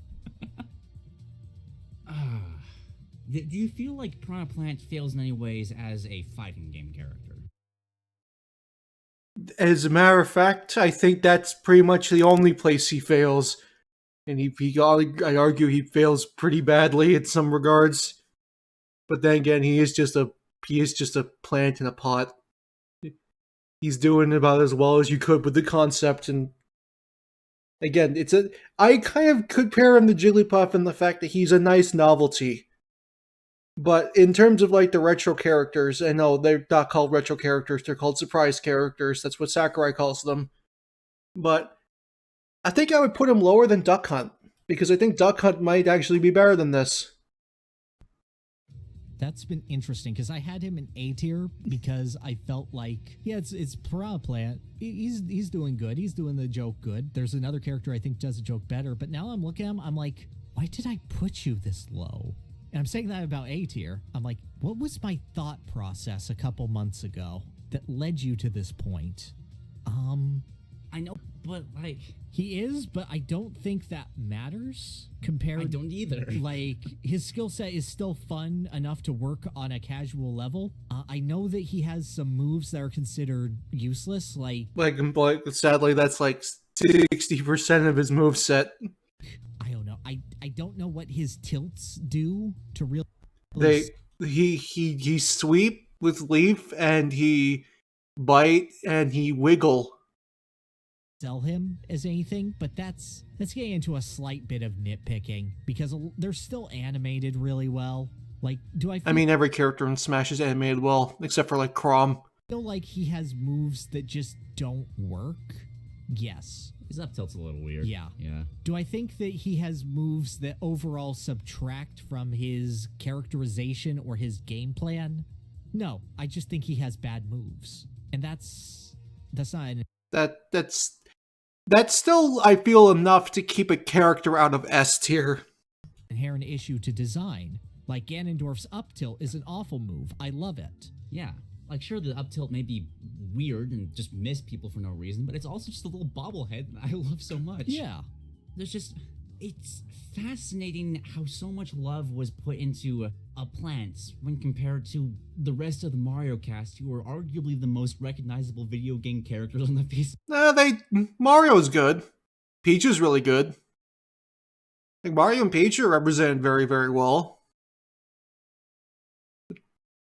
Do you feel like Piranha Plant fails in any ways as a fighting game character? As a matter of fact, I think that's pretty much the only place he fails. And I argue he fails pretty badly in some regards. But then again, he is just a plant in a pot. he's doing about as well as you could with the concept. And again, I kind of compare him to Jigglypuff in the fact that he's a nice novelty. But in terms of like the retro characters, I know they're not called retro characters, they're called surprise characters. That's what Sakurai calls them. But I think I would put him lower than Duck Hunt, because I think Duck Hunt might actually be better than this. That's been interesting, because I had him in A tier because I felt like, yeah, it's Piranha Plant. He's doing good. He's doing the joke good. There's another character I think does a joke better, but now I'm looking at him, I'm like, why did I put you this low? And I'm saying that about A tier. I'm like, what was my thought process a couple months ago that led you to this point? I know, but like... He is, but I don't think that matters compared... I don't either. Like, his skill set is still fun enough to work on a casual level. I know that he has some moves that are considered useless, like sadly, that's like 60% of his moveset. I don't know. I don't know what his tilts do to real... He sweep with leaf, and he bite, and he wiggle. Sell him as anything, but that's getting into a slight bit of nitpicking, because they're still animated really well. Like, I mean, every character in Smash is animated well, except for like Chrom. Feel like he has moves that just don't work? Yes. His up tilt's a little weird. Yeah. Yeah. Do I think that he has moves that overall subtract from his characterization or his game plan? No, I just think he has bad moves. And that's not That's still, I feel, enough to keep a character out of S tier. Inherent issue to design. Like Ganondorf's up tilt is an awful move. I love it. Yeah. Like, sure, the up tilt may be weird and just miss people for no reason, but it's also just a little bobblehead that I love so much. Yeah. It's fascinating how so much love was put into a plant when compared to the rest of the Mario cast, who are arguably the most recognizable video game characters on the face. Mario's good. Peach is really good. Like, Mario and Peach are represented very, very well.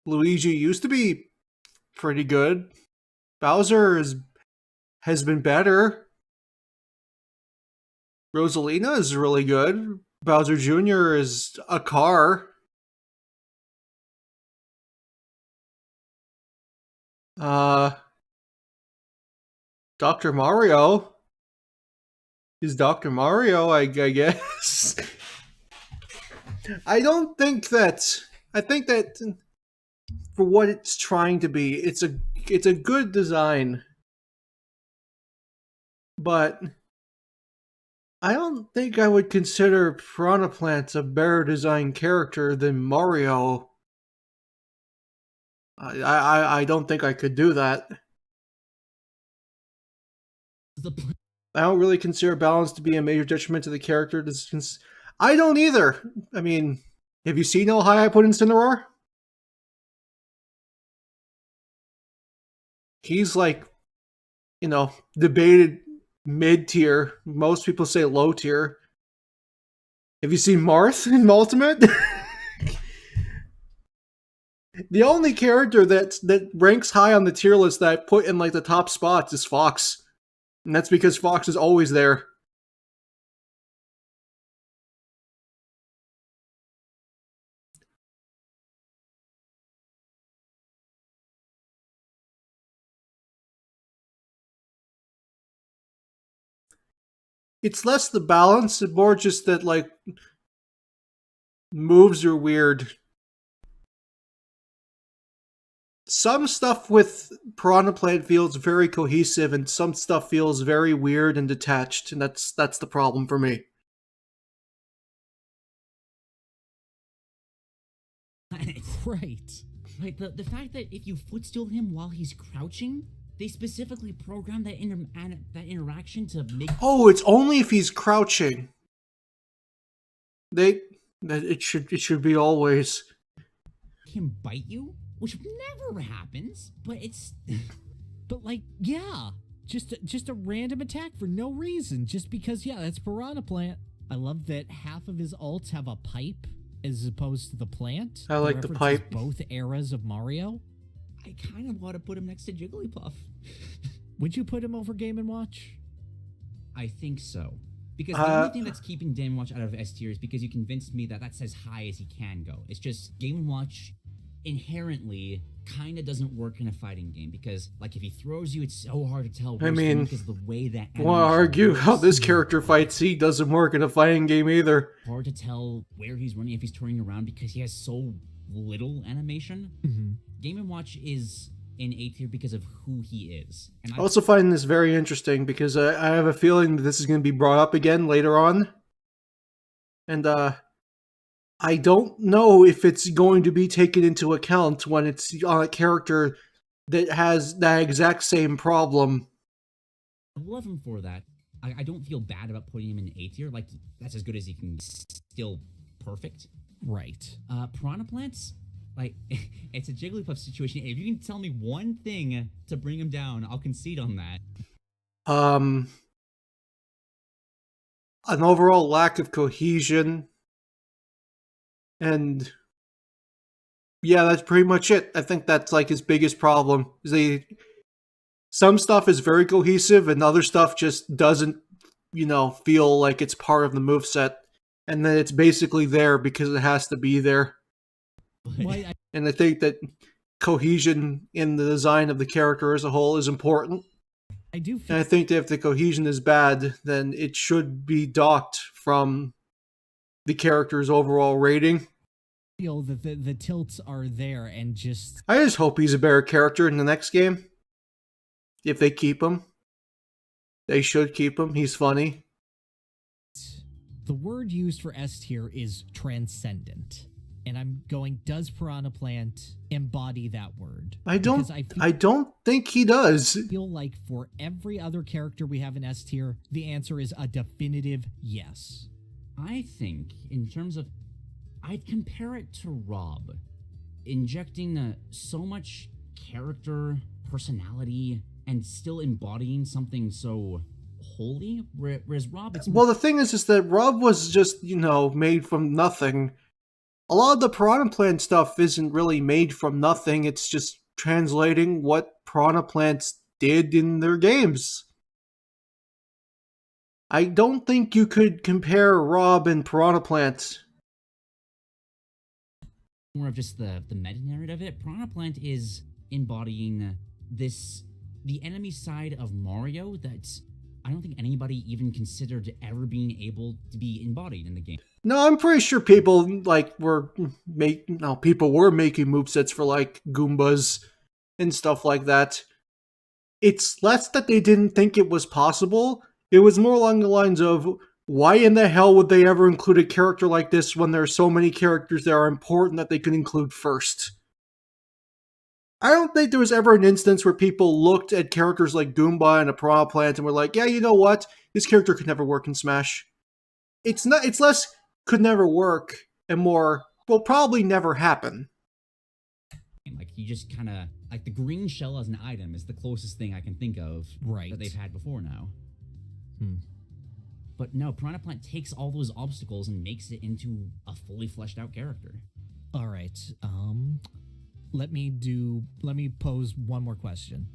Luigi used to be pretty good. Bowser has been better. Rosalina is really good. Bowser Jr. is a car. Dr. Mario is Dr. Mario, I guess. I think that for what it's trying to be, it's a good design. But I don't think I would consider Piranha Plant a better designed character than Mario. I don't think I could do that. I don't really consider balance to be a major detriment to the character. I don't either. I mean, have you seen how high I put Incineroar? He's like, debated mid-tier. Most people say low-tier. Have you seen Marth in Ultimate? The only character that ranks high on the tier list that I put in like the top spots is Fox. And that's because Fox is always there. It's less the balance and more just that, like, moves are weird. Some stuff with Piranha Plant feels very cohesive, and some stuff feels very weird and detached, and that's the problem for me. Right. Like, the fact that if you footstool him while he's crouching, they specifically programmed that interaction to make... Oh, it's only if he's crouching. It should be always. Him bite you? Which never happens, but it's... But like, yeah. Just a random attack for no reason. Just because, yeah, that's Piranha Plant. I love that half of his ults have a pipe as opposed to the plant. I like the pipe. Both eras of Mario. I kind of want to put him next to Jigglypuff. Would you put him over Game & Watch? I think so. Because the only thing that's keeping Game & Watch out of S tier is because you convinced me that that's as high as he can go. It's just Game & Watch inherently kind of doesn't work in a fighting game because, like, if he throws you, it's so hard to tell. I mean, because of the way that I want to argue works. how this character fights. He doesn't work in a fighting game either. Hard to tell where he's running, if he's turning around, because he has so little animation. Mm-hmm. Game & Watch is in A tier because of who he is. And I also find this very interesting because I have a feeling that this is going to be brought up again later on. And I don't know if it's going to be taken into account when it's on a character that has that exact same problem. I love him for that. I don't feel bad about putting him in A tier. Like, that's as good as he can. Still perfect. Right. Piranha Plants, like, it's a Jigglypuff situation. If you can tell me one thing to bring him down, I'll concede on that. An overall lack of cohesion. And yeah, that's pretty much it. I think that's like his biggest problem. Some stuff is very cohesive and other stuff just doesn't, feel like it's part of the moveset. And then it's basically there because it has to be there. And I think that cohesion in the design of the character as a whole is important. I do feel, and I think that if the cohesion is bad, then it should be docked from the character's overall rating. feel that the tilts are there and just... I just hope he's a better character in the next game. If they keep him. They should keep him. He's funny. The word used for S tier is transcendent. And I'm going, does Piranha Plant embody that word? I don't think he does. I feel like for every other character we have in S tier, the answer is a definitive yes. I think, in terms of... I'd compare it to Rob. Injecting so much character, personality, and still embodying something so holy, whereas Rob... Well, the thing is that Rob was just, made from nothing. A lot of the Piranha Plant stuff isn't really made from nothing. It's just translating what Piranha Plants did in their games. I don't think you could compare Rob and Piranha Plant. More of just the meta-narrative of it. Piranha Plant is embodying the enemy side of Mario that I don't think anybody even considered ever being able to be embodied in the game. No, I'm pretty sure people were making movesets for Goombas and stuff like that. It's less that they didn't think it was possible. It was more along the lines of, why in the hell would they ever include a character like this when there are so many characters that are important that they could include first? I don't think there was ever an instance where people looked at characters like Goomba and a Piranha Plant and were like, yeah, you know what? This character could never work in Smash. It's less could never work and more will probably never happen. You just kind of... the green shell as an item is the closest thing I can think of that they've had before now. But no, Piranha Plant takes all those obstacles and makes it into a fully fleshed out character. All right. Let me pose one more question.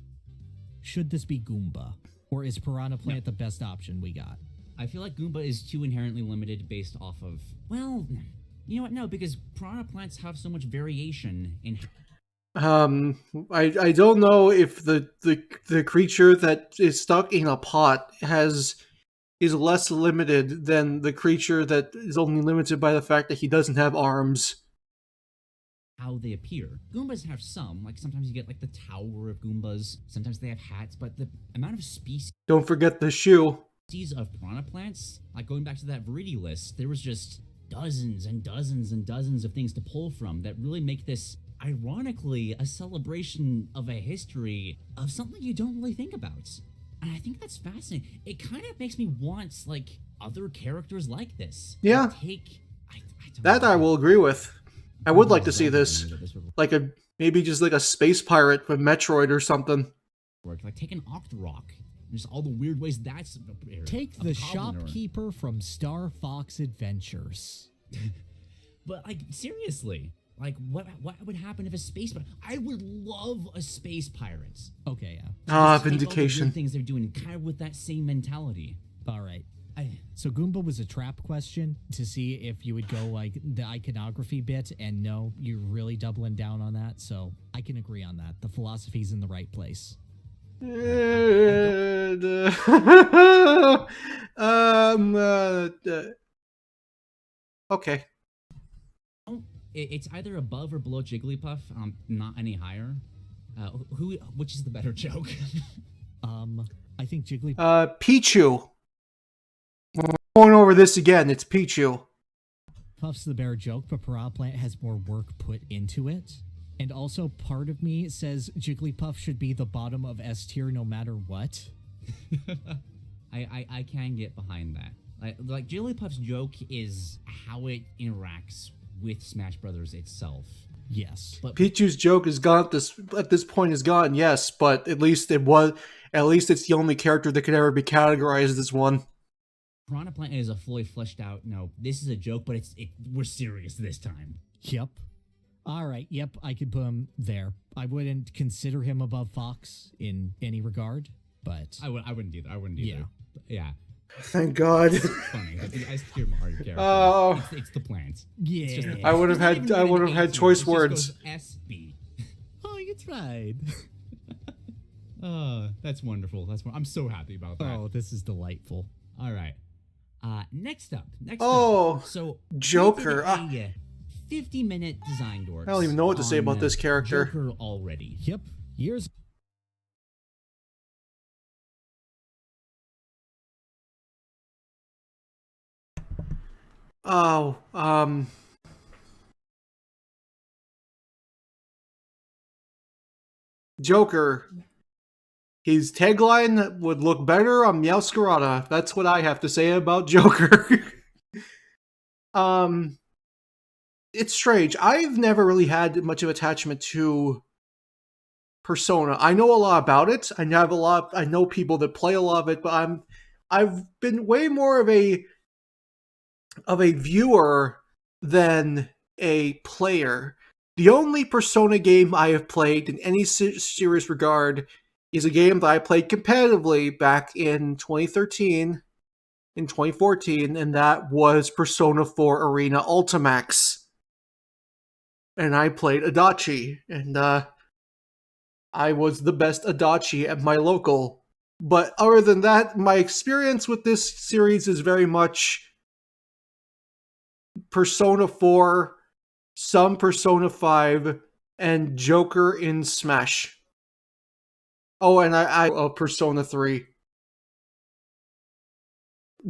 Should this be Goomba? Or is Piranha Plant the best option we got? I feel like Goomba is too inherently limited based off of... Well, you know what? No, because Piranha Plants have so much variation in... I don't know if the creature that is stuck in a pot is less limited than the creature that is only limited by the fact that he doesn't have arms. How they appear. Goombas have some, sometimes you get the tower of Goombas, sometimes they have hats, but the amount of species... Don't forget the shoe. ...of Piranha Plants, going back to that Ridley list, there was just dozens and dozens and dozens of things to pull from that really make this, ironically, a celebration of a history of something you don't really think about. And I think that's fascinating. It kind of makes me want, other characters like this. Yeah. I will agree with. I would like to see this. Maybe just a space pirate with Metroid or something. Take an Octorok. Just all the weird ways that's... Take the shopkeeper from Star Fox Adventures. But, seriously. Like, what would happen if a space? I would love a space pirates. Okay, yeah. Just take all the Vindication. weird things they're doing, kind of with that same mentality. All right. So Goomba was a trap question to see if you would go like the iconography bit, and no, you're really doubling down on that. So I can agree on that. The philosophy's in the right place. Okay. It's either above or below Jigglypuff. Not any higher. Which is the better joke? I think Jigglypuff. Pichu. We're going over this again. It's Pichu. Puff's the better joke, but Piranha Plant has more work put into it. And also, part of me says Jigglypuff should be the bottom of S tier no matter what. I can get behind that. Like Jigglypuff's joke is how it interacts with Smash Brothers itself. Yes. But Pichu's joke is gone at this point is gone, yes, but at least it's the only character that could ever be categorized as one. Piranha Plant is a fully fleshed out, no, this is a joke, but we're serious this time. Yep. All right. Yep. I could put him there. I wouldn't consider him above Fox in any regard, but I wouldn't do that. I wouldn't either. Yeah. Thank God. It's funny. I steer Mario character. Oh. It's the plant. yeah. It's just the I would have had choice words. SB. Oh, you tried. That's wonderful. I'm so happy about that. Oh, this is delightful. All right. Next up. Oh, So Joker. we did a 50-minute design dorks. I don't even know what to say about this character. Joker already. Yep. Years. Oh, Joker. His tagline would look better on Meowscarada. That's what I have to say about Joker. It's strange. I've never really had much of attachment to Persona. I know a lot about it. I know people that play a lot of it, but I've been way more of a viewer than a player. The only Persona game I have played in any serious regard is a game that I played competitively back in 2013, in 2014, and that was Persona 4 Arena Ultimax. And I played Adachi, and I was the best Adachi at my local. But other than that, my experience with this series is very much Persona 4, some Persona 5, and Joker in Smash. Oh, and I Persona 3.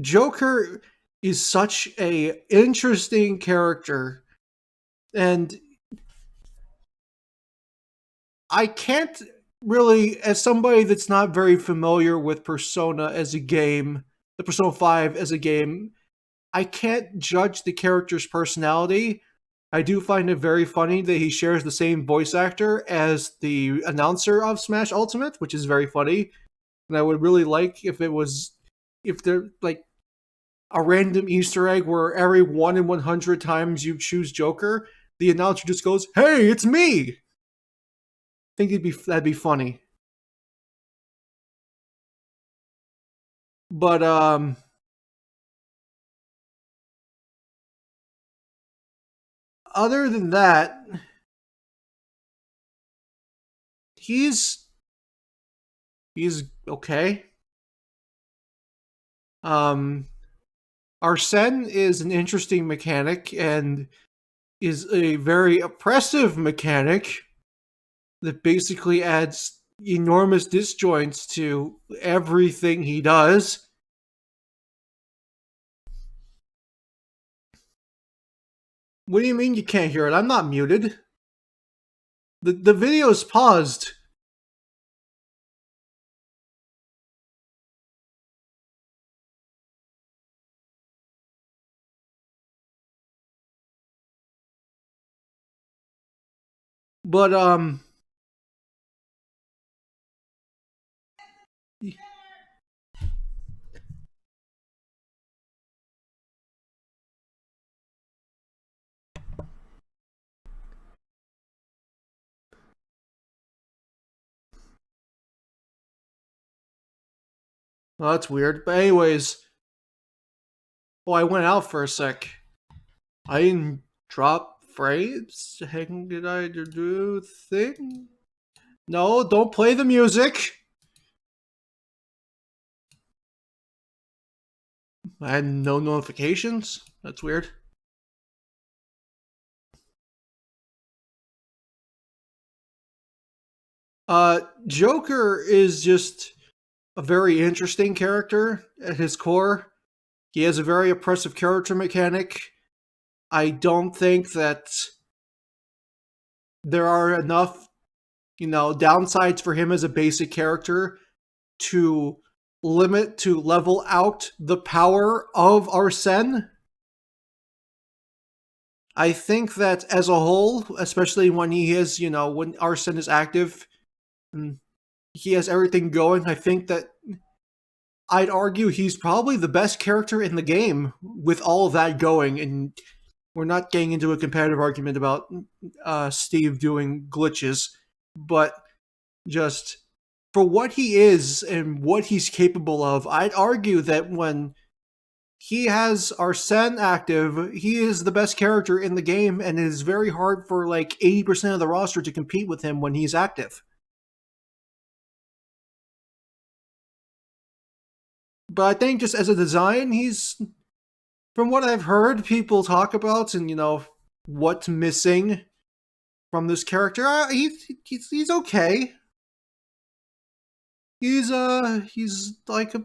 Joker is such a interesting character, and I can't really, as somebody that's not very familiar with Persona as a game, the Persona 5 as a game, I can't judge the character's personality. I do find it very funny that he shares the same voice actor as the announcer of Smash Ultimate, which is very funny. And I would really like if there like a random Easter egg where every 1 in 100 times you choose Joker, the announcer just goes, "Hey, it's me!" I think that'd be funny. But other than that, he's okay. Arsene is an interesting mechanic and is a very oppressive mechanic that basically adds enormous disjoints to everything he does. What do you mean you can't hear it? I'm not muted. The video is paused. But Well, that's weird. But anyways, oh, I went out for a sec. I didn't drop frames. Hang did I do thing? No, don't play the music. I had no notifications. That's weird. Joker is just a very interesting character at his core. He has a very oppressive character mechanic. I don't think that there are enough, downsides for him as a basic character to level out the power of Arsene. I think that as a whole, especially when when Arsene is active, and he has everything going, I think that I'd argue he's probably the best character in the game with all of that going, and we're not getting into a competitive argument about Steve doing glitches, but just for what he is and what he's capable of, I'd argue that when he has Arsene active, he is the best character in the game, and it is very hard for like 80% of the roster to compete with him when he's active. But I think just as a design, he's, from what I've heard people talk about and, what's missing from this character, he's okay. He's like a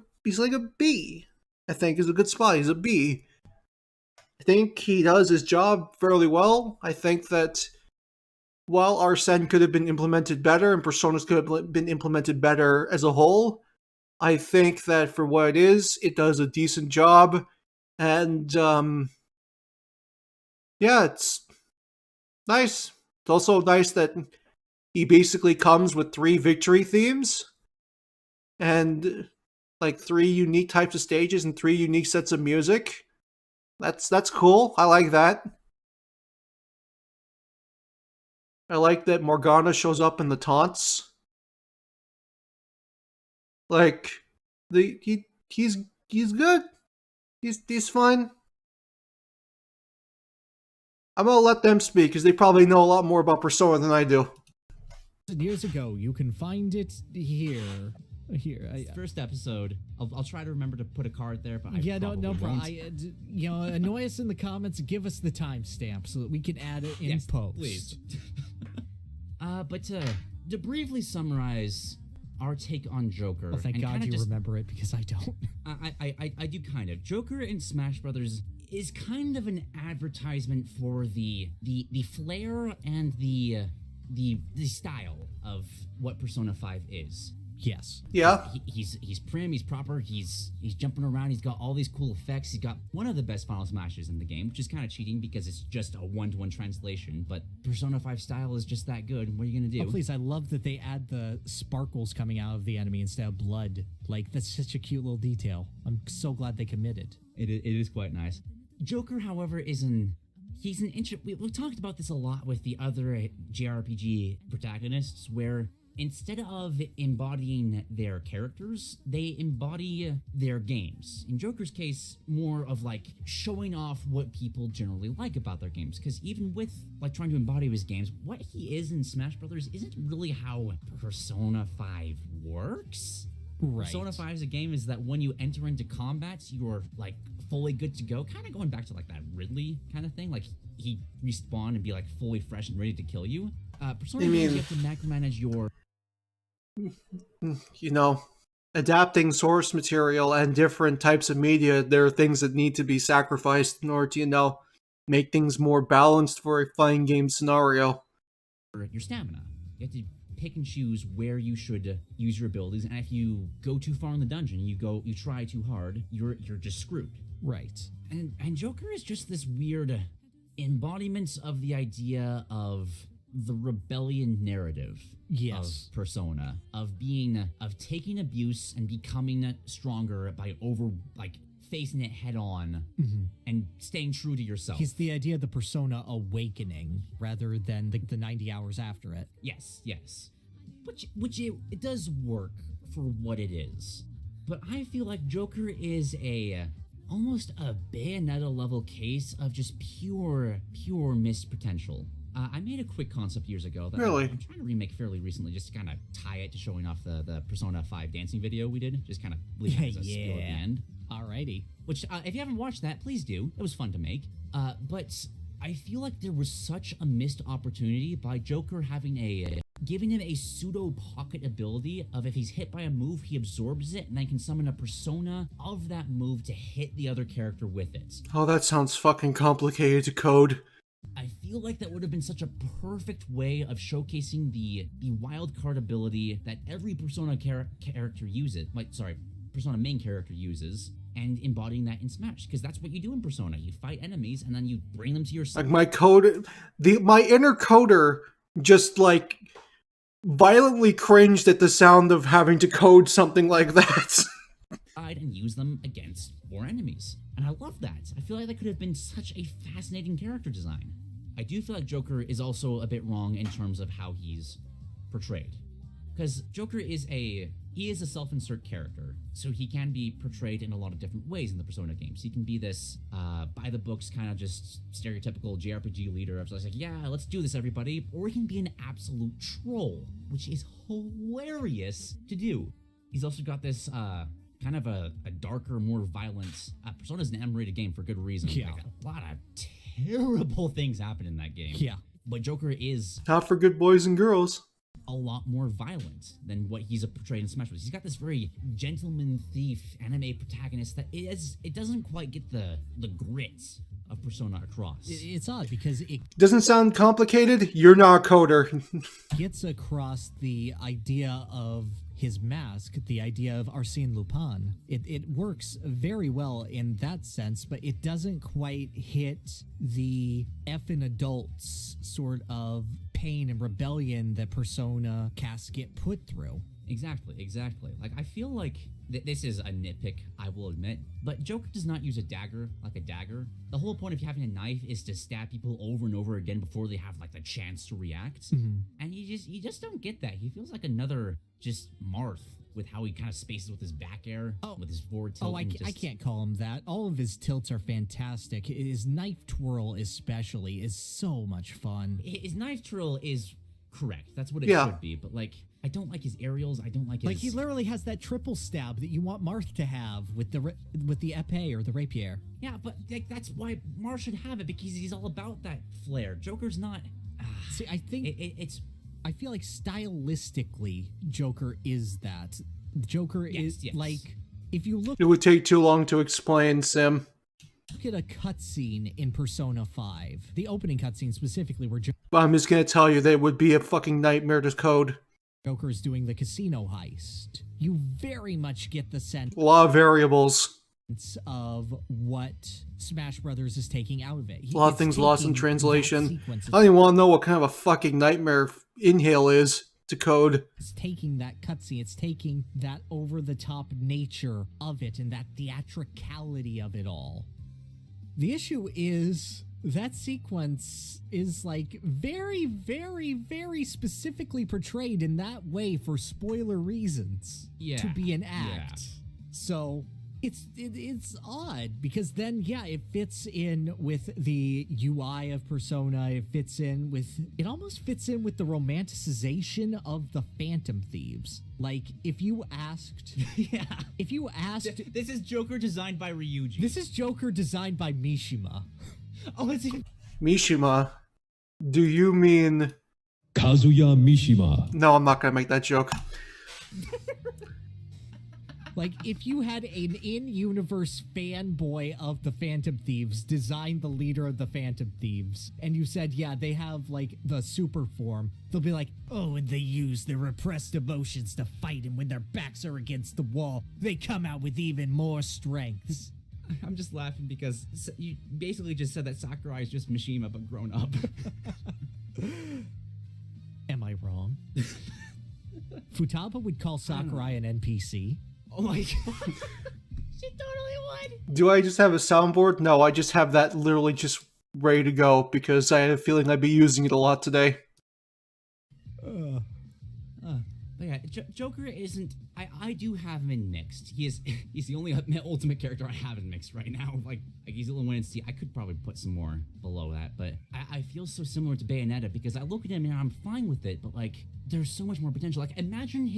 B. I think is a good spot. He's a B. I think he does his job fairly well. I think that while Arsene could have been implemented better and Personas could have been implemented better as a whole, I think that for what it is, it does a decent job. And, yeah, it's nice. It's also nice that he basically comes with 3 victory themes and like 3 unique types of stages and 3 unique sets of music. That's cool. I like that. I like that Morgana shows up in the taunts. Like he's good. He's fine. I'm gonna let them speak because they probably know a lot more about Persona than I do. Years ago, you can find it here. First episode. I'll try to remember to put a card there, but no problem. Annoy us in the comments. Give us the timestamp so that we can add it in post. Please. But to briefly summarize our take on Joker. Well, thank God you remember it because I don't. I do kind of. Joker in Smash Brothers is kind of an advertisement for the flair and the style of what Persona 5 is. Yes. Yeah. He's prim, he's proper, he's jumping around, he's got all these cool effects, he's got one of the best Final Smashes in the game, which is kind of cheating because it's just a one-to-one translation, but Persona 5 style is just that good. What are you gonna do? Oh, please, I love that they add the sparkles coming out of the enemy instead of blood. Like, that's such a cute little detail. I'm so glad they committed. It is quite nice. Joker, however, he's an we've talked about this a lot with the other JRPG protagonists, where instead of embodying their characters, they embody their games. In Joker's case, more of like showing off what people generally like about their games. Because even with like trying to embody his games, what he is in Smash Brothers isn't really how Persona 5 works. Right. Persona 5 is a game is that when you enter into combat, you're like fully good to go. Kind of going back to like that Ridley kind of thing. Like he respawn and be like fully fresh and ready to kill you. Persona 5, you have to macromanage your adapting source material and different types of media. There are things that need to be sacrificed in order to, make things more balanced for a fighting game scenario. Your stamina. You have to pick and choose where you should use your abilities, and if you go too far in the dungeon, you try too hard, you're just screwed. Right. And Joker is just this weird embodiment of the idea of the rebellion narrative of Persona, of taking abuse and becoming stronger by facing it head on and staying true to yourself. He's the idea of the Persona awakening rather than the 90 hours after it. Yes. Which it does work for what it is. But I feel like Joker is almost a Bayonetta level case of just pure missed potential. I made a quick concept years ago that Really? I'm trying to remake fairly recently, just to kind of tie it to showing off the Persona 5 dancing video we did. Just kind of leave it as a spiel at the end. Alrighty. Which, if you haven't watched that, please do. It was fun to make. But I feel like there was such a missed opportunity by Joker giving him a pseudo pocket ability of if he's hit by a move, he absorbs it and then can summon a persona of that move to hit the other character with it. Oh, that sounds fucking complicated to code. I feel like that would have been such a perfect way of showcasing the wild card ability that every Persona character uses. Persona main character uses, and embodying that in Smash, because that's what you do in Persona. You fight enemies and then you bring them to your side. Like my inner coder just like violently cringed at the sound of having to code something like that. And use them against more enemies. And I love that. I feel like that could have been such a fascinating character design. I do feel like Joker is also a bit wrong in terms of how he's portrayed. Because Joker is a self-insert character, so he can be portrayed in a lot of different ways in the Persona games. He can be this, by-the-books kind of just stereotypical JRPG leader of just like, yeah, let's do this, everybody. Or he can be an absolute troll, which is hilarious to do. He's also got this, kind of a darker, more violent... Persona's an M-rated game for good reason. Yeah. Like, a lot of terrible things happen in that game. Yeah. But Joker is Not for good boys and girls. a lot more violent than what he's portrayed in Smash Bros. He's got this very gentleman thief anime protagonist that it doesn't quite get the grit of Persona across. It's odd because it Doesn't sound complicated? You're not a coder. gets across the idea of his mask, the idea of Arsène Lupin. It works very well in that sense, but it doesn't quite hit the effing adults sort of pain and rebellion that Persona casts get put through. Exactly. Like, I feel like this is a nitpick, I will admit, but Joker does not use a dagger like a dagger. The whole point of having a knife is to stab people over and over again before they have, like, the chance to react. Mm-hmm. And you just don't get that. He feels like another just Marth with how he kind of spaces with his back air, with his forward tilt. Oh, I and can't call him that. All of his tilts are fantastic. His knife twirl especially is so much fun. His knife twirl is correct. That's what it Yeah. should be. But, like, I don't like his aerials. I don't like his... Like, he literally has that triple stab that you want Marth to have with the épée or the rapier. Yeah, but like, that's why Marth should have it, because he's all about that flair. Joker's not... See, I think it's... I feel like stylistically, Joker is that. Joker is yes. like, if you look It would take too long to explain, Sim. at a cutscene in Persona 5, the opening cutscene specifically where But I'm just gonna tell you that it would be a fucking nightmare to code. Joker is doing the casino heist, you very much get the sense A lot of variables. of what Smash Brothers is taking out of it. A lot of It's things lost in taking that translation. sequence, I don't even want to know what kind of a fucking nightmare Inhale is to code. It's taking that cutscene, it's taking that over-the-top nature of it and that theatricality of it all. The issue is that sequence is like very, very, very specifically portrayed in that way for spoiler reasons to be an act. Yeah. So it's odd because then it fits in with the UI of Persona. It almost fits in with the romanticization of the Phantom Thieves. Like if you asked This is Joker designed by Ryuji. this is Joker designed by Mishima. Oh, is it? Mishima. Do you mean... Kazuya Mishima. No, I'm not gonna make that joke. Like, if you had an in-universe fanboy of the Phantom Thieves design the leader of the Phantom Thieves, and you said, yeah, they have, like, the super form, they'll be like, oh, and they use their repressed emotions to fight, and when their backs are against the wall, they come out with even more strengths. I'm just laughing because you basically just said that Sakurai is just Mishima but grown up. Am I wrong? Futaba would call Sakurai an NPC. Oh my god. She totally would. Do I just have a soundboard? No, I just have that literally just ready to go because I have a feeling I'd be using it a lot today. But yeah, yeah, Joker isn't. I do have him in mixed. He's the only ultimate character I have in mixed right now. Like he's the only one in C. I could probably put some more below that, but I feel so similar to Bayonetta because I look at him and I'm fine with it, but like there's so much more potential. Like imagine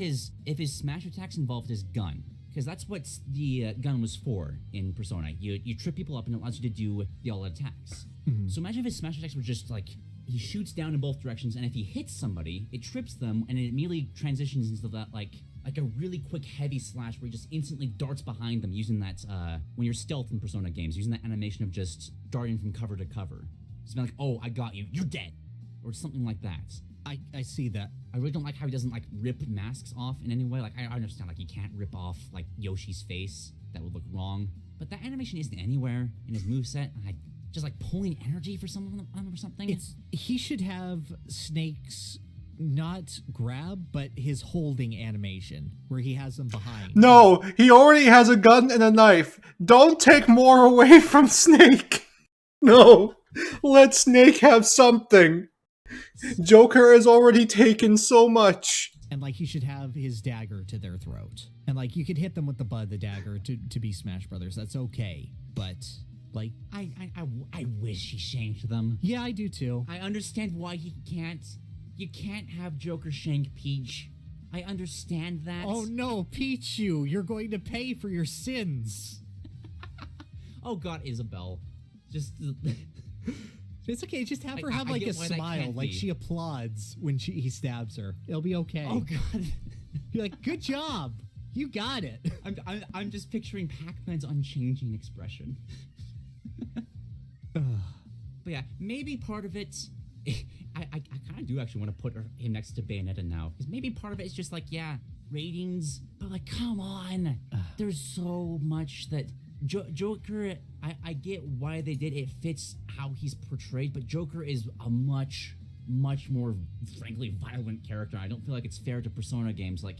if his smash attacks involved his gun. Because that's what the gun was for in Persona. You trip people up and it allows you to do the all attacks. Mm-hmm. So imagine if his smash attacks were just like, he shoots down in both directions, and if he hits somebody, it trips them, and it immediately transitions into that, like a really quick heavy slash where he just instantly darts behind them using that, when you're stealth in Persona games, using that animation of just darting from cover to cover. It's like, oh, I got you, you're dead. Or something like that. I see that. I really don't like how he doesn't, like, rip masks off in any way. Like, I understand, like, he can't rip off, like, Yoshi's face. That would look wrong. But that animation isn't anywhere in his moveset. Just, like, pulling energy for someone or something. He should have Snake's not grab, but his holding animation, where he has them behind. No, he already has a gun and a knife. Don't take more away from Snake. No, let Snake have something. Joker has already taken so much. And like he should have his dagger to their throat. And like you could hit them with the butt of the dagger to be Smash Brothers. That's okay. But like I wish he shanked them. Yeah, I do too. I understand why he can't. You can't have Joker shank Peach. I understand that. Oh no, Pichu, you're going to pay for your sins. Oh god, Isabelle. Just It's okay, just have her have like a smile, like she applauds when he stabs her. It'll be okay. Oh god. You're like, good job. You got it. I'm just picturing Pac-Man's unchanging expression. But yeah, maybe part of it I kind of do actually want to put him next to Bayonetta now. Because maybe part of it is just like, yeah, ratings, but like, come on. There's so much that Joker, I get why they did it. Fits how he's portrayed, but Joker is a much more, frankly, violent character. I don't feel like it's fair to Persona games. Like,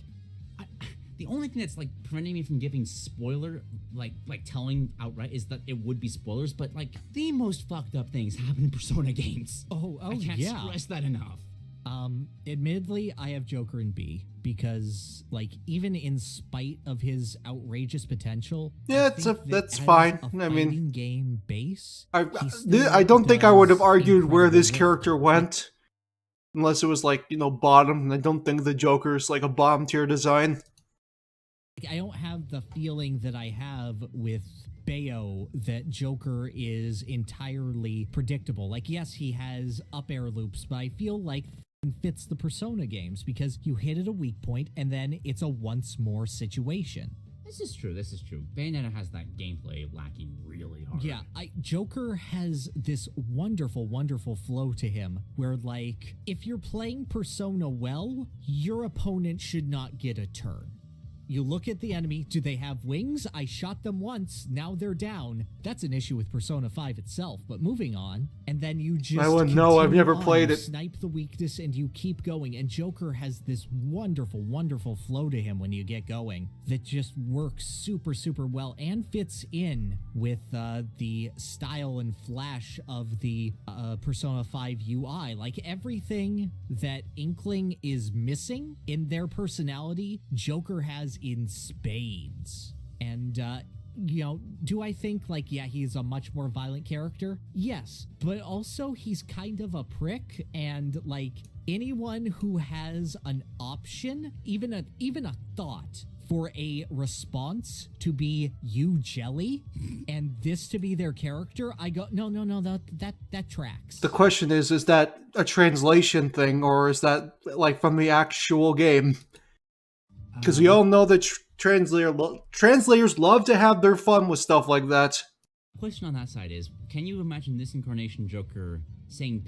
the only thing that's like preventing me from giving spoiler, like telling outright, is that it would be spoilers. But like the most fucked up things happen in Persona games. Oh, I can't stress that enough. Admittedly, I have Joker in B because, like, even in spite of his outrageous potential, yeah, that's fine. I mean, game base. I don't think I would have argued where this character went, unless it was like, you know, bottom. And I don't think the Joker's like a bottom tier design. I don't have the feeling that I have with Bayo that Joker is entirely predictable. Like, yes, he has up air loops, but I feel like fits the Persona games because you hit at a weak point and then it's a once more situation. This is true. Bayonetta has that gameplay lacking really hard. Yeah, Joker has this wonderful flow to him where, like, if you're playing Persona well, your opponent should not get a turn. You look at the enemy, do they have wings? I shot them once, now they're down. That's an issue with Persona 5 itself, but moving on. And then you just I wouldn't know, I've never played it. Snipe the weakness and you keep going. And Joker has this wonderful flow to him when you get going that just works super well and fits in with the style and flash of the Persona 5 UI. Like everything that Inkling is missing in their personality, Joker has in spades. And you know, do I think like, yeah, he's a much more violent character? Yes, but also he's kind of a prick, and like anyone who has an option, even a thought for a response to be you jelly and this to be their character, I go no, that tracks. The question is that a translation thing, or is that like from the actual game? Because we all know that translators love to have their fun with stuff like that. Question on that side is, can you imagine this incarnation Joker saying...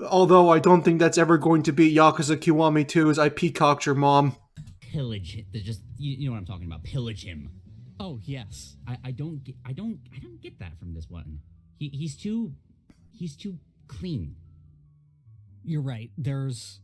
Although I don't think that's ever going to be Yakuza Kiwami 2 as I peacocked your mom. Pillage it. Just, you know what I'm talking about. Pillage him. Oh, yes. I don't get that from this one. He's too clean. You're right. There's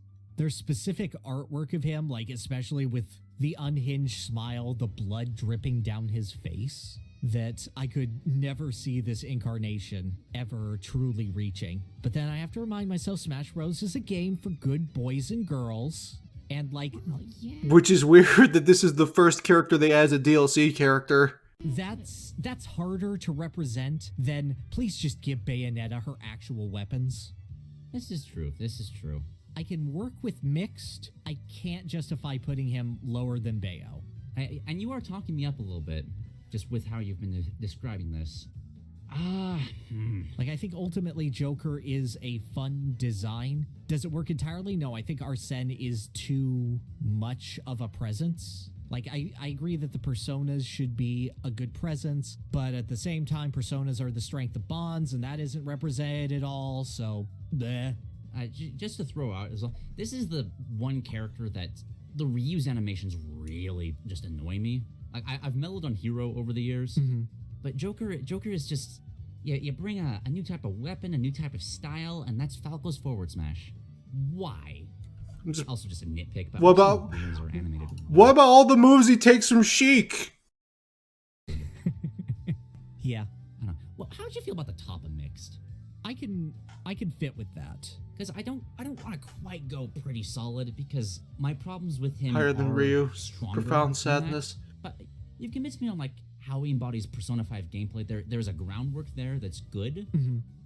specific artwork of him, like especially with the unhinged smile, the blood dripping down his face, that I could never see this incarnation ever truly reaching. But then I have to remind myself Smash Bros. Is a game for good boys and girls. And like, Yeah. Which is weird that this is the first character they add as a DLC character. that's harder to represent than please just give Bayonetta her actual weapons. This is true. This is true. I can work with mixed. I can't justify putting him lower than Bayo. And you are talking me up a little bit, just with how you've been describing this. Like, I think ultimately Joker is a fun design. Does it work entirely? No, I think Arsene is too much of a presence. Like, I agree that the personas should be a good presence, but at the same time, personas are the strength of bonds, and that isn't represented at all, so bleh. Just to throw out as well, this is the one character that the reuse animations really just annoy me. Like, I've mellowed on Hero over the years, but Joker is just, you bring a new type of weapon, a new type of style, and that's Falco's forward smash. Why? Also just a nitpick, but What about are animated. what about all the moves he takes from Sheik? Yeah, I don't know. Well, how did you feel about the top of mixed? I can fit with that. Because I don't want to quite go pretty solid, because my problems with him Higher than are Ryu. stronger Profound than that. sadness. But you've convinced me on like how he embodies Persona 5 gameplay. There's a groundwork there that's good.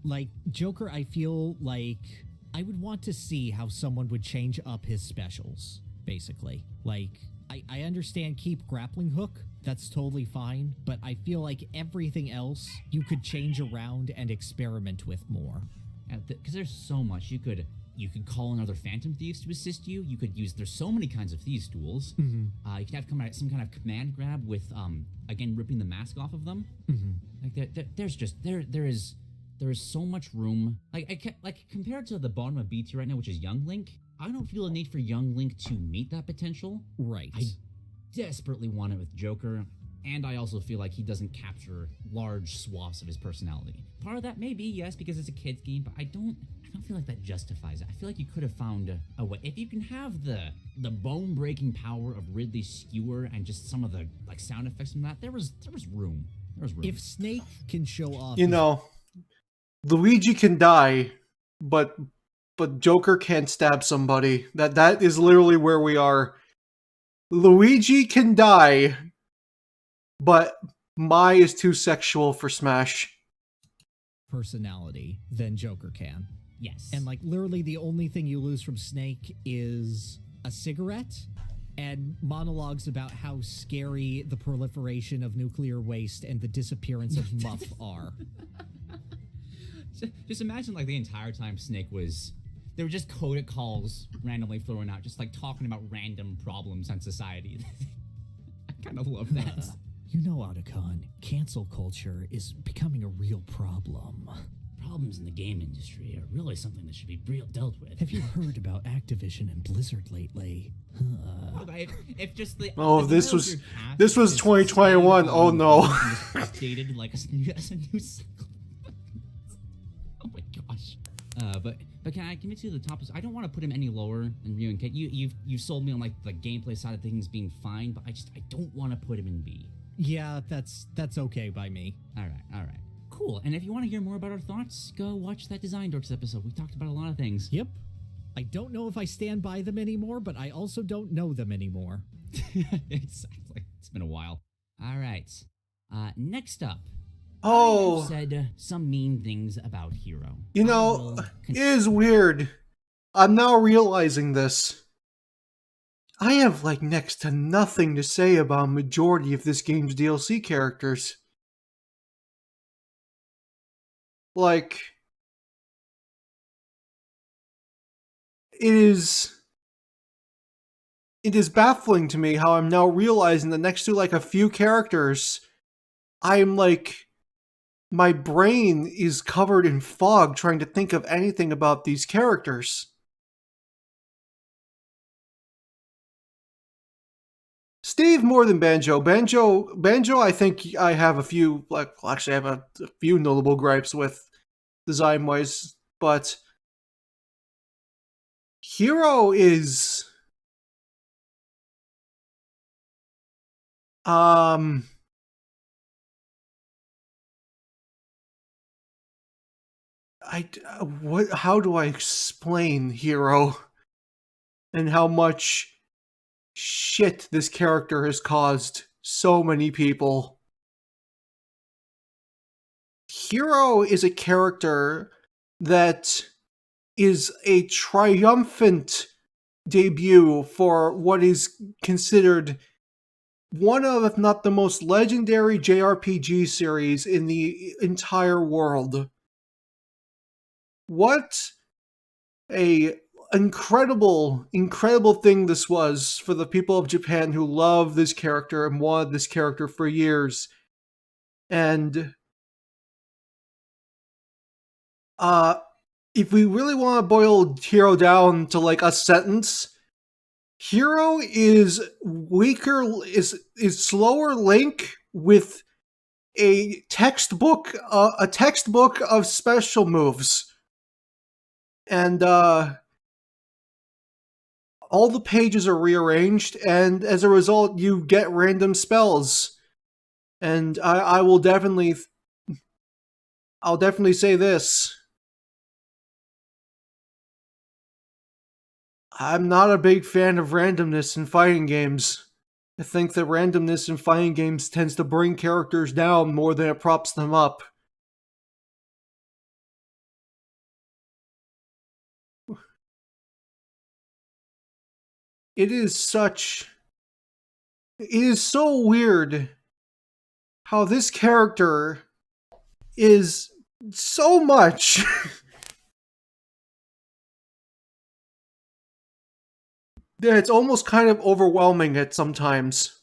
Like, Joker, I feel like I would want to see how someone would change up his specials, basically. Like, I understand keep grappling hook, that's totally fine, but I feel like everything else you could change around and experiment with more. Because there's so much. You could call in other Phantom Thieves to assist you. You could use, there's so many kinds of Thieves tools. You could have some kind of command grab with, again, ripping the mask off of them. Like, there is so much room. Like compared to the bottom of B tier right now, which is Young Link, I don't feel a need for Young Link to meet that potential. Right. I desperately want it with Joker, and I also feel like he doesn't capture large swaths of his personality. Part of that may be, yes, because it's a kid's game, but I don't feel like that justifies it. I feel like you could have found a way. If you can have the bone-breaking power of Ridley's skewer and just some of the like sound effects from that, there was room. There was room. If Snake can show off... You know, Luigi can die, but Joker can't stab somebody. That is literally where we are. Luigi can die, but Mai is too sexual for Smash. personality than Joker can. Yes. And like literally the only thing you lose from Snake is a cigarette and monologues about how scary the proliferation of nuclear waste and the disappearance of Muff are. Just imagine like the entire time Snake was... They were just coded calls randomly flowing out, just like talking about random problems in society. I kind of love that. You know, Otacon, cancel culture is becoming a real problem. Problems in the game industry are really something that should be dealt with. Have you heard about Activision and Blizzard lately? If just the Oh, if this the was middle of your cast this was is 2021. staying Oh on no. and just updated like as a new cycle. Oh my gosh. But can I commit to the top? I don't want to put him any lower than Ryu and Kate. You've sold me on like the gameplay side of things being fine, but I don't want to put him in B. Yeah, that's okay by me. All right. Cool. And if you want to hear more about our thoughts, go watch that Design Dorks episode. We talked about a lot of things. Yep. I don't know if I stand by them anymore, but I also don't know them anymore. Exactly. It's been a while. All right. Next up. Oh, I've said some mean things about Hero. you know, it is weird. I'm now realizing this. I have like next to nothing to say about majority of this game's DLC characters. Like, it is baffling to me how I'm now realizing that next to like a few characters, I'm like, my brain is covered in fog trying to think of anything about these characters. Steve more than Banjo. Banjo, I think I have a few, like, well, actually I have a few notable gripes with design-wise, but Hero is... how do I explain Hero? and how much shit this character has caused so many people. Hero is a character that is a triumphant debut for what is considered one of, if not the most legendary JRPG series in the entire world. What a incredible thing this was for the people of Japan who love this character and wanted this character for years. And if we really want to boil Hero down to like a sentence, Hero is weaker, is slower Link with a textbook of special moves. And all the pages are rearranged, and as a result, you get random spells. And I'll definitely say this. I'm not a big fan of randomness in fighting games. I think that randomness in fighting games tends to bring characters down more than it props them up. It is so weird how this character is so much that it's almost kind of overwhelming at sometimes.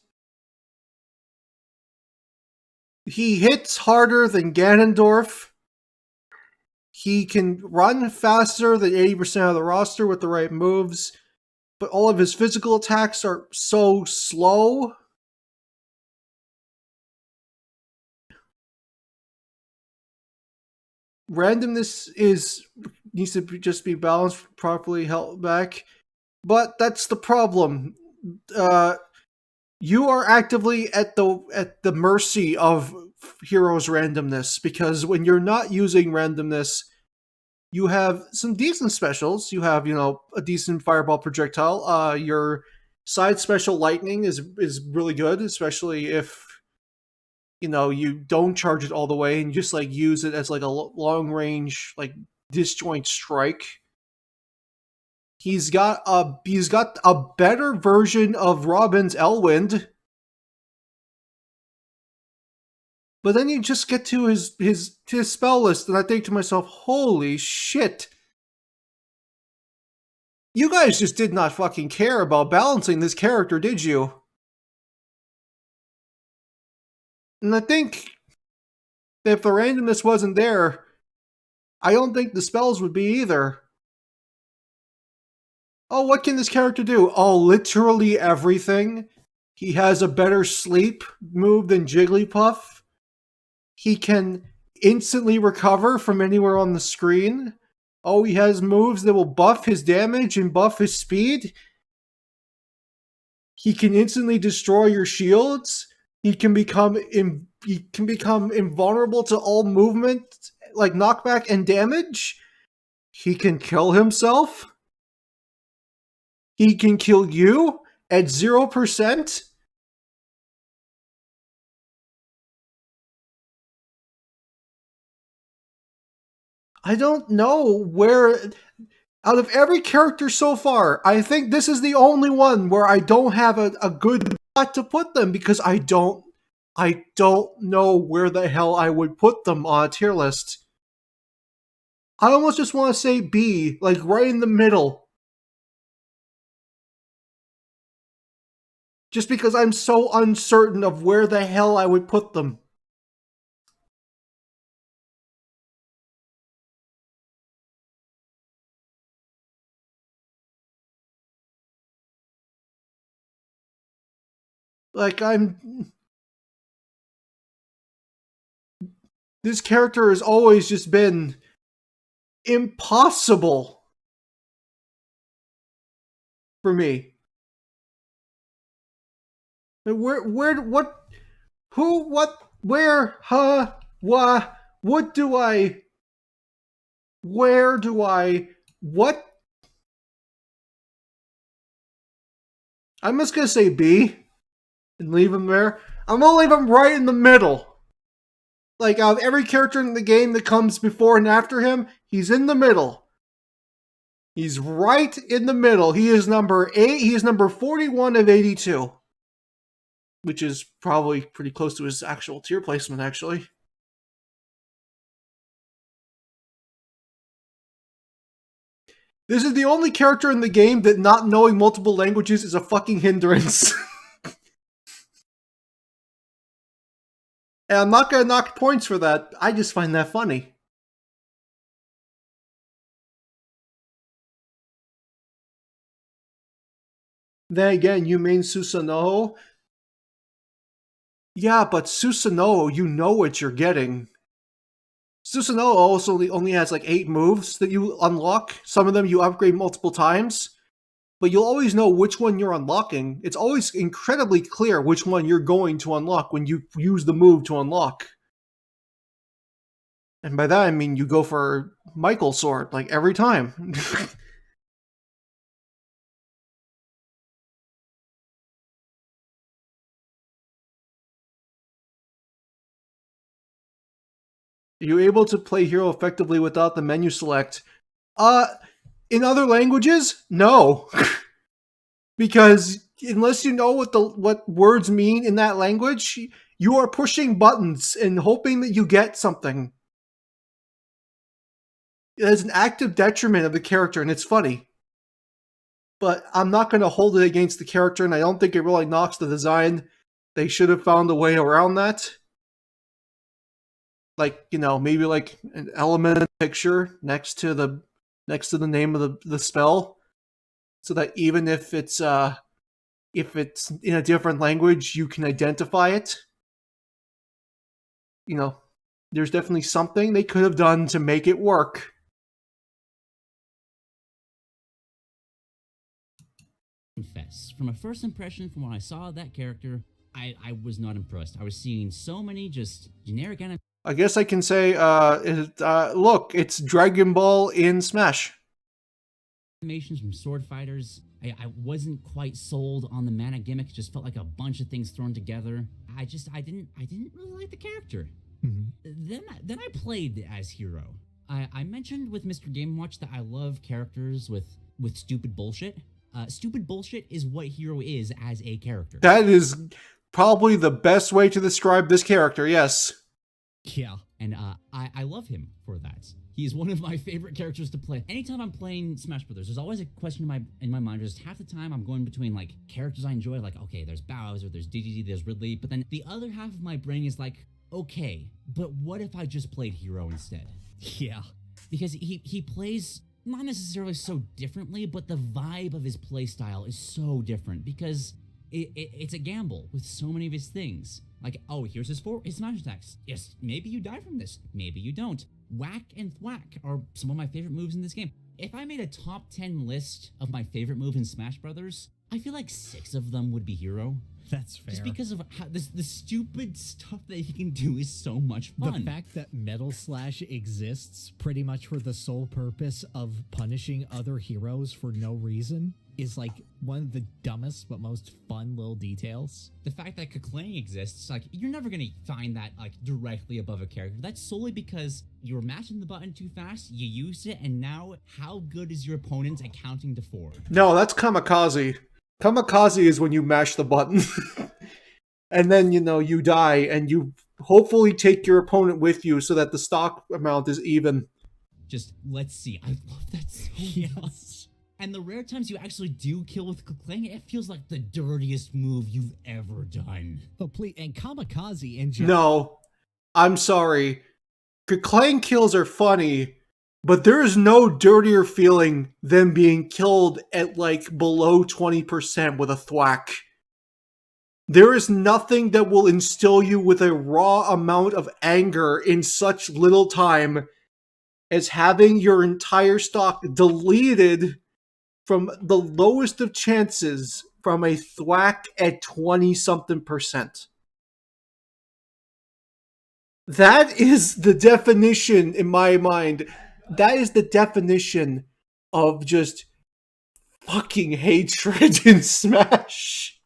He hits harder than Ganondorf. He can run faster than 80% of the roster with the right moves, but all of his physical attacks are so slow. Randomness needs to just be balanced, properly held back, but that's the problem. You are actively at the mercy of Hero's randomness, because when you're not using randomness, you have some decent specials. You have, a decent fireball projectile. Your side special lightning is really good, especially if you don't charge it all the way and just like use it as like a long range like disjoint strike. He's got a better version of Robin's Elwind. But then you just get to his spell list, and I think to myself, holy shit. You guys just did not fucking care about balancing this character, did you? And I think that if the randomness wasn't there, I don't think the spells would be either. Oh, what can this character do? Oh, literally everything. He has a better sleep move than Jigglypuff. He can instantly recover from anywhere on the screen. Oh, he has moves that will buff his damage and buff his speed. He can instantly destroy your shields. He can become invulnerable to all movement, like knockback and damage. He can kill himself. He can kill you at 0%. I don't know where, out of every character so far, I think this is the only one where I don't have a good spot to put them, because I don't know where the hell I would put them on a tier list. I almost just want to say B, like right in the middle. Just because I'm so uncertain of where the hell I would put them. Like, this character has always just been impossible for me. Where, what, who, what, where, huh, why, what do I, where do I, what I'm just gonna say B and leave him there. I'm gonna leave him right in the middle. Like, out of every character in the game that comes before and after him, he's in the middle. He's right in the middle. He is number 8. He is number 41 of 82. Which is probably pretty close to his actual tier placement, actually. This is the only character in the game that not knowing multiple languages is a fucking hindrance. And I'm not going to knock points for that. I just find that funny. Then again, you mean Susanoo? Yeah, but Susanoo, you know what you're getting. Susanoo also only has like 8 moves that you unlock. Some of them you upgrade multiple times. But you'll always know which one you're unlocking. It's always incredibly clear which one you're going to unlock when you use the move to unlock. And by that I mean you go for Michael's sword, like every time. Are you able to play hero effectively without the menu select? In other languages, no. Because unless you know what words mean in that language, you are pushing buttons and hoping that you get something. It is an active detriment of the character, and it's funny. But I'm not going to hold it against the character, and I don't think it really knocks the design. They should have found a way around that. Like, you know, maybe like an element picture next to the name of the spell, so that even if it's in a different language, you can identify it. You know, there's definitely something they could have done to make it work. Confess, from a first impression, from when I saw that character, I was not impressed. I was seeing so many just generic animations. I guess I can say, look, it's Dragon Ball in Smash. Animations from sword fighters. I wasn't quite sold on the mana gimmick. It just felt like a bunch of things thrown together. I didn't really like the character. Then I played as Hero. I mentioned with Mr. Game Watch that I love characters with stupid bullshit. Stupid bullshit is what Hero is as a character. That is probably the best way to describe this character, yes. Yeah. And I love him for that. He is one of my favorite characters to play. Anytime I'm playing Smash Brothers, there's always a question in my mind. Just half the time I'm going between like characters I enjoy, like, okay, there's Bowser, there's DDD, there's Ridley, but then the other half of my brain is like, okay, but what if I just played Hero instead? Yeah. Because he plays not necessarily so differently, but the vibe of his playstyle is so different because it's a gamble with so many of his things. Like, oh, here's his smash attacks. Yes, maybe you die from this. Maybe you don't. Whack and thwack are some of my favorite moves in this game. If I made a top 10 list of my favorite moves in Smash Brothers, I feel like 6 of them would be Hero. That's fair. Just because of how the stupid stuff that he can do is so much fun. The fact that Metal Slash exists pretty much for the sole purpose of punishing other heroes for no reason is like one of the dumbest but most fun little details. The fact that Kekling exists, like, you're never gonna find that like directly above a character. That's solely because you were mashing the button too fast, you used it, and now how good is your opponent at counting to 4? No, that's Kamikaze. Kamikaze is when you mash the button. And then, you know, you die, and you hopefully take your opponent with you so that the stock amount is even. Just, let's see. I love that so much. And the rare times you actually do kill with Kekling, it feels like the dirtiest move you've ever done. Oh, please. And Kamikaze in general. No, I'm sorry. Kekling kills are funny, but there is no dirtier feeling than being killed at like below 20% with a thwack. There is nothing that will instill you with a raw amount of anger in such little time as having your entire stock deleted from the lowest of chances from a thwack at 20-something%. That is the definition, in my mind, that is the definition of just fucking hatred in Smash.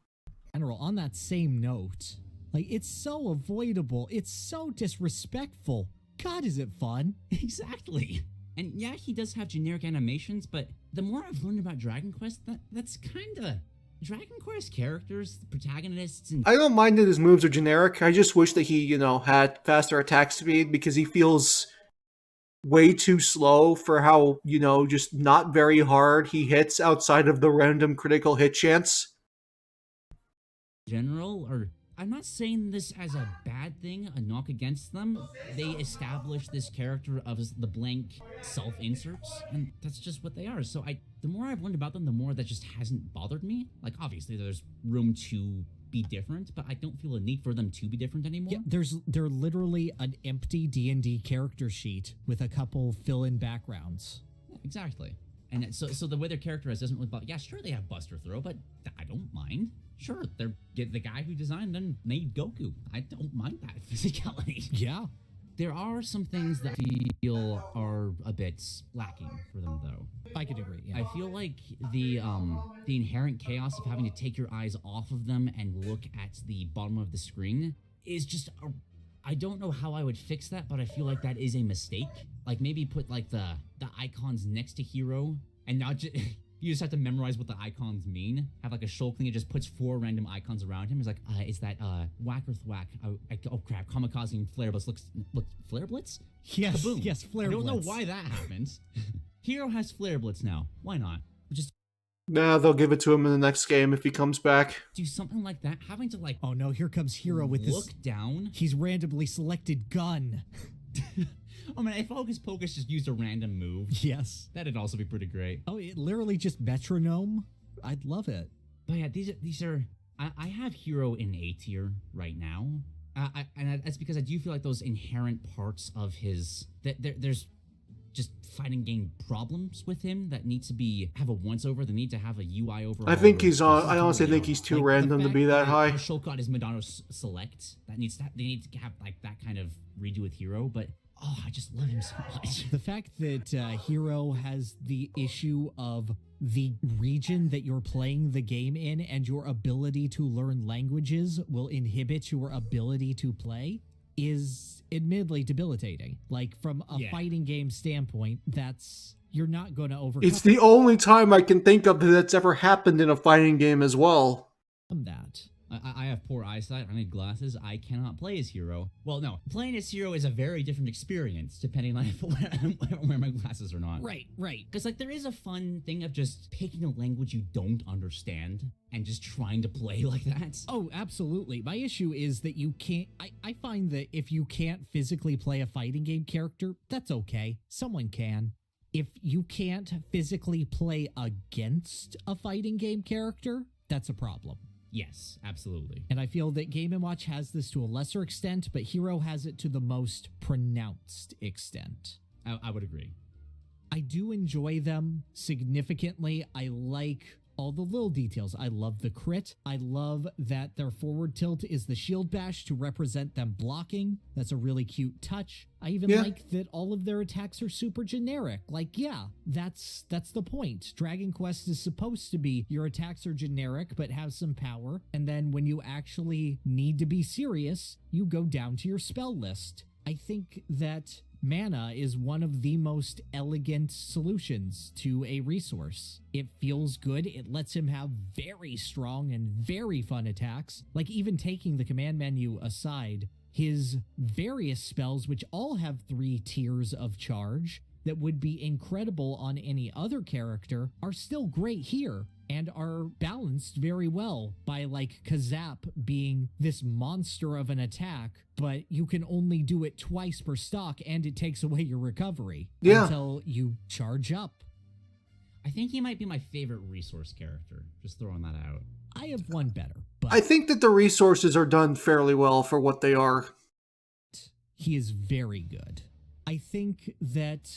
General, on that same note, like, it's so avoidable. It's so disrespectful. God, is it fun? Exactly. And yeah, he does have generic animations, but the more I've learned about Dragon Quest, that's kinda... Dragon Quest characters, the protagonists, and... I don't mind that his moves are generic. I just wish that he, had faster attack speed because he feels way too slow for how, just not very hard he hits outside of the random critical hit chance. General, or... I'm not saying this as a bad thing, a knock against them. They established this character of the blank self-inserts, and that's just what they are. So the more I've learned about them, the more that just hasn't bothered me. Like, obviously, there's room to be different, but I don't feel a need for them to be different anymore. Yeah, they're literally an empty D&D character sheet with a couple fill-in backgrounds. Yeah, exactly. And so the way they're characterized doesn't really bother. Yeah, sure, they have Buster Throw, but I don't mind. Sure, they're the guy who designed and made Goku. I don't mind that physicality. Yeah. There are some things that I feel are a bit lacking for them, though. I could agree, yeah. I feel like the inherent chaos of having to take your eyes off of them and look at the bottom of the screen is just I don't know how I would fix that, but I feel like that is a mistake. Like, maybe put, like, the icons next to Hero, and not just... You just have to memorize what the icons mean. Have, like, a Shulk thing that just puts 4 random icons around him. It's like, is that, Whack or Thwack? Oh, crap. Kamikaze and Flare Blitz. Look, Flare Blitz? Yes, Kaboom. yes, Flare Blitz. I don't know why that happens. Hero has Flare Blitz now. Why not? Just... Nah, they'll give it to him in the next game if he comes back. do something like that. Having to, like... Oh, no, here comes Hero with this... Look down. He's randomly selected gun. I mean, if Hocus Pocus just used a random move, Yes. that'd also be pretty great. Oh, it literally just metronome? I'd love it. But yeah, these are... I have Hero in A tier right now. And that's because I do feel like those inherent parts of his... There's just fighting game problems with him that need to have a once-over. They need to have a UI overhaul. I think he's on... I honestly think he's too random to be that high. Shulk got his Madonna Select. They need to have, like, that kind of redo with Hero, but... Oh, I just love him so much. The fact that Hero has the issue of the region that you're playing the game in and your ability to learn languages will inhibit your ability to play is admittedly debilitating. Like, from a fighting game standpoint, you're not going to overcome. It's the only time I can think of that's ever happened in a fighting game as well. That. I have poor eyesight. I need glasses. I cannot play as Hero. Well, no. Playing as Hero is a very different experience, depending on if I wear my glasses or not. Right. Because, like, there is a fun thing of just picking a language you don't understand and just trying to play like that. Oh, absolutely. My issue is that you can't... I find that if you can't physically play a fighting game character, that's okay. Someone can. If you can't physically play against a fighting game character, that's a problem. Yes, absolutely. And I feel that Game & Watch has this to a lesser extent, but Hero has it to the most pronounced extent. I would agree. I do enjoy them significantly. I like all the little details. I love the crit. I love that their forward tilt is the shield bash to represent them blocking. That's a really cute touch. I even like that all of their attacks are super generic. Like, yeah, that's the point. Dragon Quest is supposed to be your attacks are generic but have some power, and then when you actually need to be serious, you go down to your spell list. I think that mana is one of the most elegant solutions to a resource. It feels good. It lets him have very strong and very fun attacks. Like, even taking the command menu aside, his various spells, which all have 3 tiers of charge that would be incredible on any other character, are still great here and are balanced very well by, like, Kazap being this monster of an attack, but you can only do it twice per stock and it takes away your recovery until you charge up. I think he might be my favorite resource character. Just throwing that out. I have one better, but I think that the resources are done fairly well for what they are. He is very good. I think that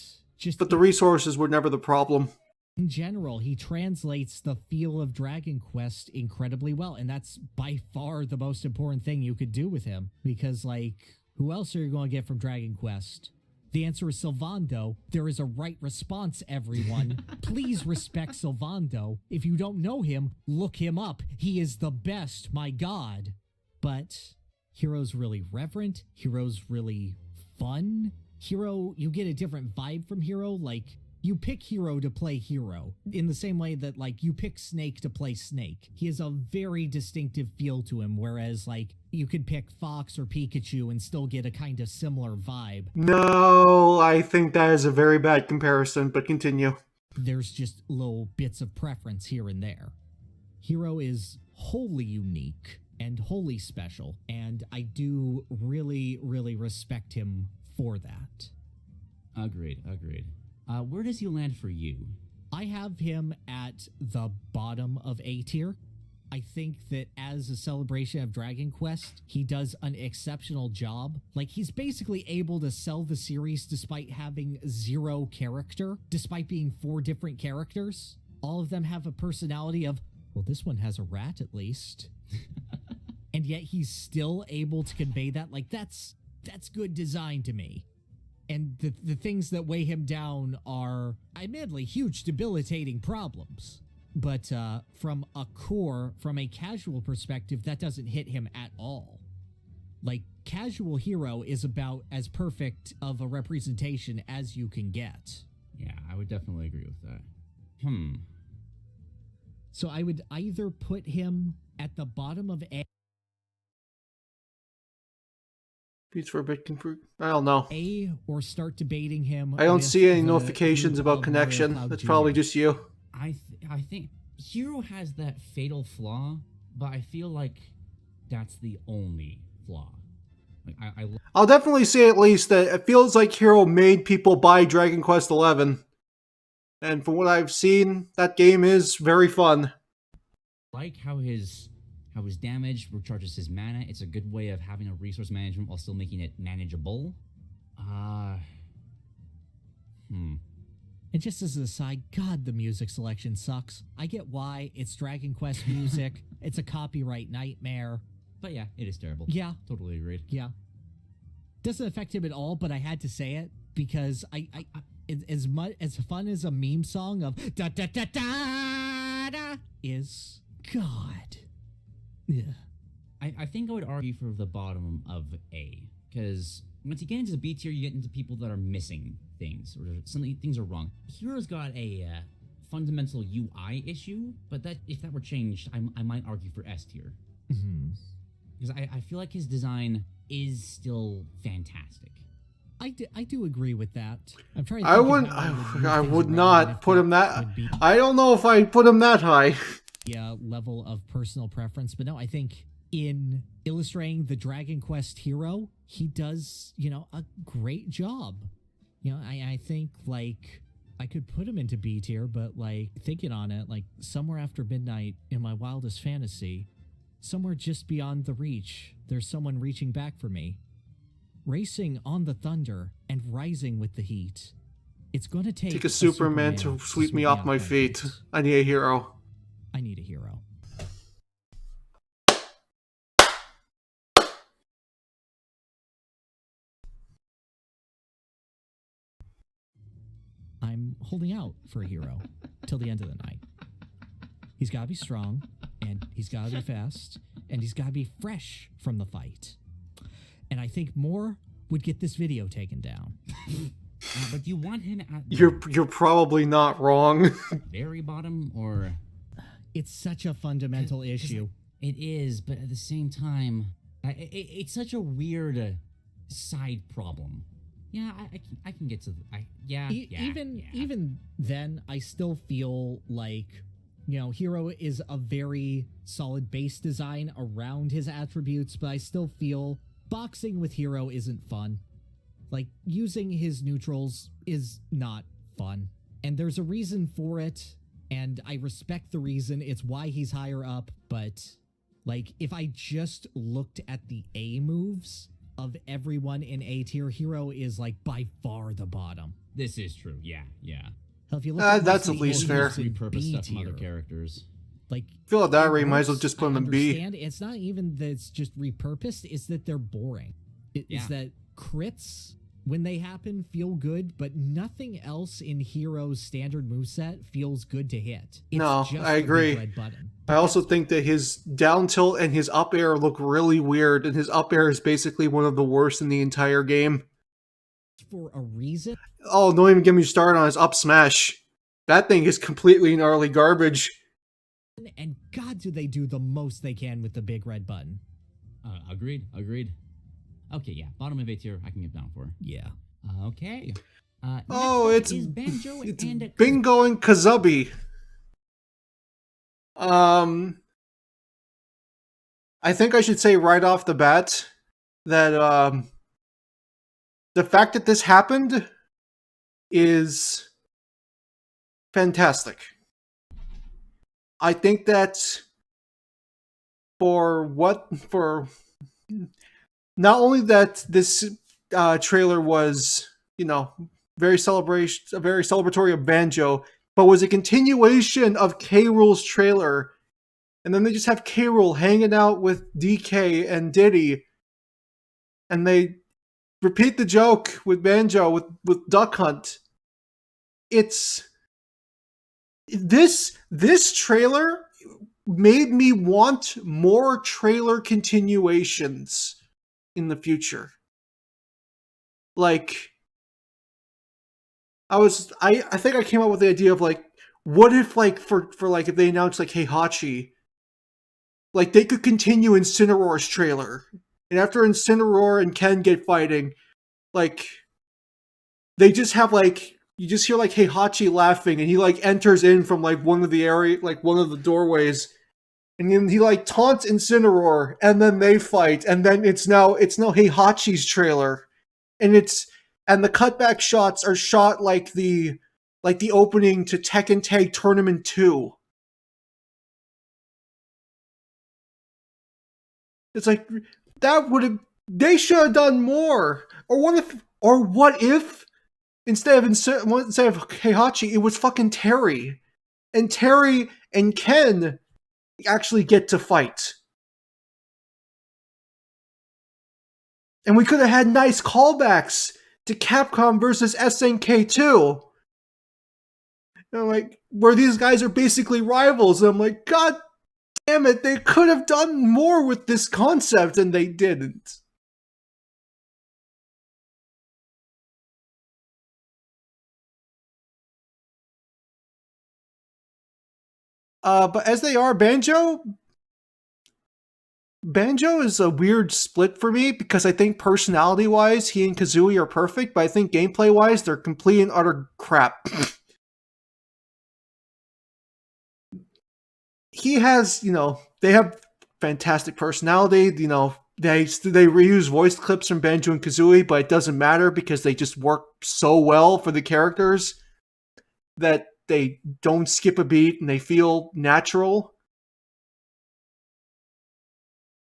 But the resources were never the problem. In general, he translates the feel of Dragon Quest incredibly well, and that's by far the most important thing you could do with him, because, like, who else are you going to get from Dragon Quest? The answer is Sylvando. There is a right response, everyone. Please respect Sylvando. If you don't know him, look him up. He is the best, my god. But Hero's really reverent. Hero's really fun. Hero, you get a different vibe from Hero. Like, you pick Hero to play Hero in the same way that, like, you pick Snake to play Snake. He has a very distinctive feel to him, whereas, like, you could pick Fox or Pikachu and still get a kind of similar vibe. No, I think that is a very bad comparison, but continue. There's just little bits of preference here and there. Hero is wholly unique and wholly special, and I do really, really respect him for that. Agreed. Where does he land for you? I have him at the bottom of A tier. I think that as a celebration of Dragon Quest, he does an exceptional job. Like, he's basically able to sell the series despite having 0 character, despite being 4 different characters. All of them have a personality of, well, this one has a rat at least. And yet he's still able to convey that. Like, that's good design to me. And the things that weigh him down are, admittedly, huge debilitating problems. But from a casual perspective, that doesn't hit him at all. Like, casual Hero is about as perfect of a representation as you can get. Yeah, I would definitely agree with that. So I would either put him at the bottom of A. Beats for a bit I don't know. Or start debating him. I don't with see any the notifications group about of connection. Mario Cloud That's Jr. probably just you. I think Hero has that fatal flaw, but I feel like that's the only flaw. Like, I'll definitely say at least that it feels like Hero made people buy Dragon Quest XI. And from what I've seen, that game is very fun. like how his damage recharges his mana. It's a good way of having a resource management while still making it manageable. And just as an aside, God, the music selection sucks. I get why it's Dragon Quest music. It's a copyright nightmare. But yeah, it is terrible. Yeah. Totally agreed. Yeah. Doesn't affect him at all, but I had to say it because I as much as fun as a meme song of da da da da da is, God. Yeah. I think I would argue for the bottom of A, because once you get into the B tier, you get into people that are missing things, or things are wrong. Hero's got a fundamental UI issue, but that if that were changed, I might argue for S tier. Because I feel like his design is still fantastic. I do agree with that. I'm trying to I think wouldn't. of how move I things would around not if put him that. would be I don't know if I'd put him that high. level of personal preference, but no, I think in illustrating the Dragon Quest hero, he does, a great job. I think, like, I could put him into B tier, but, like, thinking on it, like, somewhere after midnight in my wildest fantasy, somewhere just beyond the reach, there's someone reaching back for me. Racing on the thunder and rising with the heat. It's going to take a Superman to sweep me off my feet. I need a hero. I need a hero. I'm holding out for a hero till the end of the night. He's got to be strong, and he's got to be fast, and he's got to be fresh from the fight. And I think more would get this video taken down. But you want him at You're probably not wrong. very bottom, or It's such a fundamental issue. it is, but at the same time, it's such a weird side problem. Yeah, I can get to Even then, I still feel like, Hero is a very solid base design around his attributes, but I still feel boxing with Hero isn't fun. Like, using his neutrals is not fun. And there's a reason for it, and I respect the reason. It's why he's higher up, but, like, if I just looked at the A moves of everyone in A tier, Hero is, like, by far the bottom. This is true. Yeah. Hell, if you look at that's most at of the least A fair. moves in Repurpose B stuff from other tier, characters. like, Feel at that it rate, might as well works, just put I him in B. understand. It's not even that it's just repurposed, it's that they're boring. It's that crits when they happen, feel good, but nothing else in Hero's standard moveset feels good to hit. It's No, just I the agree. big red button. I also think that his down tilt and his up air look really weird, and his up air is basically one of the worst in the entire game. For a reason. Oh, don't even get me started on his up smash. That thing is completely gnarly garbage. And God, do they do the most they can with the big red button. Agreed. Okay, yeah, bottom of A tier, I can get down for. Yeah. Okay. Oh, next it's up is Banjo and Bingo and Kazubi. I think I should say right off the bat that the fact that this happened is fantastic. I think that for not only that this trailer was, very celebratory of Banjo, but was a continuation of K. Rool's trailer. And then they just have K. Rool hanging out with DK and Diddy, and they repeat the joke with Banjo with Duck Hunt. It's this trailer made me want more trailer continuations in the future. Like, I think I came up with the idea of like, what if like for like if they announced like Heihachi, like they could continue Incineroar's trailer, and after Incineroar and Ken get fighting, like they just have like you just hear like Heihachi laughing, and he like enters in from like one of the doorways, and then he like taunts Incineroar, and then they fight, and then it's now Heihachi's trailer, and the cutback shots are shot like the opening to Tekken Tag Tournament 2. It's like they should have done more. Or what if instead of Heihachi, it was fucking Terry, and Terry and Ken actually get to fight, and we could have had nice callbacks to Capcom versus SNK 2. Like where these guys are basically rivals. And I'm like, God damn it, they could have done more with this concept, and they didn't. But as they are, Banjo is a weird split for me, because I think personality-wise, he and Kazuya are perfect, but I think gameplay-wise, they're complete and utter crap. He has, they have fantastic personality, they reuse voice clips from Banjo and Kazooie, but it doesn't matter because they just work so well for the characters that they don't skip a beat and they feel natural.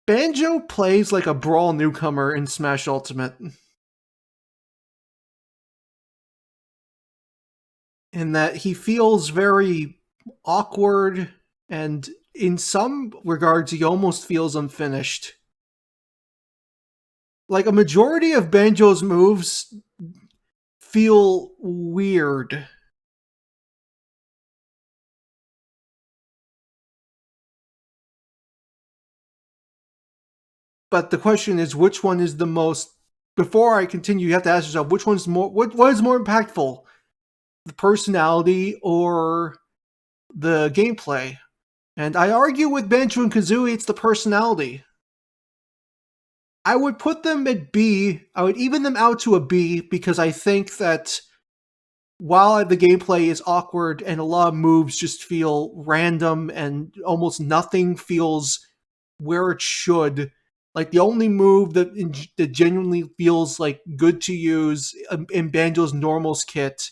Banjo plays like a Brawl newcomer in Smash Ultimate, in that he feels very awkward, and in some regards he almost feels unfinished. Like, a majority of Banjo's moves feel weird. But the question is, which one is the most... Before I continue, you have to ask yourself, which one's more... What is more impactful? The personality or the gameplay? And I argue with Banjo and Kazooie, it's the personality. I would put them at B. I would even them out to a B, because I think that while the gameplay is awkward and a lot of moves just feel random and almost nothing feels where it should, like the only move that genuinely feels like good to use in Banjo's normals kit,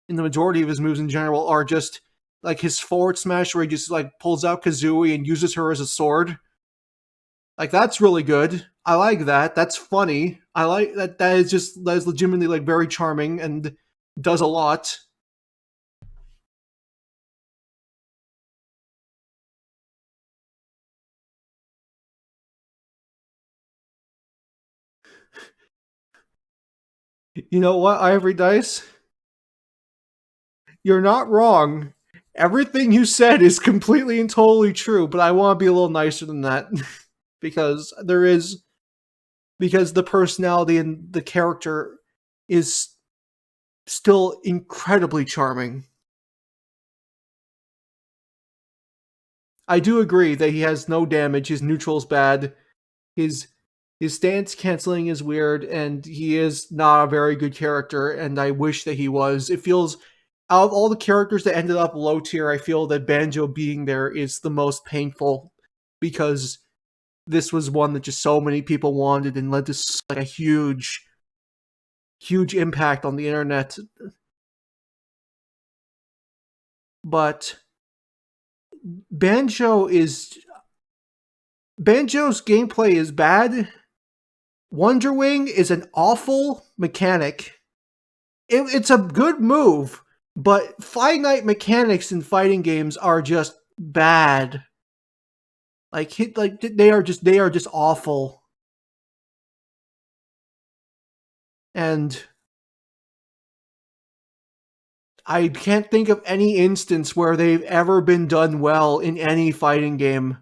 in the majority of his moves in general, are just like his forward smash where he just like pulls out Kazooie and uses her as a sword. Like, that's really good. I like that. That's funny. I like that. That is legitimately like very charming and does a lot. You know what, Ivory Dice? You're not wrong. Everything you said is completely and totally true, but I want to be a little nicer than that. because the personality and the character is still incredibly charming. I do agree that he has no damage, his neutral's bad, his stance canceling is weird, and he is not a very good character, and I wish that he was. It feels, out of all the characters that ended up low tier, I feel that Banjo being there is the most painful, because this was one that just so many people wanted and led to like a huge impact on the internet. But Banjo's gameplay is bad. Wonderwing is an awful mechanic. It's a good move, but finite mechanics in fighting games are just bad. They are just awful. And I can't think of any instance where they've ever been done well in any fighting game.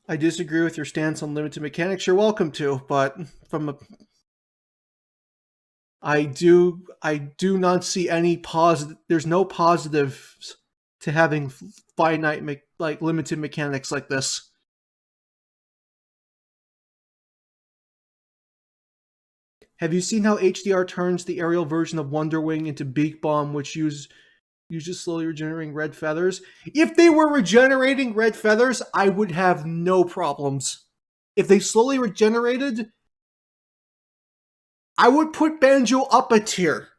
I disagree with your stance on limited mechanics. You're welcome to, but I do not see any positive. There's no positives to having finite limited mechanics like this. Have you seen how HDR turns the aerial version of Wonderwing into Beak Bomb, which uses slowly regenerating red feathers? If they were regenerating red feathers, I would have no problems. If they slowly regenerated, I would put Banjo up a tier.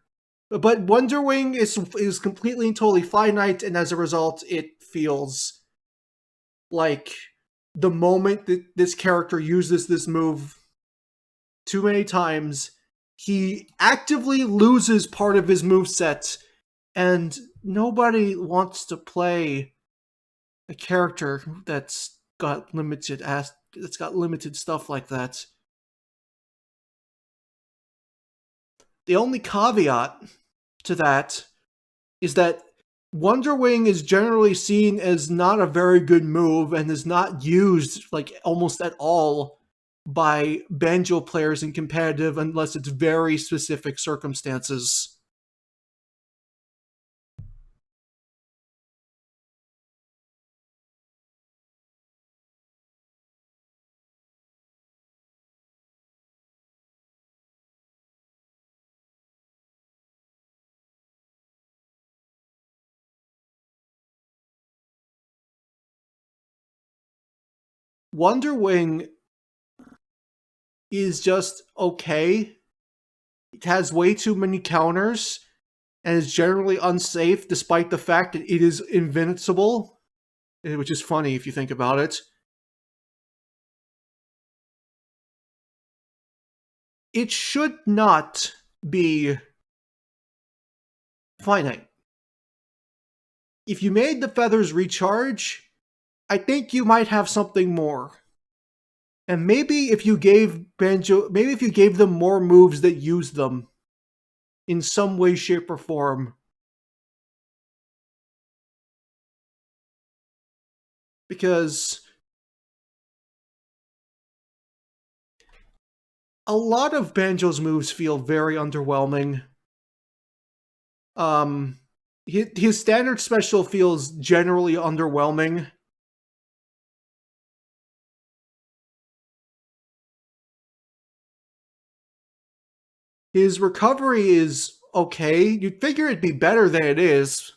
But Wonderwing is completely and totally finite, and as a result, it feels like the moment that this character uses this move too many times, he actively loses part of his moveset, and nobody wants to play a character that's got limited stuff like that. The only caveat to that is that Wonderwing is generally seen as not a very good move and is not used almost at all by Banjo players in competitive unless it's very specific circumstances. Wonderwing is just okay. It has way too many counters and is generally unsafe despite the fact that it is invincible, which is funny if you think about it. It should not be finite. If you made the feathers recharge, I think you might have something more. And maybe if you gave them more moves that use them in some way, shape, or form. Because a lot of Banjo's moves feel very underwhelming. His standard special feels generally underwhelming. His recovery is okay. You'd figure it'd be better than it is.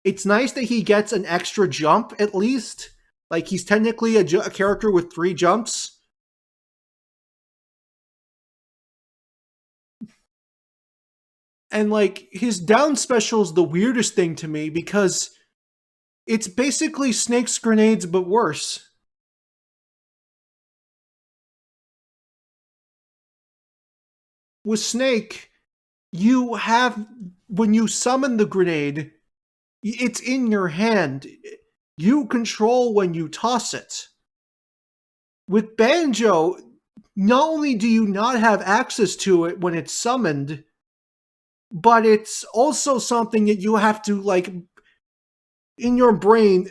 It's nice that he gets an extra jump, at least. Like, he's technically a character with 3 jumps. And, his down special is the weirdest thing to me, because it's basically Snake's grenades, but worse. with Snake, you have, when you summon the grenade, it's in your hand. You control when you toss it. With Banjo, not only do you not have access to it when it's summoned, but it's also something that you have to, like, in your brain,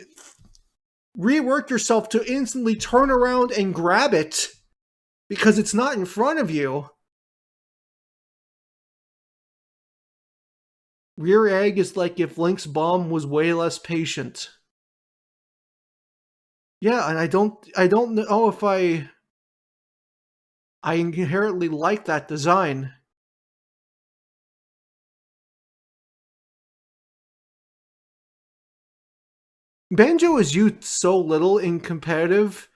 rework yourself to instantly turn around and grab it because it's not in front of you. Rear egg is like if Link's bomb was way less patient. Yeah, and I don't know if I inherently like that design. Banjo is used so little in competitive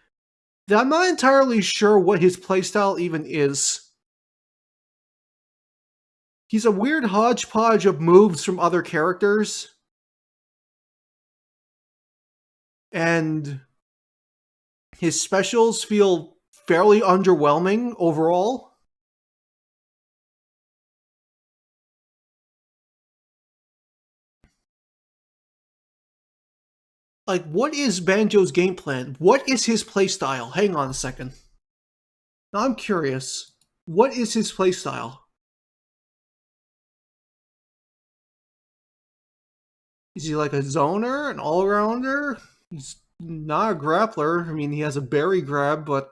that I'm not entirely sure what his playstyle even is. He's a weird hodgepodge of moves from other characters. And his specials feel fairly underwhelming overall. Like, what is Banjo's game plan? What is his playstyle? Hang on a second. Now I'm curious. What is his playstyle? Is he like a zoner, an all-rounder? He's not a grappler. I mean, he has a berry grab, but...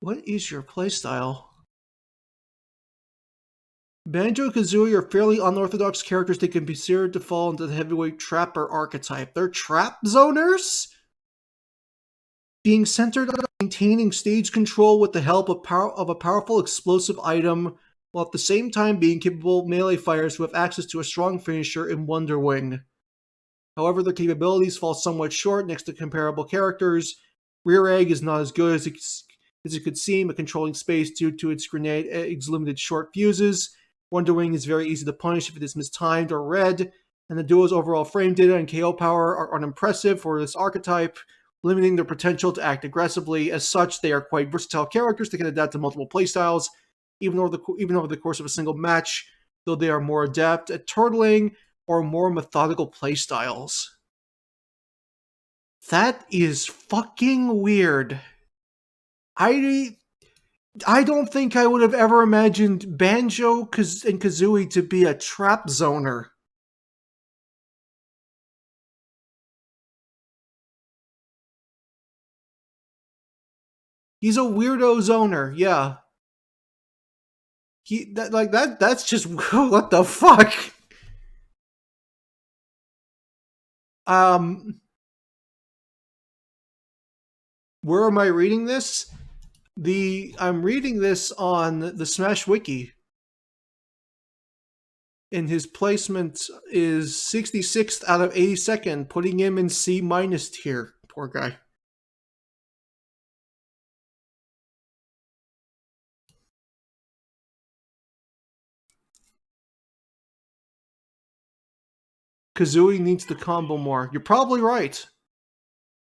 What is your playstyle? Banjo-Kazooie are fairly unorthodox characters that can be considered to fall into the heavyweight trapper archetype. They're trap zoners? Being centered on maintaining stage control with the help of a powerful explosive item, while at the same time being capable melee fighters who have access to a strong finisher in Wonder Wing. However, their capabilities fall somewhat short next to comparable characters. Rear Egg is not as good as it could seem at controlling space due to its grenade egg's limited short fuses. Wonder Wing is very easy to punish if it is mistimed or read, and the duo's overall frame data and KO power are unimpressive for this archetype, limiting their potential to act aggressively. As such, they are quite versatile characters that can adapt to multiple playstyles, even over the course of a single match, though they are more adept at turtling or more methodical playstyles. That is fucking weird. I don't think I would have ever imagined Banjo and Kazooie to be a trap zoner. He's a weirdo zoner, yeah. That's just what the fuck? Where am I reading this? I'm reading this on the Smash Wiki. And his placement is 66th out of 82nd, putting him in C- tier. Poor guy. Kazooie needs to combo more. You're probably right.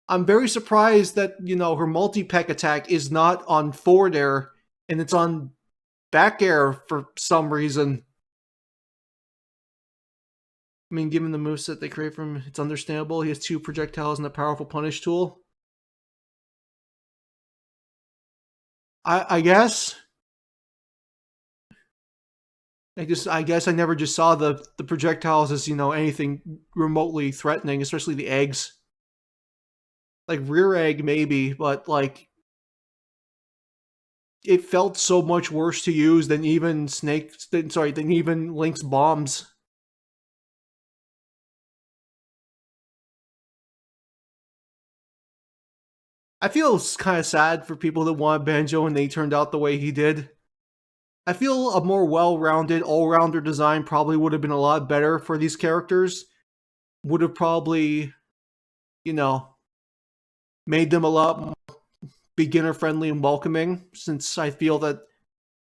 I'm very surprised that, her multi-peck attack is not on forward air, and it's on back air for some reason. I mean, given the moveset they create from him, it's understandable. He has 2 projectiles and a powerful punish tool. I guess. I guess I never just saw the projectiles as, anything remotely threatening, especially the eggs. Like, rear egg, maybe, but, like, it felt so much worse to use than even than even Link's bombs. I feel kind of sad for people that want Banjo and they turned out the way he did. I feel a more well-rounded, all-rounder design probably would have been a lot better for these characters. Would have probably, made them a lot more beginner-friendly and welcoming, since I feel that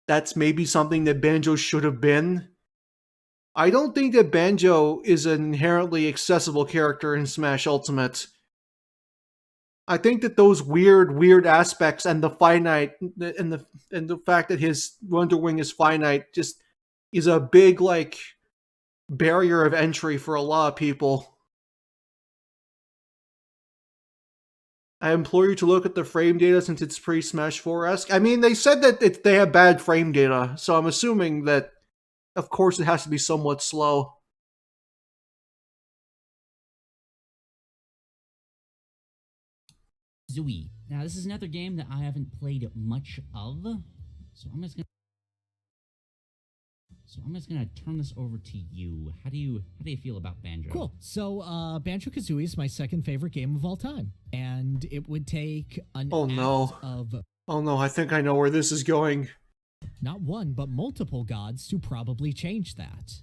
that's maybe something that Banjo should have been. I don't think that Banjo is an inherently accessible character in Smash Ultimate. I think that those weird aspects and the finite and the fact that his Wonder Wing is finite just is a big like barrier of entry for a lot of people. I implore you to look at the frame data since it's pre-Smash 4-esque. I mean, they said that they have bad frame data, so I'm assuming that, of course, it has to be somewhat slow. Zooey. Now, this is another game that I haven't played much of, so I'm just gonna turn this over to you. How do you feel about Banjo? Cool. So, Banjo-Kazooie is my second favorite game of all time, and it would take an Oh no. Oh no, I think I know where this is going. not one but multiple gods to probably change that.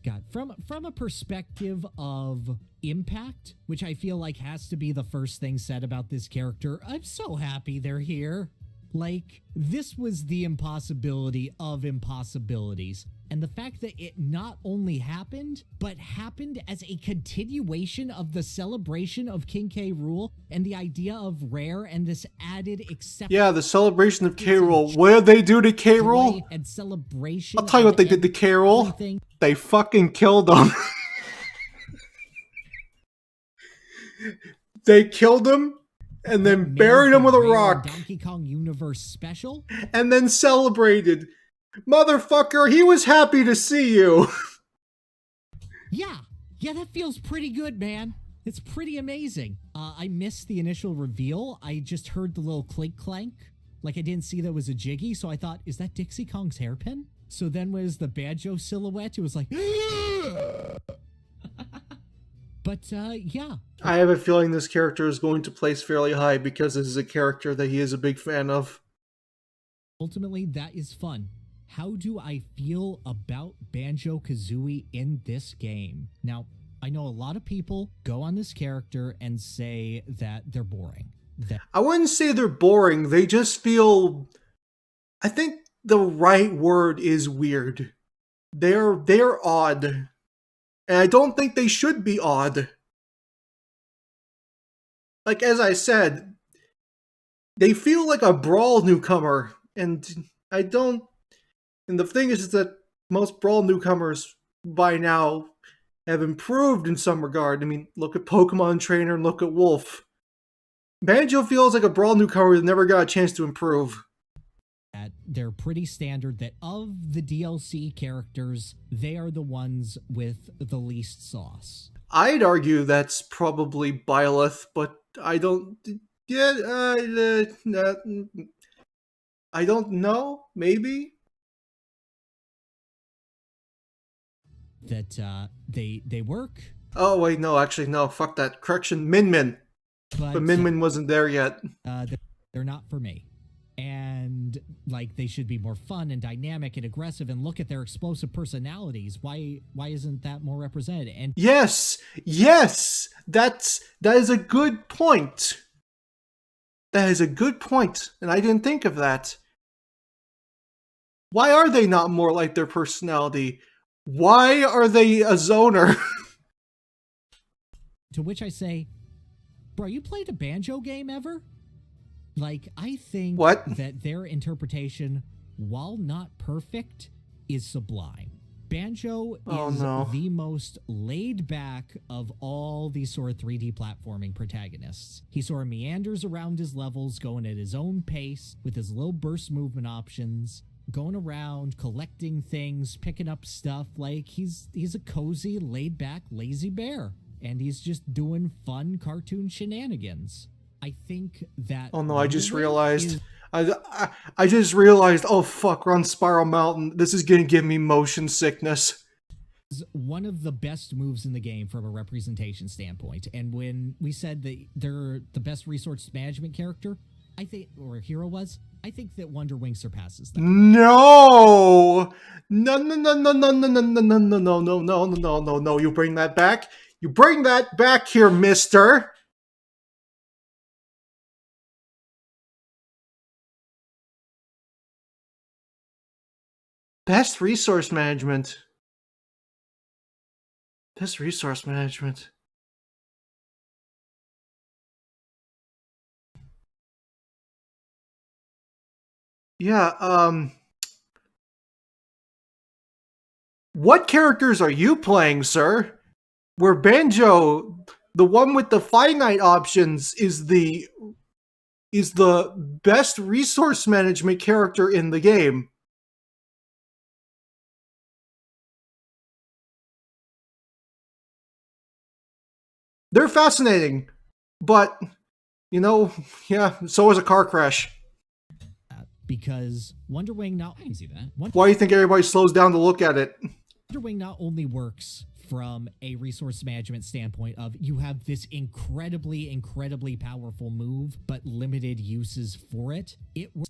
God, from a perspective of impact, which I feel like has to be the first thing said about this character, I'm so happy they're here. Like, this was the impossibility of impossibilities. And the fact that it not only happened, but happened as a continuation of the celebration of King K. Rool and the idea of Rare and this added acceptance. Yeah, the celebration of K. Rool. What did they do to K. Rool? And celebration. I'll tell you what they did to K. Rool. They fucking killed him. They killed him and then buried him with a rock. Donkey Kong Universe special. And then celebrated. Motherfucker, he was happy to see you. Yeah, that feels pretty good, man. It's pretty amazing. I missed the initial reveal. I just heard the little clink clank. Like, I didn't see that was a Jiggy, so I thought, is that Dixie Kong's hairpin? So then was the Banjo silhouette. It was like... But, yeah. I have a feeling this character is going to place fairly high because this is a character that he is a big fan of. Ultimately, that is fun. How do I feel about Banjo-Kazooie in this game? Now, I know a lot of people go on this character and say that they're boring. I wouldn't say they're boring. They just feel... I think the right word is weird. They're odd. And I don't think they should be odd. Like, as I said, they feel like a Brawl newcomer. And I don't... And the thing is that most Brawl newcomers by now have improved in some regard. I mean, look at Pokemon Trainer and look at Wolf. Banjo feels like a Brawl newcomer that never got a chance to improve. They're pretty standard that of the DLC characters, they are the ones with the least sauce. I'd argue that's probably Byleth, but I don't... I don't know. Maybe? That they work. Oh, wait, no, actually, no. Fuck that. Correction, Min Min. But Min Min wasn't there yet. They're not for me. And, like, they should be more fun and dynamic and aggressive, and look at their explosive personalities. Why isn't that more represented? And yes! That is a good point. That is a good point, and I didn't think of that. Why are they not more like their personality? Why are they a zoner? To which I say, bro, you played a Banjo game ever? Like, I think that their interpretation, while not perfect, is sublime. Banjo is the most laid back of all these sort of 3D platforming protagonists. He sort of meanders around his levels, going at his own pace, with his little burst movement options, going around, collecting things, picking up stuff. Like, he's a cozy, laid back, lazy bear. And he's just doing fun cartoon shenanigans. I think that... Oh no, I just realized. I just realized, oh fuck, we're on Spiral Mountain. This is gonna give me motion sickness. One of the best moves in the game from a representation standpoint. And when we said that they're the best resource management character, I think, or hero was, I think that Wonder Wing surpasses that. No! No, you bring that back. You bring that back here, mister. Best resource management. Best resource management. Yeah, what characters are you playing, sir? Where Banjo, the one with the finite options, is the best resource management character in the game. They're fascinating, but you know, yeah, so is a car crash. Because Wonder Wing not I can see that. Why do you think everybody slows down to look at it? Wonder Wing not only works from a resource management standpoint of you have this incredibly powerful move, but limited uses for it. It works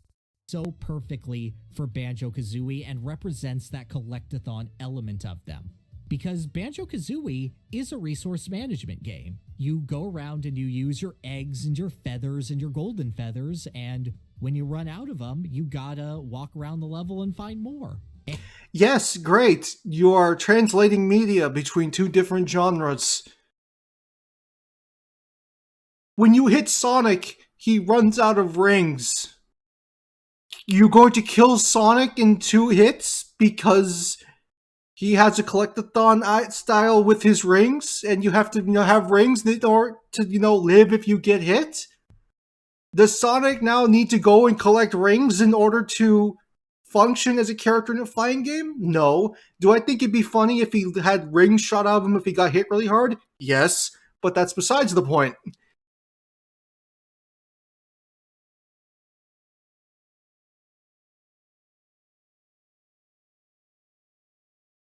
so perfectly for Banjo-Kazooie and represents that collectathon element of them. Because Banjo-Kazooie is a resource management game. You go around and you use your eggs and your feathers and your golden feathers, and when you run out of them, you gotta walk around the level and find more. Yes, great. You are translating media between two different genres. When you hit Sonic, he runs out of rings. You're going to kill Sonic in 2 hits because he has a collectathon style with his rings, and you have to have rings in order to live if you get hit? Does Sonic now need to go and collect rings in order to function as a character in a fighting game? No. Do I think it'd be funny if he had rings shot out of him if he got hit really hard? Yes, but that's besides the point.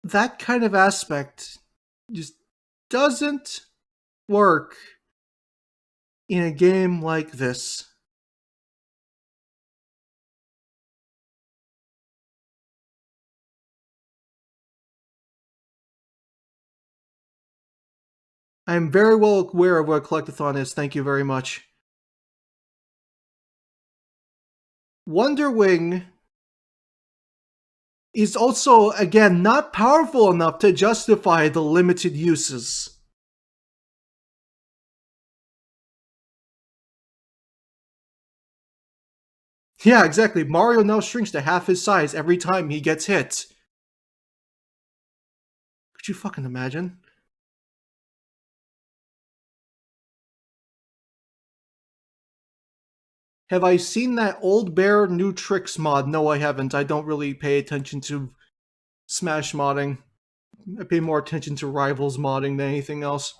That kind of aspect just doesn't work in a game like this. I'm very well aware of what a collectathon is. Thank you very much. Wonder Wing is also, again, not powerful enough to justify the limited uses. Yeah, exactly. Mario now shrinks to half his size every time he gets hit. Could you fucking imagine? Have I seen that Old Bear New Tricks mod? No, I haven't. I don't really pay attention to Smash modding. I pay more attention to Rivals modding than anything else.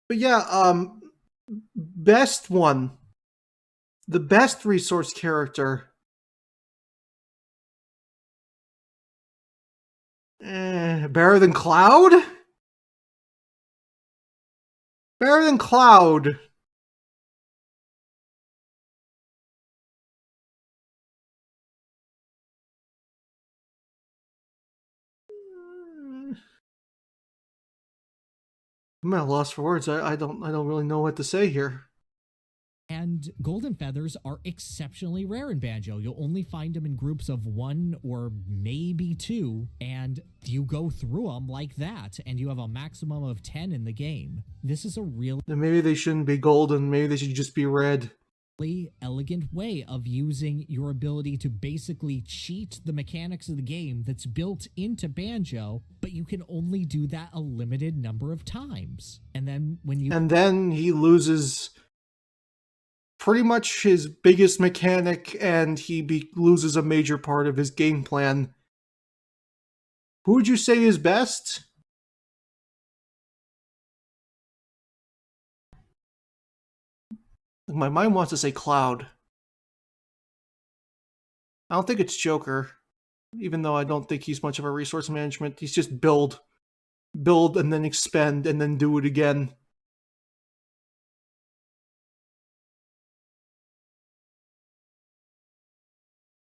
But yeah, best one. The best resource character. Better than Cloud? Better than Cloud. I'm at a loss for words. I don't really know what to say here. And golden feathers are exceptionally rare in Banjo. You'll only find them in groups of 1 or maybe 2, and you go through them like that, and you have a maximum of 10 in the game. This is a really Then maybe they shouldn't be golden. Maybe they should just be red. elegant way of using your ability to basically cheat the mechanics of the game that's built into Banjo, but you can only do that a limited number of times. And then he loses pretty much his biggest mechanic, and he loses a major part of his game plan. Who would you say is best? My mind wants to say Cloud. I don't think it's Joker, even though I don't think he's much of a resource management. He's just build, and then expend, and then do it again.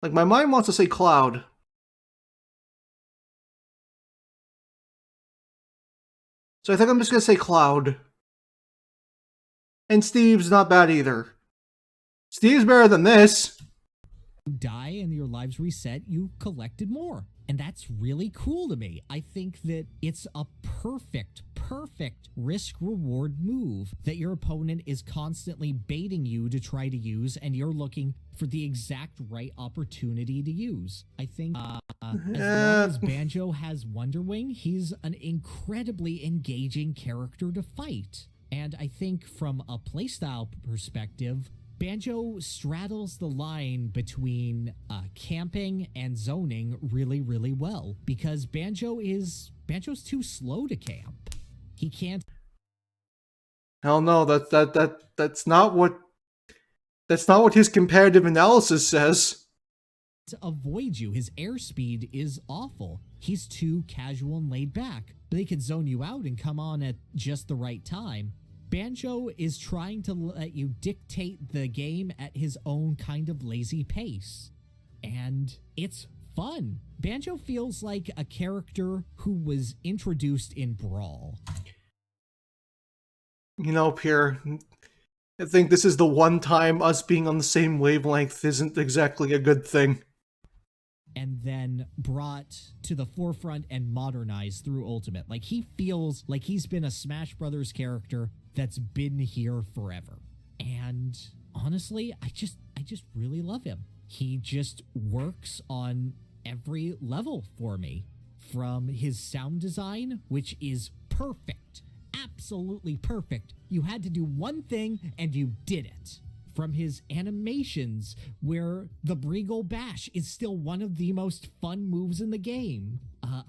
Like, my mind wants to say Cloud. So I think I'm just going to say Cloud. And Steve's not bad either. Steve's better than this. die and your lives reset, you collected more. And that's really cool to me. I think that it's a perfect risk reward move that your opponent is constantly baiting you to try to use, and you're looking for the exact right opportunity to use. I think as long as Banjo has Wonder Wing, he's an incredibly engaging character to fight. And I think from a playstyle perspective, Banjo straddles the line between camping and zoning really, really well, because Banjo's too slow to camp. He can't. Hell no, that's not what his competitive analysis says. To avoid you, his airspeed is awful. He's too casual and laid back, but he could zone you out and come on at just the right time. Banjo is trying to let you dictate the game at his own kind of lazy pace. And it's fun. Banjo feels like a character who was introduced in Brawl. You know, Pierre, I think this is the one time us being on the same wavelength isn't exactly a good thing. And then brought to the forefront and modernized through Ultimate. Like, he feels like he's been a Smash Brothers character that's been here forever. And honestly, I just really love him. He just works on every level for me. From his sound design, which is perfect, absolutely perfect. You had to do one thing and you did it. From his animations, where the Breagle Bash is still one of the most fun moves in the game.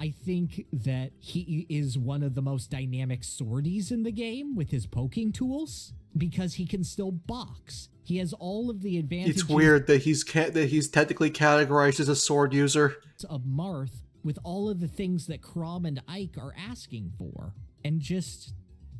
I think that he is one of the most dynamic swordies in the game with his poking tools, because he can still box. He has all of the advantages. It's weird that he's technically categorized as a sword user. Of Marth, with all of the things that Chrom and Ike are asking for. And just,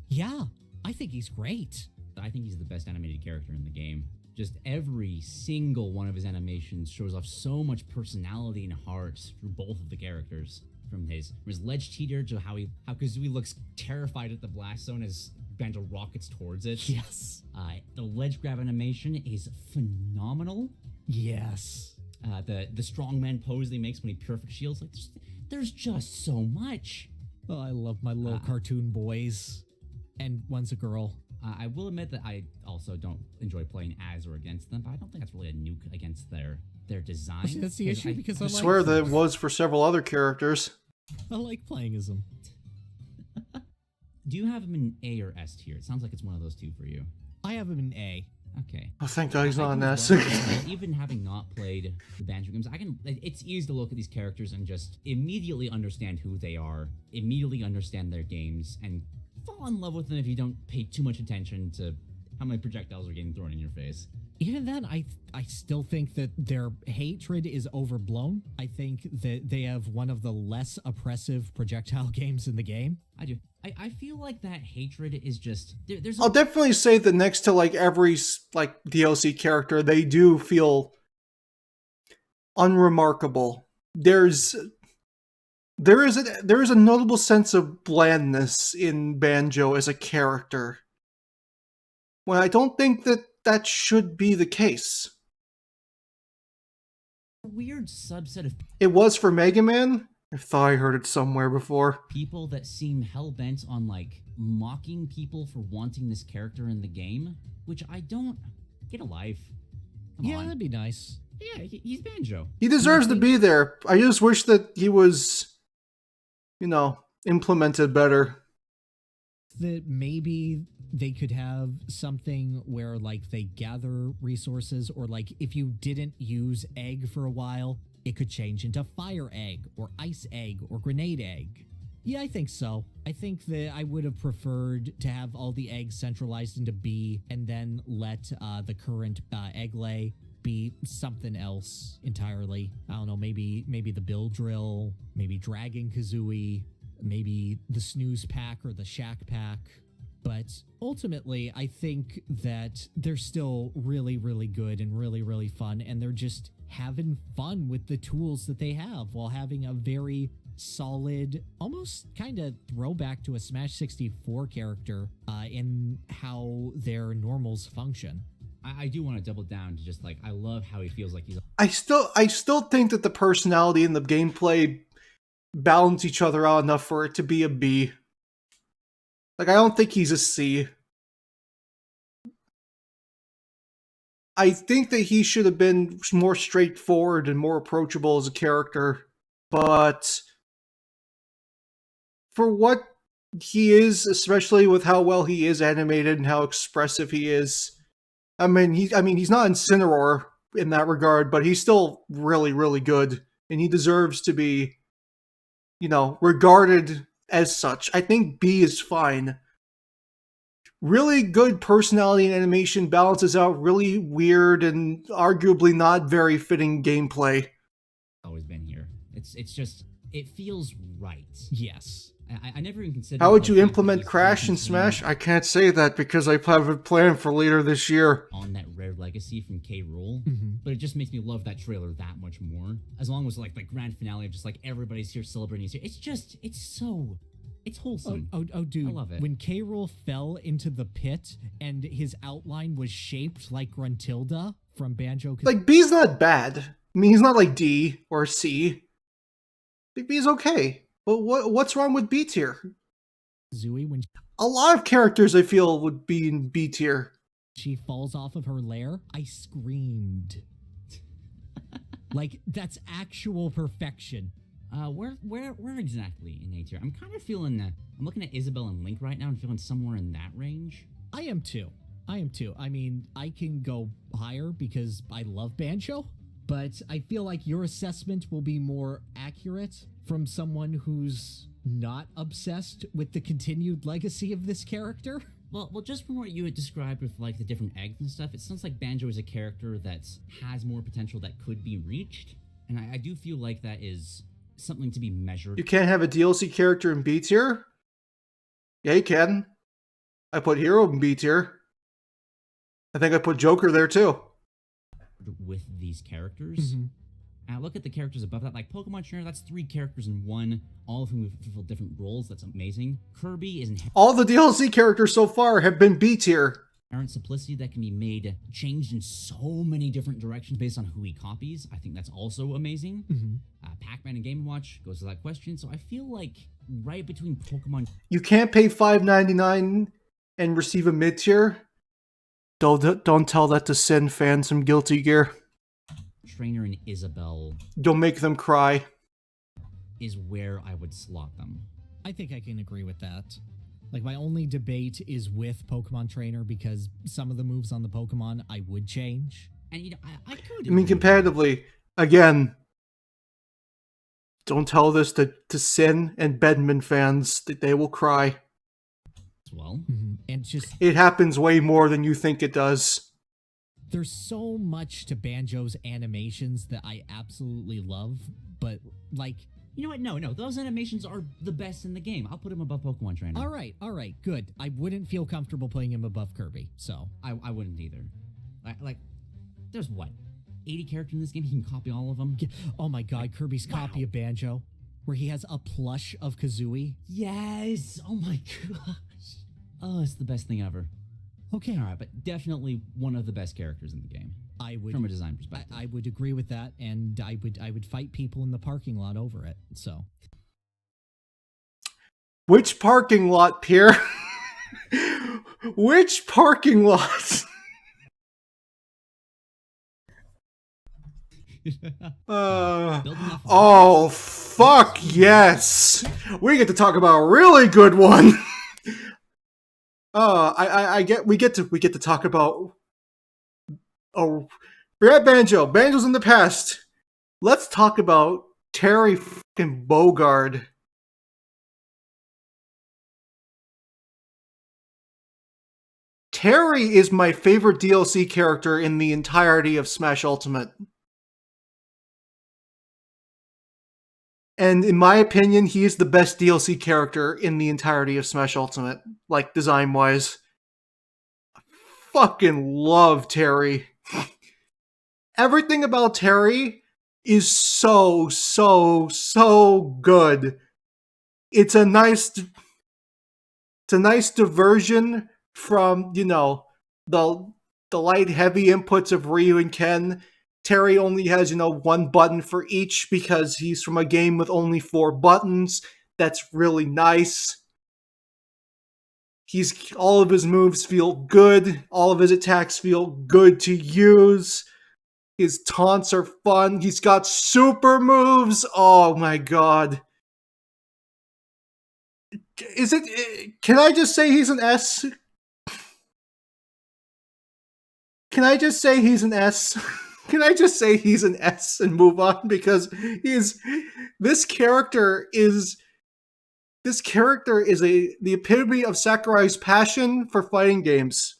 yeah, I think he's great. I think he's the best animated character in the game. Just every single one of his animations shows off so much personality and heart through both of the characters. From his ledge cheater to how Kazooie looks terrified at the blast zone as Banjo rockets towards it. Yes. The ledge grab animation is phenomenal. Yes. The strongman pose that he makes when he perfect shields. Like, there's just so much. Oh, I love my little cartoon boys. And one's a girl. I will admit that I also don't enjoy playing as or against them, but I don't think that's really a nuke against their design. That's the issue, because I swear that it was for several other characters. I like playing as them. Do you have him in A or S tier? It sounds like it's one of those two for you. I have him in A. Okay. Oh, thank God he's not an S. Even having not played the Banjo games, it's easy to look at these characters and just immediately understand who they are, immediately understand their games, and fall in love with them if you don't pay too much attention to how many projectiles are getting thrown in your face. Even then, I still think that their hatred is overblown. I think that they have one of the less oppressive projectile games in the game. I do. I feel like that hatred is just... I'll definitely say that next to like every like DLC character, they do feel unremarkable. There is a notable sense of blandness in Banjo as a character. Well, I don't think that should be the case. A weird subset of... It was for Mega Man? I thought I heard it somewhere before. People that seem hell-bent on, like, mocking people for wanting this character in the game, which I don't... Get a life. Come on. That'd be nice. Yeah, he's Banjo. He deserves to be there. I just wish that he was, implemented better. That maybe they could have something where, like, they gather resources, or, like, if you didn't use egg for a while, it could change into fire egg, or ice egg, or grenade egg. Yeah, I think so. I think that I would have preferred to have all the eggs centralized into B, and then let the current egg lay be something else entirely. I don't know, maybe the Bill Drill, maybe Dragon Kazooie, maybe the Snooze Pack or the Shack Pack. But ultimately, I think that they're still really, really good and really, really fun, and they're just having fun with the tools that they have while having a very solid, almost kind of throwback to a Smash 64 character in how their normals function. I do want to double down to just like, I love how he feels like he's. I still think that the personality and the gameplay balance each other out enough for it to be a B. Like, I don't think he's a C. I think that he should have been more straightforward and more approachable as a character, but for what he is, especially with how well he is animated and how expressive he is, I mean, he's not Incineroar in that regard, but he's still really, really good, and he deserves to be, regarded as such. I think B is fine. Really good personality and animation balances out really weird and arguably not very fitting gameplay. Always been here. It's just, it feels right. Yes. I never even considered. How would you implement Crash in Smash? I can't say that because I have a plan for later this year. On that rare legacy from Rool, Mm-hmm. but it just makes me love that trailer that much more. As long as like the grand finale of just like everybody's here celebrating, it's wholesome. Oh, dude! I love it. When Rool fell into the pit and his outline was shaped like Gruntilda from Banjo. Like, B's not bad. I mean, he's not like D or C. I think B's okay. But what's wrong with B tier? Kazooie, when A lot of characters I feel would be in B tier. she falls off of her lair, I screamed. Like, that's actual perfection. Where exactly in A tier? I'm kind of feeling. I'm looking at Isabelle and Link right now and feeling somewhere in that range. I am too. I mean, I can go higher because I love Banjo, but I feel like your assessment will be more accurate from someone who's not obsessed with the continued legacy of this character. Well, just from what you had described with like the different eggs and stuff, it sounds like Banjo is a character that has more potential that could be reached, and I do feel like that is something to be measured. You can't have a DLC character in B tier? Yeah, you can. I put Hero in B tier. I think I put Joker there too. With these characters. Mhm. Look at the characters above that, like Pokemon Trainer, that's 3 characters in one, all of whom fulfill different roles. That's amazing. Kirby is All the DLC characters so far have been B tier. inherent simplicity that can be made changed in so many different directions based on who he copies. I think that's also amazing. Mhm. Pac-Man and Game & Watch goes without question. So I feel like right between Pokemon You can't pay $5.99 and receive a mid tier. Don't tell that to Sin fans from Guilty Gear. Trainer and Isabelle Don't make them cry. is where I would slot them. I think I can agree with that. Like, my only debate is with Pokemon Trainer because some of the moves on the Pokemon I would change. And I could. I mean, competitively, again, don't tell this to Sin and Bedman fans that they will cry. as well. And just, It happens way more than you think it does. there's so much to Banjo's animations that I absolutely love, but, like, You know what? No. Those animations are the best in the game. I'll put him above Pokemon Trainer. all right, good. I wouldn't feel comfortable putting him above Kirby, so. I wouldn't either. Like, there's what? 80 characters in this game? He can copy all of them? Oh my god, Kirby's copy of Banjo, where he has a plush of Kazooie. Yes! Oh my gosh. Oh, it's the best thing ever. Okay, Alright, but definitely one of the best characters in the game. I would, From a design perspective. I would agree with that, and I would fight people in the parking lot over it. So Which parking lot, Pierre? Which parking lot? Oh, fuck yes! We get to talk about a really good one. We get to talk about. Oh, forget Banjo. Banjo's in the past. Let's talk about Terry fucking Bogard. Terry is my favorite DLC character in the entirety of Smash Ultimate. And in my opinion, he is the best DLC character in the entirety of Smash Ultimate, like design-wise. I fucking love Terry. Everything about Terry is so good. It's a nice diversion from, the the light heavy inputs of Ryu and Ken. Terry only has, one button for each because he's from a game with only 4 buttons. That's really nice. All of his moves feel good. All of his attacks feel good to use. His taunts are fun. He's got super moves. Oh my god. Can I just say he's an S? Can I just say he's an S? Can I just say he's an S and move on? Because this character is the epitome of Sakurai's passion for fighting games.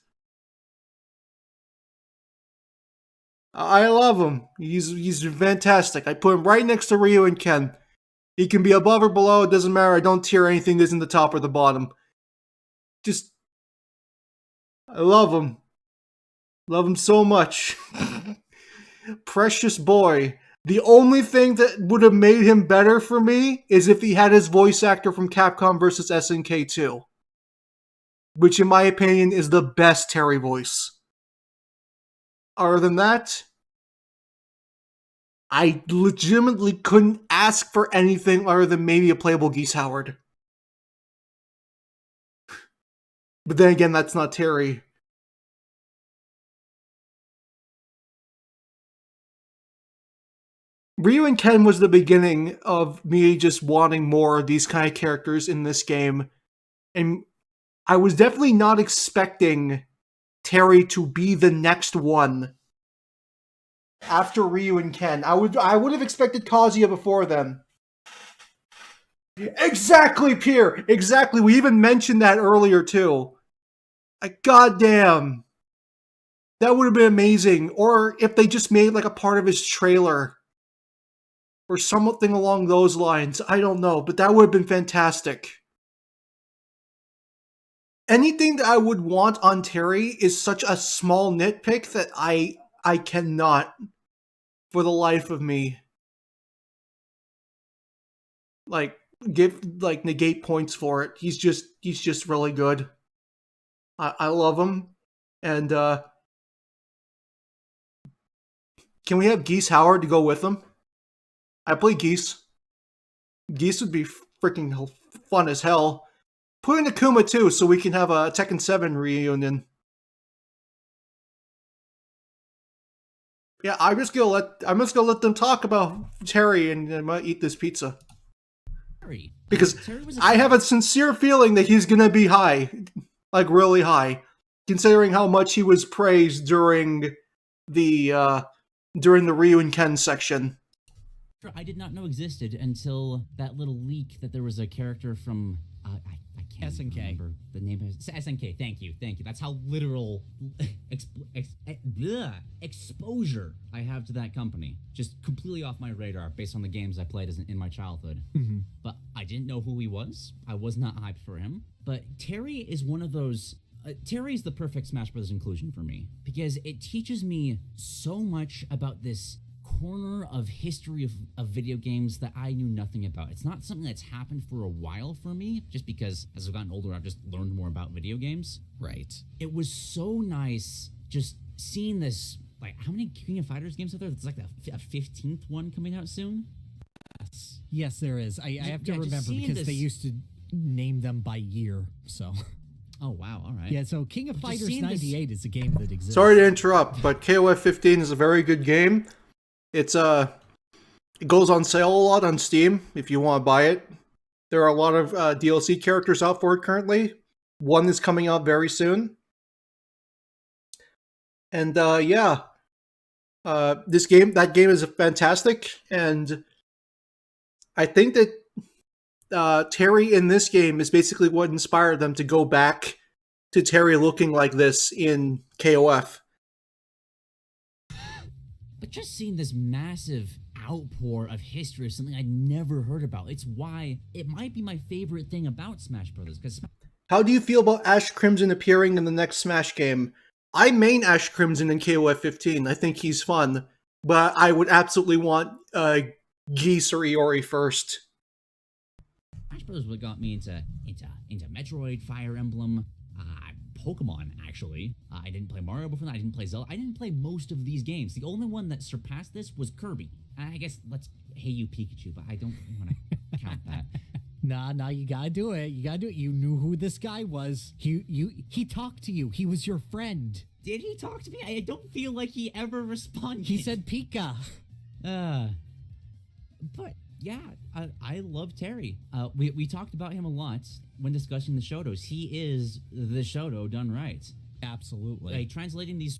I love him. He's fantastic. I put him right next to Ryu and Ken. He can be above or below, it doesn't matter. I don't tier anything that's in the top or the bottom. I love him. Love him so much. Precious boy. The only thing that would have made him better for me is if he had his voice actor from Capcom vs. SNK 2. Which, in my opinion, is the best Terry voice. Other than that, I legitimately couldn't ask for anything other than maybe a playable Geese Howard. But then again, that's not Terry. Ryu and Ken was the beginning of me just wanting more of these kind of characters in this game. And I was definitely not expecting Terry to be the next one after Ryu and Ken. I would have expected Kazuya before then. Exactly, Pierre! Exactly. We even mentioned that earlier, too. Goddamn. That would have been amazing. Or if they just made like a part of his trailer. Or something along those lines. I don't know, but that would have been fantastic. Anything that I would want on Terry is such a small nitpick that I cannot, for the life of me, negate points for it. He's just really good. I love him. And can we have Geese Howard to go with him? I play Geese. Geese would be freaking fun as hell. Put in Akuma too, so we can have a Tekken 7 reunion. Yeah, I'm just gonna let them talk about Terry, and I might eat this pizza. Because I have a sincere feeling that he's gonna be high, like really high, considering how much he was praised during the Ryu and Ken section. I did not know existed until that little leak that there was a character from I can't SNK. remember the name of it. SNK. Thank you. That's how literal exposure I have to that company. Just completely off my radar based on the games I played in my childhood. Mm-hmm. But I didn't know who he was. I was not hyped for him. But Terry is one of those. Terry's the perfect Smash Bros. Inclusion for me because it teaches me so much about this corner of history of video games that I knew nothing about. It's not something that's happened for a while for me, just because as I've gotten older, I've just learned more about video games. Right. It was so nice just seeing this, like, how many King of Fighters games are there? It's like a 15th one coming out soon? Yes, there is. I have to remember because they used to name them by year, so... Oh, wow, all right. Yeah, so King of Fighters 98 is a game that exists. Sorry to interrupt, but KOF 15 is a very good game. It goes on sale a lot on Steam if you want to buy it. There are a lot of DLC characters out for it currently. One is coming out very soon. And that game is fantastic. And I think that Terry in this game is basically what inspired them to go back to Terry looking like this in KOF. But just seeing this massive outpour of history of something I'd never heard about, it's why it might be my favorite thing about Smash Brothers. How do you feel about Ash Crimson appearing in the next Smash game? I main Ash Crimson in KOF 15. I think he's fun, but I would absolutely want Geese or Iori first. Smash Brothers what got me into Metroid, Fire Emblem, Pokemon, actually. I didn't play Mario before that. I didn't play Zelda. I didn't play most of these games. The only one that surpassed this was Kirby. I guess Hey You Pikachu, but I don't want to count that. Nah, you gotta do it. You gotta do it. You knew who this guy was. He talked to you. He was your friend. Did he talk to me? I don't feel like he ever responded. He said Pika. But yeah, I love Terry. We talked about him a lot when discussing the Shotos. He is the Shoto done right. Absolutely. Like, translating these.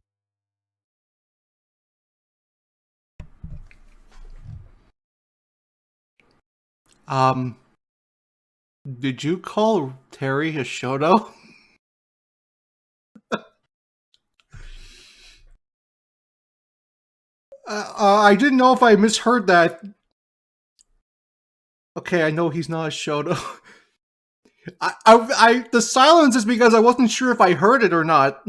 Did you call Terry a Shoto? I didn't know if I misheard that. Okay, I know he's not a Shoto. The silence is because I wasn't sure if I heard it or not.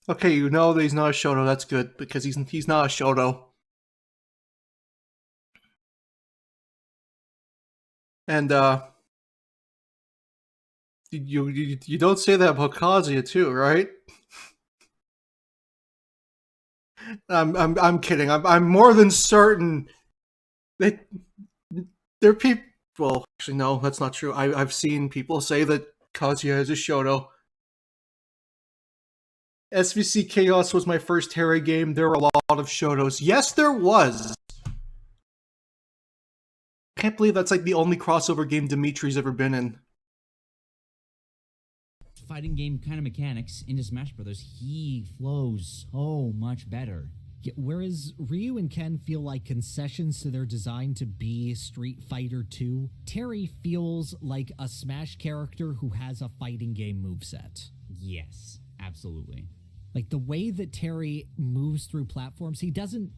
Okay, you know that he's not a Shoto. That's good because he's not a Shoto. And you don't say that about Kazuya too, right? I'm kidding. I'm more than certain that there are people. Well, actually, no, that's not true. I've seen people say that Kazuya is a Shoto. SVC Chaos was my first Terry game. There were a lot of Shotos. Yes, there was. I can't believe that's like the only crossover game Dimitri's ever been in. Fighting game kind of mechanics into Smash Brothers, he flows so much better. Yeah, whereas Ryu and Ken feel like concessions to their design to be Street Fighter 2, Terry feels like a Smash character who has a fighting game moveset. Yes, absolutely. Like the way that Terry moves through platforms, he doesn't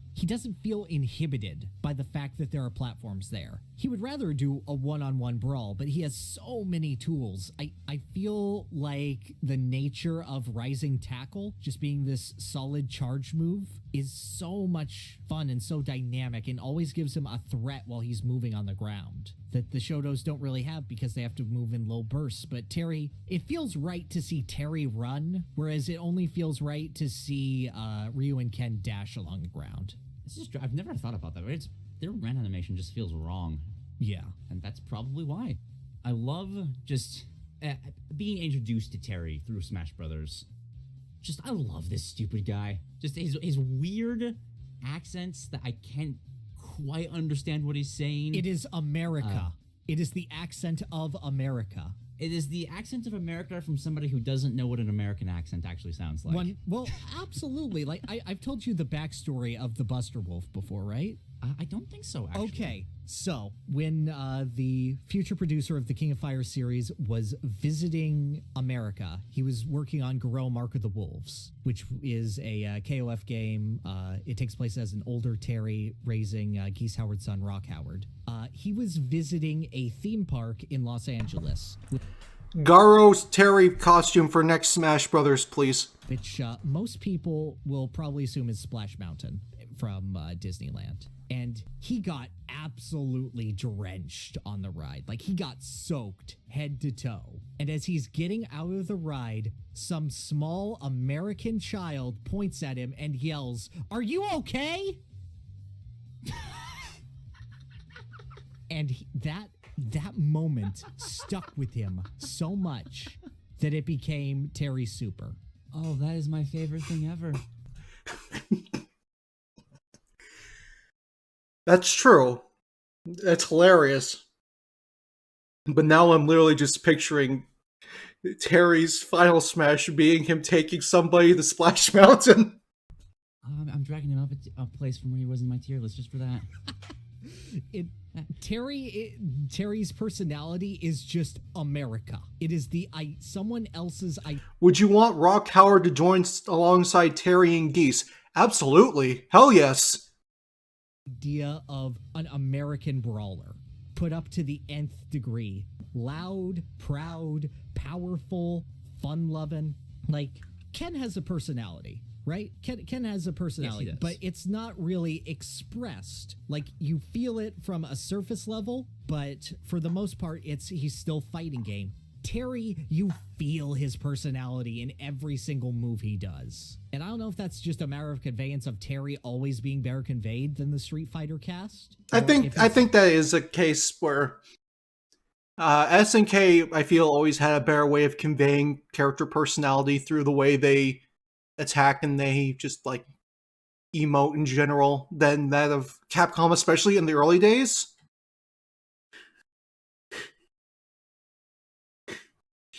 feel inhibited by the fact that there are platforms there. He would rather do a one-on-one brawl, but he has so many tools. I feel like the nature of Rising Tackle, just being this solid charge move, is so much fun and so dynamic and always gives him a threat while he's moving on the ground that the Shotos don't really have because they have to move in low bursts. But Terry, it feels right to see Terry run, whereas it only feels right to see Ryu and Ken dash along the ground. This is I've never thought about that. Their run animation just feels wrong. Yeah. And that's probably why. I love just being introduced to Terry through Smash Brothers. I love this stupid guy. Just his weird accents that I can't quite understand what he's saying. It is America. It is the accent of America. It is the accent of America from somebody who doesn't know what an American accent actually sounds like. Well, absolutely. Like, I've told you the backstory of the Buster Wolf before, right? I don't think so, actually. Okay, so when the future producer of the King of Fire series was visiting America, he was working on Garou Mark of the Wolves, which is a KOF game. It takes place as an older Terry raising Geese Howard's son, Rock Howard. He was visiting a theme park in Los Angeles. Garo's Terry costume for next Smash Brothers, please. Which most people will probably assume is Splash Mountain from Disneyland. And he got absolutely drenched on the ride. Like, he got soaked head to toe. And as he's getting out of the ride, some small American child points at him and yells, "Are you okay?" And that moment stuck with him so much that it became Terry Super. Oh, that is my favorite thing ever. That's true. That's hilarious. But now I'm literally just picturing Terry's final smash being him taking somebody to Splash Mountain. I'm dragging him up a place from where he was in my tier list just for that. Terry's personality is just America. It is someone else's. Would you want Rock Howard to join alongside Terry and Geese? Absolutely. Hell yes. Idea of an American brawler put up to the nth degree. Loud, proud, powerful, fun-loving. Like, Ken has a personality. right? Ken has a personality, Yes, he but does. it's not really expressed. Like, you feel it from a surface level, but for the most part, he's still fighting game. Terry, you feel his personality in every single move he does. And I don't know if that's just a matter of conveyance of Terry always being better conveyed than the Street Fighter cast. I think that is a case where SNK, I feel, always had a better way of conveying character personality through the way they attack and they just like emote in general than that of Capcom, especially in the early days.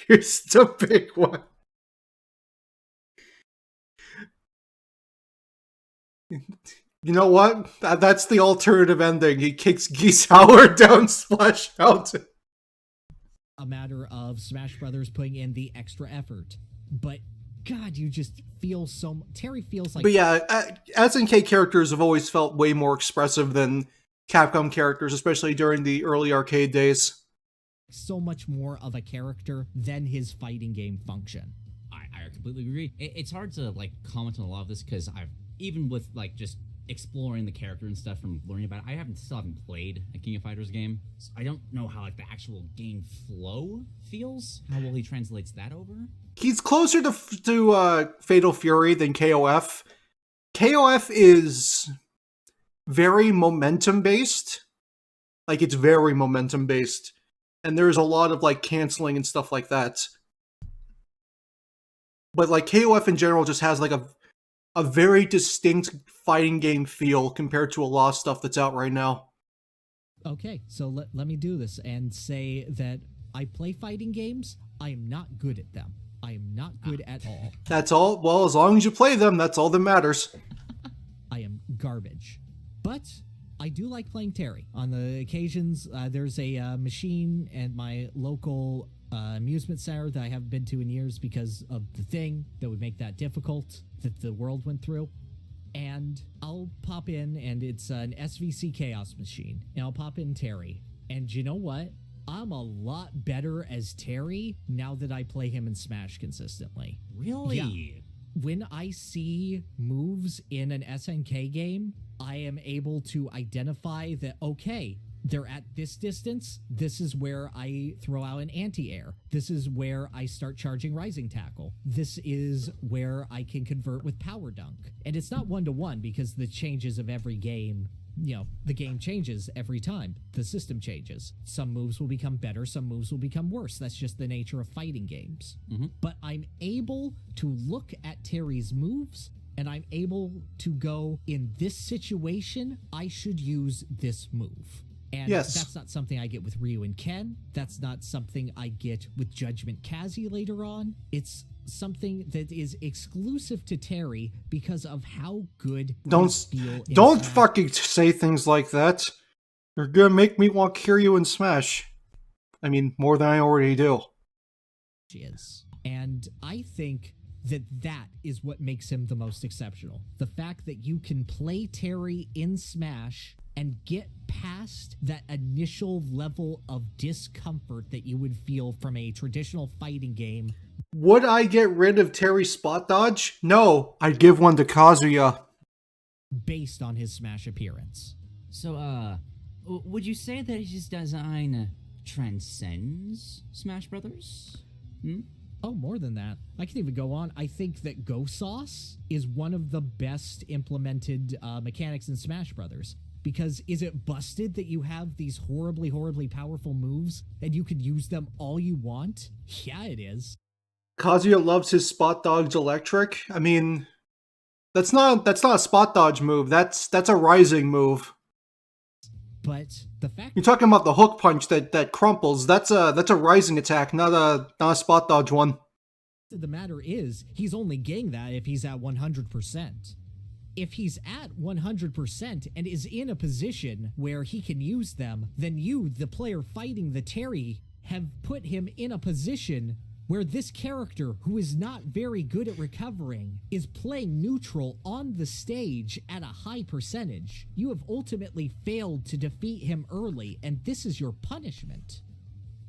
Here's the big one. You know what? That's the alternative ending. He kicks Geese Howard down Splash Mountain. A matter of Smash Brothers putting in the extra effort. But God, you just feel so... Terry feels like... But yeah, SNK characters have always felt way more expressive than Capcom characters, especially during the early arcade days. So much more of a character than his fighting game function. I completely agree. It's hard to like comment on a lot of this because I've even with like just exploring the character and stuff from learning about it, still haven't played a King of Fighters game. So I don't know how like the actual game flow feels. How well he translates that over. He's closer to Fatal Fury than KOF. KOF is very momentum based. Like, it's very momentum based. And there's a lot of like canceling and stuff like that. But like KOF in general just has like a very distinct fighting game feel compared to a lot of stuff that's out right now. Okay, so let me do this and say that I play fighting games. I am not good at them. I am not good at all. That's all. Well, as long as you play them, that's all that matters. I am garbage. But I do like playing Terry. On the occasions, there's a machine at my local amusement center that I haven't been to in years because of the thing that would make that difficult that the world went through. And I'll pop in, and it's an SVC Chaos machine. And I'll pop in Terry. And you know what? I'm a lot better as Terry now that I play him in Smash consistently. Really? Yeah. When I see moves in an SNK game, I am able to identify that, okay, they're at this distance. This is where I throw out an anti-air. This is where I start charging Rising Tackle. This is where I can convert with Power Dunk. And it's not one-to-one because the changes of every game, you know, the game changes every time. The system changes. Some moves will become better. Some moves will become worse. That's just the nature of fighting games. Mm-hmm. But I'm able to look at Terry's moves and I'm able to go, in this situation, I should use this move. And yes, that's not something I get with Ryu and Ken. That's not something I get with Judgment Kazi later on. It's something that is exclusive to Terry because of how good don't fucking say things like that. You're gonna make me want to hear you in Smash. I mean, more than I already do. Is. And I think that is what makes him the most exceptional. The fact that you can play Terry in Smash and get past that initial level of discomfort that you would feel from a traditional fighting game. Would I get rid of Terry's spot dodge? No, I'd give one to Kazuya. Based on his Smash appearance. So, would you say that his design transcends Smash Brothers? Oh, more than that. I can even go on. I think that Go Sauce is one of the best implemented mechanics in Smash Brothers. Because is it busted that you have these horribly, horribly powerful moves and you can use them all you want? Yeah, it is. Kazuya loves his spot dodge electric. I mean, that's not a spot dodge move. That's a rising move. But the fact you're talking about the hook punch that crumples, that's a rising attack, not a spot dodge one. The matter is, he's only getting that if he's at 100%. If he's at 100% and is in a position where he can use them, then you, the player fighting the Terry, have put him in a position where this character, who is not very good at recovering, is playing neutral on the stage at a high percentage. You have ultimately failed to defeat him early, and this is your punishment.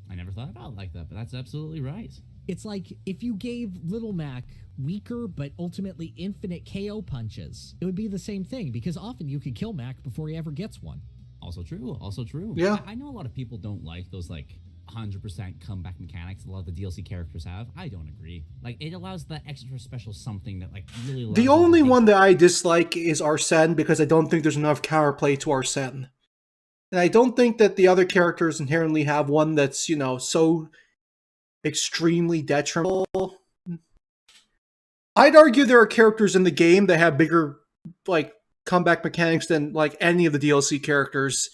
I never thought about it like that, but that's absolutely right. It's like if you gave Little Mac weaker but ultimately infinite KO punches, it would be the same thing, because often you could kill Mac before he ever gets one. Also true. Also true. Yeah. I know a lot of people don't like those, like, 100% comeback mechanics a lot of the DLC characters have. I don't agree. Like, it allows that extra special something that, like, really allows The you to only think- one that I dislike is Arsene, because I don't think there's enough counterplay to Arsene. And I don't think that the other characters inherently have one that's, you know, so extremely detrimental. I'd argue there are characters in the game that have bigger, like, comeback mechanics than, like, any of the DLC characters.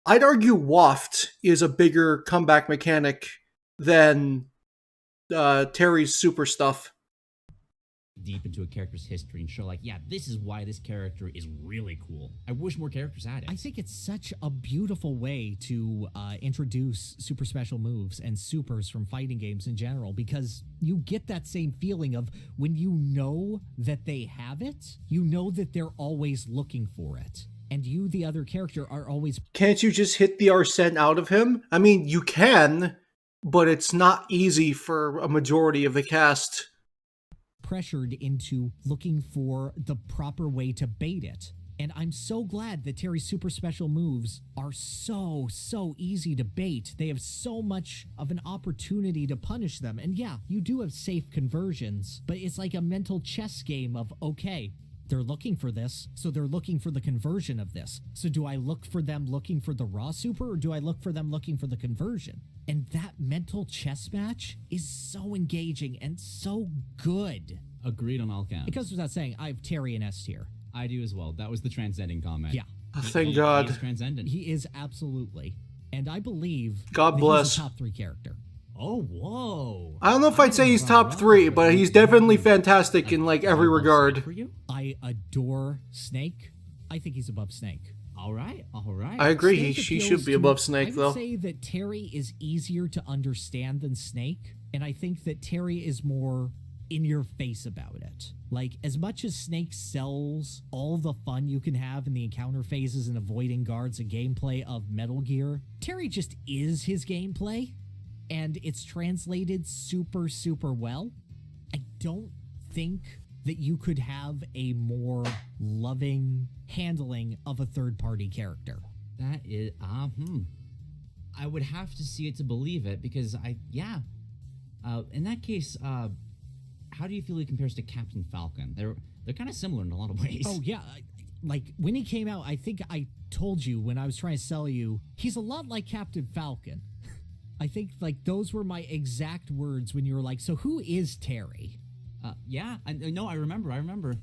I'd argue Waft is a bigger comeback mechanic than Terry's super stuff. deep into a character's history and show, like, yeah, this is why this character is really cool. I wish more characters had it. I think it's such a beautiful way to introduce super special moves and supers from fighting games in general, because you get that same feeling of when you know that they have it, you know that they're always looking for it. And you, the other character, are always... Can't you just hit the Arsene out of him? I mean, you can, but it's not easy for a majority of the cast. pressured into looking for the proper way to bait it. And I'm so glad that Terry's super special moves are so easy to bait. They have so much of an opportunity to punish them. And yeah, you do have safe conversions, but it's like a mental chess game of, okay, they're looking for this, so they're looking for the conversion of this. So do I look for them looking for the raw super, or do I look for them looking for the conversion? And that mental chess match is so engaging and so good. Agreed on all counts. It goes without saying, I have Terry in S tier. I do as well. That was the transcending comment. Yeah. Thank He God. is transcendent. He is absolutely. And I believe God that bless. he's a top 3 character. Oh, whoa. I don't know if I'd say he's top 3, but he's definitely fantastic in like every regard. For you? I adore Snake. I think he's above Snake. All right. I agree. Snake He appeals should be to- above Snake, I though. would say that Terry is easier to understand than Snake, and I think that Terry is more in your face about it. Like, as much as Snake sells all the fun you can have in the encounter phases and avoiding guards and gameplay of Metal Gear, Terry just is his gameplay, and it's translated super well. I don't think that you could have a more loving handling of a third-party character. That is, I would have to see it to believe it, because in that case, how do you feel he compares to Captain Falcon? They're kind of similar in a lot of ways. Oh, yeah. Like, when he came out, I think I told you when I was trying to sell you, he's a lot like Captain Falcon. I think, like, those were my exact words when you were like, so who is Terry? I remember.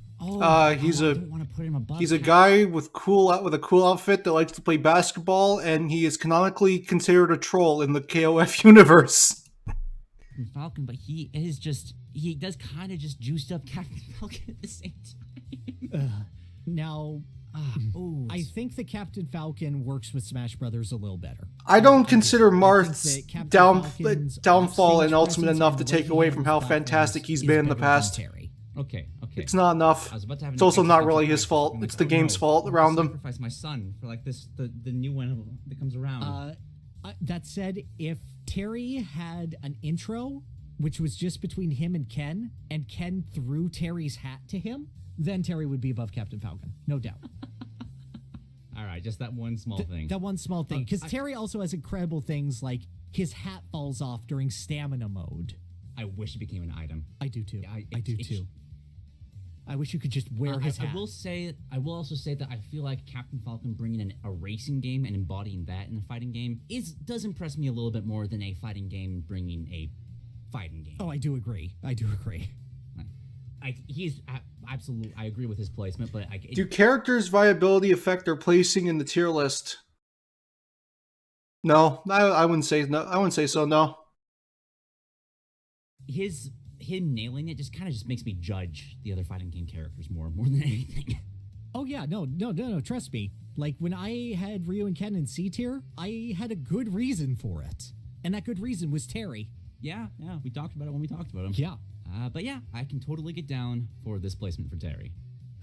He's I a don't want to put him above. he's a guy with a cool outfit that likes to play basketball, and he is canonically considered a troll in the KOF universe. Captain Falcon, but he does kind of just juiced up Captain Falcon at the same time. Now, I think that Captain Falcon works with Smash Brothers a little better. I don't consider I Marth's think that Captain Falcon's downfall offstage in Ultimate presence enough to and take the away way from he how handles fantastic platforms he's is been in the better than past. Terry. Okay. It's not enough. I was about to have It's also not really existential his fault. crisis. I'm It's like, the game's no, fault I'll around him. sacrifice my son for like the new one that comes around. That said, if Terry had an intro, which was just between him and Ken threw Terry's hat to him, then Terry would be above Captain Falcon, no doubt. All right, just that one small thing. That one small thing, because Terry also has incredible things like his hat falls off during stamina mode. I wish it became an item. I do too. Yeah, I do too. I wish you could just wear his hat. I will also say that I feel like Captain Falcon bringing in a racing game and embodying that in a fighting game does impress me a little bit more than a fighting game bringing a fighting game. Oh, I do agree. He's absolutely. I agree with his placement, but Do characters' viability affect their placing in the tier list? No, I wouldn't say no. I wouldn't say so. No. Him nailing it just kind of just makes me judge the other fighting game characters more than anything. Oh yeah, no, trust me. Like when I had Ryu and Ken in C tier, I had a good reason for it. And that good reason was Terry. Yeah, we talked about it when we talked about him. Yeah. But yeah, I can totally get down for this placement for Terry.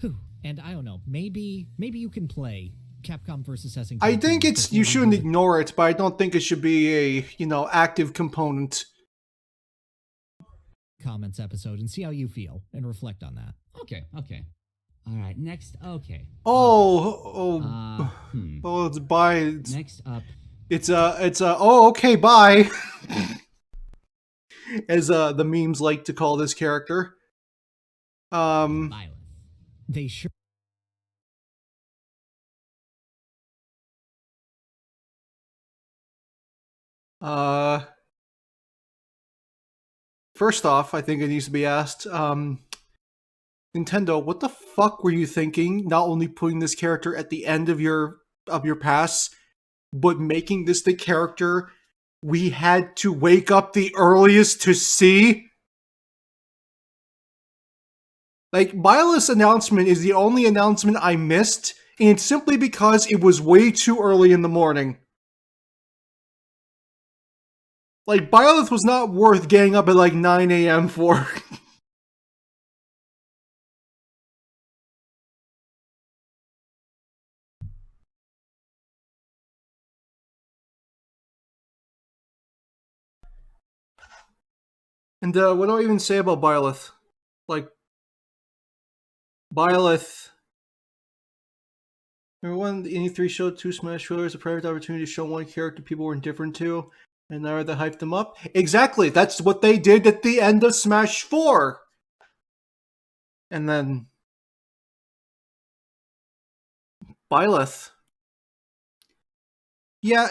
Whew. And I don't know, maybe you can play Capcom versus SNK. I think you shouldn't ignore it, but I don't think it should be a active component. comments episode and see how you feel and reflect on that. Okay. All right, next. Okay. Oh, it's bye. Next up. Oh, okay, bye. As the memes like to call this character. Byleth. They sure. First off, I think it needs to be asked, Nintendo, what the fuck were you thinking? Not only putting this character at the end of your pass, but making this the character we had to wake up the earliest to see? Like, Byleth's announcement is the only announcement I missed, and it's simply because it was way too early in the morning. Like, Byleth was not worth getting up at like 9 a.m. for. And what do I even say about Byleth? Like, Byleth. Remember when the E3 showed 2 Smash trailers, a private opportunity to show one character people were indifferent to, and now they hyped them up? Exactly, that's what they did at the end of Smash 4! And then... Byleth. Yeah,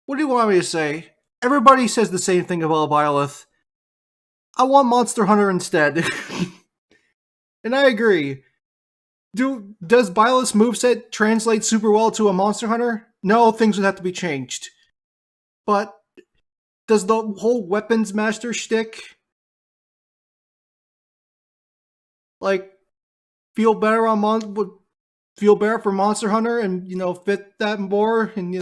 what do you want me to say? Everybody says the same thing about Byleth. I want Monster Hunter instead. And I agree. Does Byleth's moveset translate super well to a Monster Hunter? No, things would have to be changed. But does the whole weapons master shtick like feel better for Monster Hunter and, fit that more and,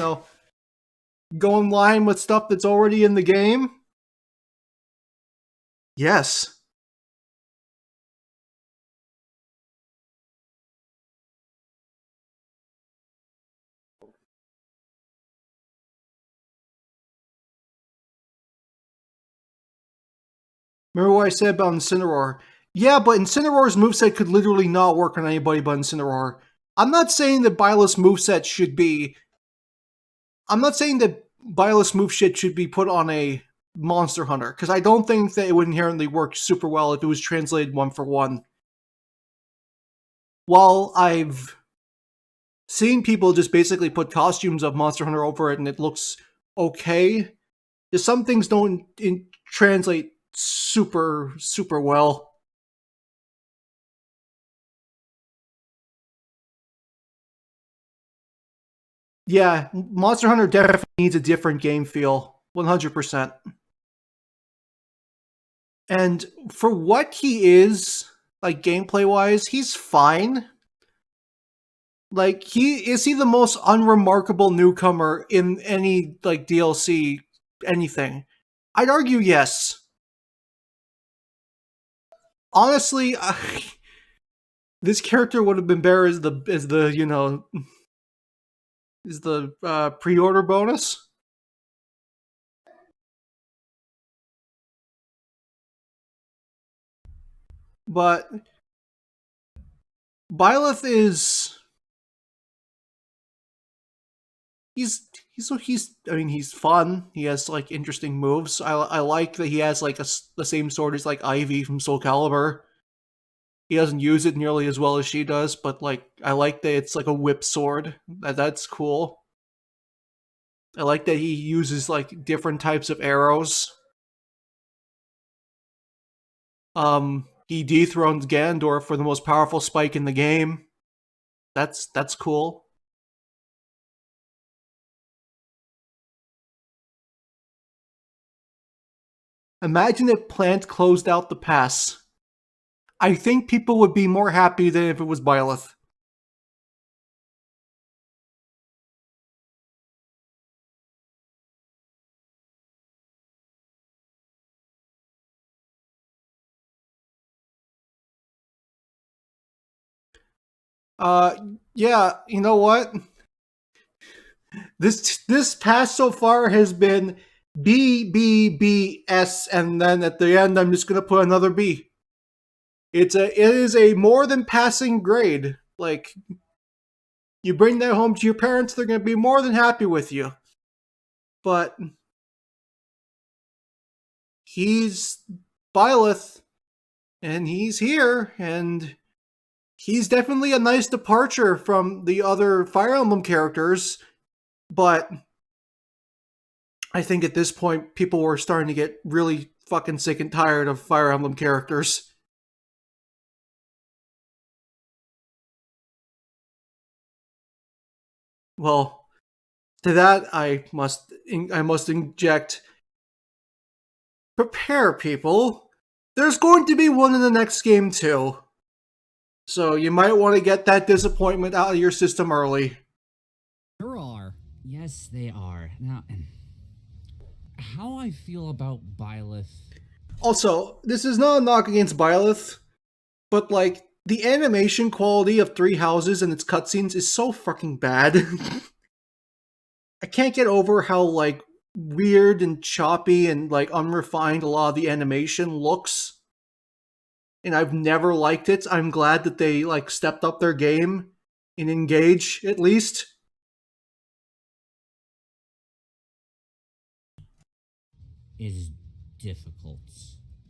go in line with stuff that's already in the game? Yes. Remember what I said about Incineroar? Yeah, but Incineroar's moveset could literally not work on anybody but Incineroar. I'm not saying that Byleth's moveset should be... I'm not saying that Byleth's moveset should be put on a Monster Hunter, because I don't think that it would inherently work super well if it was translated one for one. While I've seen people just basically put costumes of Monster Hunter over it and it looks okay, some things don't translate super well. Yeah, Monster Hunter definitely needs a different game feel, 100%. And for what he is, like gameplay-wise, he's fine. Like, is he the most unremarkable newcomer in any, like, DLC, anything? I'd argue yes. Honestly, this character would have been better as the pre-order bonus. But Byleth is... He's fun. He has, like, interesting moves. I like that he has, like, the same sword as, like, Ivy from Soul Calibur. He doesn't use it nearly as well as she does, but, like, I like that it's, like, a whip sword. That's cool. I like that he uses, like, different types of arrows. He dethrones Ganondorf for the most powerful spike in the game. That's cool. Imagine if Plant closed out the pass. I think people would be more happy than if it was Byleth. Yeah, you know what? This pass so far has been B, B, B, S, and then at the end, I'm just going to put another B. It is a more than passing grade. Like, you bring that home to your parents, they're going to be more than happy with you. But he's Byleth, and he's here, and he's definitely a nice departure from the other Fire Emblem characters, but I think at this point, people were starting to get really fucking sick and tired of Fire Emblem characters. Well, to that, I must inject, prepare people. There's going to be one in the next game too. So you might want to get that disappointment out of your system early. There are. Yes, they are. Now, how I feel about Byleth. Also, this is not a knock against Byleth, but like, the animation quality of Three Houses and its cutscenes is so fucking bad. I can't get over how, like, weird and choppy and, like, unrefined a lot of the animation looks. And I've never liked it. I'm glad that they, like, stepped up their game in Engage, at least. Is difficult.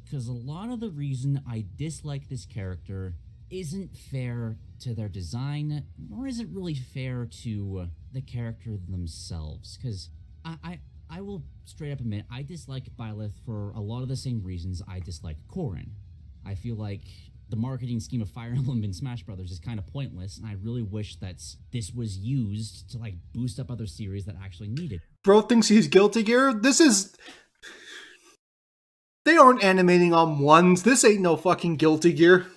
Because a lot of the reason I dislike this character isn't fair to their design, nor is it really fair to the character themselves. Because I will straight up admit, I dislike Byleth for a lot of the same reasons I dislike Corrin. I feel like the marketing scheme of Fire Emblem and Smash Brothers is kind of pointless, and I really wish that this was used to, like, boost up other series that actually need it. Bro thinks he's Guilty Gear? This is... They aren't animating on ones. This ain't no fucking Guilty Gear.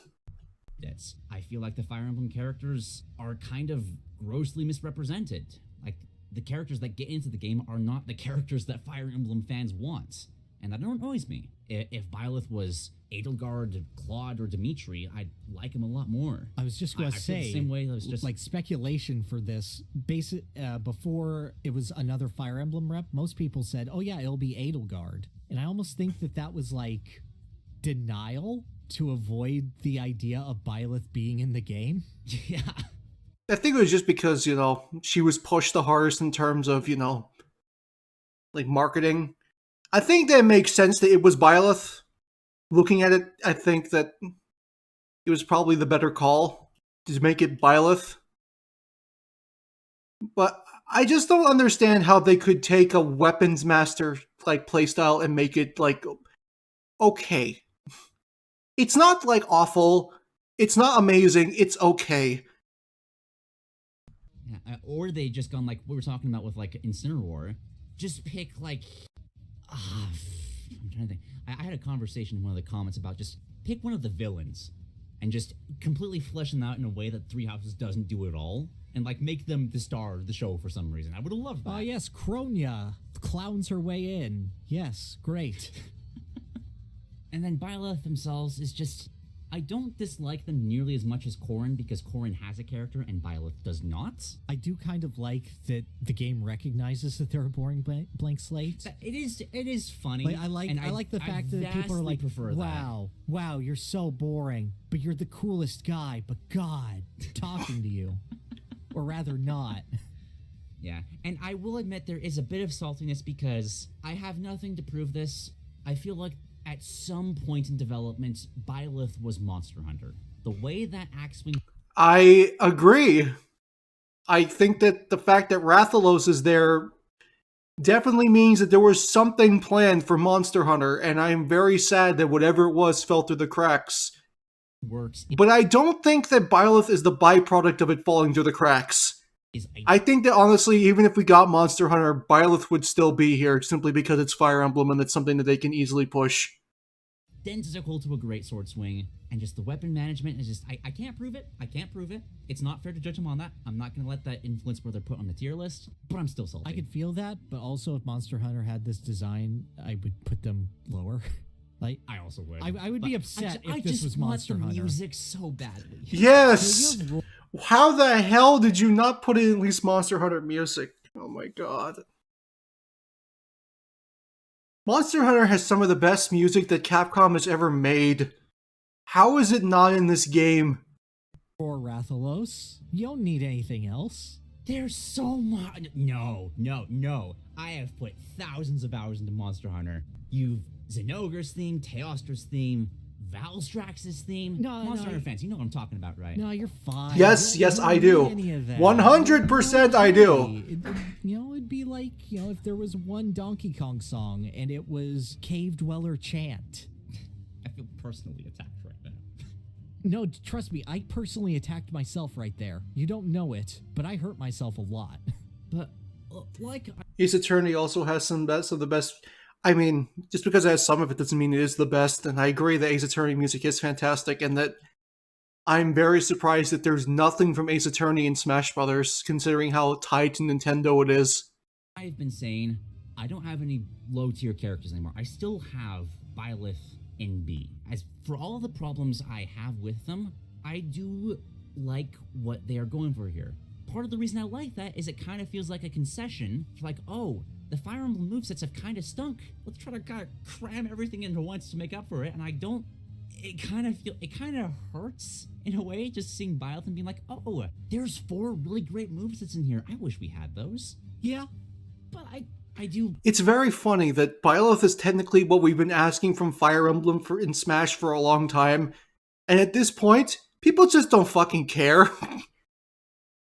I feel like the Fire Emblem characters are kind of grossly misrepresented. Like, the characters that get into the game are not the characters that Fire Emblem fans want. And that annoys me. If Byleth was Edelgard, Claude, or Dimitri, I'd like him a lot more. I was just going to say, the same way that was just like speculation for this. Before it was another Fire Emblem rep, most people said, "Oh yeah, it'll be Edelgard," and I almost think that was like denial to avoid the idea of Byleth being in the game. Yeah. I think it was just because, you know, she was pushed the hardest in terms of, you know, like, marketing. I think that makes sense that it was Byleth. Looking at it, I think that it was probably the better call to make it Byleth. But I just don't understand how they could take a weapons master, like, playstyle and make it, like, okay. It's not, like, awful. It's not amazing. It's okay. Yeah, or they just gone, like, what we're talking about with, like, Incineroar. Just pick, like... I'm trying to think. I had a conversation in one of the comments about just pick one of the villains and just completely flesh them out in a way that Three Houses doesn't do at all, and, like, make them the star of the show for some reason. I would have loved that. Oh yes, Kronia clowns her way in. Yes, great. And then Byleth themselves is just... I don't dislike them nearly as much as Corrin, because Corrin has a character and Byleth does not. I do kind of like that the game recognizes that they're a boring blank slate. It is funny. Like, I like the fact that people are like, wow, you're so boring, but you're the coolest guy, but God, talking to you. Or rather not. Yeah, and I will admit there is a bit of saltiness because I have nothing to prove this. I feel like at some point in development, Byleth was Monster Hunter. The way that Axwing... I agree. I think that the fact that Rathalos is there definitely means that there was something planned for Monster Hunter, and I am very sad that whatever it was fell through the cracks. Works. But I don't think that Byleth is the byproduct of it falling through the cracks. I think that, honestly, even if we got Monster Hunter, Byleth would still be here simply because it's Fire Emblem and it's something that they can easily push. Identical to a great sword swing, and just the weapon management is just... I can't prove it. I can't prove it. It's not fair to judge them on that. I'm not going to let that influence where they're put on the tier list, but I'm still salty. I could feel that, but also if Monster Hunter had this design, I would put them lower. Like, I also would. I would be upset if this was Monster Hunter. I just want the music so badly. Yes! How the hell did you not put in at least Monster Hunter music? Oh my god. Monster Hunter has some of the best music that Capcom has ever made. How is it not in this game? Or Rathalos. You don't need anything else. There's so much. No. I have put thousands of hours into Monster Hunter. You've Xenogre's theme, Teostra's theme, Valstrax's theme. Monster Hunter fans, you know what I'm talking about, right? No, you're fine. Yes, I do. 100% I do. It'd be like, if there was one Donkey Kong song and it was Cave Dweller Chant. I feel personally attacked right now. No, trust me, I personally attacked myself right there. You don't know it, but I hurt myself a lot. But, Ace Attorney also has some of the best. I mean, just because it has some of it doesn't mean it is the best, and I agree that Ace Attorney music is fantastic, and that I'm very surprised that there's nothing from Ace Attorney in Smash Brothers, considering how tied to Nintendo it is. I've been saying, I don't have any low-tier characters anymore. I still have Byleth and B. As for all the problems I have with them, I do like what they are going for here. Part of the reason I like that is it kind of feels like a concession for like, oh, the Fire Emblem movesets have kind of stunk. Let's try to kind of cram everything into once to make up for it. And I don't. It kind of hurts in a way just seeing Byleth and being like, oh, there's 4 really great movesets in here. I wish we had those. Yeah, but I do. It's very funny that Byleth is technically what we've been asking from Fire Emblem in Smash for a long time, and at this point, people just don't fucking care.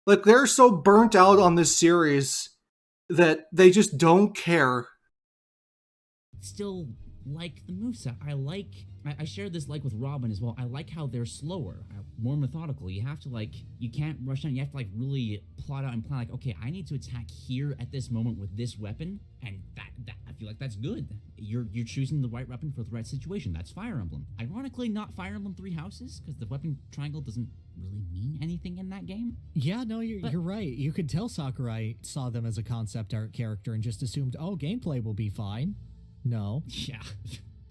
Like, they're so burnt out on this series that they just don't care. Still like the moveset. I share this with Robin as well. I like how they're slower, more methodical. You have to you can't rush on. You have to really plot out and plan okay, I need to attack here at this moment with this weapon, and that I feel like that's good. You're choosing the right weapon for the right situation. That's Fire Emblem. Ironically, not Fire Emblem Three Houses, because the weapon triangle doesn't really mean anything in that game. Yeah, no, you're right. You could tell Sakurai saw them as a concept art character and just assumed, oh, gameplay will be fine. No. Yeah.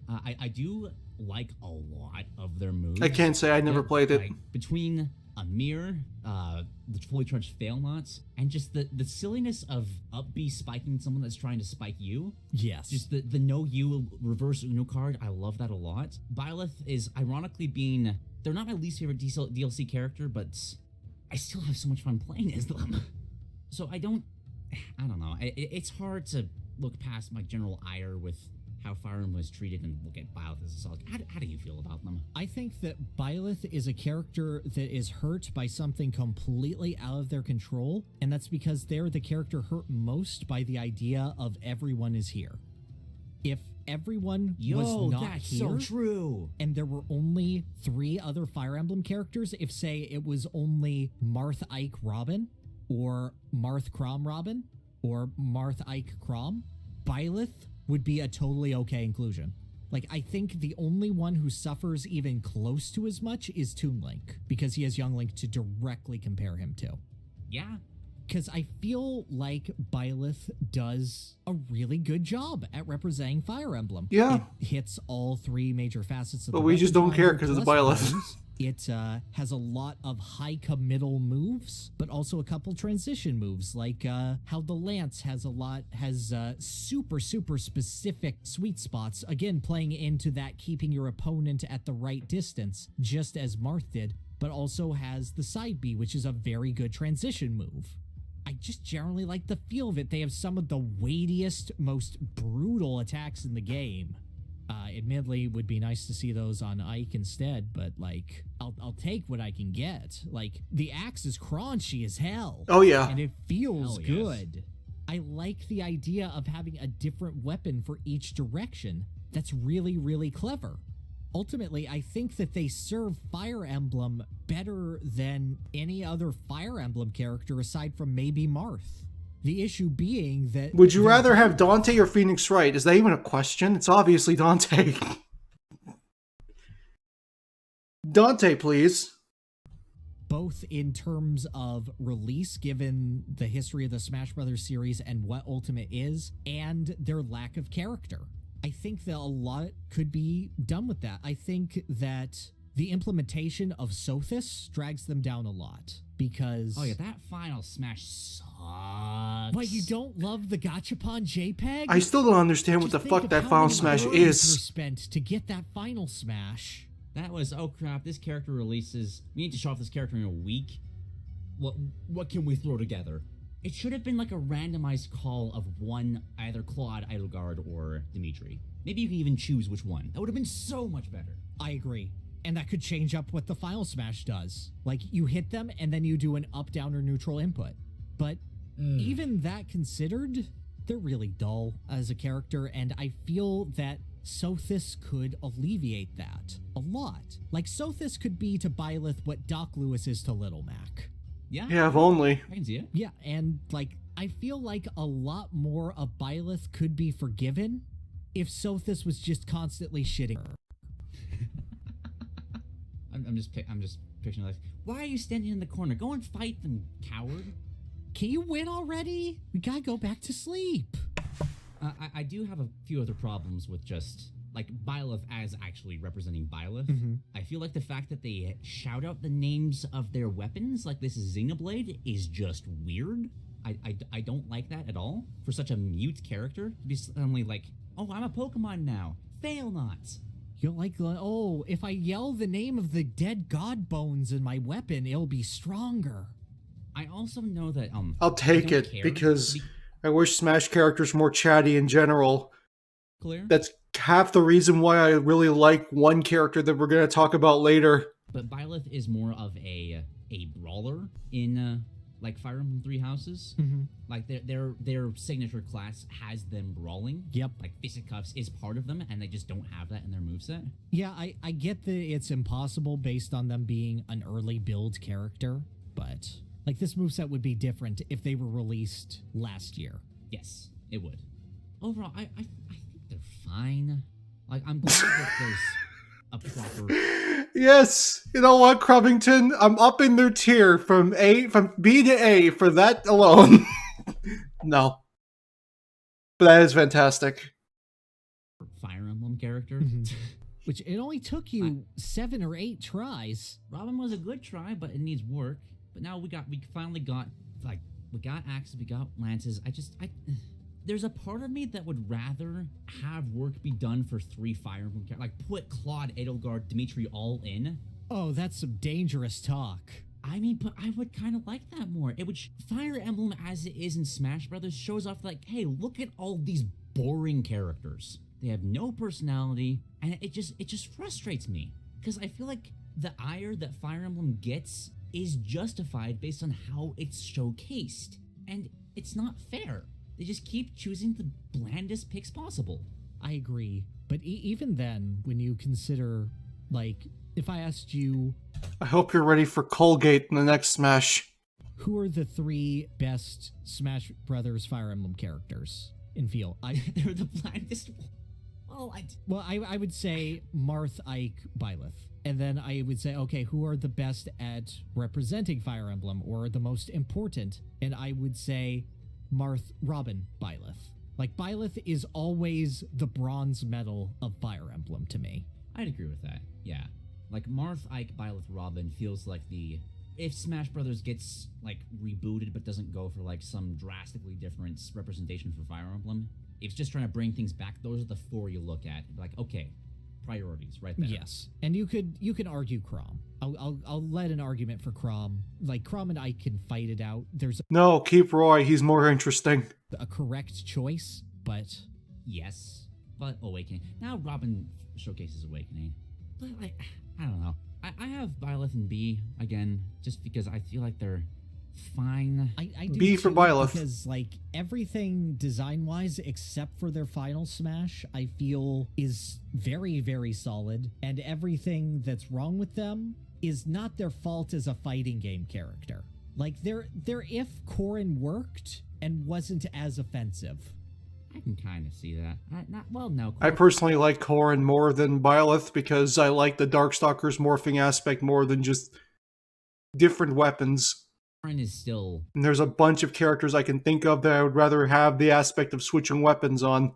I do like a lot of their moves. I can't say I never played it. Between Amir, the fully charged fail knots, and just the silliness of up B spiking someone that's trying to spike you. Yes. Just the no you reverse Uno card. I love that a lot. Byleth is ironically being, they're not my least favorite DLC character, but I still have so much fun playing as them. So I don't know. It's hard to look past my general ire with how Fire Emblem was treated and look at Byleth as a solid. How do you feel about them? I think that Byleth is a character that is hurt by something completely out of their control, and that's because they're the character hurt most by the idea of everyone is here. If everyone was not that's here, so true, and there were only 3 other Fire Emblem characters, if say it was only Marth Ike Robin, or Marth Crom Robin, or Marth Ike Crom, Byleth would be a totally okay inclusion. I think the only one who suffers even close to as much is Toon Link, because he has Young Link to directly compare him to. Yeah. Because I feel like Byleth does a really good job at representing Fire Emblem. Yeah. It hits all 3 major facets of but the we just don't weapon care triangle, because it's plus Byleth. moves. It has a lot of high committal moves, but also a couple transition moves, like how the Lance has super specific sweet spots, again playing into that keeping your opponent at the right distance, just as Marth did, but also has the side B, which is a very good transition move. I just generally like the feel of it. They have some of the weightiest, most brutal attacks in the game. Admittedly, would be nice to see those on Ike instead, but I'll take what I can get. The axe is crunchy as hell. Oh yeah, and it feels yes. good. I like the idea of having a different weapon for each direction. That's really, really clever. Ultimately, I think that they serve Fire Emblem better than any other Fire Emblem character aside from maybe Marth. The issue being that... Would you rather have Dante or Phoenix Wright? Is that even a question? It's obviously Dante. Dante, please. Both in terms of release, given the history of the Smash Brothers series and what Ultimate is, and their lack of character. I think that a lot could be done with that. I think that the implementation of Sothis drags them down a lot because... Oh yeah, that final smash sucks. But you don't love the Gachapon JPEG? I still don't understand what the Just fuck think that of how final many smash hours were is. spent to get that final smash. That was, oh crap, this character releases. We need to show off this character in a week. What can we throw together? It should have been like a randomized call of one, either Claude, Edelgard, or Dimitri. Maybe you can even choose which one. That would have been so much better. I agree. And that could change up what the final smash does. Like, you hit them, and then you do an up, down, or neutral input. But even that considered, they're really dull as a character, and I feel that Sothis could alleviate that a lot. Like, Sothis could be to Byleth what Doc Lewis is to Little Mac. Yeah, if only. I can see it. Yeah, and, like, I feel like a lot more of Byleth could be forgiven if Sothis was just constantly shitting her. I'm just picturing like, why are you standing in the corner? Go and fight them, coward. Can you win already? We gotta go back to sleep. I do have a few other problems with just, like, Byleth as actually representing Byleth. I feel like the fact that they shout out the names of their weapons, like this is Xenoblade, is just weird. I don't like that at all. For such a mute character to be suddenly like, oh, I'm a Pokemon now. Fail not. You're like, oh, if I yell the name of the dead god bones in my weapon, it'll be stronger. I also know that, I'll take it, because I wish Smash characters were more chatty in general. Clear? That's half the reason why I really like one character that we're going to talk about later. But Byleth is more of a brawler in, like, Fire Emblem Three Houses. Like, their signature class has them brawling. Yep. Like, Fisticuffs is part of them, and they just don't have that in their moveset. Yeah, I get that it's impossible based on them being an early build character, but, like, this moveset would be different if they were released last year. Yes, it would. Overall, I think they're fine. Like, I'm glad that there's a proper... Yes, you know what, Crubbington? I'm upping their tier from B to A for that alone. No. But that is fantastic. Fire Emblem character. Which it only took you 7 or 8 tries. Robin was a good try, but it needs work. But now we finally got, like, we got axes, we got lances. There's a part of me that would rather have work be done for 3 Fire Emblem characters. Like, put Claude, Edelgard, Dimitri all in. Oh, that's some dangerous talk. I mean, but I would kind of like that more. It would Fire Emblem as it is in Smash Brothers shows off like, hey, look at all these boring characters. They have no personality, and it just frustrates me because I feel like the ire that Fire Emblem gets is justified based on how it's showcased, and it's not fair. They just keep choosing the blandest picks possible. I agree, but even then, when you consider, like, if I asked you... I hope you're ready for Colgate in the next Smash. Who are the 3 best Smash Brothers Fire Emblem characters in feel? They're the blandest... Well, I would say Marth, Ike, Byleth. And then I would say, okay, who are the best at representing Fire Emblem or the most important? And I would say Marth, Robin, Byleth. Like, Byleth is always the bronze medal of Fire Emblem to me. I'd agree with that, yeah. Like, Marth, Ike, Byleth, Robin feels like the... If Smash Brothers gets, like, rebooted but doesn't go for, like, some drastically different representation for Fire Emblem, if it's just trying to bring things back, those are the 4 you look at. Like, okay, priorities, right there. Yes, and you can argue Chrom. I'll let an argument for Chrom. Like, Chrom and Ike can fight it out. There's No, keep Roy. He's more interesting. a correct choice, but... Yes, but Awakening. Now Robin showcases Awakening. But, like, I don't know. I have Byleth and B, again, just because I feel like they're fine. I do B for too, Byleth. because, like, everything design-wise except for their final Smash, I feel is very, very solid, and everything that's wrong with them is not their fault as a fighting game character. Like, they're if Corrin worked and wasn't as offensive. I can kind of see that. No. I personally like Corrin more than Byleth because I like the Darkstalker's morphing aspect more than just different weapons. Corrin is still... And there's a bunch of characters I can think of that I would rather have the aspect of switching weapons on.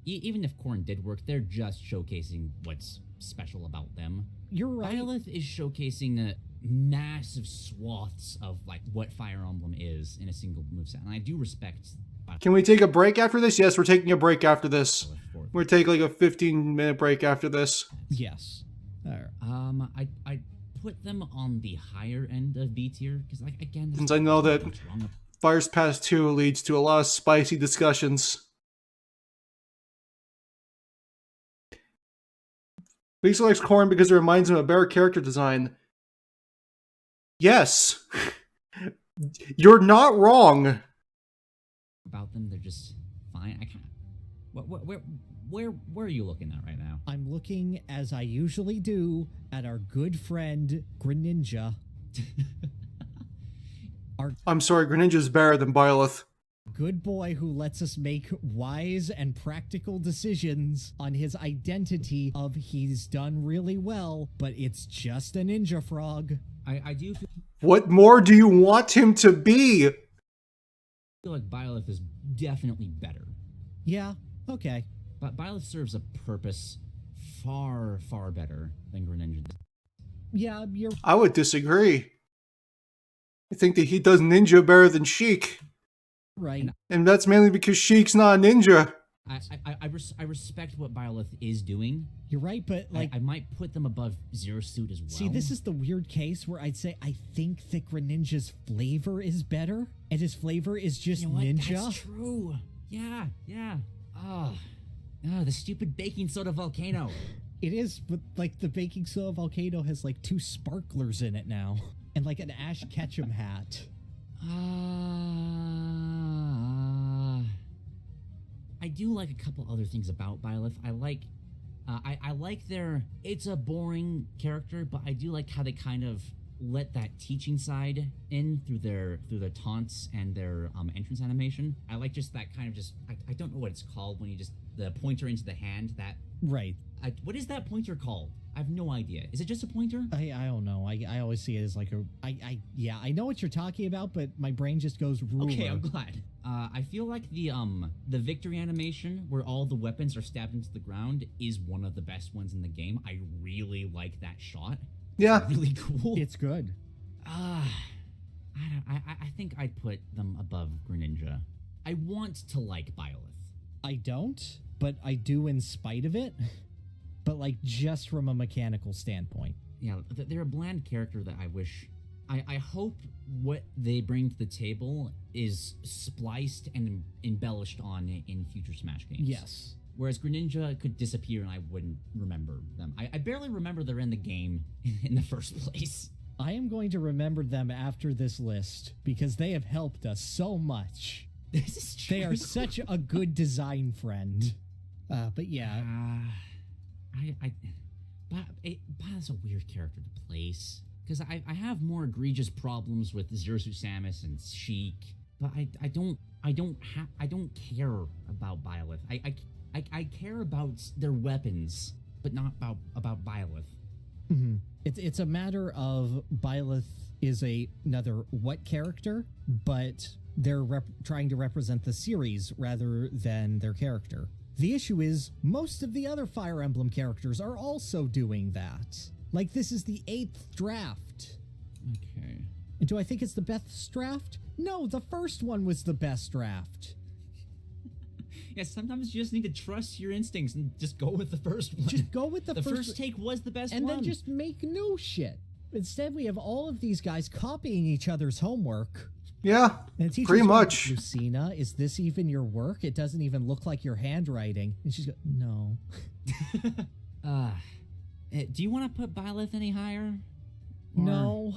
Even if Corrin did work, they're just showcasing what's special about them. You're right. Byleth is showcasing massive swaths of like what Fire Emblem is in a single moveset, and I do respect. Can we take a break after this? Yes, we're taking a break after this. For We're taking like a 15-minute break after this. Yes. All right. I put them on the higher end of B tier because, like, again, Since I know that what's wrong. Fire's Pass 2 leads to a lot of spicy discussions. Lisa likes corn because it reminds him of a better character design. Yes. You're not wrong. About them, they're just fine. I can't. Where are you looking at right now? I'm looking, as I usually do, at our good friend Greninja. Our I'm sorry, Greninja's better than Byleth. good boy who lets us make wise and practical decisions on his identity of he's done really well, but it's just a ninja frog. I do What more do you want him to be? feel like Byleth is definitely better. Yeah, okay. But Byleth serves a purpose far better than Greninja does. Yeah, you're I would disagree. I think that he does ninja better than Sheik. right. And that's mainly because Sheik's not a ninja. I respect what Byleth is doing. You're right, but like, I might put them above Zero Suit as well. see, this is the weird case where I'd say I think that Greninja's flavor is better, and his flavor is just You know what? ninja. That's true. Yeah. Oh, the stupid baking soda volcano. It is, but like the baking soda volcano has like 2 sparklers in it now, and like an Ash Ketchum hat. I do like a couple other things about Byleth. I like their. It's a boring character, but I do like how they kind of let that teaching side in through their taunts and their entrance animation. I like just that kind of just. I don't know what it's called when you just the pointer into the hand. That Right. what is that pointer called? I have no idea. Is it just a pointer? I don't know. I always see it as like a I know what you're talking about, but my brain just goes ruler. Okay, I'm glad. I feel like the victory animation where all the weapons are stabbed into the ground is one of the best ones in the game. I really like that shot. Yeah. It's really cool. It's good. I think I'd put them above Greninja. I want to like Byleth. I don't, but I do in spite of it. But like just from a mechanical standpoint. Yeah, they're a bland character that I wish. I hope what they bring to the table is spliced and embellished on in future Smash games. Yes. Whereas Greninja could disappear and I wouldn't remember them. I barely remember they're in the game in the first place. I am going to remember them after this list because they have helped us so much. This is true. They are such a good design friend. But yeah. Byleth's a weird character to place. Because I have more egregious problems with Zero Suit Samus and Sheik, but I don't care about Byleth. I care about their weapons, but not about Byleth. Mm-hmm. It's a matter of Byleth is another what character, but they're trying to represent the series rather than their character. The issue is most of the other Fire Emblem characters are also doing that. Like, this is the 8th draft. Okay. And do I think it's the best draft? No, the first one was the best draft. Yeah, sometimes you just need to trust your instincts and just go with the first one. Just go with the first take was the best and one. then just make new shit. Instead, we have all of these guys copying each other's homework. Yeah, And the teacher's pretty going, much. Lucina, is this even your work? It doesn't even look like your handwriting. And she's going, no. Do you want to put Byleth any higher? No.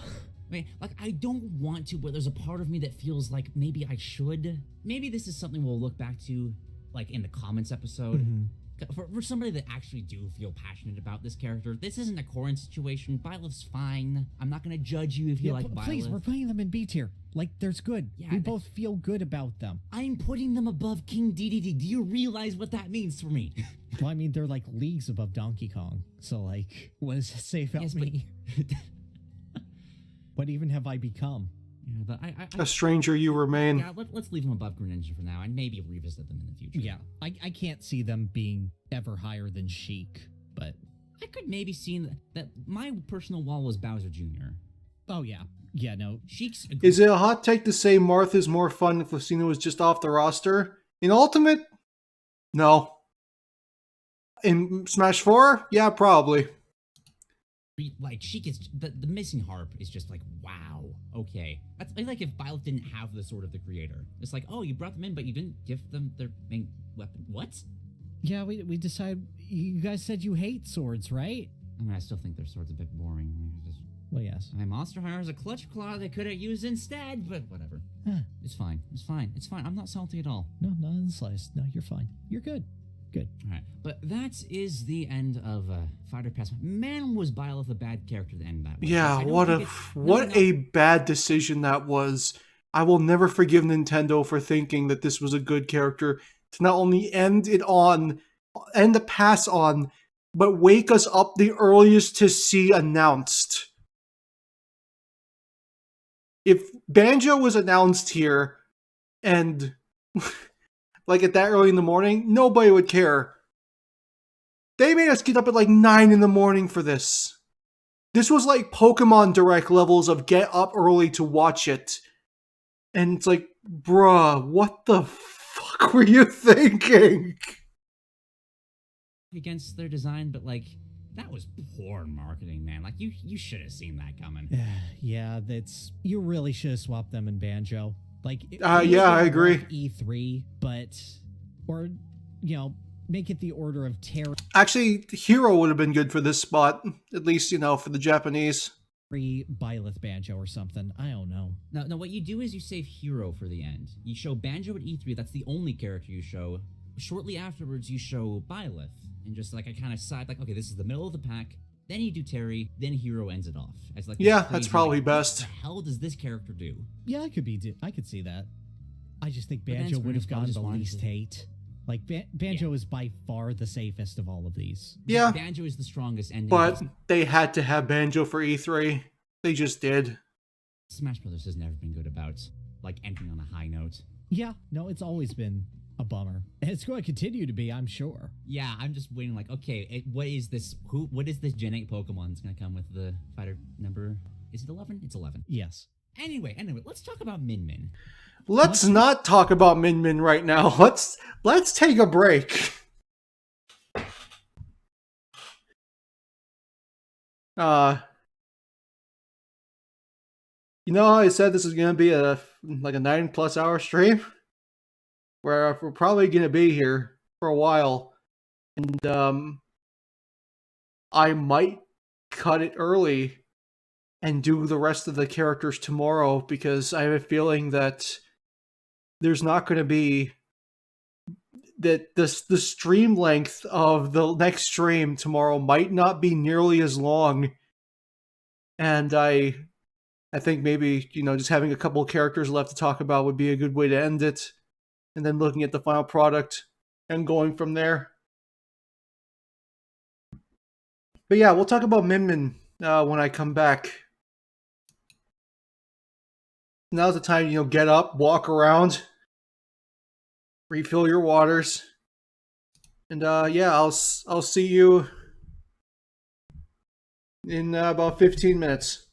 I mean, like, I don't want to, but there's a part of me that feels like maybe I should. Maybe this is something we'll look back to, like, in the comments episode. Mm-hmm. For somebody that actually do feel passionate about this character, this isn't a Corrin situation. Byleth's fine. I'm not going to judge you if you like Byleth. Please, we're putting them in B tier. Like, there's good. Yeah, we both feel good about them. I'm putting them above King DDD. Do you realize what that means for me? Well, I mean, they're like leagues above Donkey Kong. So, like, what does that say about me? What even have I become? Yeah, but A stranger you remain. Yeah, let's leave them above Greninja for now and maybe revisit them in the future. Yeah, I can't see them being ever higher than Sheik, but I could maybe see that my personal wall was Bowser Jr. Oh, yeah. Yeah, no. Sheik's Is it a hot take to say Martha's more fun if Lucina was just off the roster? In Ultimate? No. In Smash 4? Yeah, probably. like Sheik is the missing harp is just like, wow, okay. That's like if Byleth didn't have the sword of the creator. It's like, oh, you brought them in, but you didn't give them their main weapon. What? Yeah, we decided. You guys said you hate swords, right? I mean, I still think their sword's a bit boring. Well, yes. My monster hires a clutch claw they could have used instead, but whatever. Huh. It's fine. It's fine. It's fine. I'm not salty at all. No, not in the slightest. No, you're fine. You're good. Good. All right. But that is the end of Fighter Pass. Man, was Byleth a bad character to end that way. Yeah, what a bad decision that was. I will never forgive Nintendo for thinking that this was a good character to not only end the pass on, but wake us up the earliest to see announced. If Banjo was announced here and like at that early in the morning, nobody would care. They made us get up at like 9 in the morning for this. This was like Pokemon Direct levels of get up early to watch it. And it's like, bruh, what the fuck were you thinking? Against their design, but like, that was poor marketing, man. Like, you should have seen that coming. Yeah, you really should have swapped them in Banjo. Like, yeah, I agree. E3, or make it the order of terror. Actually, Hero would have been good for this spot, at least for the Japanese. Byleth Banjo or something. I don't know. No, what you do is you save Hero for the end. You show Banjo at E3. That's the only character you show. Shortly afterwards, you show Byleth. And just like, I kind of side, like, okay, this is the middle of the pack. Then you do Terry. Then Hero ends it off. As like, yeah, crazy, that's probably like, best. What the hell does this character do? Yeah, I could see that. I just think Banjo would have gotten the least hate. Like, Banjo is by far the safest of all of these. Yeah. Banjo is the strongest ending. But they had to have Banjo for E3. They just did. Smash Brothers has never been good about, like, ending on a high note. Yeah, no, it's always been a bummer. And it's going to continue to be, I'm sure. Yeah, I'm just waiting, like, okay, what is this Gen 8 Pokemon that's going to come with the fighter number? Is it 11? It's 11. Yes. Anyway, let's talk about Min Min. Let's not talk about Min Min right now. Let's take a break. You know how I said this is going to be a 9+ hour stream? Where we're probably going to be here for a while. And I might cut it early and do the rest of the characters tomorrow, because I have a feeling that there's not going to be that the stream length of the next stream tomorrow might not be nearly as long. And I think maybe, just having a couple of characters left to talk about would be a good way to end it. And then looking at the final product and going from there. But yeah, we'll talk about Min Min when I come back. Now's the time, get up, walk around, refill your waters. And yeah, I'll see you in about 15 minutes.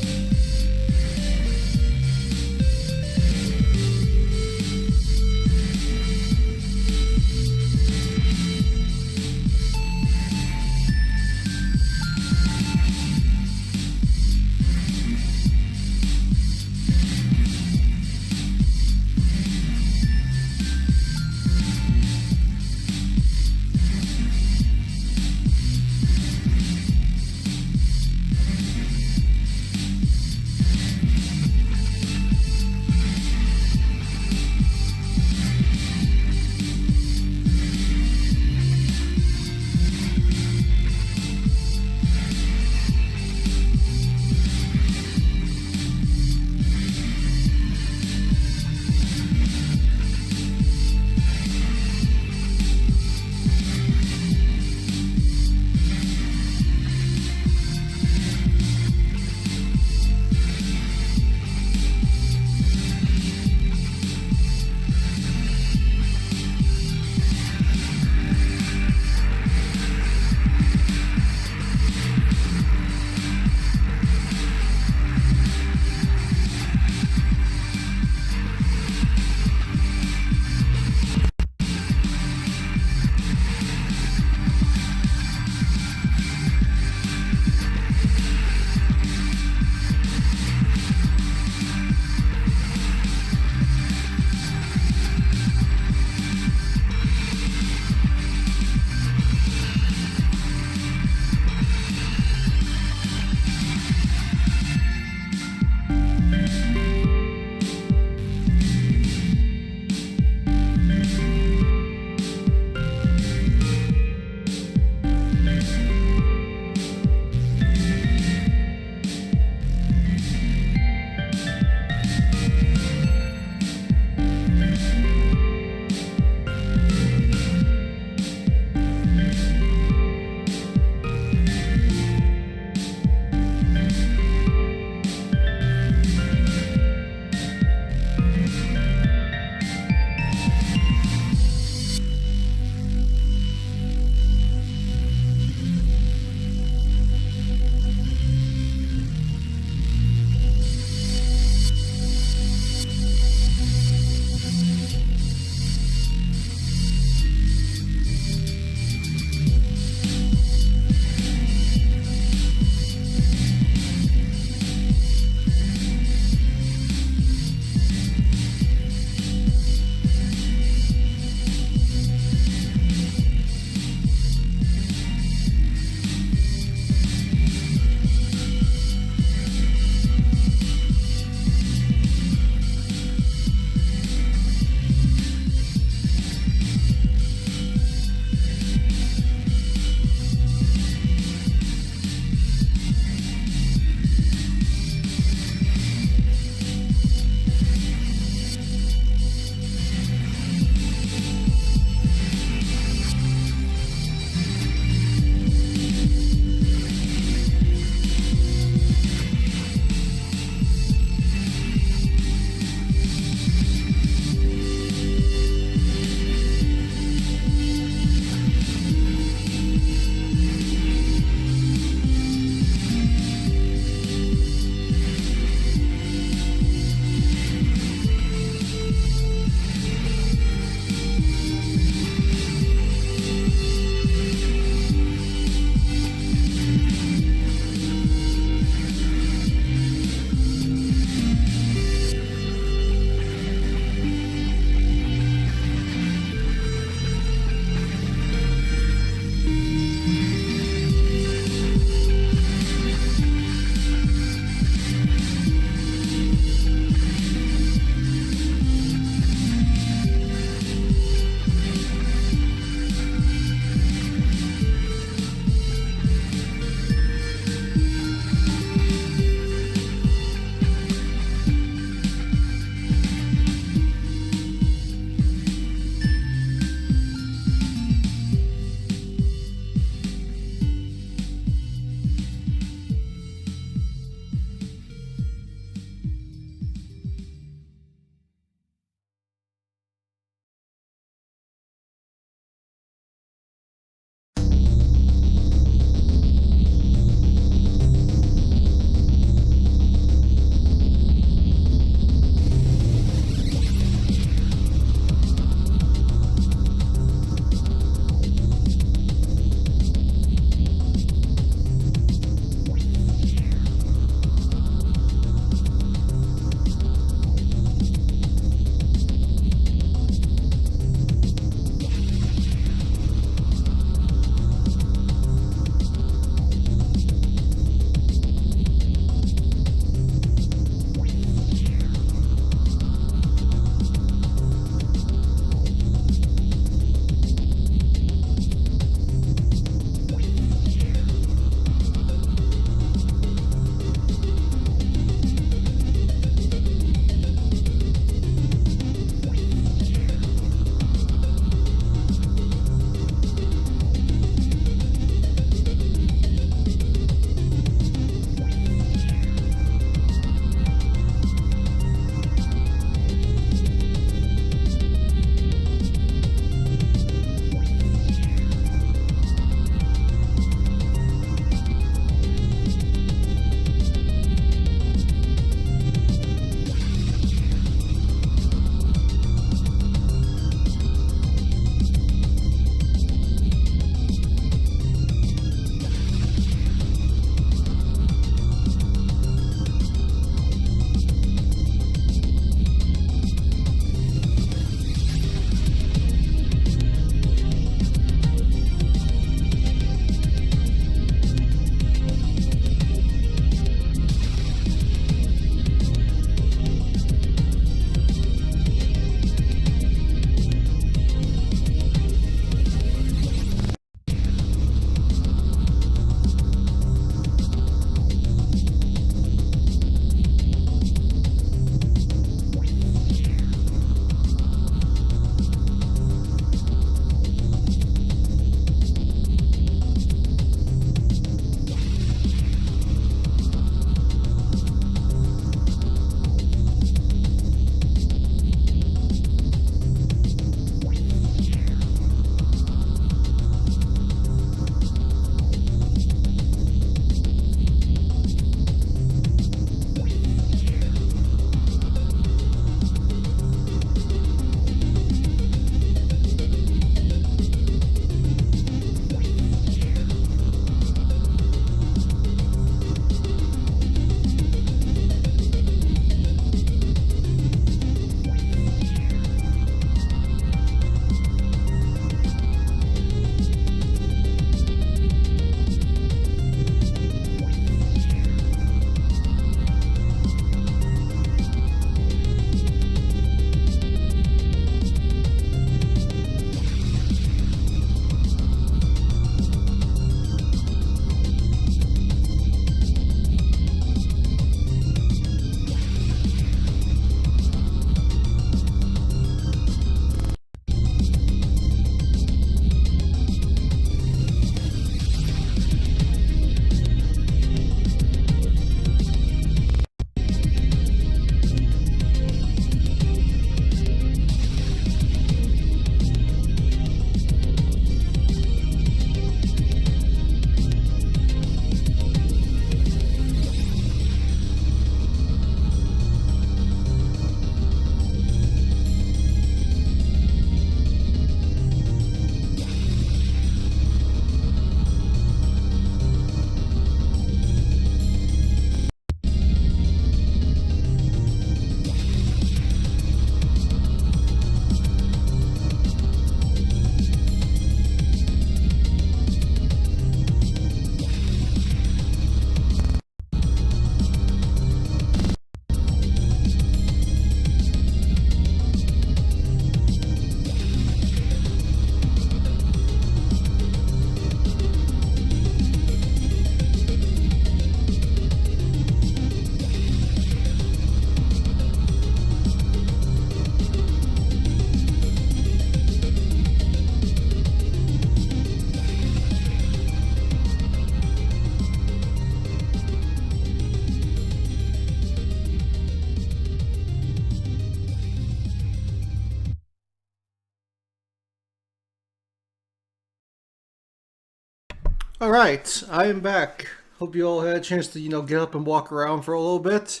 Alright, I am back. Hope you all had a chance to, get up and walk around for a little bit.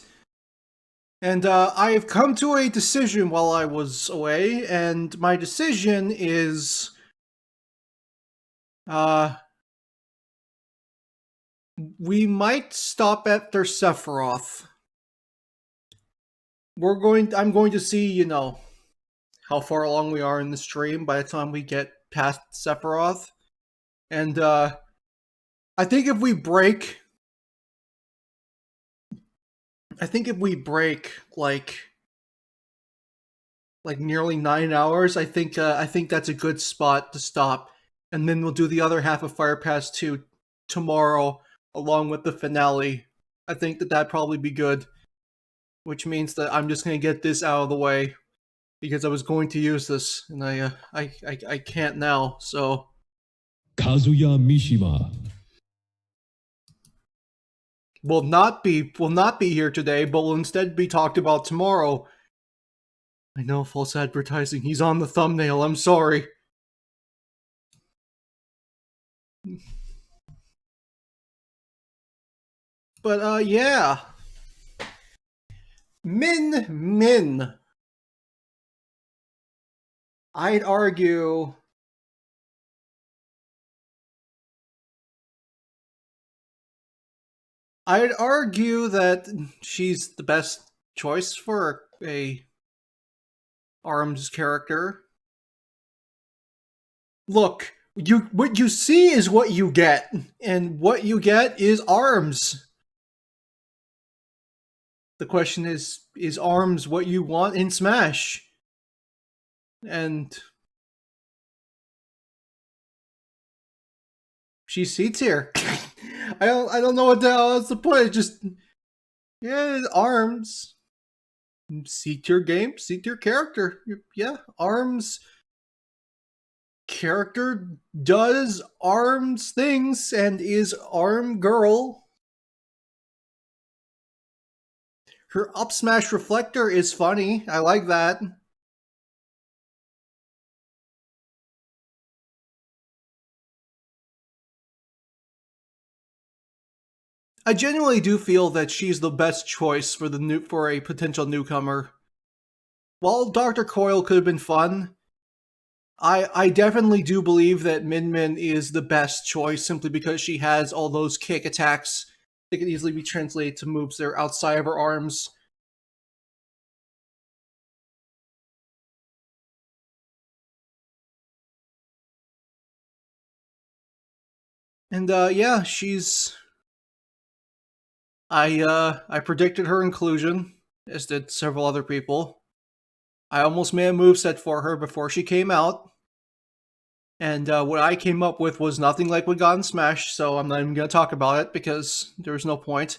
And I have come to a decision while I was away, and my decision is... we might stop at their Sephiroth. I'm going to see, how far along we are in the stream by the time we get past Sephiroth. And I think if we break like nearly 9 hours, I think that's a good spot to stop. And then we'll do the other half of Fire Pass 2 tomorrow along with the finale. I think that'd probably be good. Which means that I'm just going to get this out of the way because I was going to use this and I can't now. So Kazuya Mishima. will not be here today, but will instead be talked about tomorrow. I know, false advertising. He's on the thumbnail. I'm sorry. But yeah. Min. I'd argue that she's the best choice for a ARMS character. Look, what you see is what you get, and what you get is ARMS. The question is ARMS what you want in Smash? And she's C tier. I don't know what the hell else to put. It just ARMS. C tier game, C tier character. Yeah, ARMS character does ARMS things and is ARM girl. Her up smash reflector is funny. I like that. I genuinely do feel that she's the best choice for a potential newcomer. While Dr. Coil could have been fun, I definitely do believe that Min is the best choice simply because she has all those kick attacks that can easily be translated to moves that are outside of her arms. And yeah, she's... I predicted her inclusion, as did several other people. I almost made a moveset for her before she came out. And what I came up with was nothing like what got in Smash, so I'm not even going to talk about it because there's no point.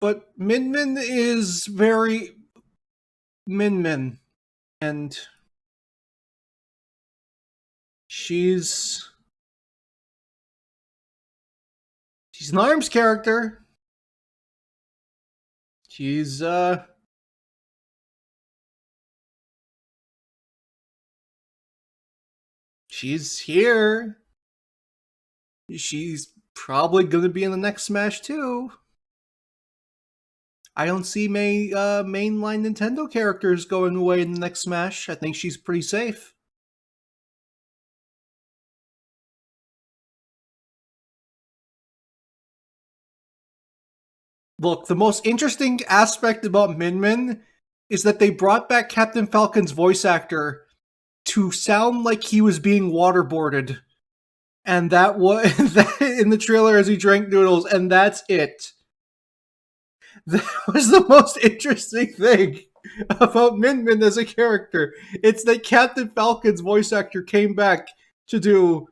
But Min is very Min. And she's an ARMS character. She's here. She's probably gonna be in the next Smash too. I don't see mainline Nintendo characters going away in the next Smash. I think she's pretty safe. Look, the most interesting aspect about Min is that they brought back Captain Falcon's voice actor to sound like he was being waterboarded. And that was in the trailer as he drank noodles, and that's it. That was the most interesting thing about Min as a character. It's that Captain Falcon's voice actor came back to do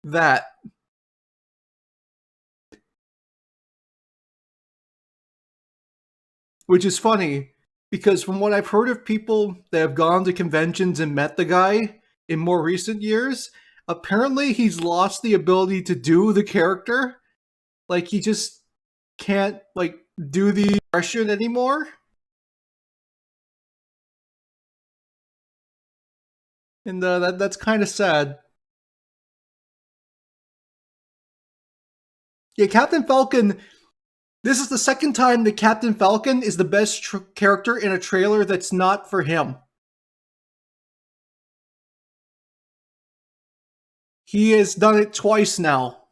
that. Which is funny, because from what I've heard of people that have gone to conventions and met the guy in more recent years, apparently he's lost the ability to do the character. Like, he just can't, do the expression anymore. And that's kind of sad. Yeah, Captain Falcon. This is the second time that Captain Falcon is the best character in a trailer that's not for him. He has done it twice now.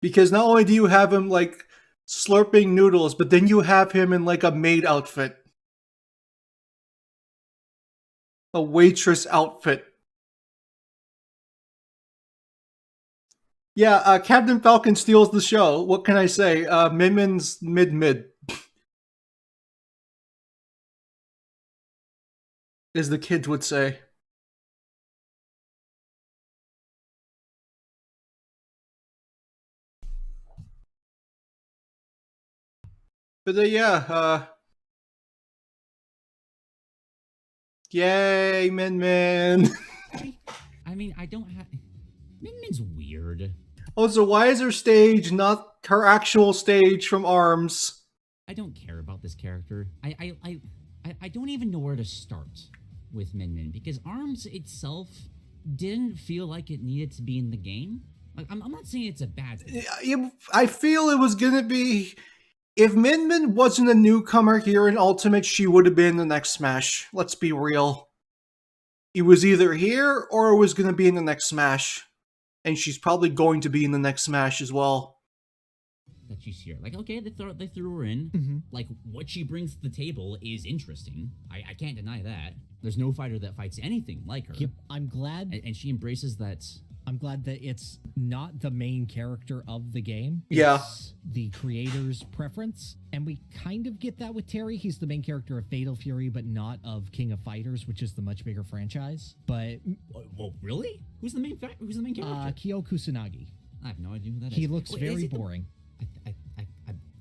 Because not only do you have him, like, slurping noodles, but then you have him in, like, a maid outfit. A waitress outfit. Yeah, Captain Falcon steals the show. What can I say? Min-Min's mid-mid. As the kids would say. But yeah, yay, Min-Min! I mean, I don't have... Min-Min's weird. Oh, so why is her stage not her actual stage from ARMS? I don't care about this character. I don't even know where to start with Min-Min, because ARMS itself didn't feel like it needed to be in the game. Like, I'm not saying it's a bad thing. I feel it was gonna be... If Min-Min wasn't a newcomer here in Ultimate, she would have been in the next Smash. Let's be real. It was either here, or it was gonna be in the next Smash. And she's probably going to be in the next Smash as well. That she's here. Like, okay, they threw her in. Mm-hmm. Like, what she brings to the table is interesting. I can't deny that. There's no fighter that fights anything like her. Yep, I'm glad. And she embraces that. I'm glad that it's not the main character of the game. Yeah. It's the creator's preference. And we kind of get that with Terry. He's the main character of Fatal Fury, but not of King of Fighters, which is the much bigger franchise. But Well, really? Who's the main character? Kyo Kusanagi. I have no idea who that is. He looks Wait, very boring.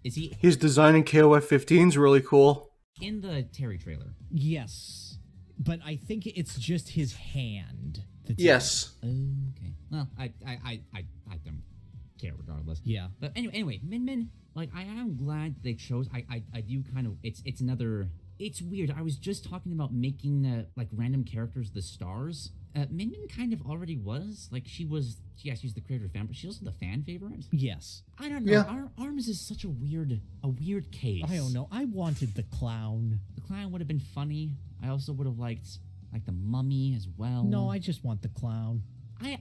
Is he His design in KOF 15 is really cool. in the Terry trailer? Yes. But I think it's just his hand. That's Yes. Okay. Well, I don't care regardless. Yeah. But anyway, Min-Min, like, I am glad they chose. I do kind of. It's another. It's weird. I was just talking about making like random characters the stars. Min-Min kind of already was. Like, she's the creator fan, but she's also the fan favorite. Yes. I don't know. Yeah. Arms is such a weird case. I don't know. I wanted the clown. The clown would have been funny. I also would have liked the mummy as well. No, I just want the clown. I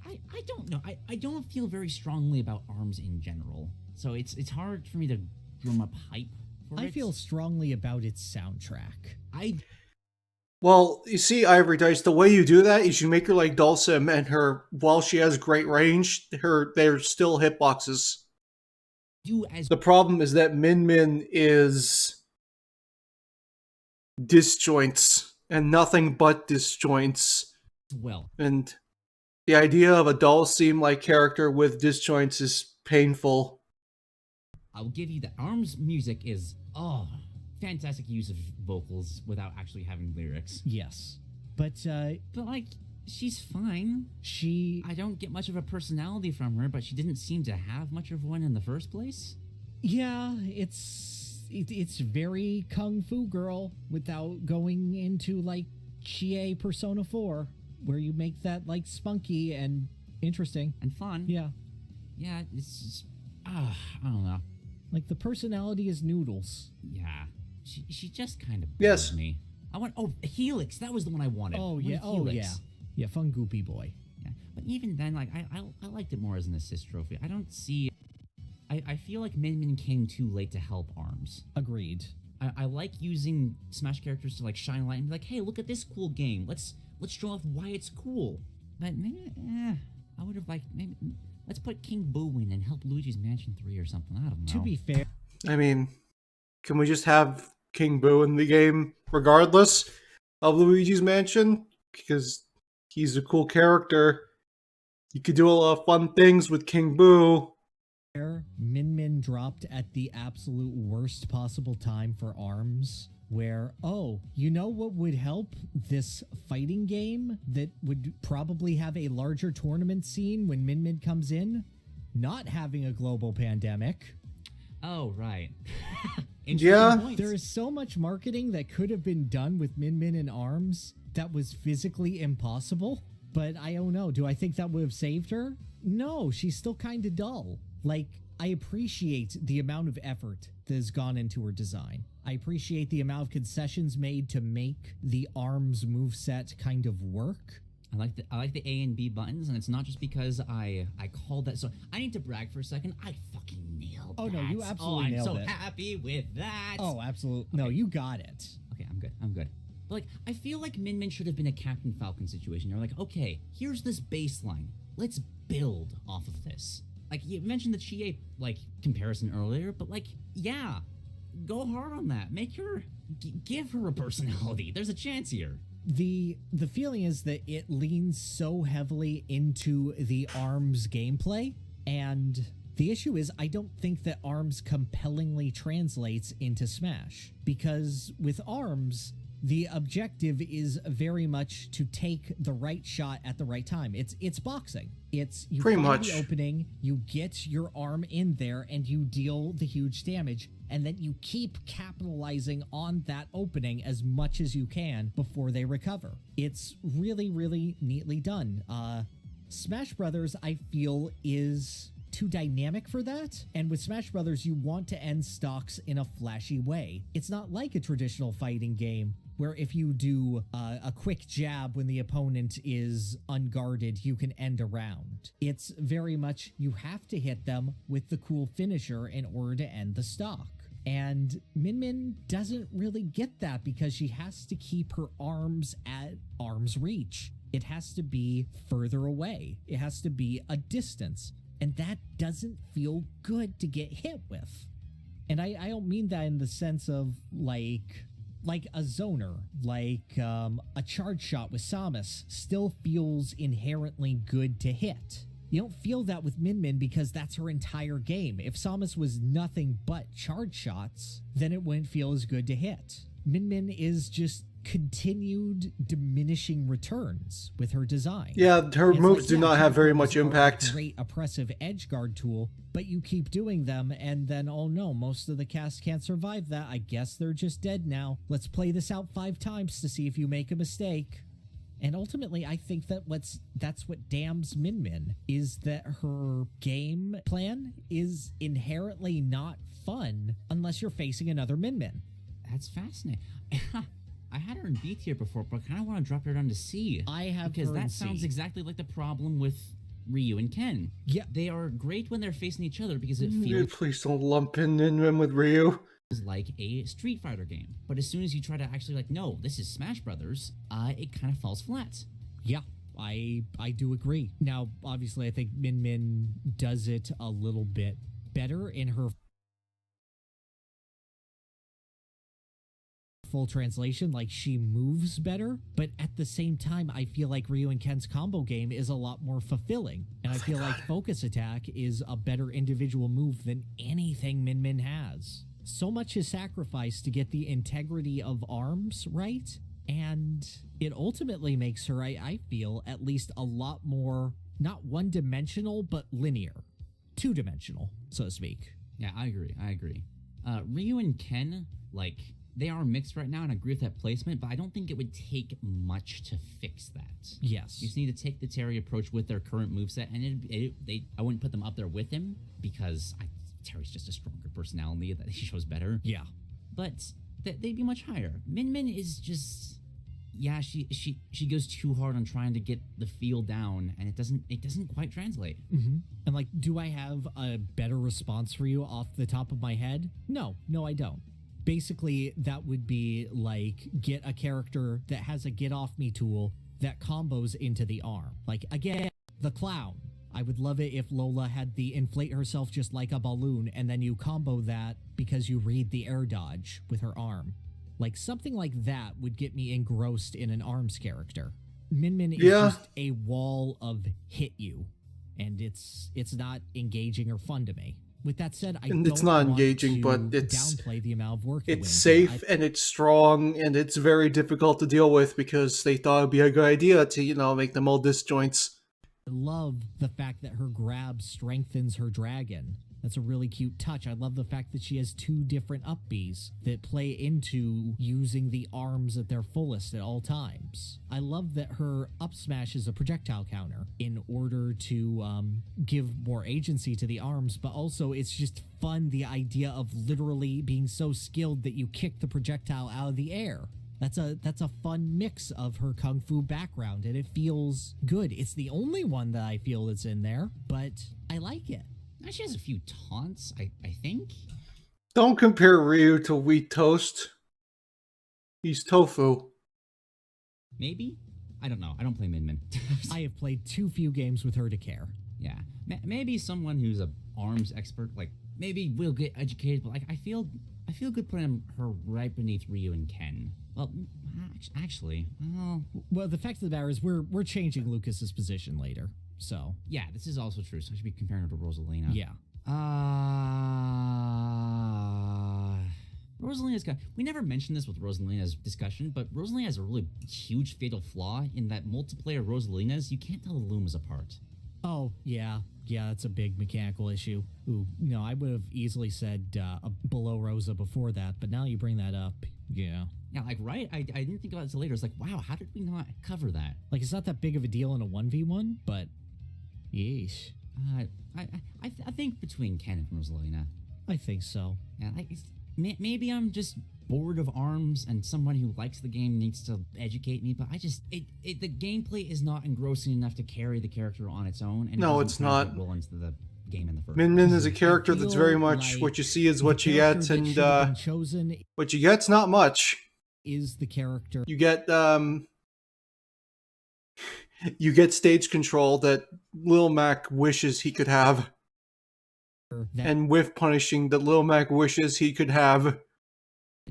don't know. I don't feel very strongly about ARMS in general. So it's hard for me to drum up hype for it. I feel strongly about its soundtrack. Well, you see, Ivory Dice, the way you do that is you make her like Dulcim, and while she has great range, they're still hitboxes. The problem is that Min-Min is disjoints, and nothing but disjoints. Well, And the idea of a Dulcim-like character with disjoints is painful. I'll give you that. ARMS music is fantastic use of vocals without actually having lyrics. Yes. But like, she's fine. I don't get much of a personality from her, but she didn't seem to have much of one in the first place. Yeah, it's very Kung Fu Girl without going into like Chie Persona 4, where you make that like spunky and interesting. And fun. Yeah. Yeah, it's just, I don't know. Like, the personality is Noodles. Yeah. She just kind of Yes. bugs me. I want Helix. That was the one I wanted. Oh, I yeah. wanted Helix. Oh, yeah. Yeah, fun goopy boy. Yeah. But even then, like, I liked it more as an assist trophy. I don't see... I feel like Min-Min came too late to help ARMS. Agreed. I like using Smash characters to, like, shine a light and be like, hey, look at this cool game. Let's show off why it's cool. But maybe, I would have liked... Maybe, let's put King Boo in and help Luigi's Mansion 3 or something. I don't know. To be fair... I mean, can we just have King Boo in the game regardless of Luigi's Mansion? Because he's a cool character. You could do a lot of fun things with King Boo. Min-Min dropped at the absolute worst possible time for ARMS, where, you know what would help this fighting game that would probably have a larger tournament scene when Min-Min comes in? Not having a global pandemic. Oh, right. Yeah. Points. There is so much marketing that could have been done with Min-Min and ARMS that was physically impossible, But I don't know. Do I think that would have saved her? No, she's still kind of dull. Like, I appreciate the amount of effort that has gone into her design. I appreciate the amount of concessions made to make the ARMS moveset kind of work. I like the A and B buttons, and it's not just because I called that. So I need to brag for a second. I fucking nailed that. Oh no, you absolutely nailed it. I'm so happy with that. Oh, absolutely. Okay. No, you got it. Okay, I'm good. But like, I feel like Min Min should have been a Captain Falcon situation. You're like, okay, here's this baseline. Let's build off of this. Like, you mentioned the Chie, like, comparison earlier, but like, yeah, go hard on that. Make her, give her a personality. There's a chance here. The feeling is that it leans so heavily into the ARMS gameplay, and the issue is I don't think that ARMS compellingly translates into Smash, because with ARMS, the objective is very much to take the right shot at the right time. It's boxing. It's you Pretty find much. the opening, you get your arm in there, and you deal the huge damage, and then you keep capitalizing on that opening as much as you can before they recover. It's really, really neatly done. Smash Brothers, I feel, is too dynamic for that, and with Smash Brothers, you want to end stocks in a flashy way. It's not like a traditional fighting game where if you do a quick jab when the opponent is unguarded, you can end a round. It's very much you have to hit them with the cool finisher in order to end the stock. And Min Min doesn't really get that because she has to keep her arms at arm's reach. It has to be further away. It has to be a distance. And that doesn't feel good to get hit with. And I don't mean that in the sense of like a zoner, like a charge shot with Samus still feels inherently good to hit. You don't feel that with Min Min because that's her entire game. If Samus was nothing but charge shots, then it wouldn't feel as good to hit. Min Min is just continued diminishing returns with her design. Yeah, her It's moves like, do yeah, not have very much charge shots are a impact. Great oppressive edge guard tool, but you keep doing them, and then, oh no, most of the cast can't survive that. I guess they're just dead now. Let's play this out 5 times to see if you make a mistake. And ultimately, I think that that's what damns Min Min, is that her game plan is inherently not fun unless you're facing another Min Min. That's fascinating. I had her in B tier before, but I kind of want to drop her down to C. I have because her that in sounds C. exactly like the problem with Ryu and Ken. Yeah. They are great when they're facing each other because it Dude, feels please don't lump in Min with Ryu. like a Street Fighter game. But as soon as you try to actually like, no, this is Smash Brothers, it kind of falls flat. Yeah, I do agree. Now, obviously, I think Min Min does it a little bit better in her full translation, like she moves better, but at the same time I feel like Ryu and Ken's combo game is a lot more fulfilling, and I feel like focus attack is a better individual move than anything Min Min has. So much is sacrificed to get the integrity of arms right, and it ultimately makes her, I feel, at least a lot more not one-dimensional but linear, two-dimensional, so to speak. Yeah, I agree. Ryu and Ken, like, they are mixed right now, and I agree with that placement, but I don't think it would take much to fix that. Yes. You just need to take the Terry approach with their current moveset, and I wouldn't put them up there with him, because Terry's just a stronger personality that he shows better. Yeah. But they'd be much higher. Min Min is just... Yeah, she goes too hard on trying to get the feel down, and it doesn't quite translate. Mm-hmm. And like, do I have a better response for you off the top of my head? No, I don't. Basically, that would be like, get a character that has a get off me tool that combos into the arm. Like, again, the clown. I would love it if Lola had the inflate herself just like a balloon, and then you combo that because you read the air dodge with her arm. Like, something like that would get me engrossed in an ARMS character. Min Min is just a wall of hit you, and it's not engaging or fun to me. With that said, I And it's don't not want engaging, to but it's downplay the amount of work that it's went into safe it. and it's strong and it's very difficult to deal with because they thought it'd be a good idea to, make them all disjoints. I love the fact that her grab strengthens her dragon. That's a really cute touch. I love the fact that she has 2 different up Bs that play into using the arms at their fullest at all times. I love that her up smash is a projectile counter in order to give more agency to the arms, but also it's just fun, the idea of literally being so skilled that you kick the projectile out of the air. That's a fun mix of her kung fu background, and it feels good. It's the only one that I feel that's in there, but I like it. Now she has a few taunts, I think. Don't compare Ryu to wheat toast. He's tofu. Maybe? I don't know. I don't play Min Min. I have played too few games with her to care. Yeah. Maybe someone who's a arms expert, like, maybe will get educated, but, like, I feel good putting her right beneath Ryu and Ken. Well, actually, well, the fact of the matter is we're changing Lucas's position later. So yeah, this is also true. So I should be comparing her to Rosalina. Yeah. Rosalina's got. We never mentioned this with Rosalina's discussion, but Rosalina has a really huge fatal flaw in that multiplayer Rosalinas, you can't tell the Lumas apart. Oh yeah, that's a big mechanical issue. Ooh, no, I would have easily said below Rosa before that, but now you bring that up, yeah. Yeah, like, right? I didn't think about it until later. It's like, wow, how did we not cover that? Like, it's not that big of a deal in a 1v1, but yeesh. I think between Ken and Rosalina. I think so. Yeah, like, maybe I'm just bored of arms and someone who likes the game needs to educate me, but I just, the gameplay is not engrossing enough to carry the character on its own. And no, it's not. Roll into the game in the first Min Min is a character that's very much like what you see is what you get, and chosen what you get's not much. Is the character you get stage control that Lil Mac wishes he could have, and whiff punishing that Lil Mac wishes he could have,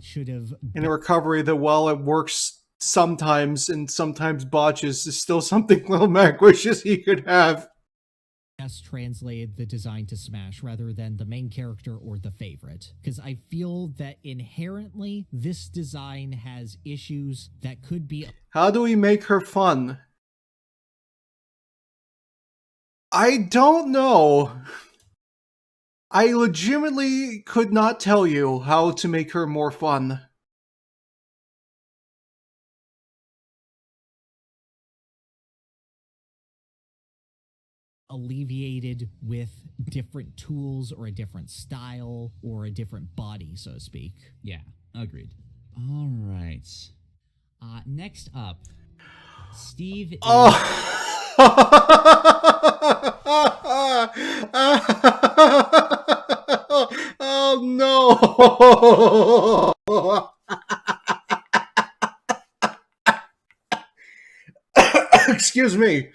should have, and a recovery that, while it works sometimes and sometimes botches, is still something Lil Mac wishes he could have. best translated the design to Smash rather than the main character or the favorite. Because I feel that inherently this design has issues that could be... How do we make her fun? I don't know. I legitimately could not tell you how to make her more fun. Alleviated with different tools or a different style or a different body, so to speak. Yeah, agreed. All right. Next up, Steve is... Oh no! Excuse me.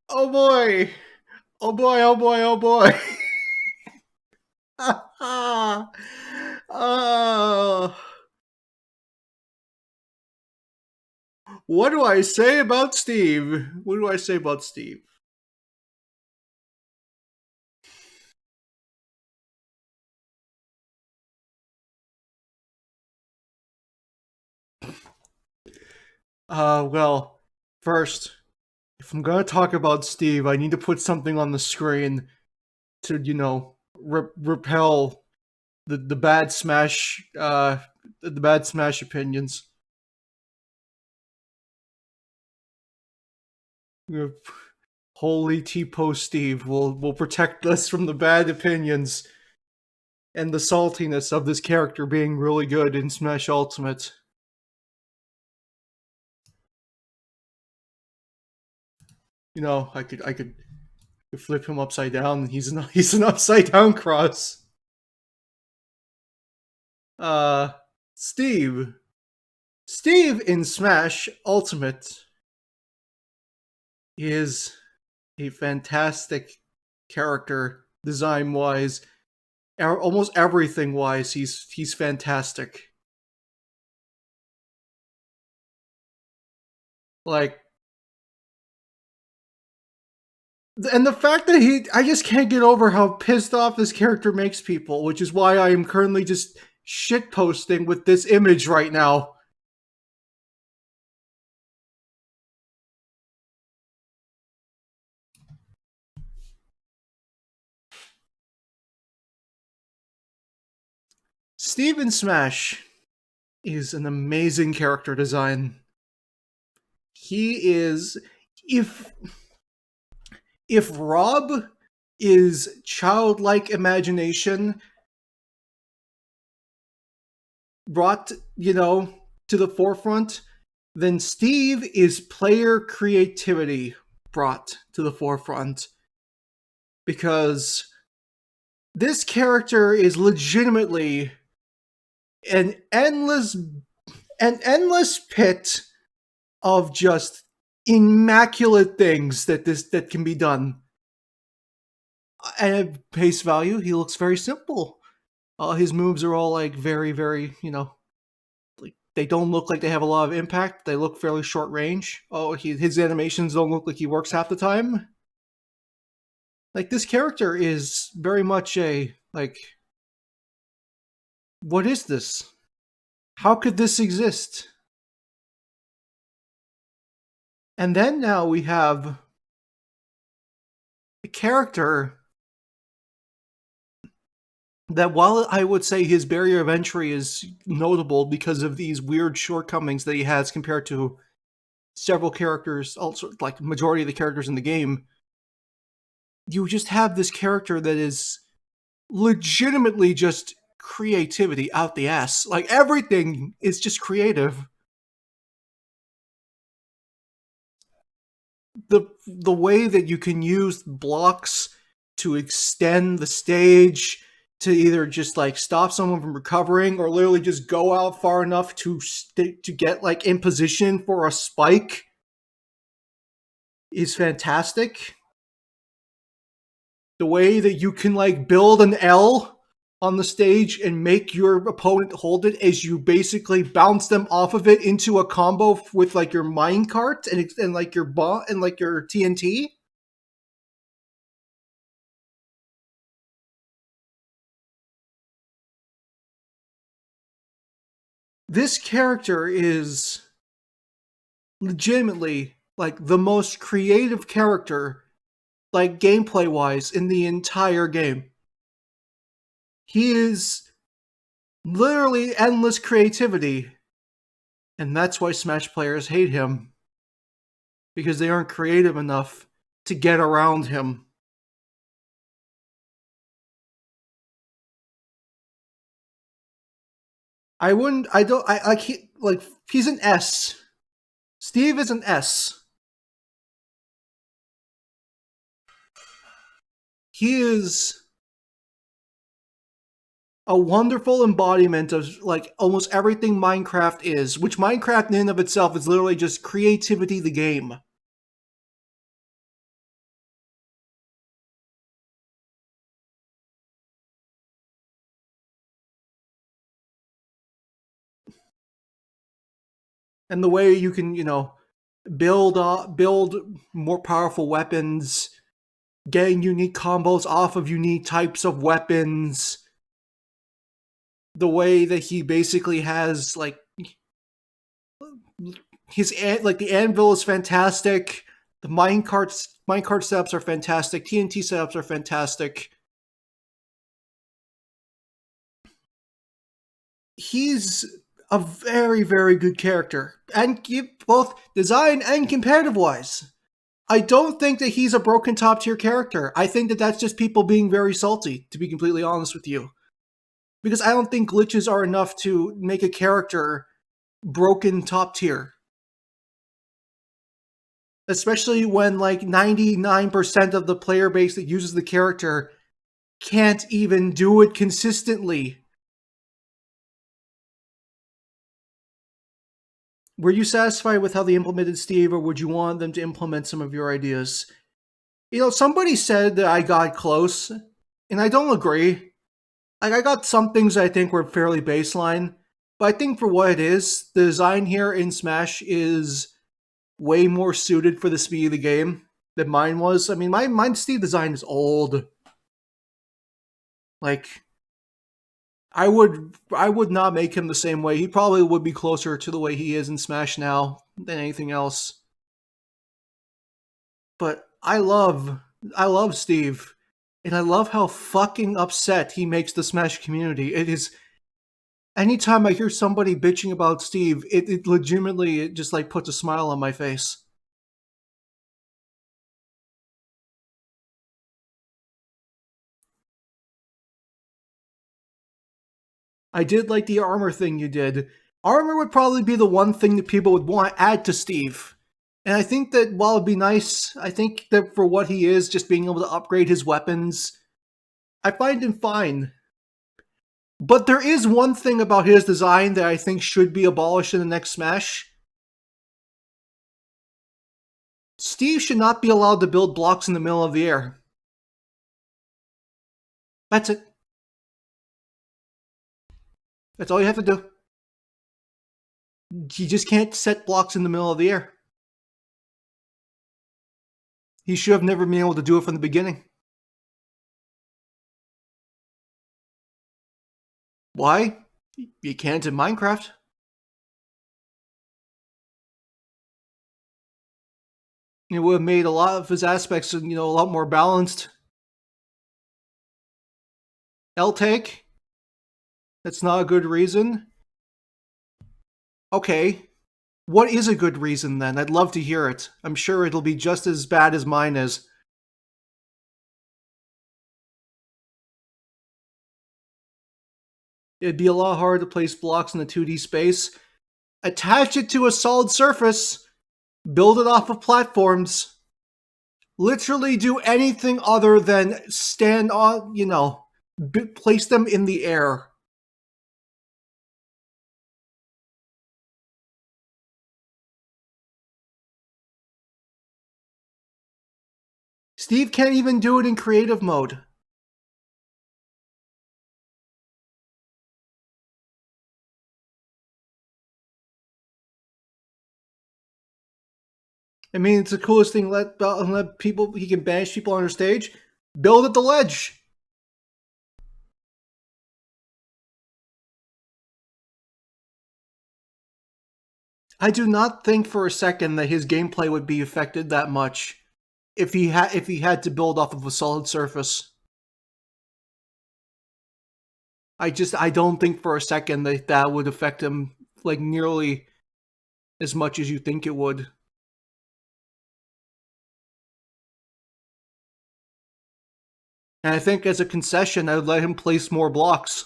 Oh boy. Oh boy, oh boy, oh boy. What do I say about Steve? What do I say about Steve? Well, first, if I'm gonna talk about Steve, I need to put something on the screen to, you know, repel the bad Smash the bad Smash opinions. Holy T-Post Steve will protect us from the bad opinions and the saltiness of this character being really good in Smash Ultimate. You know, I could flip him upside down, and he's an upside down cross. Steve in Smash Ultimate is a fantastic character, design wise, almost everything wise. He's fantastic. Like, and the fact that I just can't get over how pissed off this character makes people, which is why I am currently just shitposting with this image right now. Steve in Smash is an amazing character design. He is, if Rob is childlike imagination brought, to the forefront, then Steve is player creativity brought to the forefront. Because this character is legitimately an endless pit of just immaculate things that can be done. And at face value, he looks very simple. His moves are all like very, very, like they don't look like they have a lot of impact. They look fairly short range. His animations don't look like he works half the time. Like, this character is very much what is this? How could this exist? And then now we have a character that, while I would say his barrier of entry is notable because of these weird shortcomings that he has compared to several characters, also like majority of the characters in the game, you just have this character that is legitimately just creativity out the ass. Like, everything is just creative. The way that you can use blocks to extend the stage, to either just like stop someone from recovering or literally just go out far enough to get like in position for a spike, is fantastic. The way that you can like build an L on the stage and make your opponent hold it as you basically bounce them off of it into a combo with like your minecart and like your bomb and like your TNT. This character is legitimately like the most creative character, like gameplay wise, in the entire game. He is literally endless creativity, and that's why Smash players hate him, because they aren't creative enough to get around him. I can't, like, he's an S. Steve is an S. He is a wonderful embodiment of like almost everything Minecraft is, which Minecraft in and of itself is literally just creativity the game. And the way you can, build more powerful weapons, getting unique combos off of unique types of weapons. The way that he basically has like the anvil is fantastic. The minecart setups are fantastic. TNT setups are fantastic. He's a very, very good character, and both design and competitive wise. I don't think that he's a broken top tier character. I think that that's just people being very salty, to be completely honest with you. Because I don't think glitches are enough to make a character broken top tier. Especially when like 99% of the player base that uses the character can't even do it consistently. Were you satisfied with how they implemented Steve, or would you want them to implement some of your ideas? Somebody said that I got close, and I don't agree. Like, I got some things I think were fairly baseline, but I think for what it is, the design here in Smash is way more suited for the speed of the game than mine was. I mean, mine's Steve design is old. Like, I would not make him the same way. He probably would be closer to the way he is in Smash now than anything else. But I love Steve. And I love how fucking upset he makes the Smash community. Anytime I hear somebody bitching about Steve, it legitimately it just like puts a smile on my face. I did like the armor thing you did. Armor would probably be the one thing that people would want to add to Steve. And I think that while it'd be nice, I think that for what he is, just being able to upgrade his weapons, I find him fine. But there is one thing about his design that I think should be abolished in the next Smash. Steve should not be allowed to build blocks in the middle of the air. That's it. That's all you have to do. You just can't set blocks in the middle of the air. He should have never been able to do it from the beginning. Why? You can't in Minecraft. It would have made a lot of his aspects, a lot more balanced. L-Take? That's not a good reason. Okay. What is a good reason then? I'd love to hear it. I'm sure it'll be just as bad as mine is. It'd be a lot harder to place blocks in the 2D space. Attach it to a solid surface. Build it off of platforms. Literally do anything other than stand on, place them in the air. Steve can't even do it in creative mode. I mean, it's the coolest thing. Let people, he can banish people on her stage. Build at the ledge. I do not think for a second that his gameplay would be affected that much if he had to build off of a solid surface. I don't think for a second that would affect him like nearly as much as you think it would. And I think as a concession, I would let him place more blocks.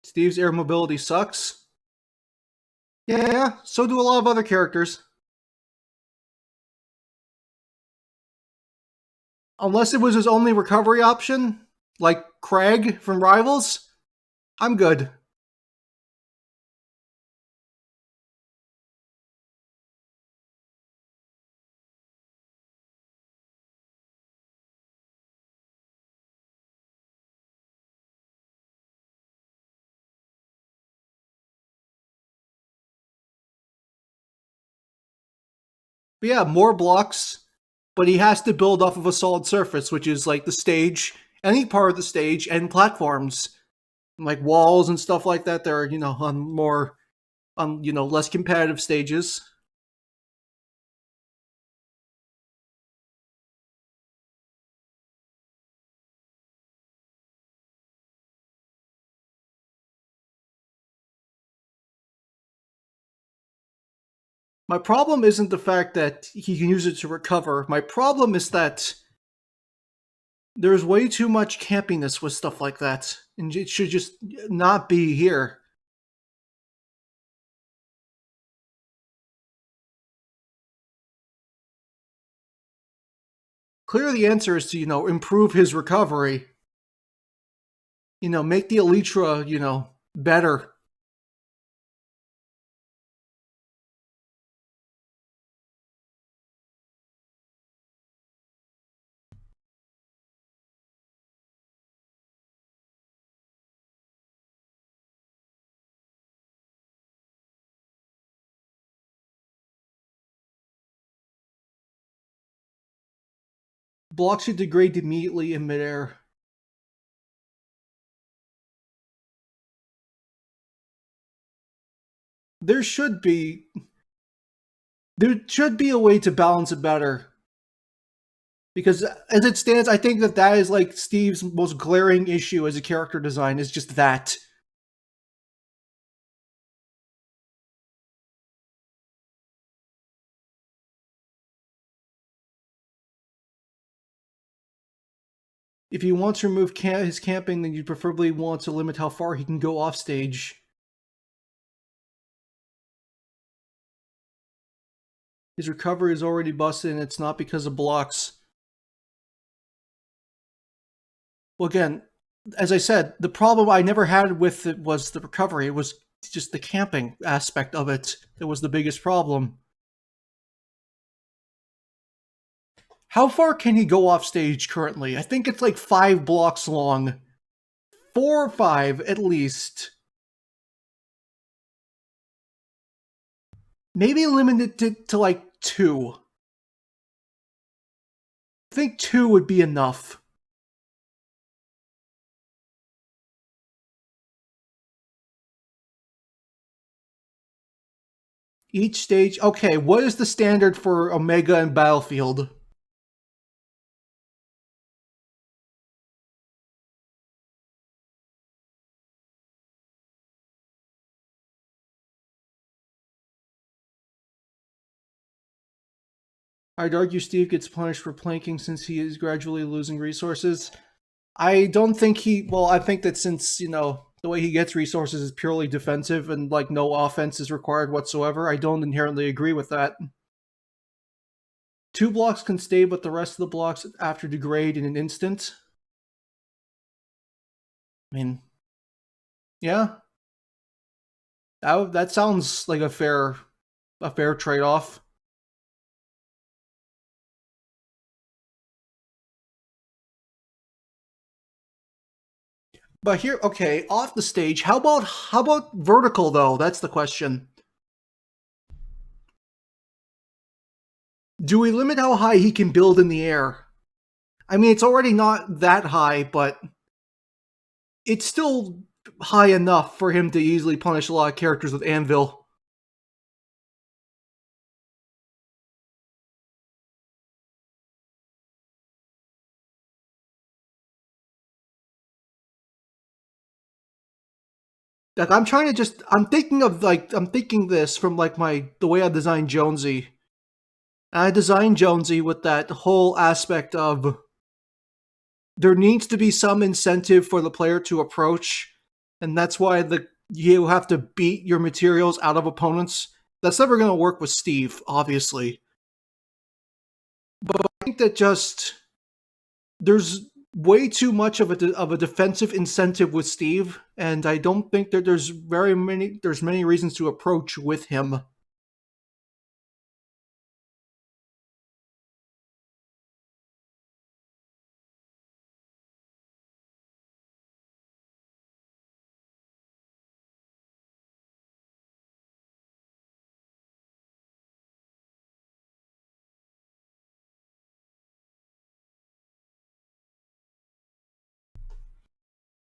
Steve's air mobility sucks. Yeah, so do a lot of other characters. Unless it was his only recovery option, like Craig from Rivals, I'm good. But yeah, more blocks, but he has to build off of a solid surface, which is like the stage, any part of the stage, and platforms, like walls and stuff like that. They're on less competitive stages. My problem isn't the fact that he can use it to recover. My problem is that there's way too much campiness with stuff like that, and it should just not be here. Clearly, the answer is to, improve his recovery. Make the Elytra, better. Blocks should degrade immediately in midair. There should be a way to balance it better. Because as it stands, I think that is like Steve's most glaring issue as a character design, is just that. If you want to remove his camping, then you'd preferably want to limit how far he can go off stage. His recovery is already busted, and it's not because of blocks. Well, again, as I said, the problem I never had with it was the recovery. It was just the camping aspect of it that was the biggest problem. How far can he go off stage currently? I think it's like 5 blocks long. 4 or 5 at least. Maybe limit it to like 2. I think 2 would be enough. Each stage... Okay, what is the standard for Omega and Battlefield? I'd argue Steve gets punished for planking since he is gradually losing resources. I don't think he... Well, I think that since, you know, the way he gets resources is purely defensive and, like, no offense is required whatsoever, I don't inherently agree with that. 2 blocks can stay, but the rest of the blocks after degrade in an instant. I mean... Yeah. That sounds like a fair trade-off. But here, okay, off the stage. How about vertical though? That's the question. Do we limit how high he can build in the air? I mean, it's already not that high, but it's still high enough for him to easily punish a lot of characters with Anvil. Like, I'm thinking this from like the way I designed Jonesy. I designed Jonesy with that whole aspect of there needs to be some incentive for the player to approach, and that's why you have to beat your materials out of opponents. That's never going to work with Steve, obviously. But I think that just there's way too much of a defensive incentive with Steve, and I don't think that there's many reasons to approach with him.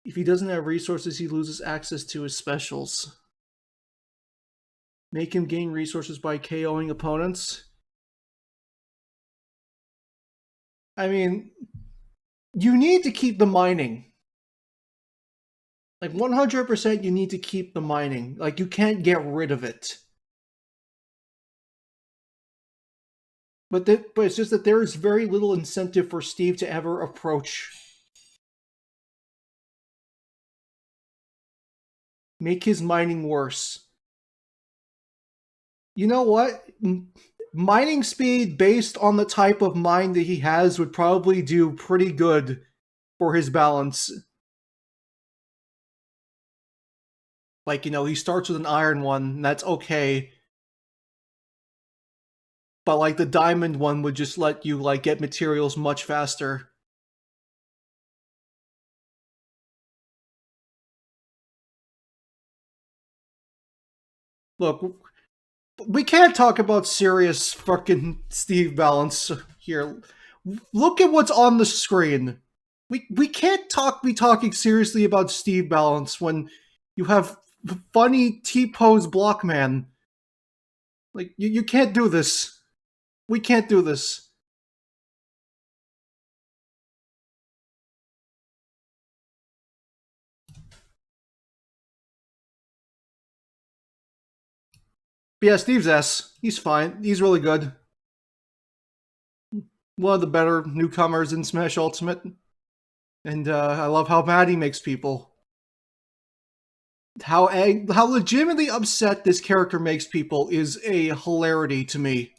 If he doesn't have resources, he loses access to his specials. Make him gain resources by KOing opponents. I mean, you need to keep the mining. Like, 100% you need to keep the mining. Like, you can't get rid of it. But it's just that there is very little incentive for Steve to ever approach. Make his mining worse. You know what? Mining speed based on the type of mine that he has would probably do pretty good for his balance. Like, you know, he starts with an iron one, and that's okay. But, like, the diamond one would just let you, like, get materials much faster. Look, we can't talk about serious fucking Steve balance here. look at what's on the screen. We can't be talking seriously about Steve balance when you have funny T-pose Blockman. Like, you can't do this. We can't do this. But yeah, Steve's S. He's fine. He's really good. One of the better newcomers in Smash Ultimate. And I love how mad he makes people. How legitimately upset this character makes people is a hilarity to me.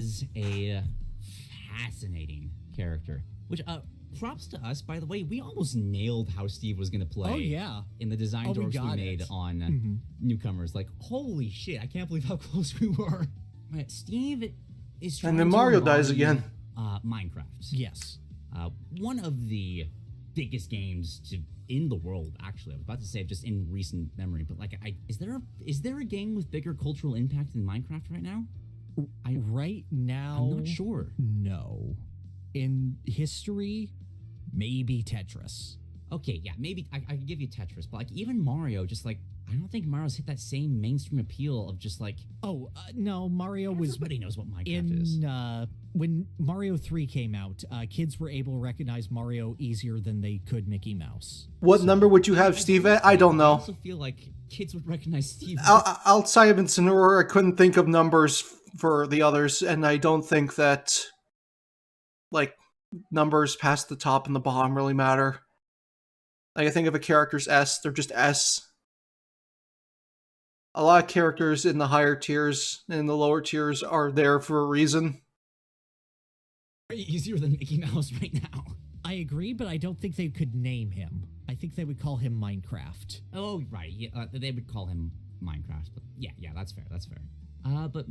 Is a fascinating character. Which, props to us, by the way. We almost nailed how Steve was going to play. Oh, yeah. In the design dorks we made on newcomers. Like, holy shit, I can't believe how close we were. But Steve is trying and then to Mario embody, dies again. Minecraft. Yes. One of the biggest games in the world, actually. I was about to say just in recent memory, but like, is there a game with bigger cultural impact than Minecraft right now? Right now, I'm not sure. No. In history, maybe Tetris. Okay, yeah, maybe I could give you Tetris, but like even Mario, just like I don't think Mario's hit that same mainstream appeal of just like. No, Mario was. Everybody knows what Minecraft is. When Mario 3 came out, kids were able to recognize Mario easier than they could Mickey Mouse. What number would you have Steve at? I don't know. I also feel like kids would recognize Steve. Outside of Incineroar, I couldn't think of numbers for the others, and I don't think that, like, numbers past the top and the bottom really matter. Like, I think if a character's S, they're just S. A lot of characters in the higher tiers and the lower tiers are there for a reason. Easier than Mickey Mouse right now. I agree, but I don't think they could name him. I think they would call him Minecraft. Oh, right. Yeah, they would call him Minecraft. But yeah, that's fair. That's fair. But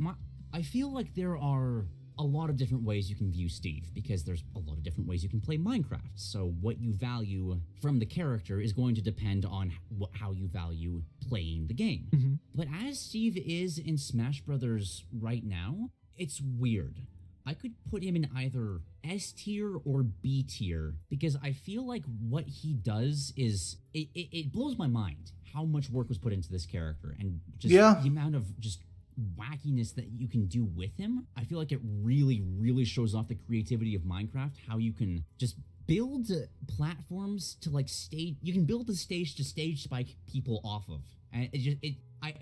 I feel like there are a lot of different ways you can view Steve, because there's a lot of different ways you can play Minecraft. So what you value from the character is going to depend on how you value playing the game. Mm-hmm. But as Steve is in Smash Brothers right now, it's weird. I could put him in either S tier or B tier, because I feel like what he does is it blows my mind how much work was put into this character, and just the amount of just wackiness that you can do with him. I feel like it really, really shows off the creativity of Minecraft, how you can just build platforms to like stage. You can build a stage to stage spike people off of, and I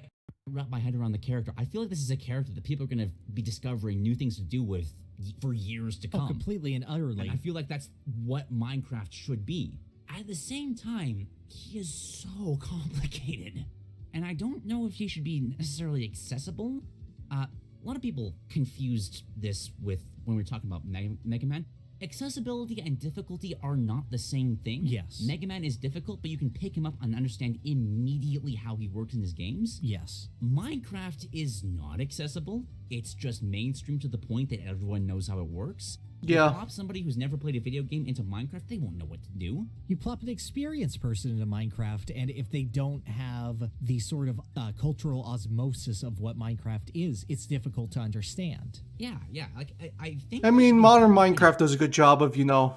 wrap my head around the character. I feel like this is a character that people are going to be discovering new things to do with for years to come. Oh, completely and utterly. And I feel like that's what Minecraft should be. At the same time, he is so complicated. And I don't know if he should be necessarily accessible. A lot of people confused this with when we were talking about Mega Man. Accessibility and difficulty are not the same thing. Yes. Mega Man is difficult, but you can pick him up and understand immediately how he works in his games. Yes. Minecraft is not accessible. It's just mainstream to the point that everyone knows how it works. Yeah. You plop somebody who's never played a video game into Minecraft, they won't know what to do. You plop an experienced person into Minecraft, and if they don't have the sort of cultural osmosis of what Minecraft is, it's difficult to understand. Yeah. Like I think. I mean, modern Minecraft does a good job of,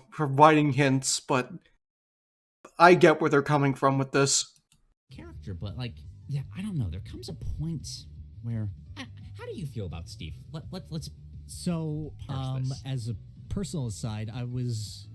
providing hints, but I get where they're coming from with this. Character, but like, yeah, I don't know. There comes a point where. How do you feel about Steve? Let's. So, as a personal aside, it was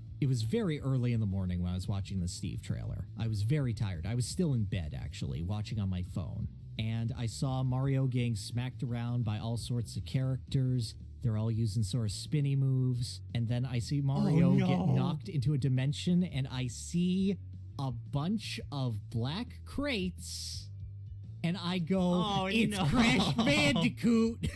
very early in the morning when I was watching the Steve trailer. I was very tired. I was still in bed, actually, watching on my phone. And I saw Mario getting smacked around by all sorts of characters. They're all using sort of spinny moves. And then I see Mario get knocked into a dimension, and I see a bunch of black crates. And I go, it's Crash Bandicoot!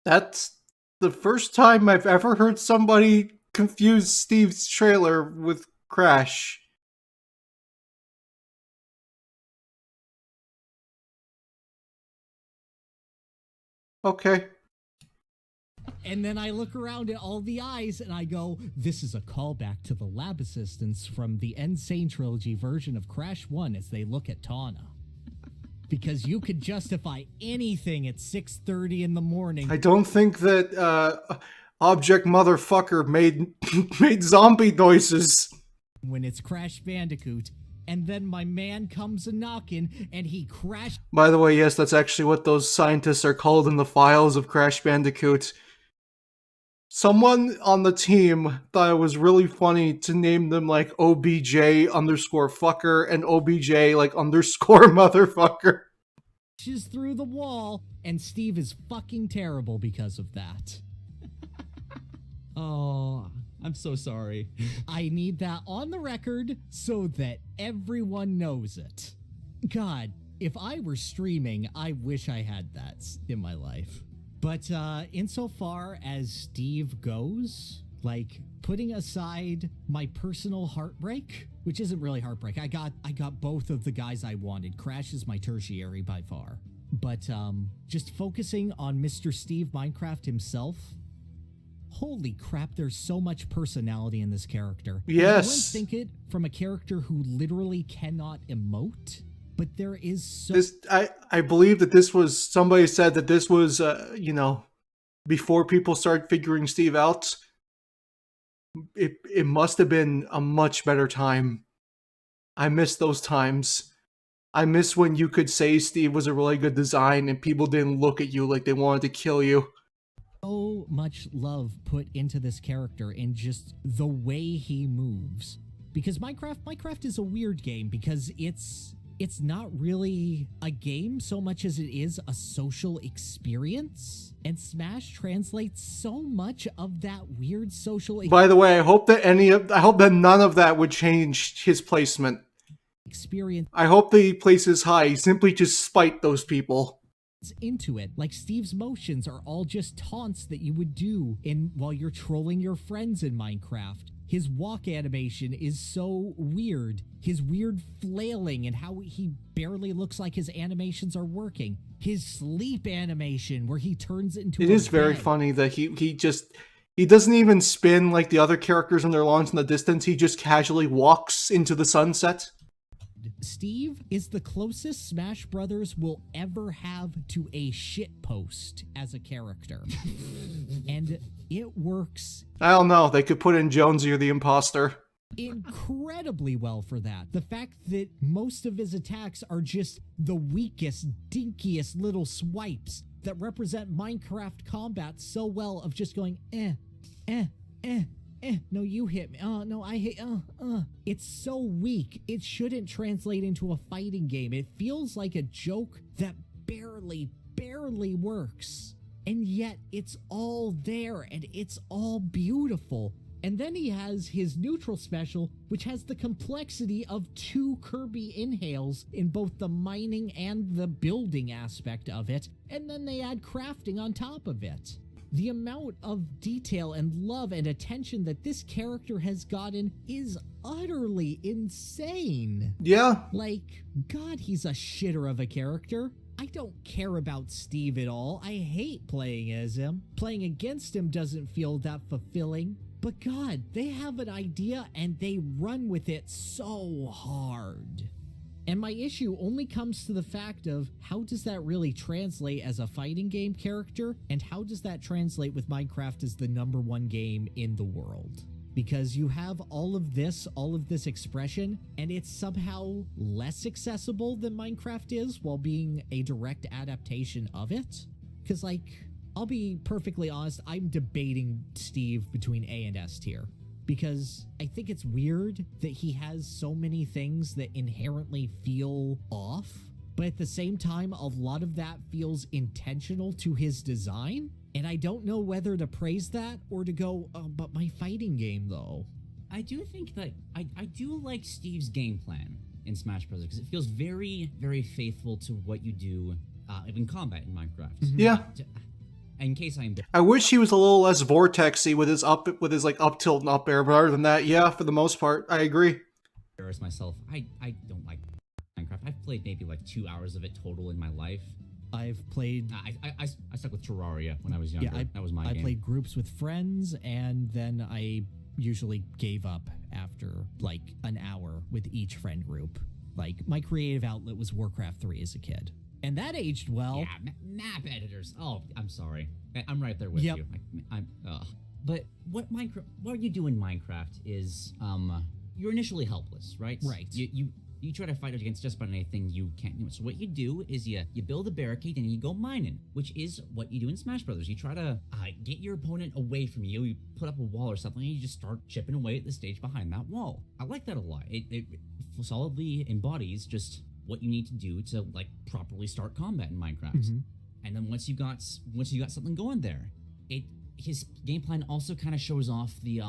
That's the first time I've ever heard somebody confuse Steve's trailer with Crash. Okay. And then I look around at all the eyes and I go, this is a callback to the lab assistants from the Insane Trilogy version of Crash 1 as they look at Tawna. because you could justify anything at 6:30 in the morning. I don't think that Object Motherfucker made made zombie noises. When it's Crash Bandicoot, and then my man comes a knocking, and he crashes. By the way, yes, that's actually what those scientists are called in the files of Crash Bandicoot. Someone on the team thought it was really funny to name them like OBJ underscore fucker and OBJ like underscore motherfucker. Through the wall, and Steve is fucking terrible because of that. Oh, I'm so sorry. I need that on the record so that everyone knows it. God, if I were streaming, I wish I had that in my life. But insofar as Steve goes, like putting aside my personal heartbreak, which isn't really heartbreak. I got both of the guys I wanted. Crash is my tertiary by far. But just focusing on Mr. Steve Minecraft himself. Holy crap, there's so much personality in this character. Yes. I wouldn't think it from a character who literally cannot emote, but there is so... I believe that this was, somebody said that this was, before people started figuring Steve out, it must have been a much better time. I miss those times. I miss when you could say Steve was a really good design and people didn't look at you like they wanted to kill you. So much love put into this character and just the way he moves. Because Minecraft is a weird game because it's not really a game so much as it is a social experience. And Smash translates so much of that weird social By the way, I hope that none of that would change his placement. Experience. I hope that he places high simply to spite those people. Into it. Like Steve's motions are all just taunts that you would do while you're trolling your friends in Minecraft. His walk animation is so weird. His weird flailing and how he barely looks like his animations are working. His sleep animation where he turns into It is very funny that he doesn't even spin like the other characters when they're launched in the distance. He just casually walks into the sunset. Steve is the closest Smash Brothers will ever have to a shitpost as a character. And it works. I don't know. They could put in Jonesy or the Imposter. Incredibly well for that. The fact that most of his attacks are just the weakest, dinkiest little swipes that represent Minecraft combat so well of just going, no, you hit me. Oh, no, I hit, It's so weak. It shouldn't translate into a fighting game. It feels like a joke that barely works. And yet, it's all there, and it's all beautiful. And then he has his neutral special, which has the complexity of 2 Kirby inhales in both the mining and the building aspect of it. And then they add crafting on top of it. The amount of detail and love and attention that this character has gotten is utterly insane. Yeah. Like, God, he's a shitter of a character. I don't care about Steve at all. I hate playing as him. Playing against him doesn't feel that fulfilling. But God, they have an idea and they run with it so hard. And my issue only comes to the fact of how does that really translate as a fighting game character? And how does that translate with Minecraft as the #1 game in the world? Because you have all of this expression, and it's somehow less accessible than Minecraft is while being a direct adaptation of it. Because, like, I'll be perfectly honest, I'm debating Steve between A and S tier. Because I think it's weird that he has so many things that inherently feel off, but at the same time, a lot of that feels intentional to his design. And I don't know whether to praise that or to go, but my fighting game, though. I do think that I do like Steve's game plan in Smash Bros. Because it feels very, very faithful to what you do in combat in Minecraft. Yeah. In case I wish he was a little less vortexy with his up tilt and up air, but other than that, yeah, for the most part, I agree. Embarrass myself. I don't like Minecraft. I've played maybe like 2 hours of it total in my life. I've played... I stuck with Terraria when I was younger. Yeah, that was my game. I played groups with friends, and then I usually gave up after like an hour with each friend group. Like, my creative outlet was Warcraft 3 as a kid. And that aged well. Yeah, map editors. Oh, I'm sorry. I'm right there with Yep. you. But what you do in Minecraft is, you're initially helpless, right? Right. You try to fight against just about anything you can't do. So what you do is you build a barricade and you go mining, which is what you do in Smash Brothers. You try to get your opponent away from you. You put up a wall or something, and you just start chipping away at the stage behind that wall. I like that a lot. It solidly embodies just what you need to do to like properly start combat in Minecraft. Mm-hmm. And then once you got something going there, his game plan also kind of shows off the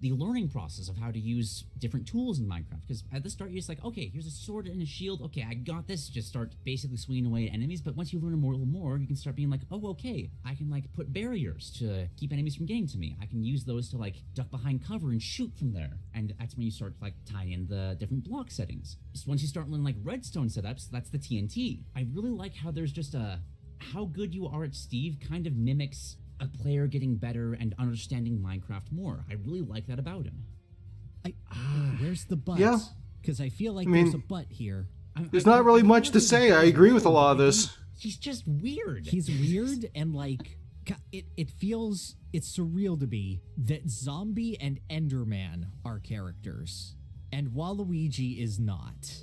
learning process of how to use different tools in Minecraft. Because at the start, you're just like, okay, here's a sword and a shield. Okay, I got this. Just start basically swinging away at enemies. But once you learn a little more, you can start being like, oh, okay, I can like put barriers to keep enemies from getting to me. I can use those to like duck behind cover and shoot from there. And that's when you start like tying in the different block settings. So once you start learning like redstone setups, that's the TNT. I really like how there's just how good you are at Steve kind of mimics a player getting better and understanding Minecraft more. I really like that about him. Where's the but? Yeah. Because I feel like I mean, there's a but here. There's not really much to say. I agree with a lot of this. He's just weird. He's weird, and like it feels, it's surreal to me that Zombie and Enderman are characters, and Waluigi is not.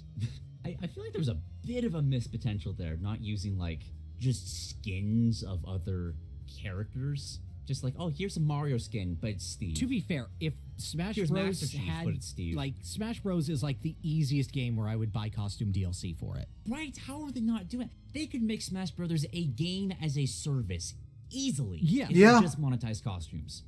I feel like there was a bit of a missed potential there, not using like just skins of other characters. Just like, oh, here's a Mario skin, but it's Steve. To be fair, if Smash Here's Bros Master Chief, had, but it's Steve. like, Smash Bros is like the easiest game where I would buy costume DLC for it. Right? How are they not doing it? They could make Smash Brothers a game as a service easily. Yeah. If Yeah. they just monetize costumes.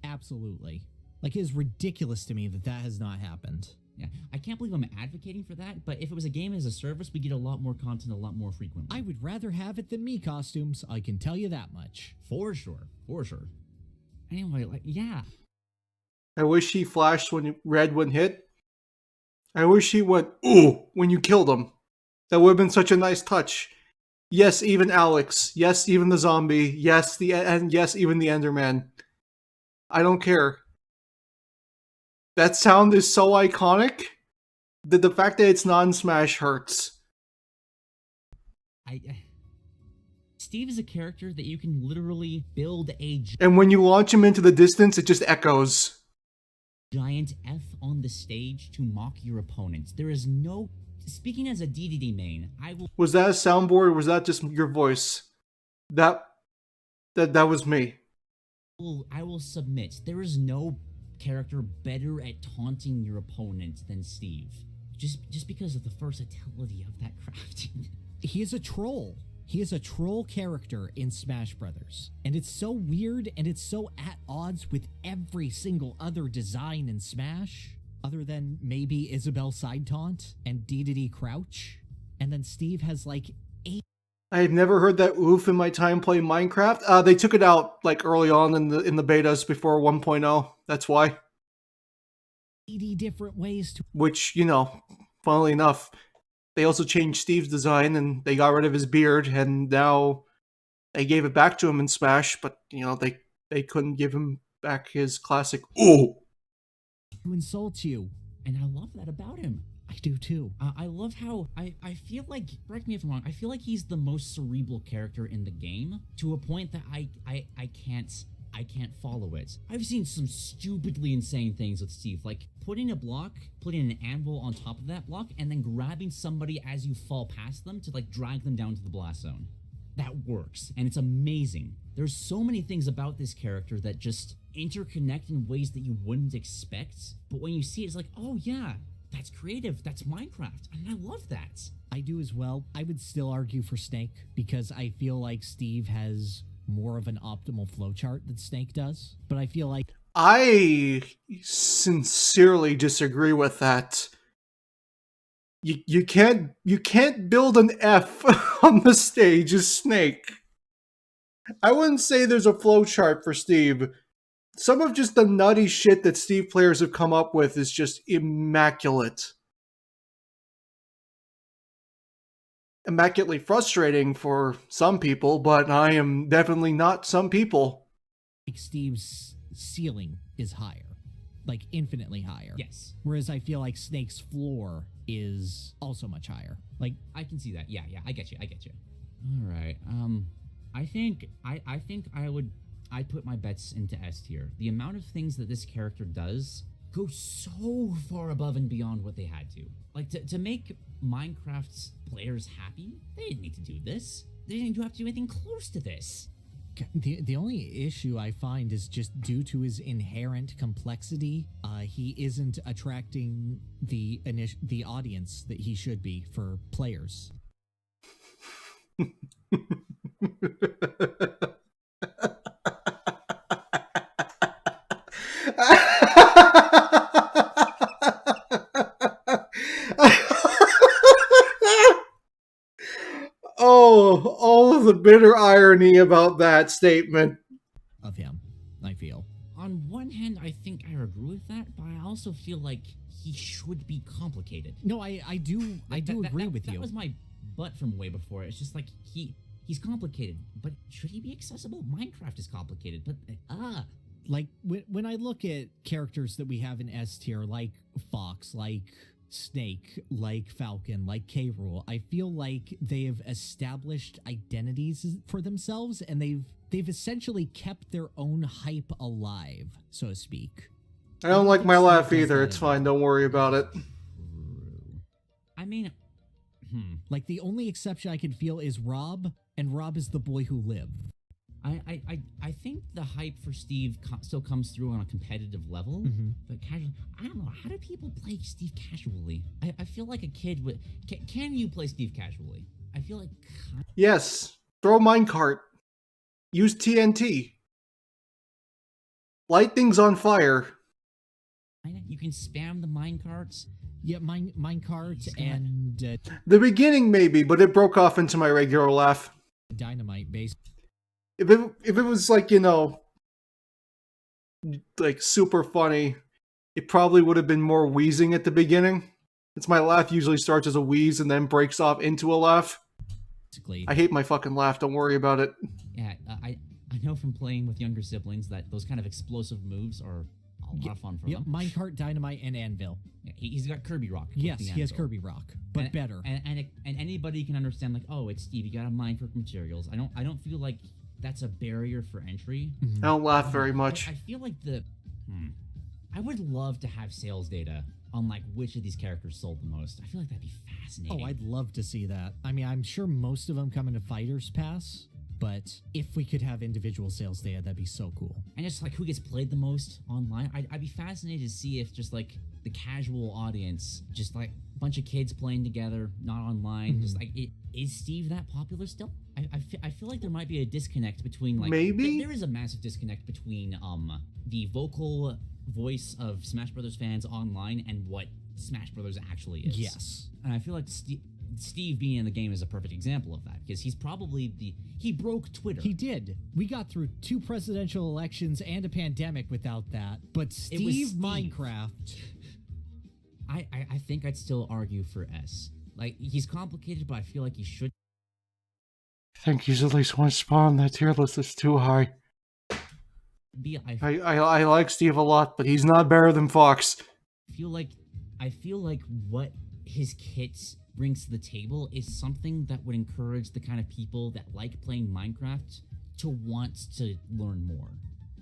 Absolutely. Like, it is ridiculous to me that that has not happened. Yeah, I can't believe I'm advocating for that, but if it was a game as a service, we get a lot more content a lot more frequently. I would rather have it than me costumes, I can tell you that much. For sure. Anyway, like, yeah. I wish he flashed when red when hit. I wish he went, ooh, when you killed him. That would have been such a nice touch. Yes, even Alex. Yes, even the zombie. Yes, and yes, even the Enderman. I don't care. That sound is so iconic that the fact that it's non-Smash hurts. Steve is a character that you can literally build a And when you launch him into the distance, it just echoes. giant F on the stage to mock your opponents. There is no... Speaking as a DDD main, I will... Was that a soundboard or was that just your voice? That was me. I will submit. There is no character better at taunting your opponent than Steve. Just because of the versatility of that crafting. He is a troll. He is a troll character in Smash Brothers. And it's so weird and it's so at odds with every single other design in Smash, other than maybe Isabelle side taunt and DDD crouch. And then Steve has like 8. I've never heard that oof in my time playing Minecraft. They took it out like early on in the betas before 1.0. That's why. 80 different ways to... Which, you know, funnily enough, they also changed Steve's design and they got rid of his beard and now they gave it back to him in Smash, but, you know, they couldn't give him back his classic ooh. To insult you. And I love that about him. I do too. I love how I feel like, correct me if I'm wrong, I feel like he's the most cerebral character in the game to a point that I can't follow it. I've seen some stupidly insane things with Steve, like putting a block, putting an anvil on top of that block, and then grabbing somebody as you fall past them to like drag them down to the blast zone. That works, and it's amazing. There's so many things about this character that just interconnect in ways that you wouldn't expect, but when you see it, it's like, oh yeah, that's creative, that's Minecraft, and I love that. I do as well. I would still argue for Snake because I feel like Steve has more of an optimal flowchart than Snake does, but I feel like I sincerely disagree with that. You can't build an F on the stage as Snake. I wouldn't say there's a flowchart for Steve. Some of just the nutty shit that Steve players have come up with is just immaculate. Immaculately frustrating for some people, but I am definitely not some people. Steve's ceiling is higher. like infinitely higher. Yes. Whereas I feel like Snake's floor is also much higher. Like, I can see that. Yeah, I get you. All right. I think I'd put my bets into S tier. The amount of things that this character does go so far above and beyond what they had to. Like, to make Minecraft's players happy, they didn't need to do this. They didn't have to do anything close to this. the only issue I find is just due to his inherent complexity, he isn't attracting the audience that he should be for players. Oh, all of the bitter irony about that statement. Of him, I feel. On one hand, I think I agree with that, but I also feel like he should be complicated. No, I do agree with you. That was my butt from way before. It's just like he's complicated, but should he be accessible? Minecraft is complicated, but like when I look at characters that we have in S tier, like Fox, like Snake, like Falcon, like K. Rool, I feel like they have established identities for themselves, and they've essentially kept their own hype alive, so to speak. I don't like my laugh either. It's fine. Don't worry about it. I mean, like the only exception I can feel is Rob, and Rob is the boy who lived. I think the hype for Steve still comes through on a competitive level, but casually, I don't know. How do people play Steve casually? I feel like a kid would. Can you play Steve casually? I feel like Yes. Throw minecart. Use TNT. Light things on fire. you can spam the minecarts. Yeah, minecart and The beginning maybe, but it broke off into my regular laugh. dynamite based. If it was like, you know, like super funny, it probably would have been more wheezing at the beginning. It's my laugh usually starts as a wheeze and then breaks off into a laugh. Basically, I hate my fucking laugh. Don't worry about it. Yeah, I know from playing with younger siblings that those kind of explosive moves are a lot of fun for them. minecart, dynamite, and anvil. Yeah, he's got Kirby Rock. with Yes, the he has anvil. Kirby Rock, but better. And anybody can understand, like, oh, it's Steve. You got to mine for materials. I don't feel like that's a barrier for entry. I don't laugh very much. I feel like I would love to have sales data on like which of these characters sold the most. I feel like that'd be fascinating. Oh, I'd love to see that. I mean, I'm sure most of them come into Fighters Pass, but if we could have individual sales data, that'd be so cool. And just like who gets played the most online. I'd be fascinated to see if just like the casual audience, just like a bunch of kids playing together, not online, just like is Steve that popular still? I feel like there might be a disconnect between like Maybe? there is a massive disconnect between the vocal voice of Smash Brothers fans online and what Smash Brothers actually is. Yes. And I feel like Steve being in the game is a perfect example of that, because he's probably he broke Twitter. He did. We got through 2 presidential elections and a pandemic without that. But Steve Minecraft. I think I'd still argue for S. Like, he's complicated, but I feel like he should. I think he's at least one spot on that tier list that's too high. I like Steve a lot, but he's not better than Fox. I feel like what his kits brings to the table is something that would encourage the kind of people that like playing Minecraft to want to learn more.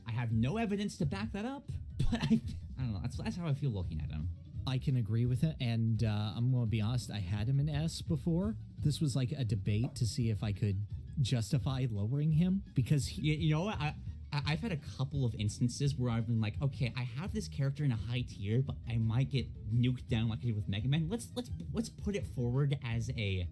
I have no evidence to back that up, but I don't know. That's how I feel looking at him. I can agree with it, and I'm going to be honest, I had him in S before. This was like a debate to see if I could justify lowering him, because You know what? I've had a couple of instances where I've been like, okay, I have this character in a high tier, but I might get nuked down like I did with Mega Man. Let's put it forward as a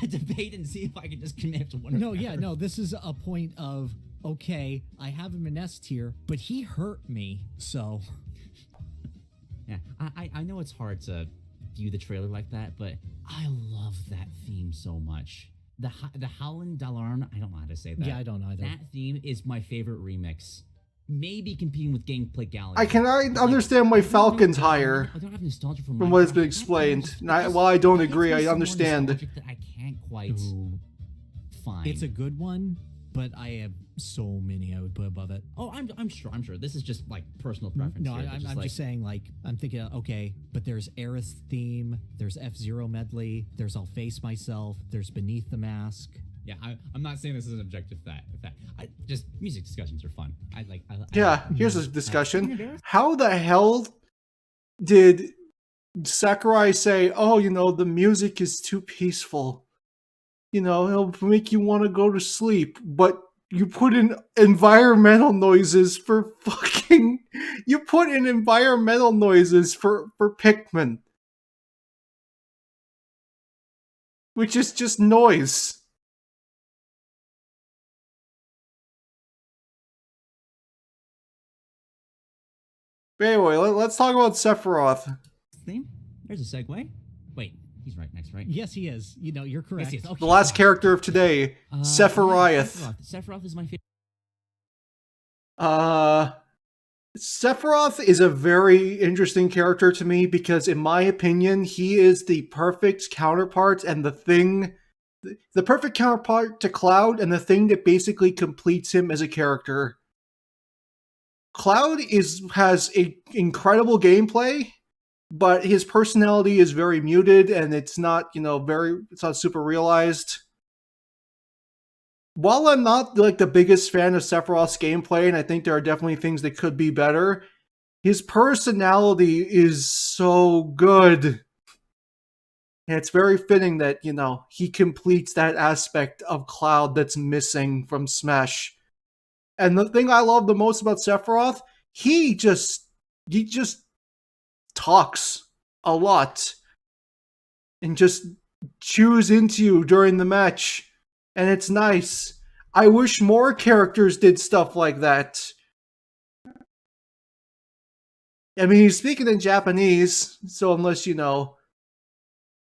debate and see if I can just commit to one. No, this is a point of, okay, I have him in S tier, but he hurt me, so. Yeah, I know it's hard to view the trailer like that, but I love that theme so much. The Howlin' Dalarn, I don't know how to say that. Yeah, I don't either. That theme is my favorite remix. Maybe competing with Gameplay Galaxy. I can understand why Falcon's higher I don't have nostalgia for from what has Minecraft. been explained. While I don't agree, I understand. That I can't quite find. It's a good one, but I have so many I would put above it. Oh, I'm sure. This is just like personal preference. No, here, I'm just saying, like, I'm thinking, okay, but there's Aerith theme, there's F-Zero medley, there's I'll Face Myself, there's Beneath the Mask. Yeah, I'm not saying this is an objective fact. Just music discussions are fun. Here's a discussion. How the hell did Sakurai say, oh, the music is too peaceful? It'll make you want to go to sleep, but you put in environmental noises for Pikmin, which is just noise. But anyway, let's talk about Sephiroth. Theme? There's a segue. Wait, he's right next, right? Yes, he is. You're correct. Yes, okay. The last character of today, Sephiroth. Yeah, Sephiroth is my favorite. Sephiroth is a very interesting character to me because, in my opinion, he is the perfect counterpart and the perfect counterpart to Cloud and the thing that basically completes him as a character. Cloud has incredible gameplay, but his personality is very muted and it's not, it's not super realized. While I'm not like the biggest fan of Sephiroth's gameplay, and I think there are definitely things that could be better, his personality is so good. And it's very fitting that, he completes that aspect of Cloud that's missing from Smash. And the thing I love the most about Sephiroth, he just talks a lot and just chews into you during the match. And it's nice. I wish more characters did stuff like that. I mean, he's speaking in Japanese, so unless you know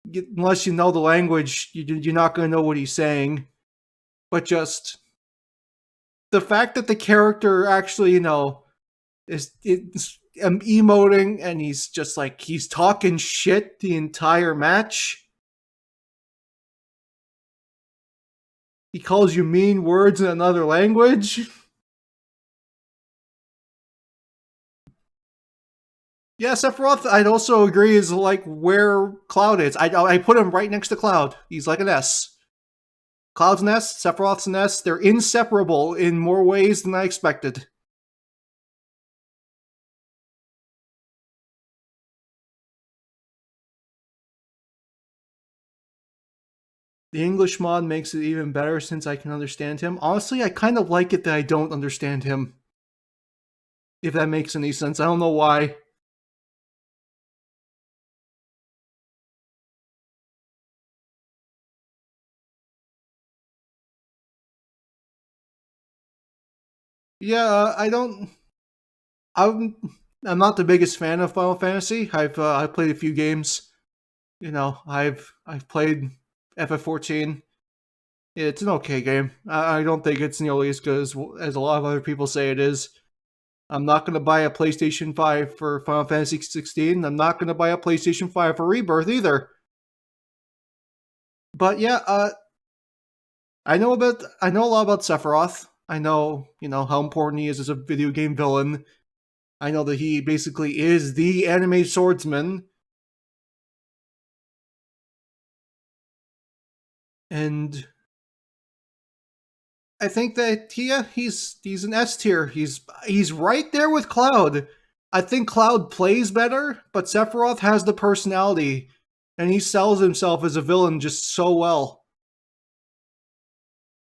the language, you're not going to know what he's saying. But just the fact that the character actually, is emoting and he's just like, he's talking shit the entire match. He calls you mean words in another language. Yeah, Sephiroth, I'd also agree, is like where Cloud is. I put him right next to Cloud. He's like an S. Cloud's an S, Sephiroth's an S. They're inseparable in more ways than I expected. The English mod makes it even better since I can understand him. Honestly, I kind of like it that I don't understand him. If that makes any sense. I don't know why. Yeah, I'm not the biggest fan of Final Fantasy. I've played a few games. I've played FF14. It's an okay game. I don't think it's nearly as good as a lot of other people say it is. I'm not going to buy a PlayStation 5 for Final Fantasy 16. I'm not going to buy a PlayStation 5 for Rebirth either. But yeah, I know a lot about Sephiroth. I know, how important he is as a video game villain. I know that he basically is the anime swordsman. And I think that he's an S tier. He's right there with Cloud. I think Cloud plays better, but Sephiroth has the personality, and he sells himself as a villain just so well.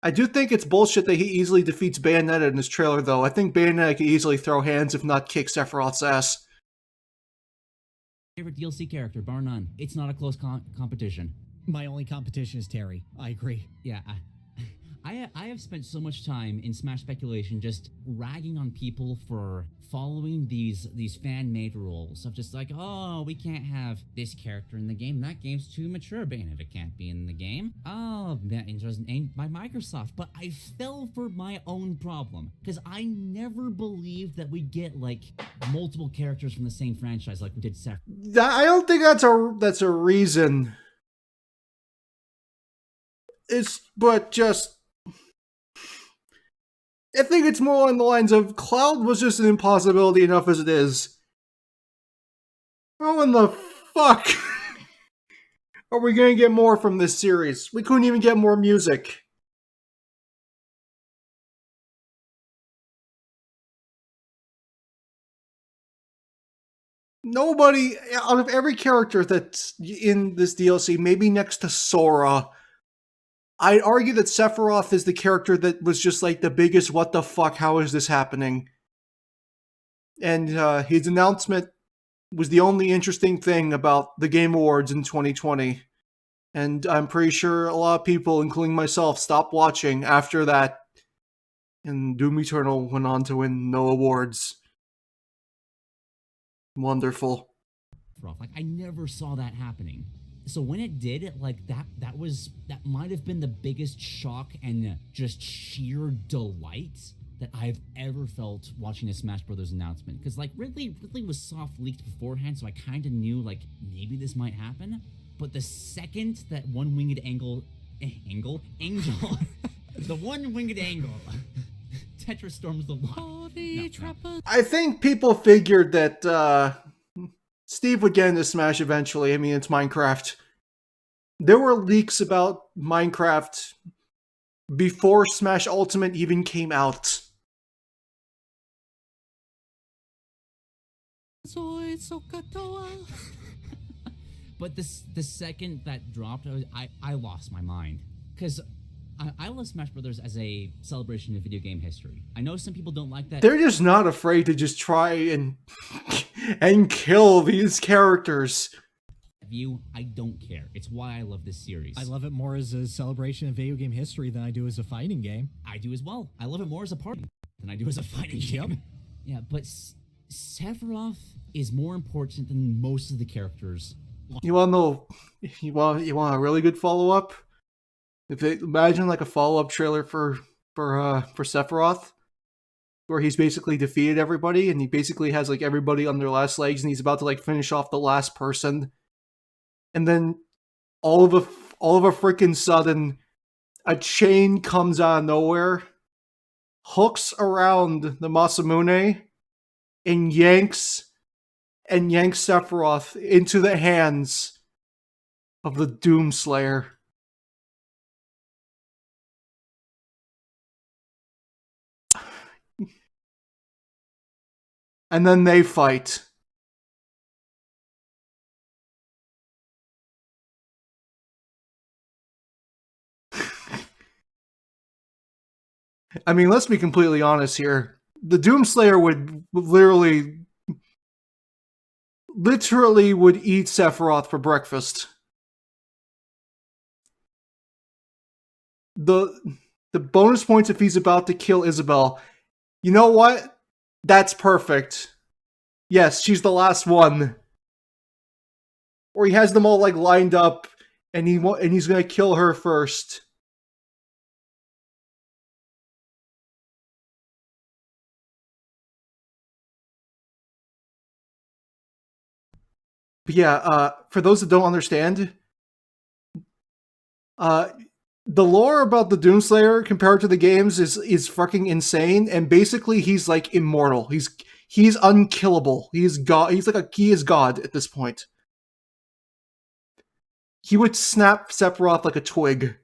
I do think it's bullshit that he easily defeats Bayonetta in this trailer, though. I think Bayonetta could easily throw hands, if not kick Sephiroth's ass. Favorite DLC character, bar none. It's not a close competition. My only competition is Terry. I agree. Yeah, I have spent so much time in Smash speculation just ragging on people for following these fan-made rules of just like, oh, we can't have this character in the game. That game's too mature. Bayonetta can't be in the game. Oh, that wasn't aimed by Microsoft. But I fell for my own problem because I never believed that we'd get like multiple characters from the same franchise like we did Sephiroth. I don't think that's a reason. But just I think it's more along the lines of Cloud was just an impossibility enough as it is. How in the fuck are we gonna get more from this series? We couldn't even get more music. Nobody, out of every character that's in this DLC, maybe next to Sora, I'd argue that Sephiroth is the character that was just like the biggest what the fuck, how is this happening? And his announcement was the only interesting thing about the Game Awards in 2020. And I'm pretty sure a lot of people, including myself, stopped watching after that. And Doom Eternal went on to win no awards. Wonderful. Like, I never saw that happening. So when it did, like, that might have been the biggest shock and just sheer delight that I've ever felt watching a Smash Brothers announcement. Because, like, Ridley was soft leaked beforehand, so I kind of knew, like, maybe this might happen. But the second that one-winged angel, the one-winged angle, Tetris storms the lawn. No. I think people figured that Steve would get into Smash eventually. I mean, it's Minecraft. There were leaks about Minecraft before Smash Ultimate even came out. But the second that dropped, I lost my mind. Because I love Smash Brothers as a celebration of video game history. I know some people don't like that. They're just not afraid to just try and kill these characters. I don't care. It's why I love this series. I love it more as a celebration of video game history than I do as a fighting game. I do as well. I love it more as a party than I do as a fighting game. Yeah, but Sephiroth is more important than most of the characters. You want to know? You want a really good follow up? Imagine like a follow up trailer for Sephiroth, where he's basically defeated everybody, and he basically has like everybody on their last legs, and he's about to like finish off the last person, and then all of a freaking sudden, a chain comes out of nowhere, hooks around the Masamune, and yanks Sephiroth into the hands of the Doomslayer. And then they fight. I mean, let's be completely honest here. The Doomslayer would literally would eat Sephiroth for breakfast. The bonus points if he's about to kill Isabelle. You know what? That's perfect. Yes, she's the last one. Or he has them all like lined up, and he's gonna kill her first. But yeah, for those that don't understand, the lore about the Doomslayer compared to the games is fucking insane, and basically he's like immortal. He's unkillable. He's God. He is God at this point. He would snap Sephiroth like a twig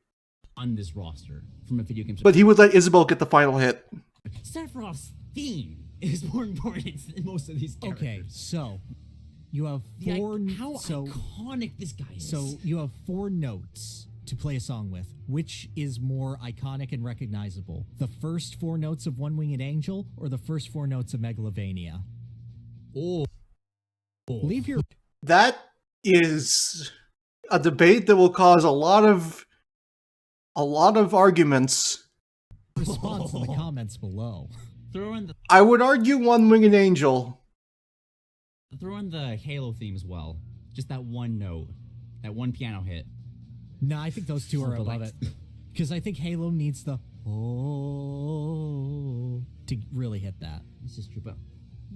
on this roster from a video game. But he would let Isabelle get the final hit. Sephiroth's theme is more important than most of these characters. Okay, so you have four. How iconic this guy is. So you have 4 notes to play a song with. Which is more iconic and recognizable? The first 4 notes of One Winged Angel or the first 4 notes of Megalovania? Leave your... That is a debate that will cause a lot of arguments. Response in the comments below. I would argue One Winged Angel. Throw in the Halo theme as well. Just that one note. That one piano hit. No, I think those 2 are above it. Because I think Halo needs the oh to really hit that. This is true, but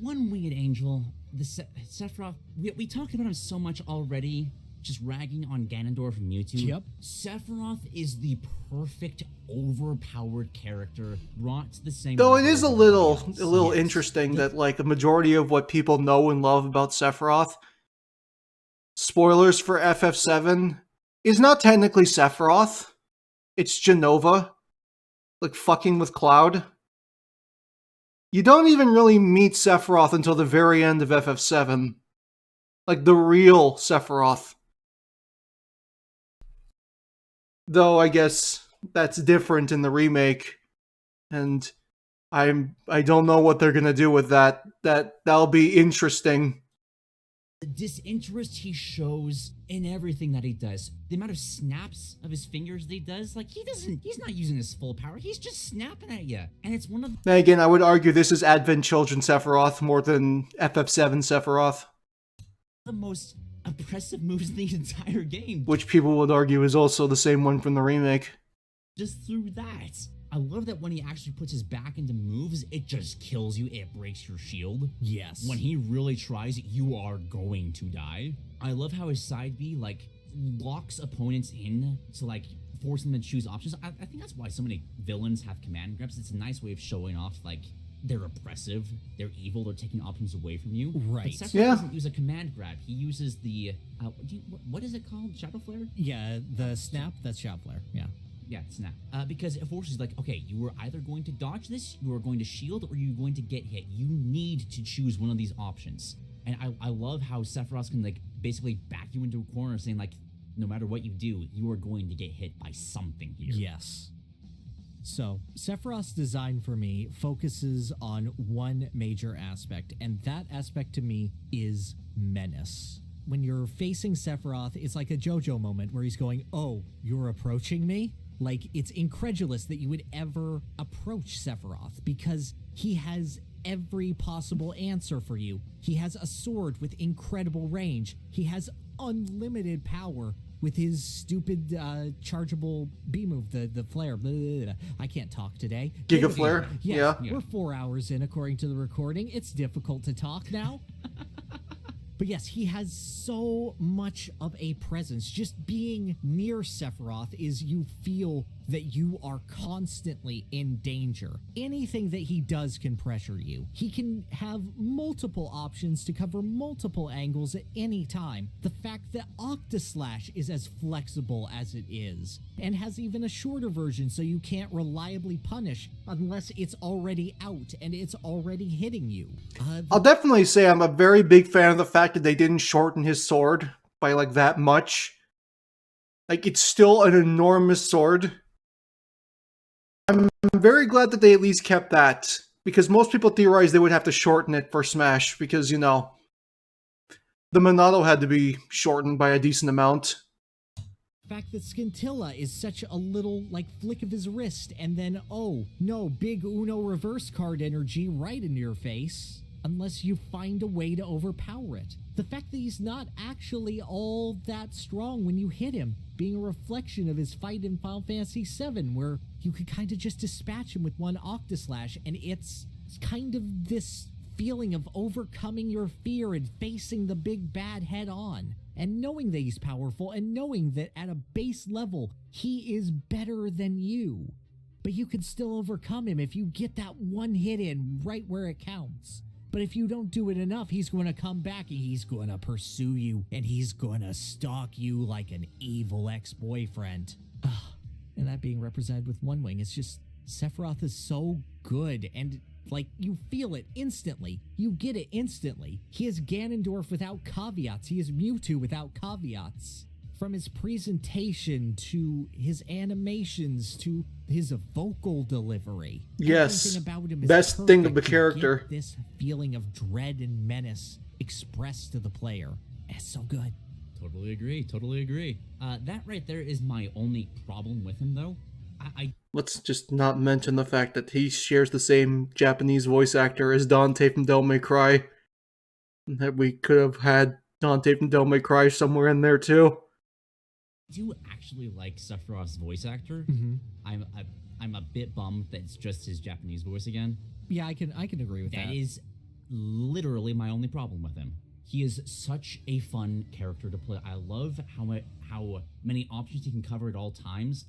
One Winged Angel, the Sephiroth, we talked about him so much already, just ragging on Ganondorf and Mewtwo. Yep. Sephiroth is the perfect overpowered character brought to the same. Though it level is a as little everybody else. interesting that like a majority of what people know and love about Sephiroth, spoilers for FF7, is not technically Sephiroth. It's Jenova, like fucking with Cloud. You don't even really meet Sephiroth until the very end of FF7. Like the real Sephiroth. Though I guess that's different in the remake, and I don't know what they're gonna do with that. That'll be interesting. The disinterest he shows in everything that he does, the amount of snaps of his fingers that he does, like he's not using his full power, he's just snapping at you. And it's one of Then again, I would argue this is Advent Children Sephiroth more than FF7 Sephiroth, the most oppressive moves in the entire game. which people would argue is also the same one from the remake. Just through that. I love that when he actually puts his back into moves, it just kills you, it breaks your shield. Yes. When he really tries, you are going to die. I love how his side B, like, locks opponents in to, like, force them to choose options. I think that's why so many villains have command grabs. It's a nice way of showing off, like, they're oppressive, they're evil, they're taking options away from you. Right. But Sephiroth Yeah. doesn't use a command grab. He uses the, what is it called? Shadow Flare? Yeah, the snap, that's Shot Flare. Yeah. Yeah, snap. Because it forces, like, okay, you are either going to dodge this, you are going to shield, or you're going to get hit. You need to choose one of these options. And I love how Sephiroth can, like, basically back you into a corner saying, like, no matter what you do, you are going to get hit by something here. Yes. So, Sephiroth's design for me focuses on one major aspect, and that aspect to me is menace. When you're facing Sephiroth, it's like a JoJo moment where he's going, "Oh, you're approaching me?" Like, it's incredulous that you would ever approach Sephiroth because he has every possible answer for you. He has a sword with incredible range. He has unlimited power with his stupid chargeable B move, the flare. Blah, blah, blah. I can't talk today. Giga Flare? Yes, Yeah. we're 4 hours in according to the recording. It's difficult to talk now. But yes, he has so much of a presence. Just being near Sephiroth is you feel that you are constantly in danger. Anything that he does can pressure you. He can have multiple options to cover multiple angles at any time. The fact that Octaslash is as flexible as it is, and has even a shorter version so you can't reliably punish unless it's already out and it's already hitting you. I'll definitely say I'm a very big fan of the fact that they didn't shorten his sword by like that much. Like, it's still an enormous sword. I'm very glad that they at least kept that, because most people theorized they would have to shorten it for Smash, because, you know, the Monado had to be shortened by a decent amount. The fact that Scintilla is such a little, like, flick of his wrist, and then, oh, no, big Uno reverse card energy right in your face, unless you find a way to overpower it. The fact that he's not actually all that strong when you hit him, being a reflection of his fight in Final Fantasy VII, where you could kind of just dispatch him with one Octaslash, and it's kind of this feeling of overcoming your fear and facing the big bad head on, and knowing that he's powerful, and knowing that at a base level, he is better than you. But you can still overcome him if you get that one hit in right where it counts. But if you don't do it enough, he's going to come back and he's going to pursue you and he's going to stalk you like an evil ex-boyfriend. And that being represented with One Wing, it's just, Sephiroth is so good, and like, you feel it instantly. You get it instantly. He is Ganondorf without caveats. He is Mewtwo without caveats. From his presentation to his animations to his vocal delivery. Yes. Everything about him is Best thing of perfect the to character. get this feeling of dread and menace expressed to the player. It's so good. Totally agree, totally agree. That right there is my only problem with him, though. Let's just not mention the fact that he shares the same Japanese voice actor as Dante from Devil May Cry. That we could have had Dante from Devil May Cry somewhere in there too. do actually like Sephiroth's voice actor. Mm-hmm. I'm a bit bummed that it's just his Japanese voice again. Yeah, I can agree with that. That is literally my only problem with him. He is such a fun character to play. I love how many options he can cover at all times.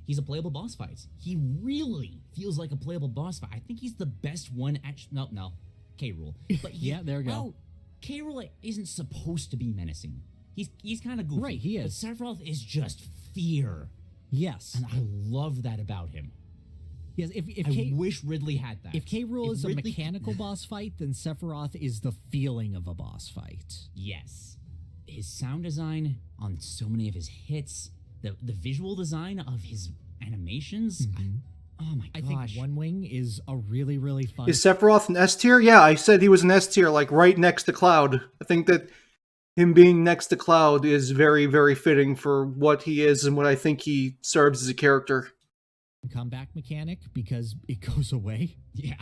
He's a playable boss fight. He really feels like a playable boss fight. I think he's the best one. No, K-Rool. But Yeah, there we go. Well, K-Rool isn't supposed to be menacing. He's kind of goofy. Right, he is. But Sephiroth is just fear, Yes. and I love that about him. Yes, I wish Ridley had that. if K-Rool is a Ridley- mechanical boss fight, then Sephiroth is the feeling of a boss fight. Yes. His sound design on so many of his hits, the visual design of his animations. Oh my I gosh. think One Wing is a really, really fun. Is Sephiroth an S tier? Yeah, I said he was an S tier, like right next to Cloud. I think that him being next to Cloud is very, very fitting for what he is and what I think he serves as a character. comeback mechanic because it goes away. Yeah.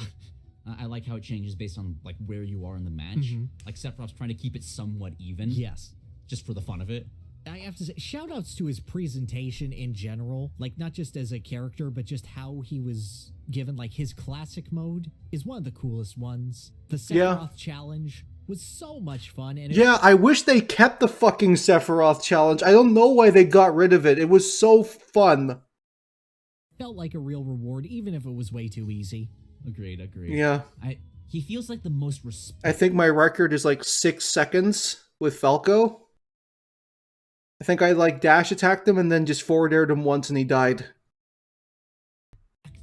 I like how it changes based on like where you are in the match. Like Sephiroth's trying to keep it somewhat even. Yes. Just for the fun of it. I have to say, shout outs to his presentation in general, like not just as a character, but just how he was given. Like his classic mode is one of the coolest ones. The Sephiroth challenge was so much fun. And Yeah, I wish they kept the fucking Sephiroth challenge. I don't know why they got rid of it. It was so fun. felt like a real reward, even if it was way too easy. Agreed. Yeah. He feels like the most I think my record is like 6 seconds with Falco. I think I like dash attacked him and then just forward aired him once and he died.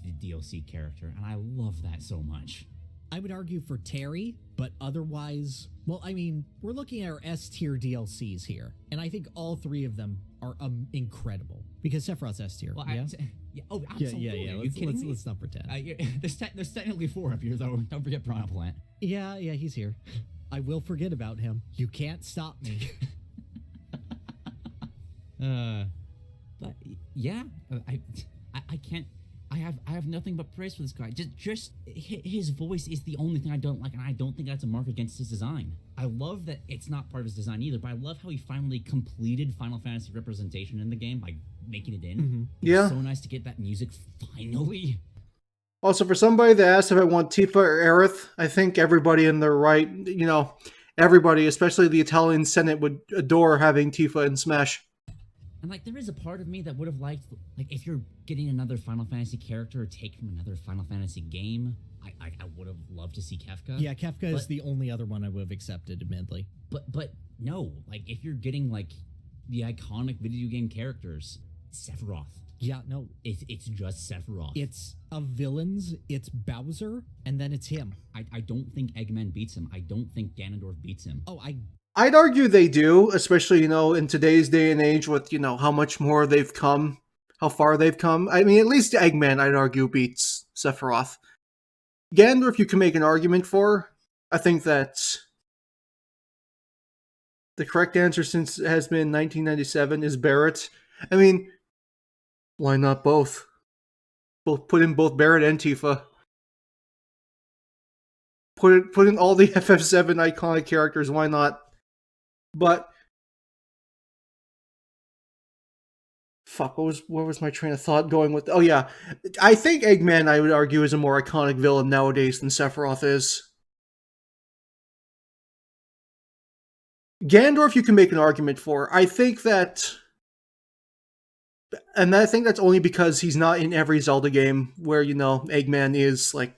the DLC character, and I love that so much. I would argue for Terry, but otherwise, well, I mean, we're looking at our S tier DLCs here, and I think all three of them are incredible because Sephiroth's S tier. Well, yeah? Oh, absolutely. Yeah. Are you kidding me? Let's not pretend. There's technically 4 up here, though. Don't forget Piranha Plant. Yeah, he's here. I will forget about him. You can't stop me. But yeah, I can't. I have nothing but praise for this guy. Just his voice is the only thing I don't like, and I don't think that's a mark against his design. I love that it's not part of his design either, but I love how he finally completed Final Fantasy representation in the game by making it in. Yeah. It's so nice to get that music finally. Also, for somebody that asked if I want Tifa or Aerith, I think everybody in their right, everybody, especially the Italian Senate, would adore having Tifa in Smash. And like, there is a part of me that would have liked, like, if you're getting another Final Fantasy character or take from another Final Fantasy game, I would have loved to see Kefka. Yeah, Kefka is the only other one I would have accepted, admittedly. But no, like, if you're getting like the iconic video game characters, Sephiroth. Yeah, no. It's just Sephiroth. It's of villains, it's Bowser, and then it's him. I don't think Eggman beats him. I don't think Ganondorf beats him. Oh, I'd argue they do, especially, in today's day and age with, how much more they've come, how far they've come. I mean, at least Eggman, I'd argue, beats Sephiroth. Ganondorf, you can make an argument for. I think that the correct answer, since it has been 1997, is Barrett. I mean, why not both? Put in both Barrett and Tifa. Put in all the FF7 iconic characters, why not? But fuck, what was my train of thought going with? Oh yeah, I think Eggman, I would argue, is a more iconic villain nowadays than Sephiroth is. Ganondorf, you can make an argument for. I think that, and I think that's only because he's not in every Zelda game where Eggman is like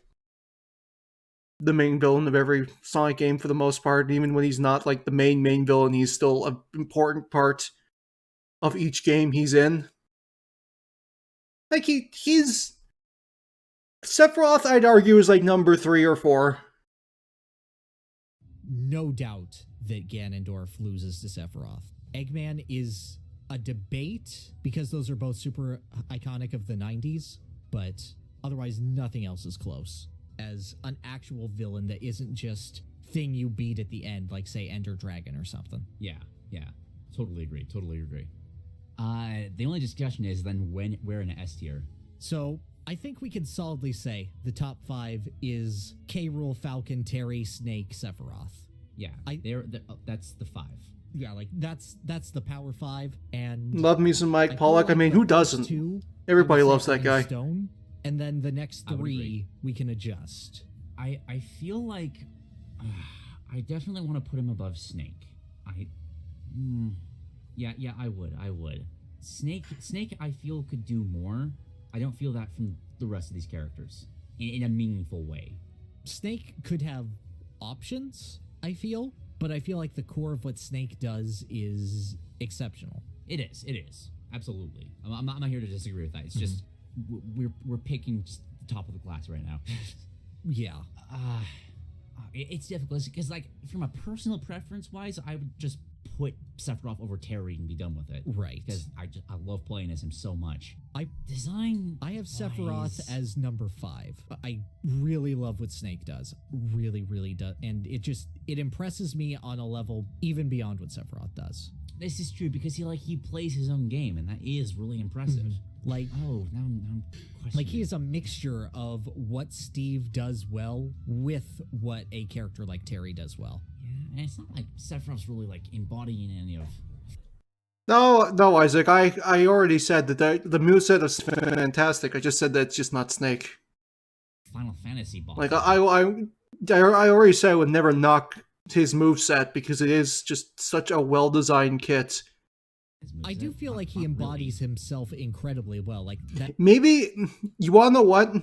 the main villain of every Sonic game for the most part. Even when he's not like the main villain, he's still an important part of each game he's in. Like he's Sephiroth, I'd argue, is like number 3 or 4. no doubt that Ganondorf loses to Sephiroth. Eggman is a debate because those are both super iconic of the 90s, but otherwise nothing else is close as an actual villain that isn't just thing you beat at the end, like say Ender Dragon or something. Yeah. Totally agree. The only discussion is then when we're in an S tier. So I think we can solidly say the top 5 is K. Rool, Falcon, Terry, Snake, Sephiroth. Yeah, that's the 5. Yeah, like that's the power 5. And Love me some Mike Pollock. I mean, who doesn't? 2, Everybody I would loves say that guy. Stone, and then the next I would 3 agree. we can adjust. I feel like I definitely want to put him above Snake. Yeah, I would. Snake, I feel could do more. I don't feel that from the rest of these characters in a meaningful way. Snake could have options, I feel, but I feel like the core of what Snake does is exceptional. It is. Absolutely. I'm not here to disagree with that. It's just, we're picking just the top of the class right now. Yeah. It's difficult because, like, from a personal preference wise, I would just put Sephiroth over Terry and be done with it. Right. Because I love playing as him so much. I have Sephiroth as number 5. I really love what Snake does. Really, really does. And it impresses me on a level even beyond what Sephiroth does. This is true because he plays his own game, and that is really impressive. Like, now I'm questioning. Like, he is a mixture of what Steve does well with what a character like Terry does well. Yeah, and it's not like Sephiroth's really, like, embodying any of... No, Isaac, I already said that the moveset is fantastic. I just said that it's just not Snake. Final Fantasy boss. Like, I already said I would never knock his moveset because it is just such a well-designed kit. I do feel like he embodies himself incredibly well. Like that. Maybe, you wanna know what?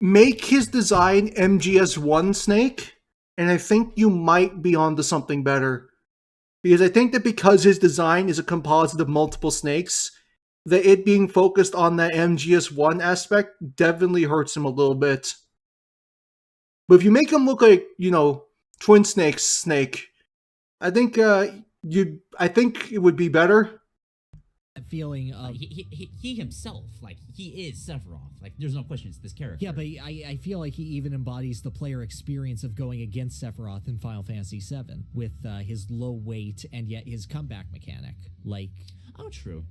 Make his design MGS1 Snake, and I think you might be onto something better. Because I think that because his design is a composite of multiple snakes, that it being focused on that MGS1 aspect definitely hurts him a little bit. But if you make him look like, Twin Snake's Snake, I think it would be better. That feeling of he himself, like, he is Sephiroth. Like, there's no question it's this character. Yeah, but I feel like he even embodies the player experience of going against Sephiroth in Final Fantasy VII with his low weight and yet his comeback mechanic. Like, oh, true.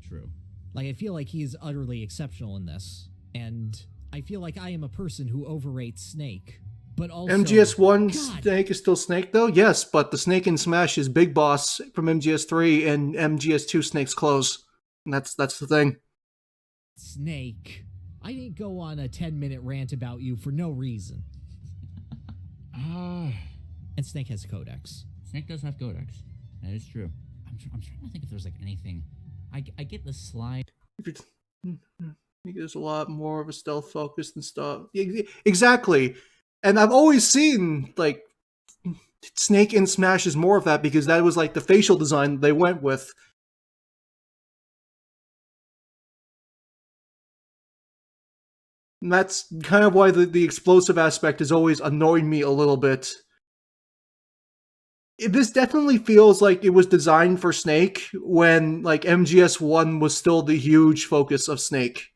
Like, I feel like he is utterly exceptional in this, and I feel like I am a person who overrates Snake. But also, MGS1 Snake is still Snake, though? Yes, but the Snake in Smash is Big Boss from MGS3, and MGS2 Snake's close. And that's the thing. Snake. I didn't go on a 10-minute rant about you for no reason. And Snake has Codex. Snake does have Codex. That is true. I'm trying to think if there's, like, anything... I get the slide... I think there's a lot more of a stealth focus and stuff. Exactly. And I've always seen, like, Snake in Smash is more of that because that was, like, the facial design they went with. And that's kind of why the explosive aspect has always annoyed me a little bit. This definitely feels like it was designed for Snake when, like, MGS1 was still the huge focus of Snake.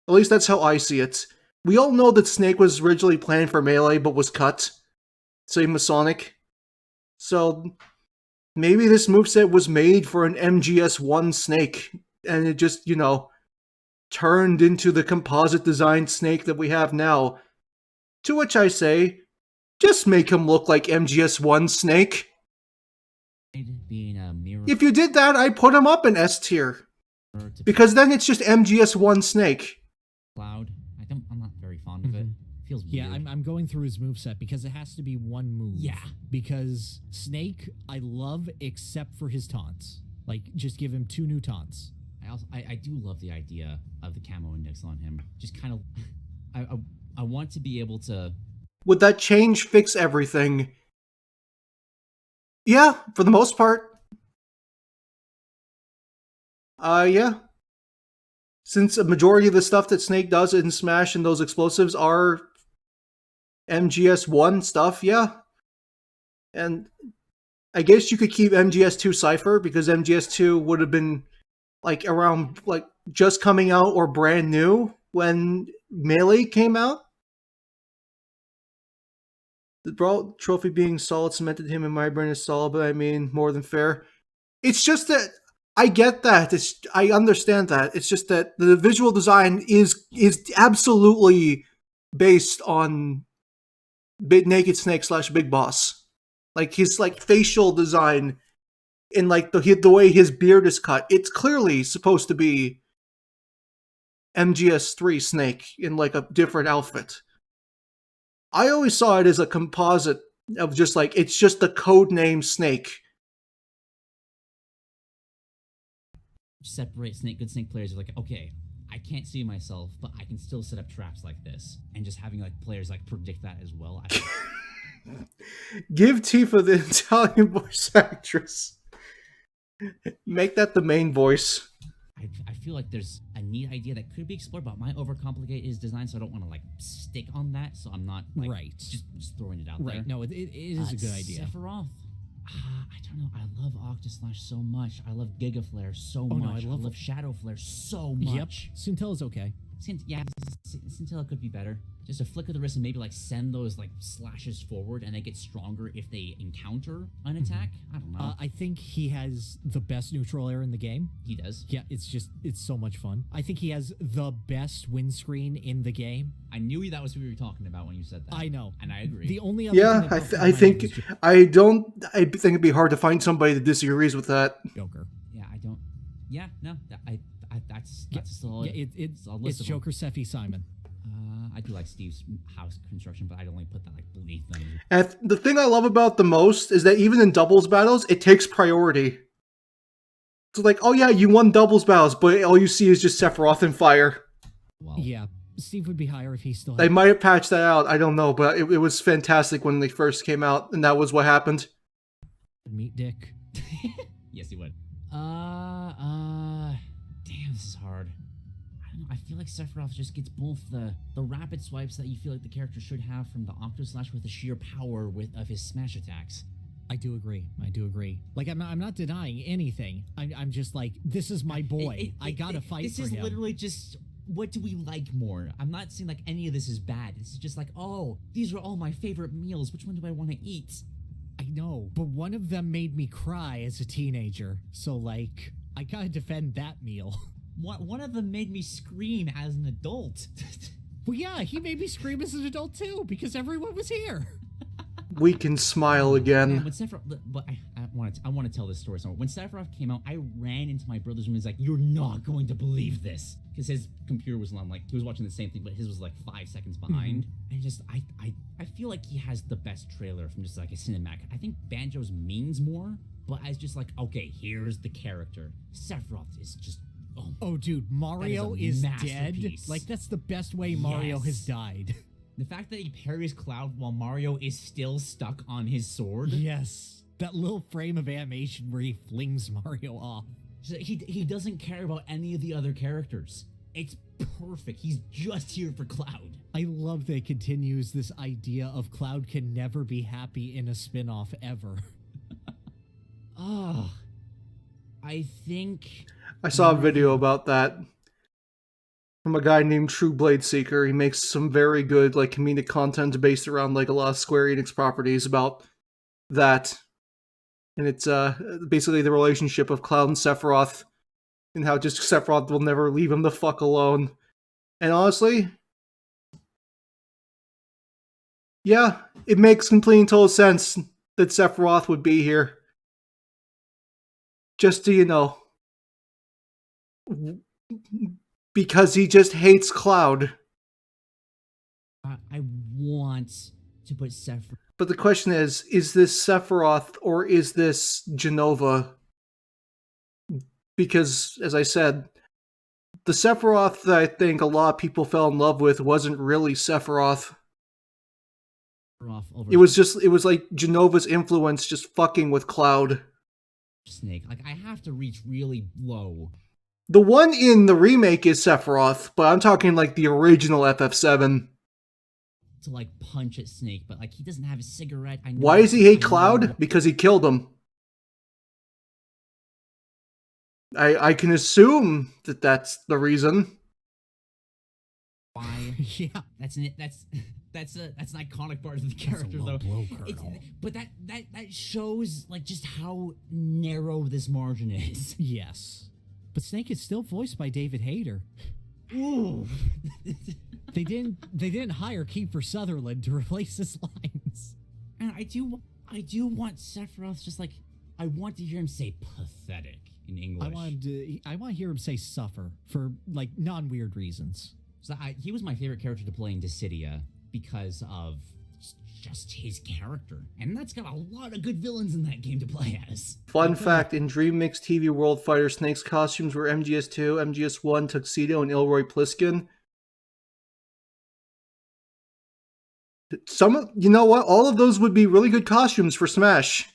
At least that's how I see it. We all know that Snake was originally planned for Melee, but was cut. Same with Sonic. So, maybe this moveset was made for an MGS1 Snake, and it just, turned into the composite designed Snake that we have now. To which I say, just make him look like MGS1 Snake. Being a mirror. If you did that, I'd put him up in S tier. Because then it's just MGS1 Snake. Cloud. I'm not very fond of it. It feels weird. Yeah, I'm going through his moveset because it has to be one move. Yeah. Because Snake, I love except for his taunts. Like, just give him 2 new taunts. I do love the idea of the camo index on him. Just kind of... I want to be able to... Would that change fix everything? Yeah, for the most part. Yeah. Since a majority of the stuff that Snake does in Smash and those explosives are MGS1 stuff, yeah. And I guess you could keep MGS2 Cypher, because MGS2 would have been, like, around, like, just coming out or brand new when Melee came out. The Brawl trophy being solid cemented him in my brain is solid, but I mean, more than fair. It's just that I get that. I understand that. It's just that the visual design is absolutely based on Naked Snake / Big Boss. Like, his, like, facial design and, like, the way his beard is cut. It's clearly supposed to be MGS3 Snake in, like, a different outfit. I always saw it as a composite of just like, it's just the code name Snake. Separate good Snake players are like, okay, I can't see myself, but I can still set up traps like this. And just having like players like predict that as well. Give Tifa the Italian voice actress. Make that the main voice. I feel like there's a neat idea that could be explored, but might overcomplicate his design, so I don't want to like stick on that. So I'm not like, right. Just throwing it out there. Right. No, it is a good idea. Sephiroth. I don't know. I love Octoslash so much. I love Giga Flare so much. No, I love Shadow Flare so much. Yep. Scintilla's okay. Scintilla could be better. Just a flick of the wrist and maybe like send those like slashes forward and they get stronger if they encounter an attack. I don't know. I think he has the best neutral air in the game. He does. Yeah, it's so much fun. I think he has the best windscreen in the game. I knew that was what we were talking about when you said that. I know. And I agree. The only other thing I think it'd be hard to find somebody that disagrees with that. Joker. Yeah, I don't. Yeah, no, that's still it's Joker, Sephi, Simon. I do like Steve's house construction, but I'd only put that like beneath them. And the thing I love about the most is that even in doubles battles, it takes priority. So like, oh yeah, you won doubles battles, but all you see is just Sephiroth and fire. Well, yeah, Steve would be higher if he still had... They might have patched that out, I don't know, but it was fantastic when they first came out, and that was what happened. Meet Dick. Yes, he would. Damn, this is hard. I don't know, I feel like Sephiroth just gets both the rapid swipes that you feel like the character should have from the Octoslash with the sheer power of his smash attacks. I do agree. Like, I'm not denying anything. I'm just like, this is my boy. I gotta fight for him. This is literally just, what do we like more? I'm not saying like any of this is bad. This is just like, oh, these are all my favorite meals. Which one do I want to eat? I know, but one of them made me cry as a teenager. So, like, I gotta defend that meal. One of them made me scream as an adult. Well, yeah, he made me scream as an adult too, because everyone was here. We can smile again. Man, when Sephiroth, but I want to tell this story somewhere. When Sephiroth came out, I ran into my brother's room and was like, "You're not going to believe this," because his computer was on, like, he was watching the same thing, but his was like 5 seconds behind. And just I feel like he has the best trailer from just like a cinematic. I think Banjo's means more, but as just like, okay, here's the character. Sephiroth is just. Oh, dude, Mario is dead. Like, that's the best way Mario has died. The fact that he parries Cloud while Mario is still stuck on his sword. Yes. That little frame of animation where he flings Mario off. He doesn't care about any of the other characters. It's perfect. He's just here for Cloud. I love that it continues this idea of Cloud can never be happy in a spin-off ever. I think... I saw a video about that from a guy named True Blade Seeker. He makes some very good like comedic content based around like a lot of Square Enix properties about that. And it's basically the relationship of Cloud and Sephiroth and how just Sephiroth will never leave him the fuck alone. And honestly, yeah, it makes complete and total sense that Sephiroth would be here. Just so you know. Because he just hates Cloud. I want to put Sephiroth. But the question is this Sephiroth or is this Genova? Because, as I said, the Sephiroth that I think a lot of people fell in love with wasn't really Sephiroth. It was like Genova's influence just fucking with Cloud. Snake. Like, I have to reach really low. The one in the remake is Sephiroth, but I'm talking like the original FF7. To like punch at Snake, but like he doesn't have a cigarette. Why does he hate Cloud? Because he killed him. I can assume that that's the reason. Why? Yeah, that's an iconic part of the character though. But that shows like just how narrow this margin is. Yes. But Snake is still voiced by David Hayter. Ooh. They didn't hire Kiefer Sutherland to replace his lines. And I do want Sephiroth just like, I want to hear him say pathetic in English. I want to hear him say suffer for like non-weird reasons. So he was my favorite character to play in Dissidia because of just his character. And that's got a lot of good villains in that game to play as. Fun fact, in Dream Mix TV World, Fighter Snake's costumes were MGS2, MGS1, Tuxedo, and Ilroy Pliskin. You know what? All of those would be really good costumes for Smash.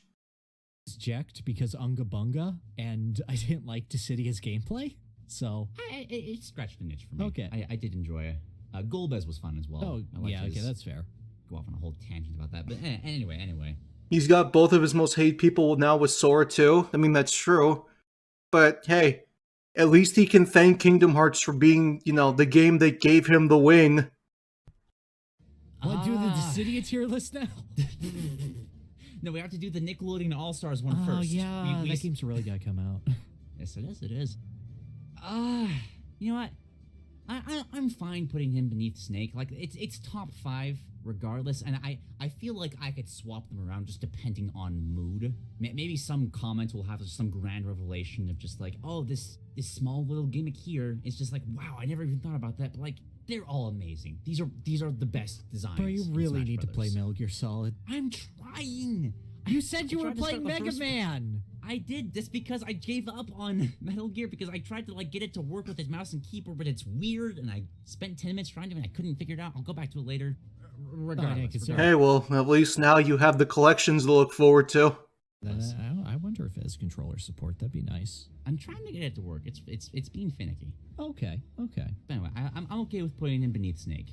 Jacked because Unga Bunga, and I didn't like Dissidia's gameplay, so... It scratched a niche for me. Okay. I did enjoy it. Golbez was fun as well. Oh, yeah, okay, that's fair. Go off on a whole tangent about that, but anyway. He's got both of his most hated people now with Sora too. I mean, that's true. But hey, at least he can thank Kingdom Hearts for being, the game that gave him the win. Want to do the Dissidia tier list now? No, we have to do the Nickelodeon All-Stars one first. Oh, yeah, that game's really gotta come out. Yes, it is. You know what? I'm fine putting him beneath Snake. Like, it's top 5 regardless, and I feel like I could swap them around just depending on mood. Maybe some comment will have some grand revelation of just like, oh, this small little gimmick here is just like, wow, I never even thought about that, but like, they're all amazing. These are the best designs. Bro, you really need to play Metal Gear Solid. I'm trying. You said you were playing Mega Man. I did. That's because I gave up on Metal Gear because I tried to like get it to work with its mouse and keyboard, but it's weird, and I spent 10 minutes trying to, and I couldn't figure it out. I'll go back to it later. Regardless. Hey, well, at least now you have the collections to look forward to. I wonder if it has controller support. That'd be nice. I'm trying to get it to work. It's being finicky. Okay. But anyway, I'm okay with putting him beneath Snake.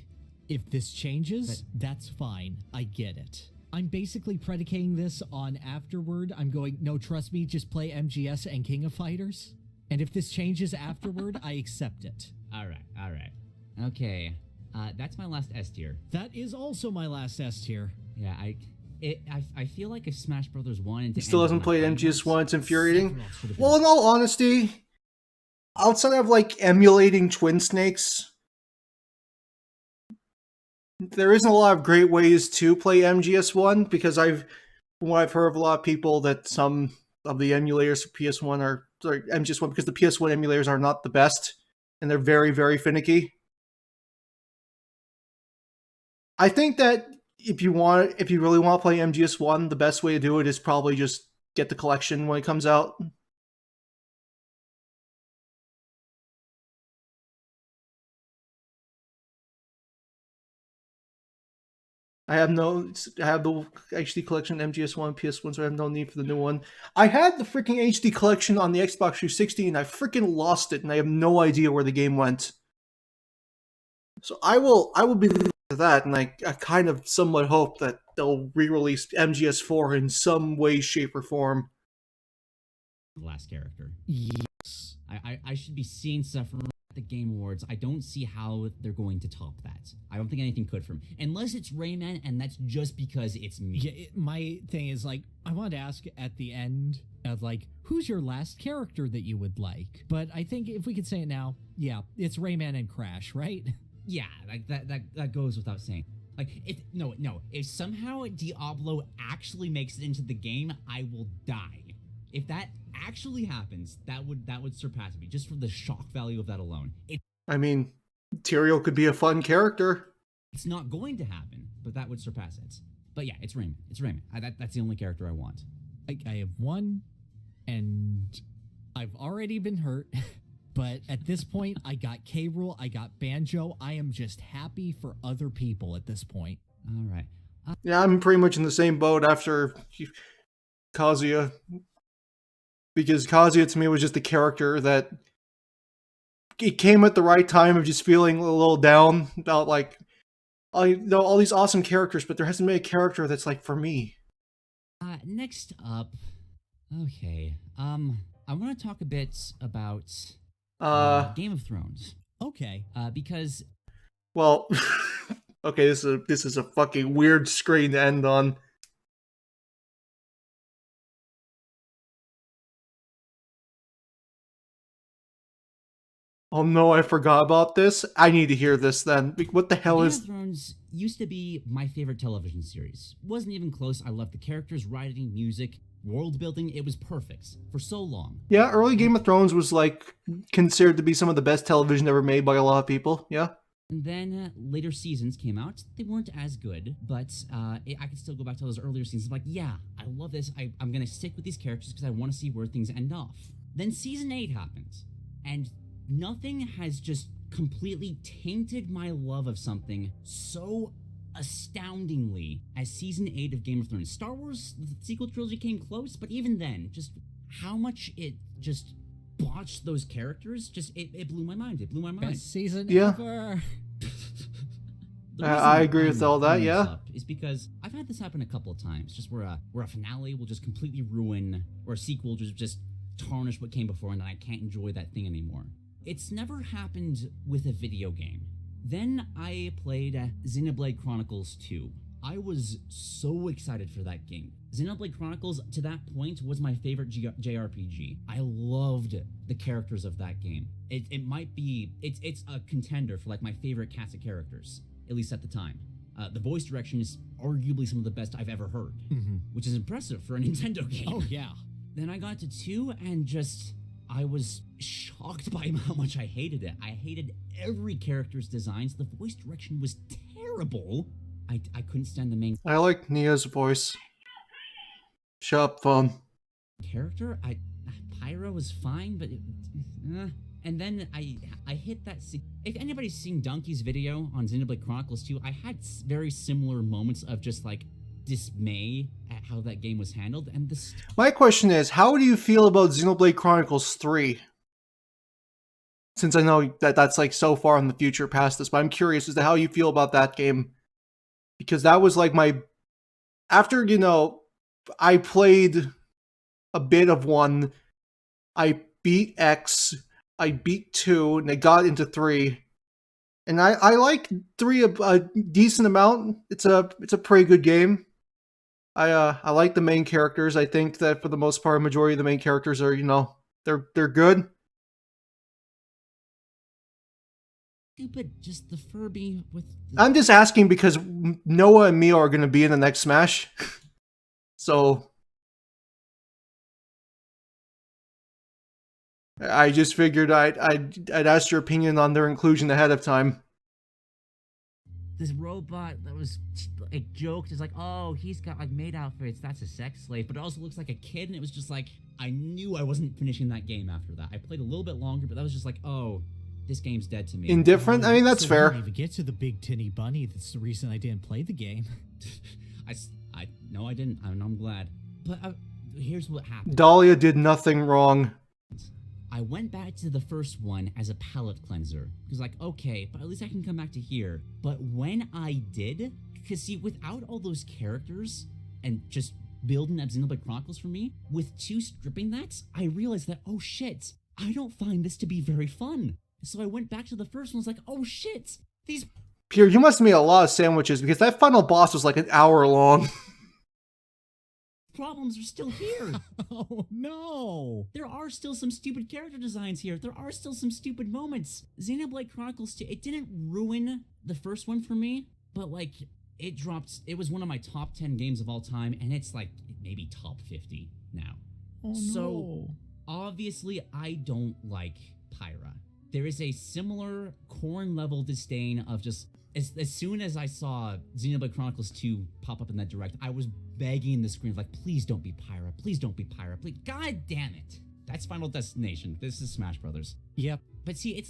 If this changes, that's fine. I get it. I'm basically predicating this on afterward. I'm going, no, trust me, just play MGS and King of Fighters. And if this changes afterward, I accept it. All right. Okay, that's my last S tier. That is also my last S tier. Yeah, I feel like if Smash Brothers wanted to... He still hasn't played MGS1, it's infuriating. Well, in all honesty, outside of like emulating Twin Snakes, there isn't a lot of great ways to play MGS1, because from what I've heard of a lot of people, that some of the emulators for PS1 are, sorry, MGS1, because the PS1 emulators are not the best, and they're very, very finicky. I think that if you really want to play MGS1, the best way to do it is probably just get the collection when it comes out. I have the HD collection MGS1, PS1, so I have no need for the new one. I had the freaking HD collection on the Xbox 360, and I freaking lost it, and I have no idea where the game went. So I will be to that, and I kind of somewhat hope that they'll re-release MGS4 in some way, shape, or form. Last character. Yes. I should be seeing stuff from the Game Awards. I don't see how they're going to top that. I don't think anything could from unless it's Rayman, and that's just because it's me. Yeah, my thing is, like, I wanted to ask at the end of, like, who's your last character that you would like? But I think if we could say it now, yeah, it's Rayman and Crash, right? Yeah, like that goes without saying. Like, if somehow Diablo actually makes it into the game, I will die. If that actually happens, that would surpass me, just for the shock value of that alone. I mean, Tyrael could be a fun character. It's not going to happen, but that would surpass it. But yeah, it's Rayman. That's the only character I want. I have one, and I've already been hurt. But at this point, I got K. Rool, I got Banjo. I am just happy for other people at this point. All right. Yeah, I'm pretty much in the same boat after Kazuya. Because Kazuya, to me, was just a character that... It came at the right time of just feeling a little down about, like... I know all these awesome characters, but there hasn't been a character that's, like, for me. Next up... Okay. I want to talk a bit about... Game of Thrones. Okay. Because... Well, okay, this is a fucking weird screen to end on. Oh no, I forgot about this. I need to hear this then. What the hell is... Game of Thrones used to be my favorite television series. Wasn't even close. I loved the characters, writing, music, world building. It was perfect for so long. Yeah, early Game of Thrones was like considered to be some of the best television ever made by a lot of people. Yeah. And then later seasons came out. They weren't as good, but I could still go back to those earlier seasons. Like, yeah, I love this. I'm going to stick with these characters because I want to see where things end off. Then season 8 happens, and nothing has just completely tainted my love of something so astoundingly as season 8 of Game of Thrones. Star Wars, the sequel trilogy came close, but even then, just how much it just botched those characters, just it blew my mind. It blew my mind. Best season Yeah. ever. I agree with all that, yeah. Is because I've had this happen a couple of times, just where a finale will just completely ruin, or a sequel will just tarnish what came before, and then I can't enjoy that thing anymore. It's never happened with a video game. Then I played Xenoblade Chronicles 2. I was so excited for that game. Xenoblade Chronicles, to that point, was my favorite JRPG. I loved the characters of that game. It might be, it's a contender for like my favorite cast of characters, at least at the time. The voice direction is arguably some of the best I've ever heard, which is impressive for a Nintendo game. Oh, yeah. Then I got to 2 and I was shocked by how much I hated it. I hated every character's designs. The voice direction was terrible. I couldn't stand the main I like Nia's voice. Shut up, phone. character. Pyra was fine, but and then I hit that. If anybody's seen Donkey's video on Xenoblade Chronicles 2, I had very similar moments of just like dismay at how that game was handled. And this, My question is, how do you feel about Xenoblade Chronicles 3? Since I know that that's like so far in the future past this, but I'm curious as to how you feel about that game. Because that was like my... After, I played a bit of 1, I beat X, I beat 2, and I got into 3. And I like 3 a decent amount. It's a pretty good game. I like the main characters. I think that for the most part, a majority of the main characters are, they're good. stupid, just the Furby with... I'm just asking because Noah and Mia are going to be in the next Smash. So... I just figured I'd ask your opinion on their inclusion ahead of time. This robot that was like joked is like, oh, he's got like maid outfits, that's a sex slave, but it also looks like a kid, and it was just like, I knew I wasn't finishing that game after that. I played a little bit longer, but that was just like, oh, this game's dead to me. Indifferent? I mean, that's So fair. I didn't even get to the big tinny bunny. That's the reason I didn't play the game. No, I didn't. I'm glad. But here's what happened. Dahlia did nothing wrong. I went back to the first one as a palate cleanser. Because like, okay, but at least I can come back to here. But when I did, because see, without all those characters and just building up Xenoblade Chronicles for me, with 2 stripping that, I realized that, oh shit, I don't find this to be very fun. So I went back to the first one, was like, oh shit, these Pierre, you must have made a lot of sandwiches because that final boss was like an hour long. problems are still here. Oh, no. There are still some stupid character designs here. There are still some stupid moments. Xenoblade Chronicles 2, it didn't ruin the first one for me, but like, it was one of my top 10 games of all time, and it's like, maybe top 50 now. Oh, no. So, obviously, I don't like Pyra. There is a similar corn-level disdain of just... As soon as I saw Xenoblade Chronicles 2 pop up in that direct, I was begging the screen, like, please don't be Pyra, please don't be Pyra, please. God damn it. That's Final Destination. This is Smash Brothers. Yep. But see,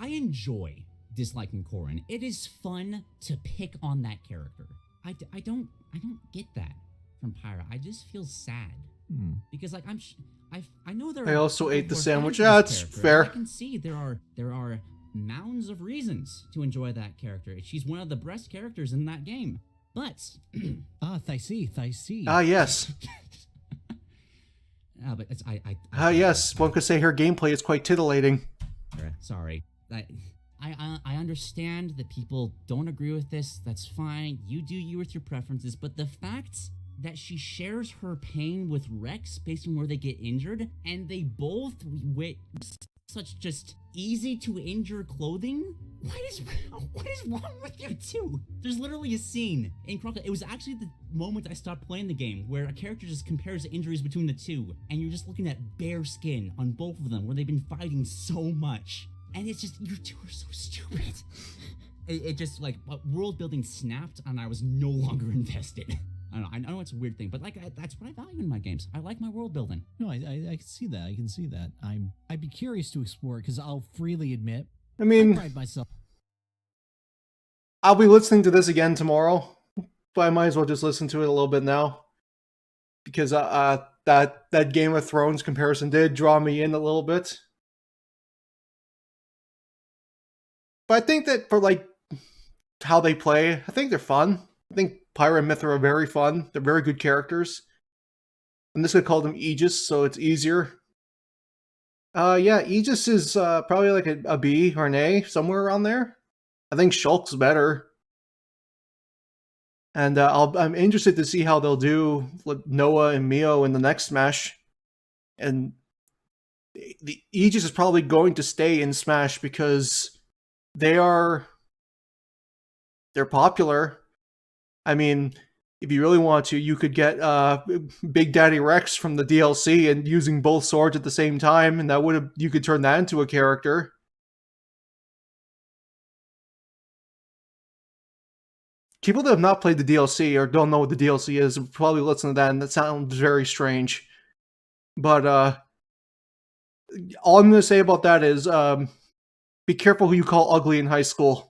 I enjoy disliking Corrin. It is fun to pick on that character. I don't get that from Pyra. I just feel sad. Because like I know there are... I also ate the people who are sandwich. fans of Yeah, this it's character. fair. I can see there are mounds of reasons to enjoy that character. She's one of the best characters in that game. But Thaisi. Ah, yes. but it's Yes. One could say her gameplay is quite titillating. Sorry. I understand that people don't agree with this. That's fine. You do you with your preferences. But the fact that she shares her pain with Rex based on where they get injured, and they both wear such just easy to injure clothing. What is wrong with you two? There's literally a scene in Chronicles. It was actually the moment I stopped playing the game where a character just compares the injuries between the two, and you're just looking at bare skin on both of them where they've been fighting so much. And it's just, you two are so stupid. It just, like, world building snapped, and I was no longer invested. I know it's a weird thing, but, like, that's what I value in my games. I like my world building. No, I can see that. I can see that. I'd be curious to explore it, because I'll freely admit, I mean, I pride myself. I'll be listening to this again tomorrow, but I might as well just listen to it a little bit now. Because that Game of Thrones comparison did draw me in a little bit. But I think that for, like, how they play, I think they're fun. I think Pyra and Mithra are very fun. They're very good characters. I'm just going to call them Aegis, so it's easier. Yeah, Aegis is probably like a B or an A, somewhere around there. I think Shulk's better. And I'm interested to see how they'll do with Noah and Mio in the next Smash. And the Aegis is probably going to stay in Smash because they're popular. I mean, if you really want to, you could get Big Daddy Rex from the DLC and using both swords at the same time, and you could turn that into a character. People that have not played the DLC or don't know what the DLC is probably listen to that, and that sounds very strange. But all I'm going to say about that is be careful who you call ugly in high school.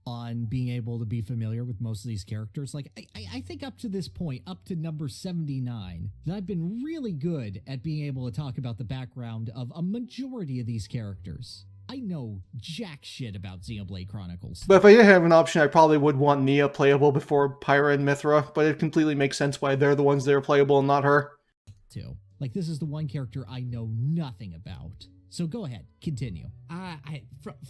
On being able to be familiar with most of these characters. Like, I think up to this point, up to number 79, that I've been really good at being able to talk about the background of a majority of these characters. I know jack shit about Xenoblade Chronicles. But if I didn't have an option, I probably would want Nia playable before Pyra and Mithra, but it completely makes sense why they're the ones that are playable and not her. Too. Like, this is the one character I know nothing about. So go ahead, continue.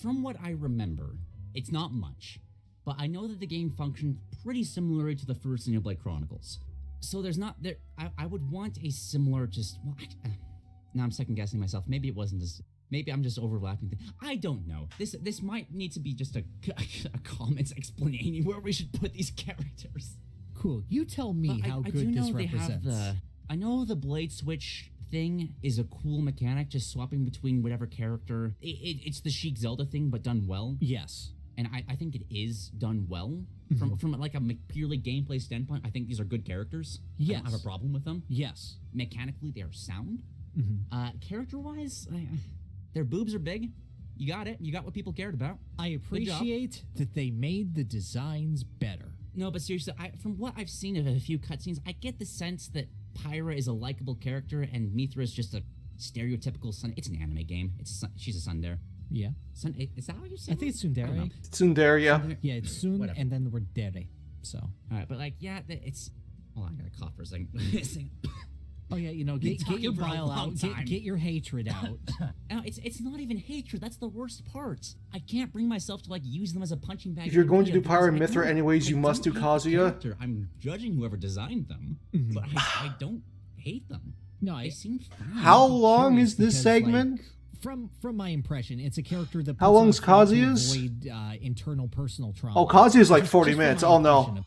From what I remember, it's not much, but I know that the game functioned pretty similarly to the first Xenoblade Chronicles. So there's not there. I would want a similar, just well, now I'm second guessing myself. Maybe it wasn't as. Maybe I'm just overlapping things. I don't know. This might need to be just a comments explaining where we should put these characters. Cool. You tell me how good this represents. I know the blade switch thing is a cool mechanic, just swapping between whatever character. It's the Chic Zelda thing, but done well. Yes. And I think it is done well. From like a purely gameplay standpoint, I think these are good characters. Yes. I don't have a problem with them. Yes. Mechanically, they are sound. Character-wise, their boobs are big. You got it. You got what people cared about. I appreciate that they made the designs better. No, but seriously, from what I've seen of a few cutscenes, I get the sense that Pyra is a likable character and Mithra is just a stereotypical son. It's an anime game. She's a tsundere. Yeah. Is that what you said? I think it's tsundere. Tsundere, yeah. Yeah, it's Tsun Whatever. and then the word dere. So. All right, but like, yeah, it's. Hold on, I gotta cough for a second. Oh yeah, you know, get your bile out, get your hatred out. No, it's not even hatred. That's the worst part. I can't bring myself to like use them as a punching bag. If you're going to do Pyra and Mithra anyways, you must do Kazuya. I'm judging whoever designed them, but I don't hate them. No, they seem fine. How long is this segment? Like, from my impression, it's a character that. How long's Kazuya's? Avoid internal personal trauma. Oh, Kazuya's like 40 minutes. Oh no,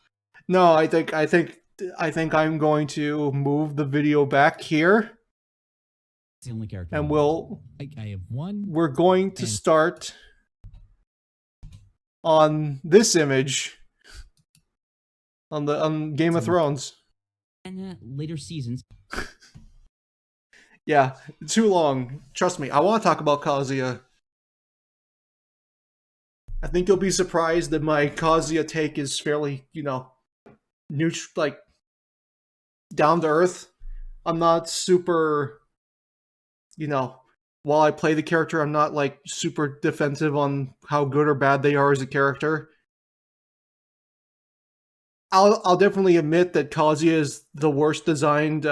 no. I think I'm going to move the video back here. It's the only character. And I have one. We're going to start on this image on Game of Thrones. And later seasons. Yeah, too long. Trust me, I want to talk about Kazuya. I think you'll be surprised that my Kazuya take is fairly, neutral, like down to earth. I'm not super, while I play the character, I'm not like super defensive on how good or bad they are as a character. I'll definitely admit that Kazuya is the worst designed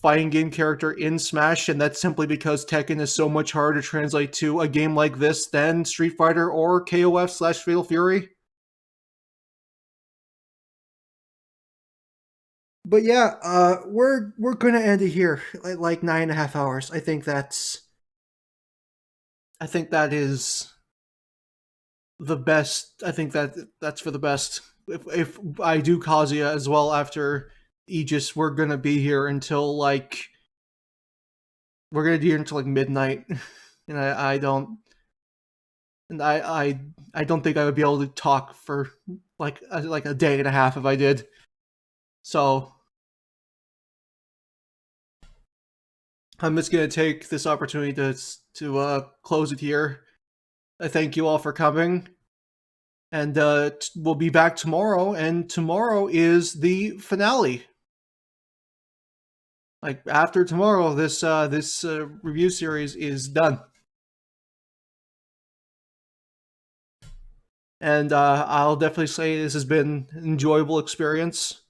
fighting game character in Smash, and that's simply because Tekken is so much harder to translate to a game like this than Street Fighter or KOF/Fatal Fury. But yeah, we're gonna end it here at like 9.5 hours. I think that is the best. I think that's for the best. If I do Kazuya as well after Aegis, we're gonna be here until like midnight, and I don't and I don't think I would be able to talk for like a day and a half if I did. So I'm just gonna take this opportunity to close it here. I thank you all for coming, and we'll be back tomorrow. And tomorrow is the finale. Like after tomorrow, this review series is done. And I'll definitely say this has been an enjoyable experience.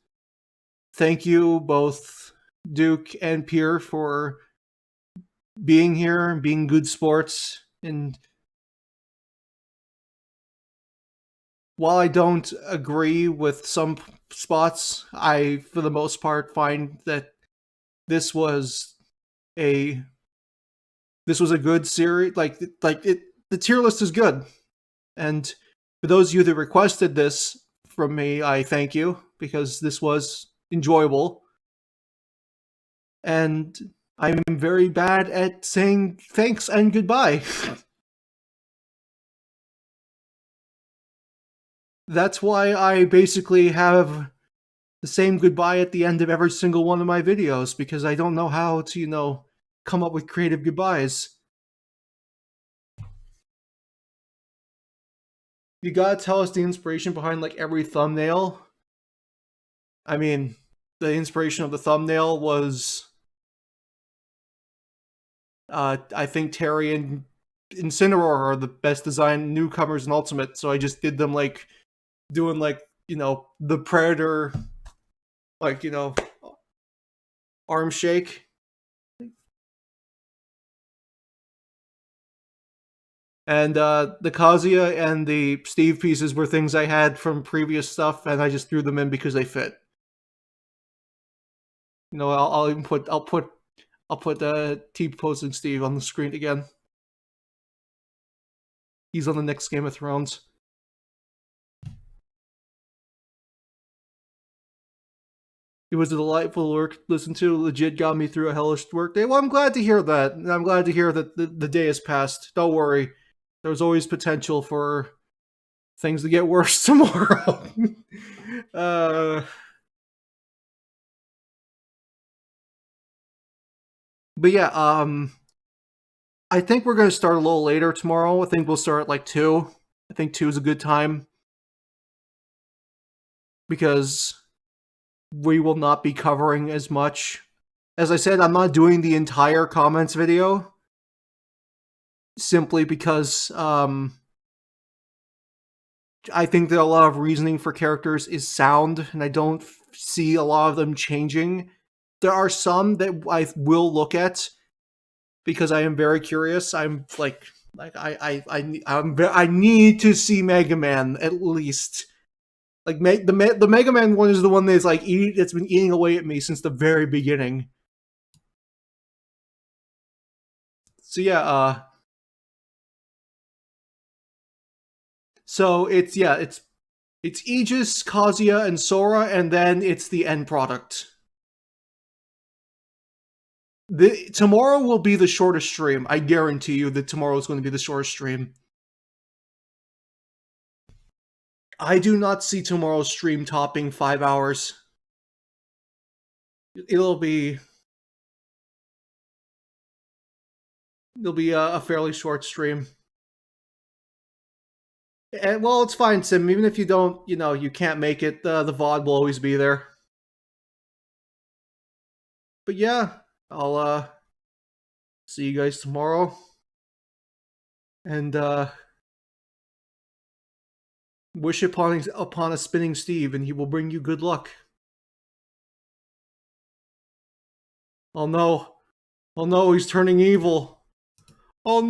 Thank you both Duke and Pierre for being here and being good sports. And while I don't agree with some spots, I, for the most part, find that this was a good series. The tier list is good. And for those of you that requested this from me, I thank you, because this was enjoyable. And I'm very bad at saying thanks and goodbye. That's why I basically have the same goodbye at the end of every single one of my videos, because I don't know how to, come up with creative goodbyes. You gotta tell us the inspiration behind like every thumbnail. I mean, the inspiration of the thumbnail was I think Terry and Incineroar are the best designed newcomers in Ultimate, so I just did them like doing like, the Predator, like, arm shake. And the Kazuya and the Steve pieces were things I had from previous stuff, and I just threw them in because they fit. I'll even put T-posing Steve on the screen again. He's on the next Game of Thrones. It was a delightful work to listen to. Legit got me through a hellish work day. Well, I'm glad to hear that. And I'm glad to hear that the day has passed. Don't worry. There's always potential for things to get worse tomorrow. But yeah, I think we're going to start a little later tomorrow. I think we'll start at like 2. I think 2 is a good time, because we will not be covering as much. As I said, I'm not doing the entire comments video, simply because I think that a lot of reasoning for characters is sound, and I don't see a lot of them changing. There are some that I will look at because I am very curious. I'm like I need to see Mega Man at least. Like the Mega Man one is the one that's like it's been eating away at me since the very beginning. So yeah, so it's Aegis, Kazuya, and Sora, and then it's the end product. Tomorrow will be the shortest stream. I guarantee you that tomorrow is going to be the shortest stream. I do not see tomorrow's stream topping 5 hours. It'll be a fairly short stream. And well, it's fine, Sim. Even if you don't, you can't make it, the VOD will always be there. But yeah, I'll see you guys tomorrow. And wish upon a spinning Steve, and he will bring you good luck. Oh no. Oh no, he's turning evil. Oh no.